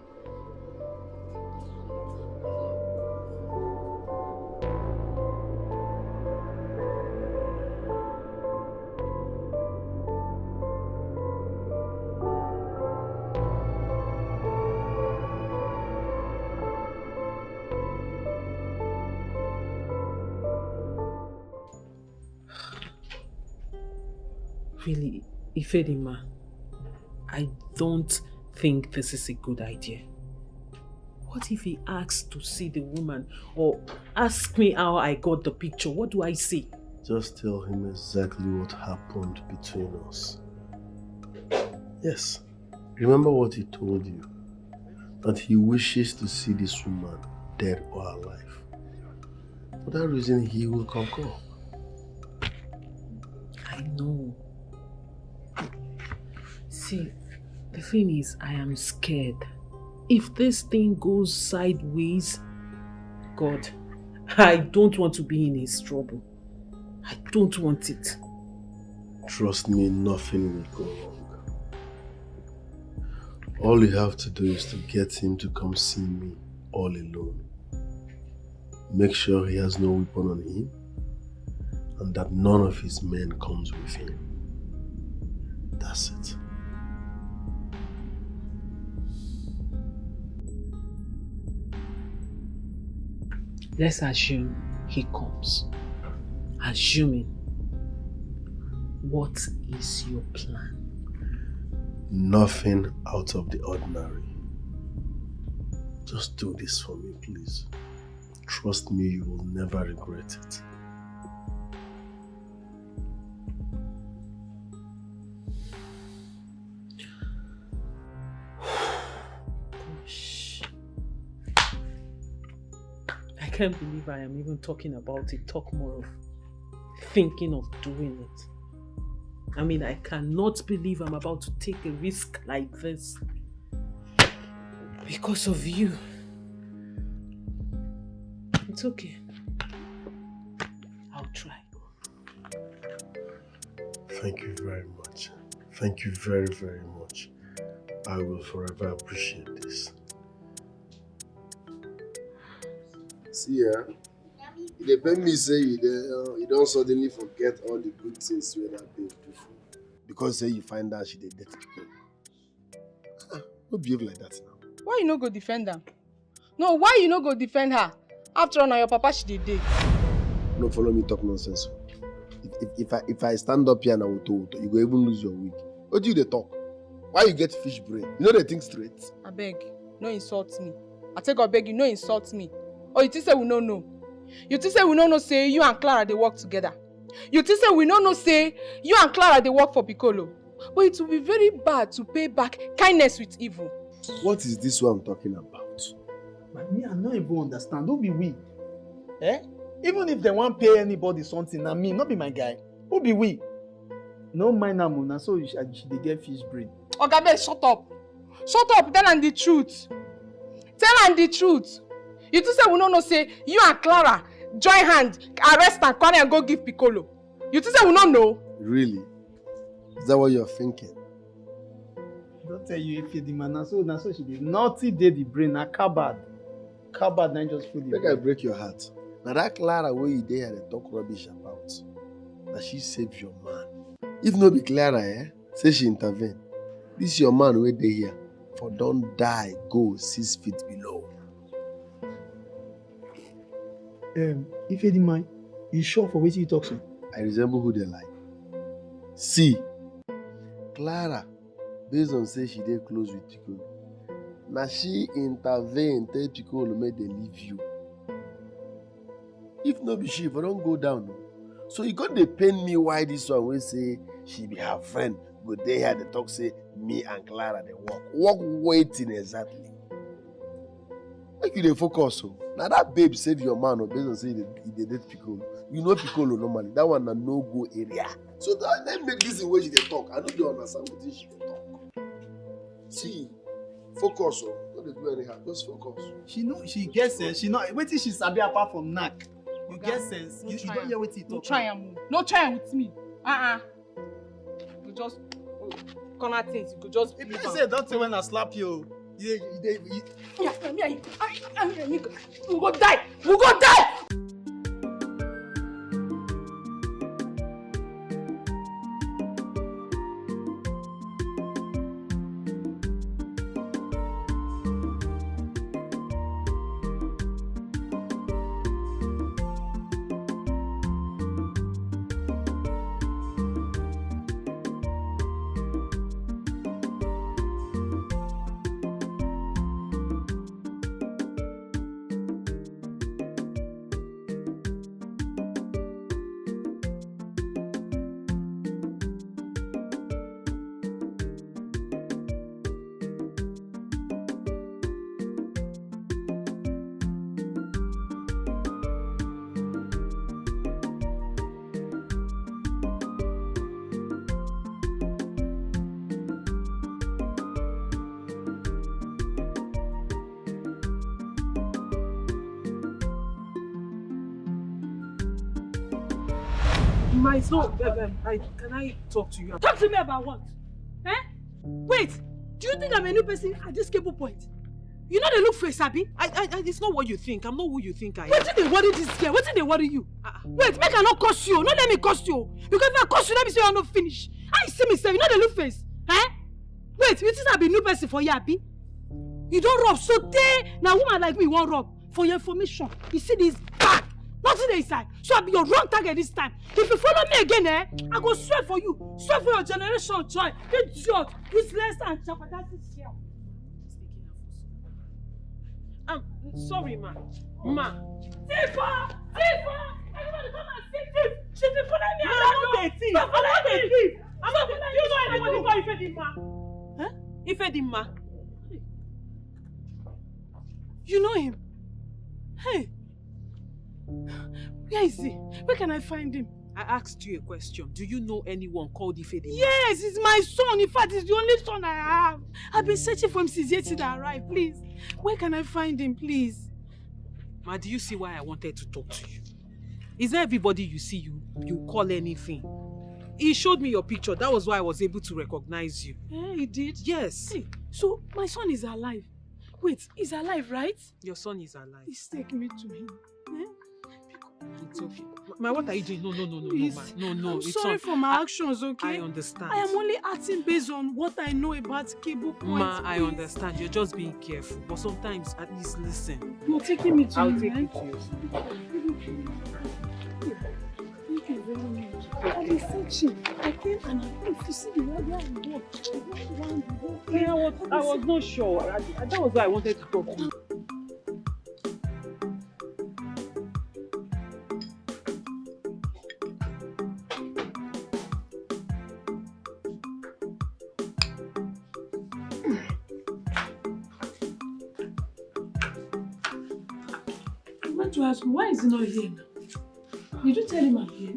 Really, Ifedima, I don't think this is a good idea. What if he asks to see the woman or ask me how I got the picture? What do I say? Just tell him exactly what happened between us. Yes, remember what he told you, that he wishes to see this woman dead or alive. For that reason, he will concur. I know. See, the thing is, I am scared. If this thing goes sideways, God, I don't want to be in his trouble. I don't want it. Trust me, nothing will go wrong. All you have to do is to get him to come see me all alone. Make sure he has no weapon on him and that none of his men comes with him. That's it. Let's assume he comes. Assuming. What is your plan? Nothing out of the ordinary. Just do this for me, please. Trust me, you will never regret it. Gosh. I can't believe I am even talking about it. Talk more of thinking of doing it. I mean, I cannot believe I'm about to take a risk like this. Because of you. It's okay. I'll try. Thank you very much. Thank you very, very much. I will forever appreciate this. See, it depends me say you don't suddenly forget all the good things you that babe do for you. Because say you find out she did dirty people. Don't behave like that now. Why you no go defend her? No, why you no go defend her? After all, now your papa she did. No follow me talk nonsense. If I stand up here and I will talk, you go even lose your wig. What do you they talk? Why you get fish brain? You know they think straight. I beg, no insult me. I take or beg you, no insult me. Or you think say we no know. You think say we no know say you and Clara they work together. You think say we no know say you and Clara they work for Piccolo. But it will be very bad to pay back kindness with evil. What is this one I'm talking about? But me, I don't even understand. Don't be weak. Eh? Even if they want pay anybody something, I mean, not be my guy. Who be we? No mind Amuna, so you should get fish brain. Ogabe, shut up. Shut up, tell her the truth. Tell her the truth. You two say we don't know say you and Clara join hand, arrest and carry and go give Piccolo. You two say we don't know. Really? Is that what you're thinking? Don't tell you if you're the man, so she be naughty day the brain, a cupboard. Cupboard, then just put the Make I break your heart. Now that Clara where you there they talk rubbish about, that she saved your man. If no be Clara, say she intervene. This your man where they here, for don't die, go 6 feet below. If you're the man, you sure for what you talk to? I resemble who they like. See, Clara, based on say she dey close with Piccolo. Now she intervene, tell Piccolo make they leave you. If no be she, if I don't go down, no. So you got to pain me why this one will say she be her friend, go there here they talk say me and Clara they walk. Walk waiting exactly. Make you dey focus so. Now that babe save your man or based on say they date Piccolo. You know Piccolo normally. That one a no-go area. So let make this in way she dey talk. I know they understand what she dey talk. See, focus so. Don't dey do anyhow. Just focus. She know she gets sense. She know wetin she sabi apart from knack. You get sense. You don't hear wetin he talk. No try am. No try am with me. You just corner things. You could just. If you say don't say when I slap you. We go die. We go die. My son, can I talk to you? Talk to me about what? Eh? Wait, do you think I'm a new person at this cable point? You know they look face, Abi? It's not what you think. I'm not who you think I am. What did they worry this girl? What did they worry you? Wait, make I not cost you. Not let me cost you. Because if I cost you, let me say I'm not finished. I see me say, you know they look face. Eh? Wait, you think I be a new person for you, Abi? You don't rob. So they, now woman like me won't rob. For your information, you see this bag. Nothing inside. So I'll be your wrong target this time. If you follow me again, I go swear for you. Swear for your generation, joy. Idiot, useless and jeopardizing shell. Sorry, ma. Ma. Tifa! Everybody come and see Tiff! She's been following me around. I'm not a thief. I'm not a thief. I'm not a thief. You know anybody called Ifedima? Huh? Ifedima? You know him? Hey. Where is he? Where can I find him? I asked you a question. Do you know anyone called Ifedima? Yes, he's my son. In fact, he's the only son I have. I've been searching for him since yesterday arrived. Please, where can I find him, please? Ma, do you see why I wanted to talk to you? Is there everybody you see you call anything? He showed me your picture. That was why I was able to recognize you. Yeah, he did? Yes. Hey, so my son is alive. Wait, he's alive, right? Your son is alive. Please take me to him. Eh? It's okay. Ma, what are you doing? No, ma. No. I'm sorry for my actions, okay? I understand. I am only acting based on what I know about cable points. Ma, I understand. You're just being careful. But sometimes, at least listen. You're taking me to I'll him, take right? you to your son. Thank you very much. I've been searching. I came and I came to see the area I walked. I was not sure. That was why I wanted to talk to you. To ask you, why is he not here now? Did you tell him I'm here?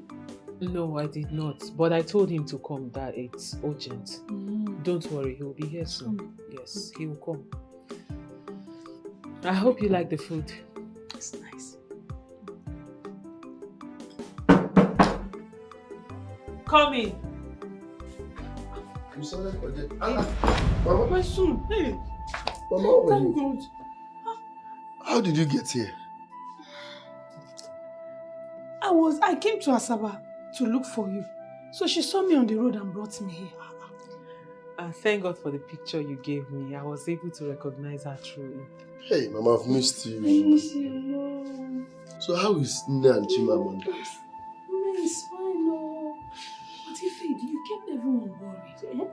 No, I did not. But I told him to come, that it's urgent. Don't worry, he will be here soon. Yes, he will come. I hope you like the food. It's nice. Come in. I'm sorry for that. Mama. My son, hey. Mama, thank God. How did you get here? I came to Asaba to look for you. So she saw me on the road and brought me here. Thank God for the picture you gave me. I was able to recognize her through it. Hey, Mama, I've missed you. I miss you, Mom. So how is Nina and Chimamanda? Nina is fine, no. But Ife, you kept everyone worried, eh?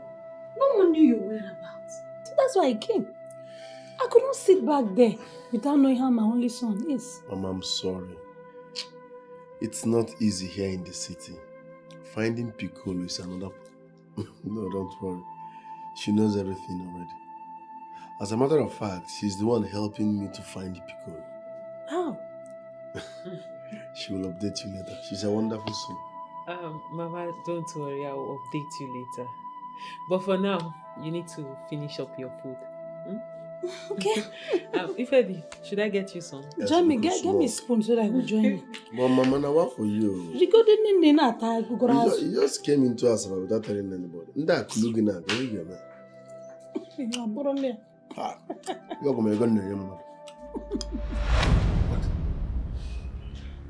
No one knew your whereabouts. That's why I came. I could not sit back there without knowing how my only son is. Mama, I'm sorry. It's not easy here in the city. Finding Piccolo is another No, don't worry. She knows everything already. As a matter of fact, she's the one helping me to find the pickle. How? She will update you later. She's a wonderful soul. Mama, don't worry, I will update you later. But for now, you need to finish up your food. Okay. Ifedi, should I get you some? Yes, Join me, because get me a spoon so that I will join you. But Mama, now what for you? You just came into us without telling anybody. Nda kulugina, go you man. You're going to go.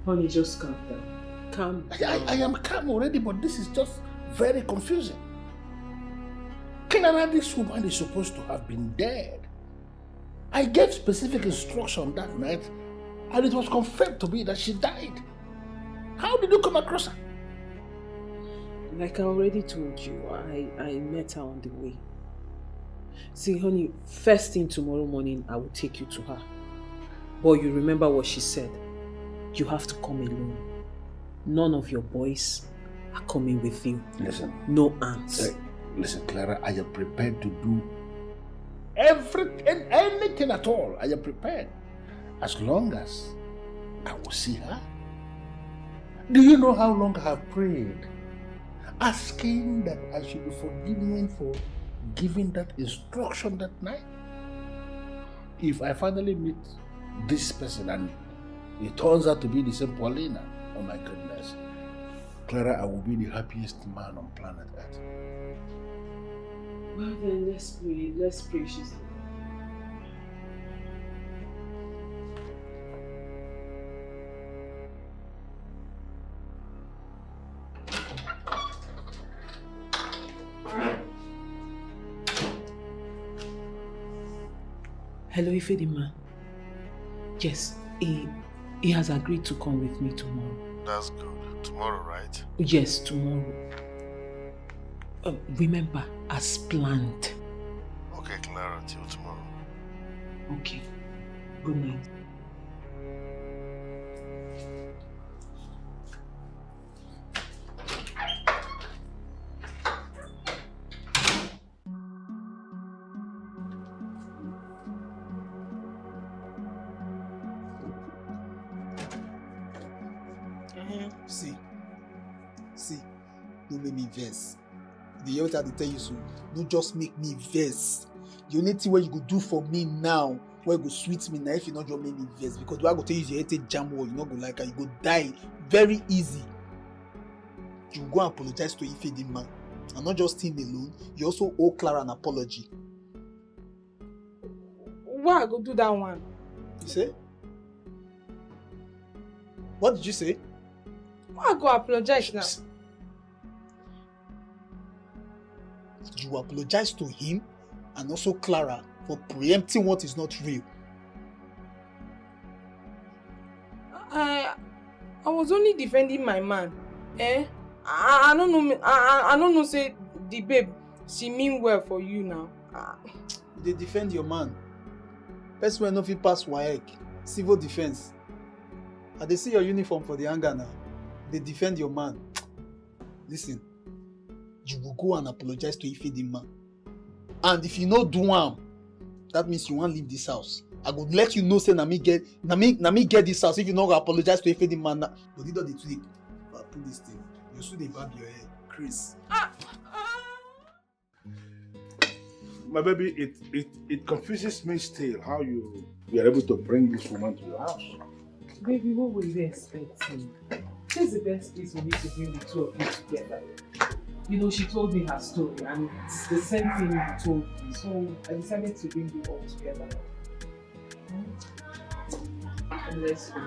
Honey, just calm down. Calm down. I am calm already, but this is just very confusing. Clara, this woman is supposed to have been dead. I gave specific instruction that night, and it was confirmed to me that she died. How did you come across her? Like I already told you, I met her on the way. See, honey, first thing tomorrow morning, I will take you to her. But you remember what she said. You have to come alone. None of your boys are coming with you. Listen. No aunts. Listen, Clara, I am prepared to do everything, anything at all. I am prepared. As long as I will see her. Do you know how long I have prayed? Asking that I should be forgiven for giving that instruction that night. If I finally meet this person and it turns out to be the same Paulina, oh my goodness, Clara, I will be the happiest man on planet Earth. Well then, let's pray. Let's pray she's there. Hello, Ifedima. Yes, he has agreed to come with me tomorrow. That's good. Tomorrow, right? Yes, tomorrow. Remember, as planned. Okay, Clara, till tomorrow. Okay. Good night. See, don't make me vex. The hear what I tell you so. Don't just make me vex. The only thing what you go do for me now, where you go sweet me now, if you not just make me vex, because what I go tell you is you hate a jam or you not go like her, you go die very easy. You go and apologize to Ife man. And not just him alone, you also owe Clara an apology. Why I go do that one? You say? What did you say? Why I go apologize now? You apologize to him and also Clara for preempting what is not real. I was only defending my man. I don't know. I don't know. Say the babe, she mean well for you now. They defend your man. Best way no fit pass WAEC, civil defense. And they see your uniform for the hangar now. They defend your man. Listen, you will go and apologize to Ife the man. And if you no do am, that means you won't leave this house. I go let you know say na me get this house if you no go apologize to Ife the man. But you don't dey tweak. But put this thing. You should dey barb your head, Chris. My baby, it confuses me still how you are able to bring this woman to your house. Baby, what were you expecting? This is the best place for me to bring the two of you together. You know, she told me her story and it's the same thing you told me. So I decided to bring you all together. And let's go.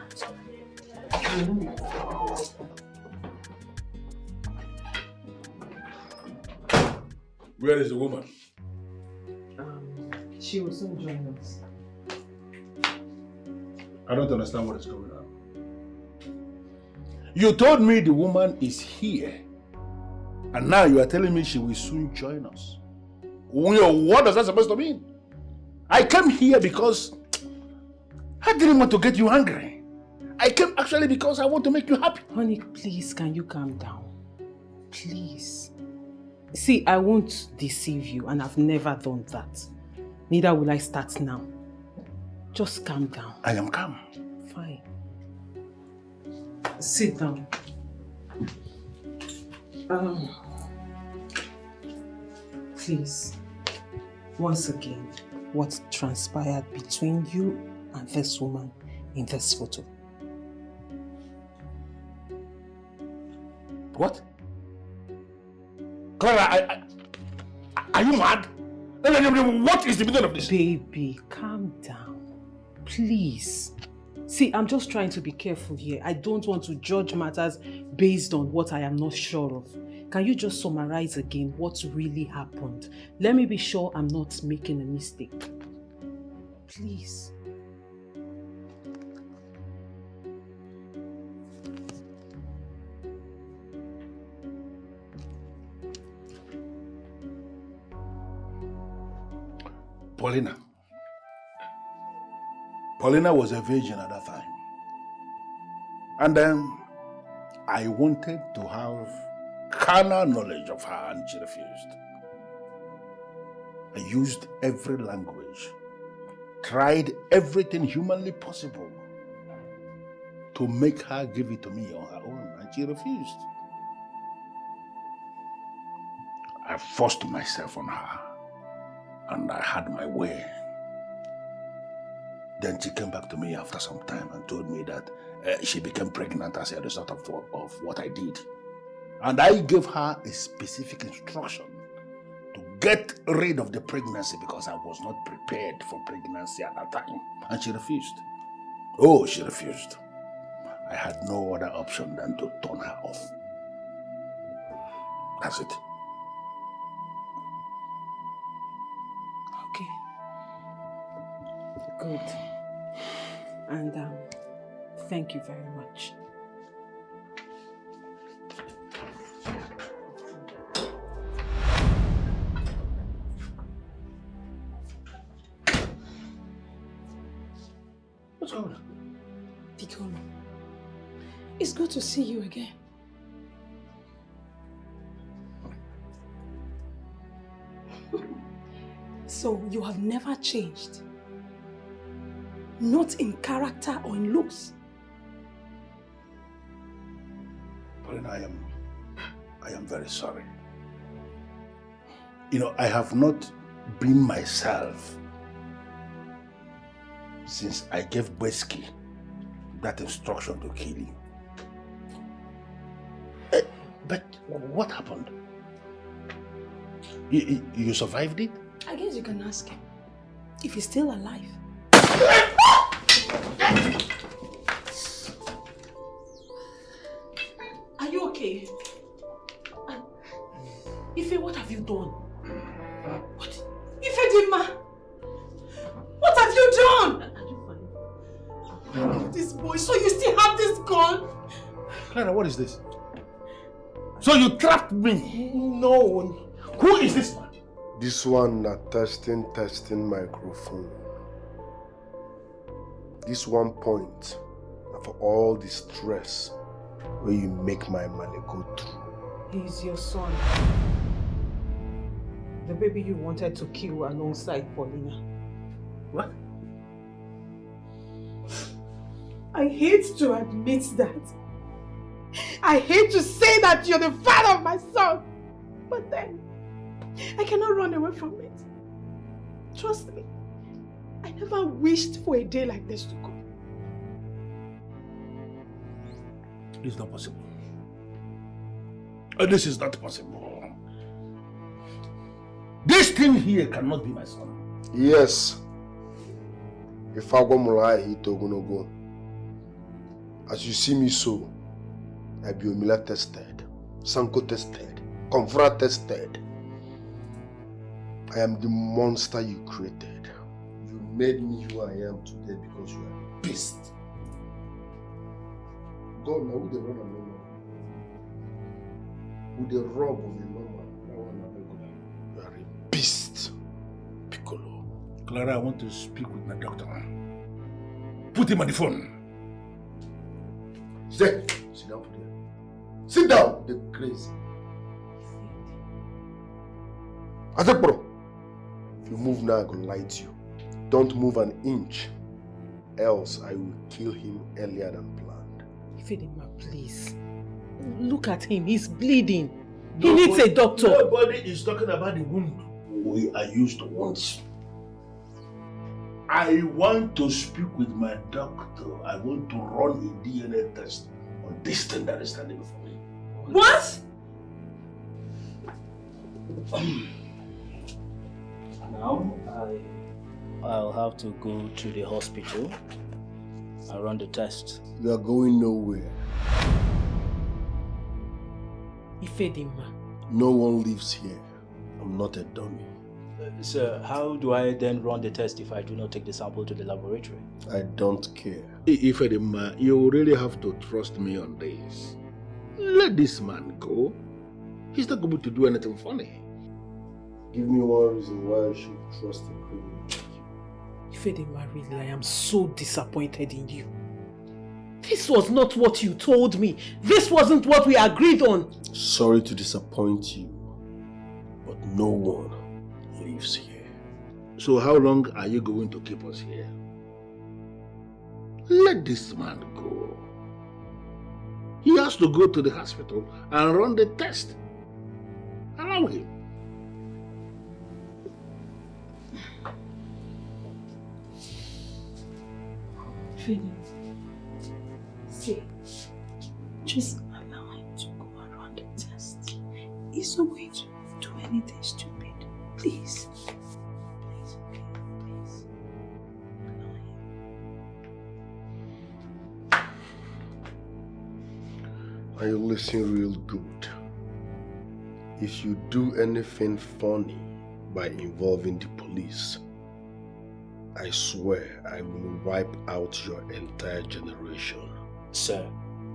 Where is the woman? She will soon join us. I don't understand what is going on. You told me the woman is here. And now you are telling me she will soon join us. What is that supposed to mean? I came here because I didn't want to get you angry. I came actually because I want to make you happy. Honey, please, can you calm down? Please. See, I won't deceive you, and I've never done that. Neither will I start now. Just calm down. I am calm. Fine. Sit down. Please, once again, what transpired between you and this woman in this photo? What? Clara, are you mad? What is the meaning of this? Baby, calm down. Please. See, I'm just trying to be careful here. I don't want to judge matters based on what I am not sure of. Can you just summarize again what really happened? Let me be sure I'm not making a mistake. Please. Paulina was a virgin at that time. And then I wanted to have carnal knowledge of her and she refused. I used every language, tried everything humanly possible to make her give it to me on her own, and she refused. I forced myself on her and I had my way. Then she came back to me after some time and told me that she became pregnant as a result of what I did. And I gave her a specific instruction to get rid of the pregnancy because I was not prepared for pregnancy at that time. And she refused. Oh, she refused. I had no other option than to turn her off. That's it. Okay. Good. And thank you very much. What's going on? Piccolo, it's good to see you again. So you have never changed? Not in character or in looks? Paulina, I am very sorry. You know, I have not been myself since I gave Wazico that instruction to kill you. But what happened? You survived it? I guess you can ask him if he's still alive. Are you okay? Ife, what have you done? What? Ife Dima! What have you done? This boy, so you still have this gun? Clara, what is this? So you trapped me? No. Who is this man? This one na testing microphone. This one point na for all the stress where you make my money go through. He's your son. The baby you wanted to kill alongside Paulina. What? I hate to admit that. I hate to say that you're the father of my son. But then, I cannot run away from it. Trust me, I never wished for a day like this to come. It's not possible. This is not possible. This thing here cannot be my son. Yes. If I go Murai, he to go. As you see me so, I be Omila tested, Sanko tested, Confra tested. I am the monster you created. You made me who I am today because you are a beast. God, now who they run a normal? Who they rob of a normal? You are a beast, Piccolo. Clara, I want to speak with my doctor. Put him on the phone. Sit down there. Sit down, the crazy. I said, bro, if you move now, I'm going to light you. Don't move an inch, else I will kill him earlier than planned. Ifedima, please. Look at him, he's bleeding. He needs a doctor. Nobody is talking about the wound we are used to once. I want to speak with my doctor. I want to run a DNA test on this thing that is standing before me. What? Now, I'll have to go to the hospital and run the test. You are going nowhere. Ifedima. No one lives here. I'm not a dummy. Sir, how do I then run the test if I do not take the sample to the laboratory? I don't care. Ifedima, you really have to trust me on this. Let this man go. He's not going to do anything funny. Give me one reason why I should trust a criminal like you. Ifedima, really, I am so disappointed in you. This was not what you told me. This wasn't what we agreed on. Sorry to disappoint you, but no one lives here. So how long are you going to keep us here? Let this man go. He has to go to the hospital and run the test. Allow him. Felix, see, just allow him to go and run the test. He's not going to do anything stupid. Please. Please, please. And you listen real good. If you do anything funny by involving the police, I swear I will wipe out your entire generation. Sir,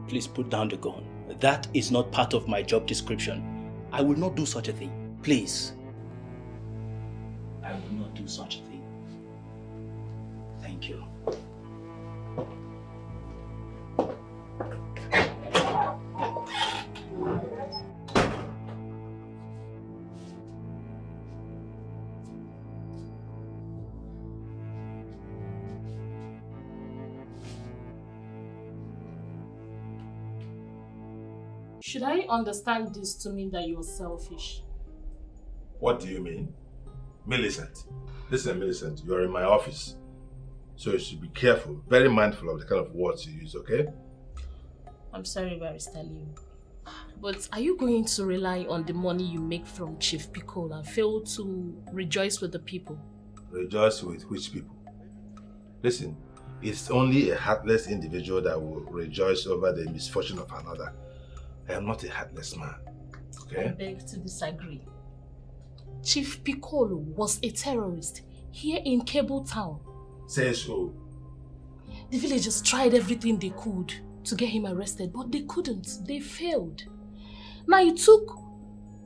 please put down the gun. That is not part of my job description. I will not do such a thing. Please. I will not do such a thing. Thank you. Should I understand this to mean that you're selfish? What do you mean? Millicent. Listen, Millicent, you're in my office. So you should be careful, very mindful of the kind of words you use, okay? I'm sorry, Barrister Leo. But are you going to rely on the money you make from Chief Piccolo and fail to rejoice with the people? Rejoice with which people? Listen, it's only a heartless individual that will rejoice over the misfortune of another. I am not a heartless man, okay? I beg to disagree. Chief Piccolo was a terrorist here in Cable Town. Say so. The villagers tried everything they could to get him arrested, but they couldn't. They failed. Now it took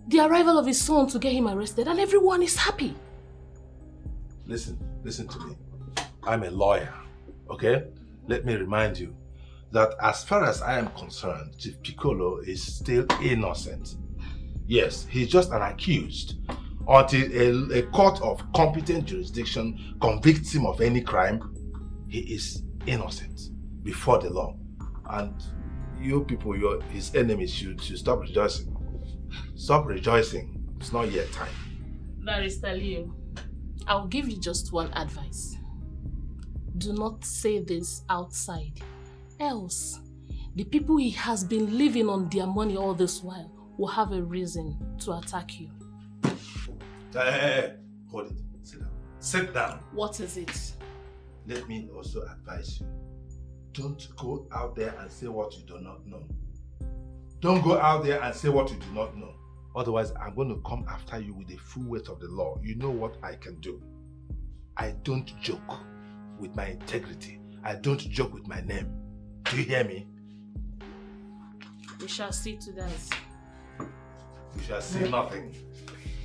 the arrival of his son to get him arrested, and everyone is happy. Listen to me. I'm a lawyer, okay? Let me remind you that as far as I am concerned, Chief Piccolo is still innocent. Yes, he's just an accused. Until a court of competent jurisdiction convicts him of any crime, he is innocent before the law. And you people, his enemies, should stop rejoicing. Stop rejoicing. It's not yet time. Barrister Leo, I'll give you just one advice. Do not say this outside. Else, the people he has been living on their money all this while will have a reason to attack you. Hey, hold it. Sit down. Sit down. What is it? Let me also advise you. Don't go out there and say what you do not know. Don't go out there and say what you do not know. Otherwise, I'm going to come after you with the full weight of the law. You know what I can do. I don't joke with my integrity. I don't joke with my name. Do you hear me? We shall see to that. We shall see nothing.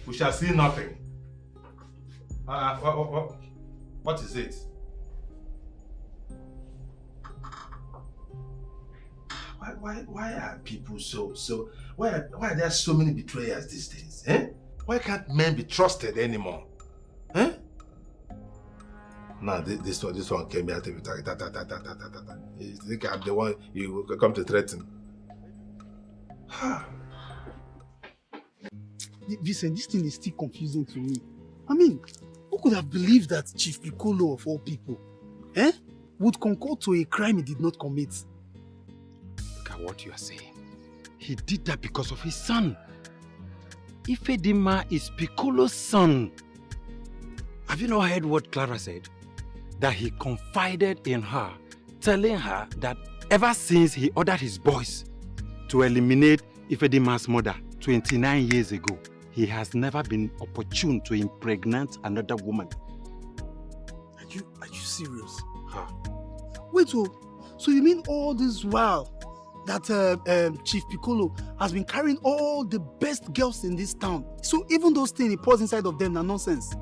We shall see nothing. What is it? Why are people so why are there so many betrayers these days? Eh? Why can't men be trusted anymore? Huh? Nah, this one came here to be talking. You think I'm the one you come to threaten? Vincent, this thing is still confusing to me. I mean, who could have believed that Chief Piccolo of all people, would concur to a crime he did not commit? Look at what you are saying. He did that because of his son. Ifedima is Piccolo's son. Have you not heard what Clara said? That he confided in her, telling her that ever since he ordered his boys to eliminate Ifedima's mother 29 years ago, he has never been opportune to impregnate another woman. Are you serious? Huh. Wait, so you mean all this while that Chief Piccolo has been carrying all the best girls in this town? So even those things he pours inside of them are nonsense?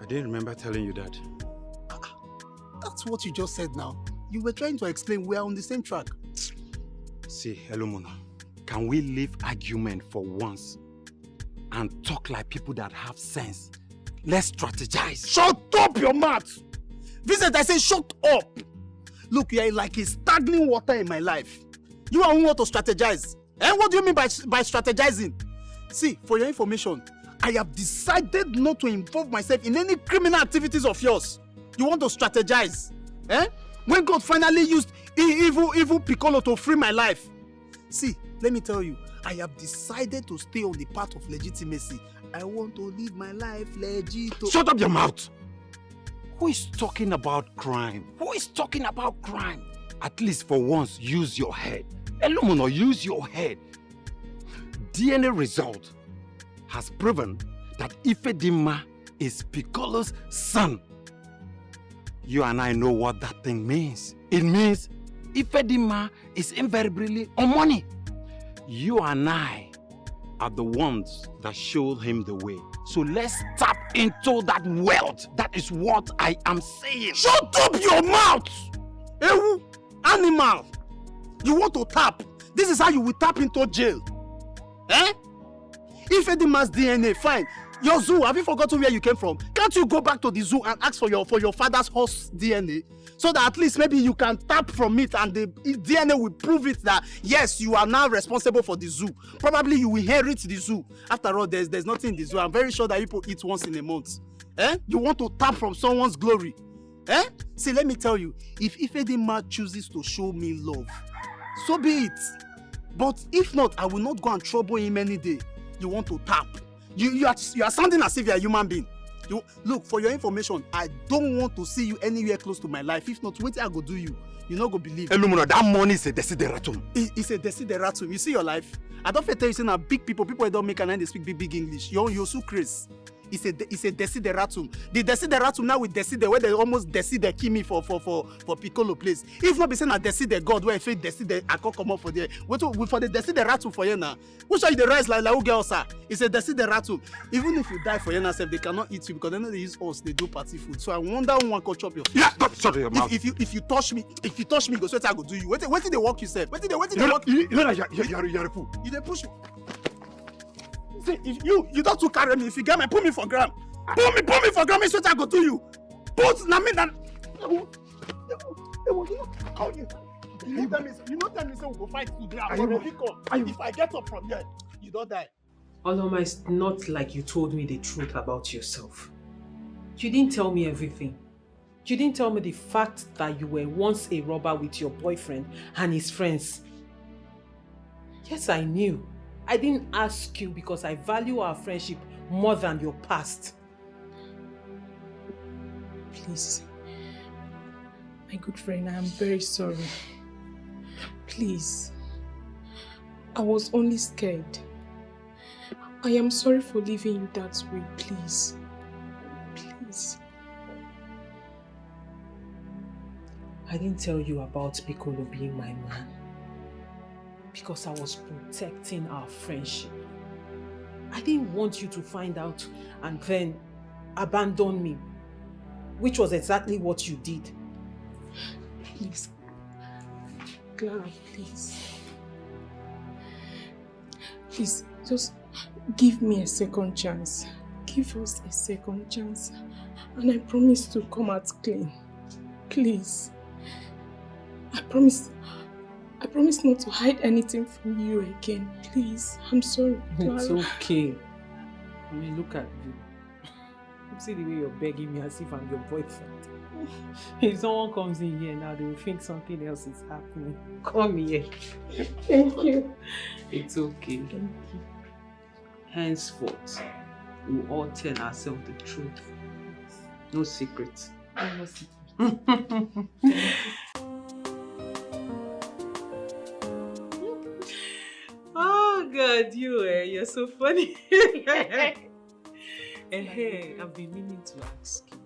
I didn't remember telling you that. That's what you just said now. You were trying to explain we are on the same track. See, Elumuna, can we leave argument for once and talk like people that have sense? Let's strategize. Shut up your mouth! Vincent, I say shut up! Look, you are like a stagnant water in my life. You are want to strategize. And what do you mean by strategizing? See, for your information, I have decided not to involve myself in any criminal activities of yours. You want to strategize? When God finally used evil Piccolo to free my life. See, let me tell you, I have decided to stay on the path of legitimacy. I want to live my life legit. Shut up your mouth! Who is talking about crime? Who is talking about crime? At least for once, use your head. Elumuno, use your head. DNA result has proven that Ifedima is Piccolo's son. You and I know what that thing means. It means Ifedima is invariably on money. You and I are the ones that showed him the way. So let's tap into that wealth. That is what I am saying. Shut up your mouth! Ewu, animal! You want to tap? This is how you will tap into jail. Ifedima's DNA, fine. Your zoo, have you forgotten where you came from? Can't you go back to the zoo and ask for your father's horse DNA? So that at least maybe you can tap from it and the DNA will prove it that yes, you are now responsible for the zoo. Probably you will inherit the zoo. After all, there's nothing in the zoo. I'm very sure that people eat once in a month. You want to tap from someone's glory. See, let me tell you, if Ifedima chooses to show me love, so be it. But if not, I will not go and trouble him any day. You want to tap. You are sounding as if you are a human being. Look, for your information, I don't want to see you anywhere close to my life. If not, what I go do you? You not go believe. Elumuno, that money is a desideratum. It's a desideratum. You see your life? I don't tell you saying that big people don't make and they speak big English. You're so crazy. It's a desideratum. The desideratum now with decide where they almost decide Kimi for Piccolo place. If not be saying a decide God where if it decide I can't come up for there. What for the desideratum for you now? Which are the rise like who girls are? It's a desideratum. Even if you die for you now, they cannot eat you because they know they use us. They do party food. So I wonder who one can chop your. Yeah, stop! Shut your mouth. If you touch me, go so I go do you. What did they walk yourself? What did they walk? You know you're a fool. You they push me. See, if you don't to carry me, if you get me, put me for gram. Put me for gram, it's what I go to you. Put na me then. You know tell me say we go fight today. If I get up from there, you don't die. Oloma, it's not like you told me the truth about yourself. You didn't tell me everything. You didn't tell me the fact that you were once a robber with your boyfriend and his friends. Yes, I knew. I didn't ask you because I value our friendship more than your past. Please. My good friend, I am very sorry. Please. I was only scared. I am sorry for leaving you that way, please. Please. I didn't tell you about Piccolo being my man. Because I was protecting our friendship. I didn't want you to find out and then abandon me, which was exactly what you did. Please. Clara, please. Please, just Give me a second chance. Give us a second chance. And I promise to come out clean. Please. I promise not to hide anything from you again. Please. I'm sorry. It's okay. I mean, look at you. See the way you're begging me as if I'm your boyfriend. If someone comes in here now, they will think something else is happening. Come here. Thank you. It's okay. Thank you. Henceforth, we'll all tell ourselves the truth. No secrets. No secrets. Oh God, you're so funny. Hey, I've been meaning to ask you.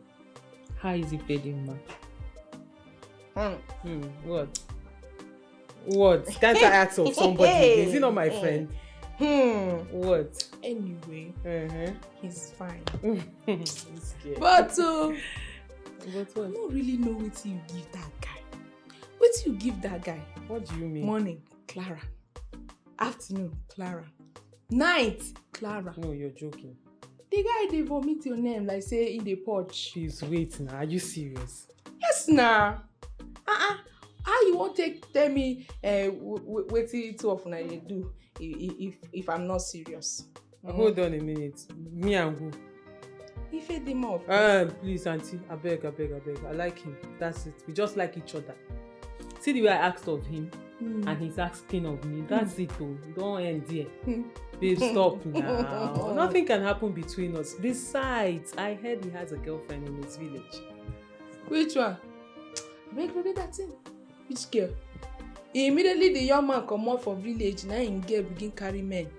How is it feeling, man? What? What? Can't I ask of somebody? Is he not my friend? What? Anyway, he's fine. He's scared. But what? I don't really know what you give that guy. What you give that guy? What do you mean? Morning, Clara. Afternoon, Clara. Night, Clara. No, you're joking. The guy they vomit your name like say in the porch. Please wait now. Are you serious? Yes, nah. How you won't tell me wait too often I do if I'm not serious? Hold on a minute. Me and who? He fed him off. Please, auntie. I beg. I like him. That's it. We just like each other. See the way I asked of him and he's asking of me. That's it though. Don't end there. Babe, stop now. Nothing can happen between us. Besides, I heard he has a girlfriend in his village. Which one? Make ready that thing. Which girl? Immediately the young man come out for village. Now him girl begin carry men.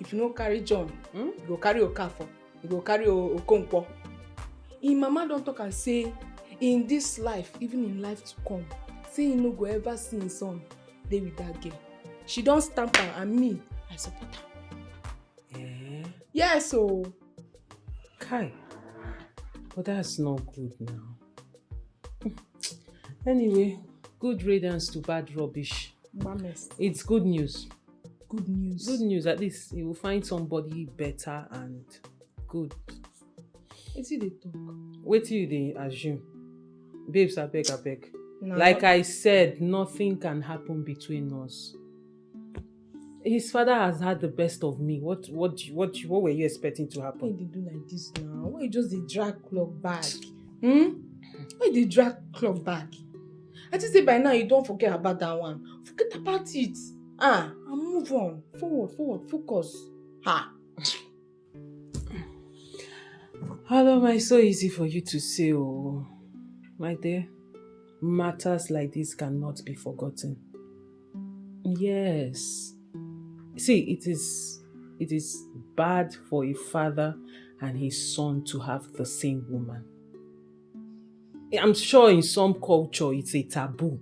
If you no carry John, you go carry Okafor. You go carry Okonkwo. Him mama don talk and say, in this life, even in life to come, say he no go ever see his son dey with that girl. She don stamp her and me, I support her. Yes, so. Kai. But that's not good now. Anyway, good riddance to bad rubbish. It's good news. Good news. Good news. At least you will find somebody better and good. Wetin dey talk? Wetin you dey assume? Babes, I beg. No. Like I said, nothing can happen between us. His father has had the best of me. What were you expecting to happen? Why you do like this now? Why you just dey drag clock back? Why you dey drag clock back? I just say by now you don't forget about that one. Forget about it. And move on. Forward, focus. Hello, my so easy for you to say, oh. My dear, matters like this cannot be forgotten. Yes. See, it is bad for a father and his son to have the same woman. I'm sure in some culture it's a taboo.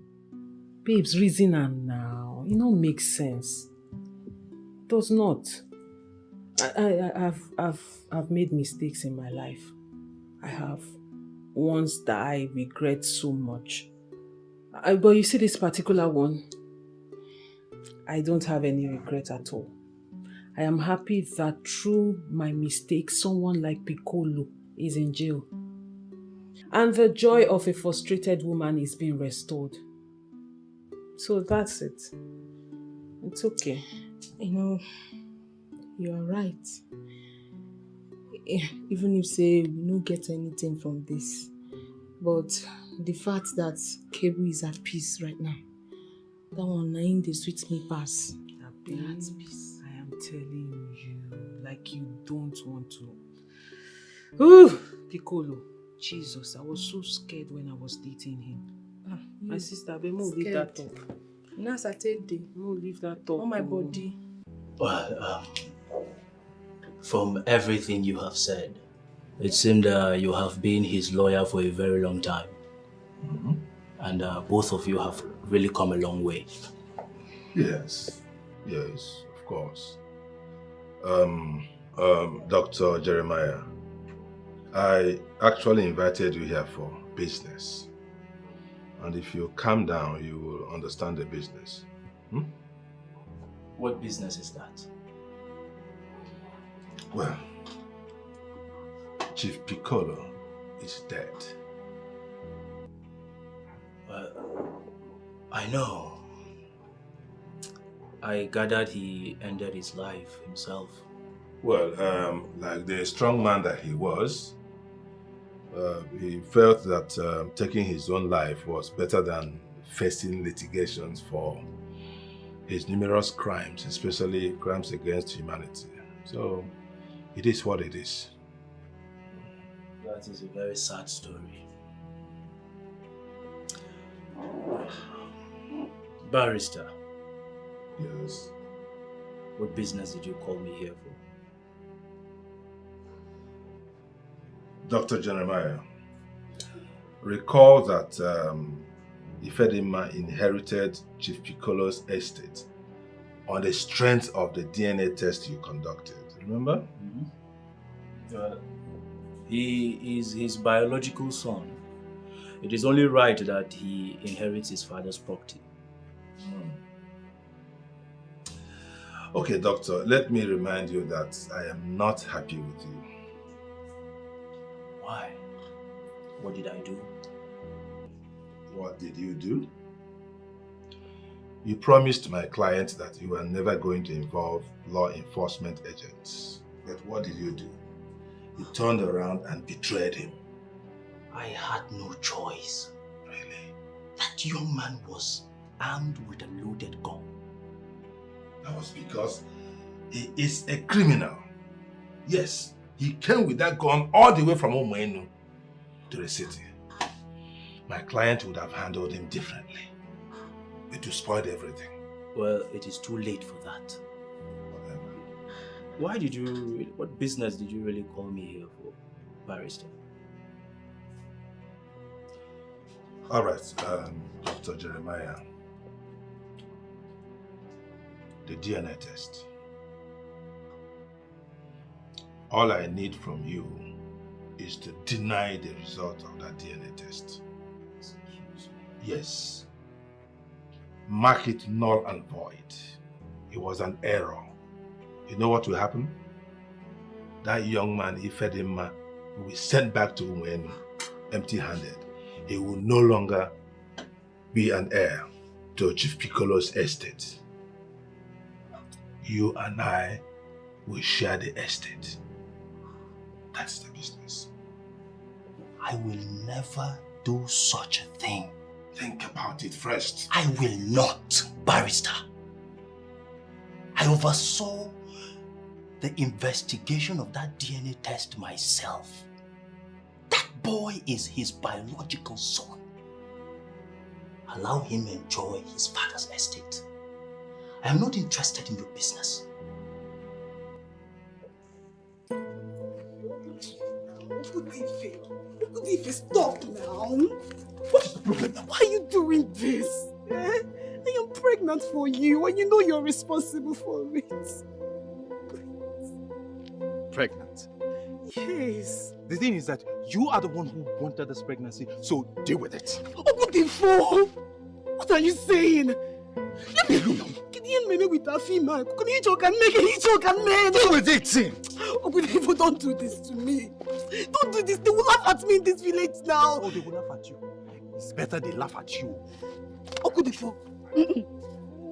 Babes, reason am now. It don't make sense. It does not. I've made mistakes in my life. I have. Ones that I regret so much. But you see this particular one, I don't have any regret at all. I am happy that through my mistake, someone like Piccolo is in jail. And the joy of a frustrated woman is being restored. So that's it. It's okay. You know, you're right. Even if say we don't get anything from this, but the fact that Kebu is at peace right now, that one line they sweet me pass. At peace. I am telling you, like you don't want to. Ooh, Piccolo, Jesus, I was so scared when I was dating him. My sister, be more leave that talk. Now Saturday. No, leave that talk. On my body. Well, from everything you have said, it seemed you have been his lawyer for a very long time. And both of you have really come a long way. Yes, of course. Dr. Jeremiah, I actually invited you here for business. And if you calm down, you will understand the business. What business is that? Well, Chief Piccolo is dead. I know. I gathered he ended his life himself. Well, like the strong man that he was, he felt that taking his own life was better than facing litigations for his numerous crimes, especially crimes against humanity. So, it is what it is. That is a very sad story. Barrister. Yes? What business did you call me here for? Dr. Jeremiah, recall that Ifedima inherited Chief Piccolo's estate on the strength of the DNA test you conducted. Remember? He is his biological son. It is only right that he inherits his father's property. Okay, doctor, let me remind you that I am not happy with you. Why? What did I do? What did you do? You promised my client that you were never going to involve law enforcement agents. But what did you do? You turned around and betrayed him. I had no choice. Really? That young man was armed with a loaded gun. That was because he is a criminal. Yes, he came with that gun all the way from Omenu to the city. My client would have handled him differently. But you spoiled everything. Well, it is too late for that. Whatever. What business did you really call me here for, Barrister? All right, Dr. Jeremiah. The DNA test. All I need from you is to deny the result of that DNA test. Yes. Mark it null and void. It was an error. You know what will happen? That young man, Ifedima, will be sent back to Umwenu empty-handed. He will no longer be an heir to Chief Piccolo's estate. You and I will share the estate. That's the business. I will never do such a thing. Think about it first. I will not, Barrister. I oversaw the investigation of that DNA test myself. That boy is his biological son. Allow him enjoy his father's estate. I am not interested in your business. Udife, stop now. What is the problem now? Why are you doing this? I am pregnant for you and you know you're responsible for it. Pregnant? Yes. The thing is that you are the one who wanted this pregnancy, so deal with it. Udife, what are you saying? Let me alone. Maybe with a female. Deal with it. Udife, don't do this to me. Don't do this. They will laugh at me in this village now. Oh, they will laugh at you. It's better they laugh at you. Okudifo,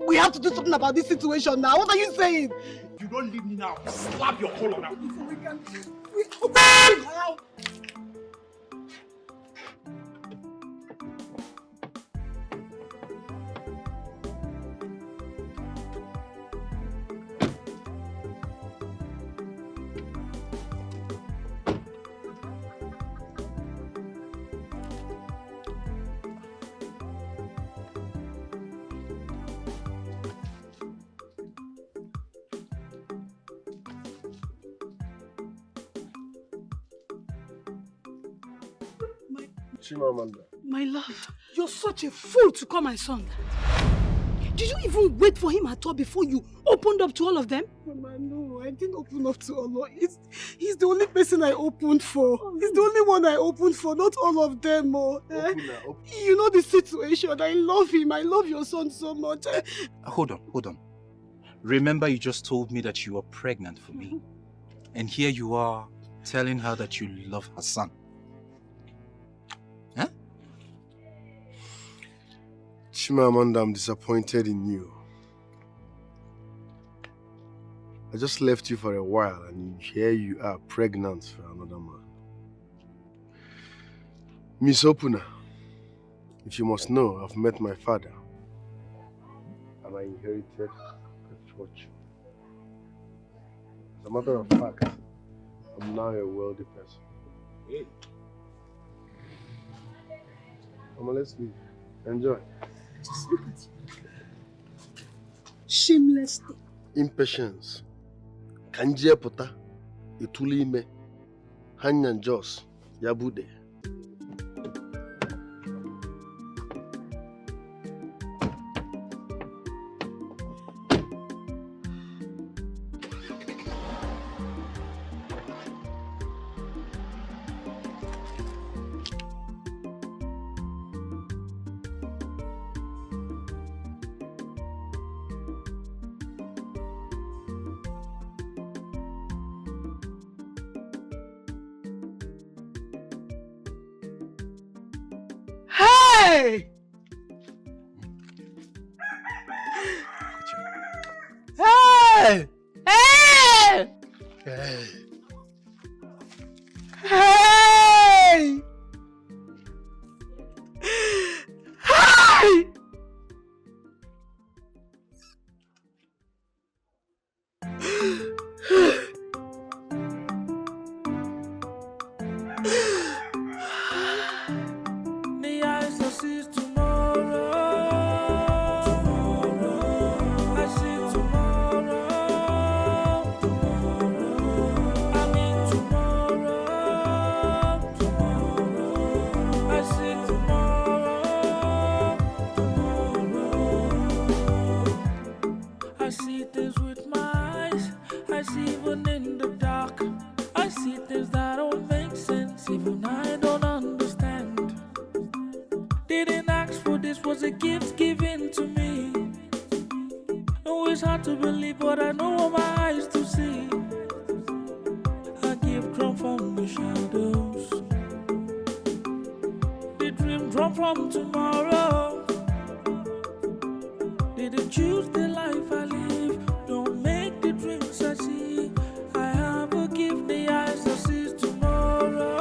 we have to do something about this situation now. What are you saying? You don't leave me now. Slap your collar now. We can. Chimamanda. My love, you're such a fool to call my son that. Did you even wait for him at all before you opened up to all of them? Mama, no, I didn't open up to Allah. He's the only person I opened for. He's the only one I opened for, not all of them. You know the situation. I love him. I love your son so much. Hold on. Remember you just told me that you were pregnant for me. And here you are telling her that you love her son. Huh? Chimamanda, I'm disappointed in you. I just left you for a while and here you are pregnant for another man. Miss Opuna, if you must know, I've met my father and I inherited a fortune. As a matter of fact, I'm now a wealthy person. Hey. Come on, let's leave. Enjoy. Just look at you. Shameless thing. Impatience. Kanjia pota. Itulime. Hanyan Jos. Yabude. Hey! Hey! Hey! Hey! Hey! Hey! The eyes that sees tomorrow. I see tomorrow. I mean tomorrow. I see tomorrow. I see things with my eyes. I see even in the dark. I see things that don't make sense. Even I don't understand. Didn't ask for this, was a gift given to me. Oh, it's hard to believe, but I know what my eyes to see. A gift drawn from the shadows. The dream drawn from tomorrow. Didn't choose the life I live. Don't make the dreams I see. I have a gift, the eyes that sees tomorrow.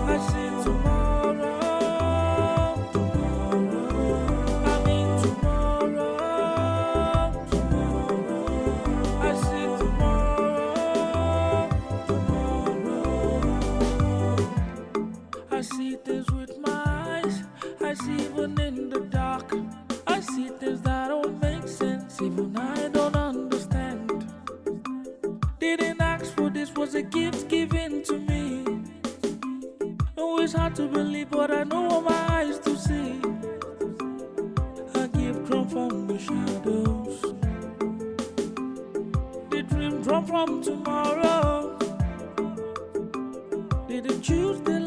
I see tomorrow. I mean tomorrow. I see tomorrow. I see things with my eyes. I see even in the dark. I see things that don't make sense. Even I don't understand. Didn't ask for this, was a gift given to me. Oh, it's hard to believe, but I know what my eyes to see. A gift drawn from the shadows. The dream drawn from tomorrow. Didn't choose the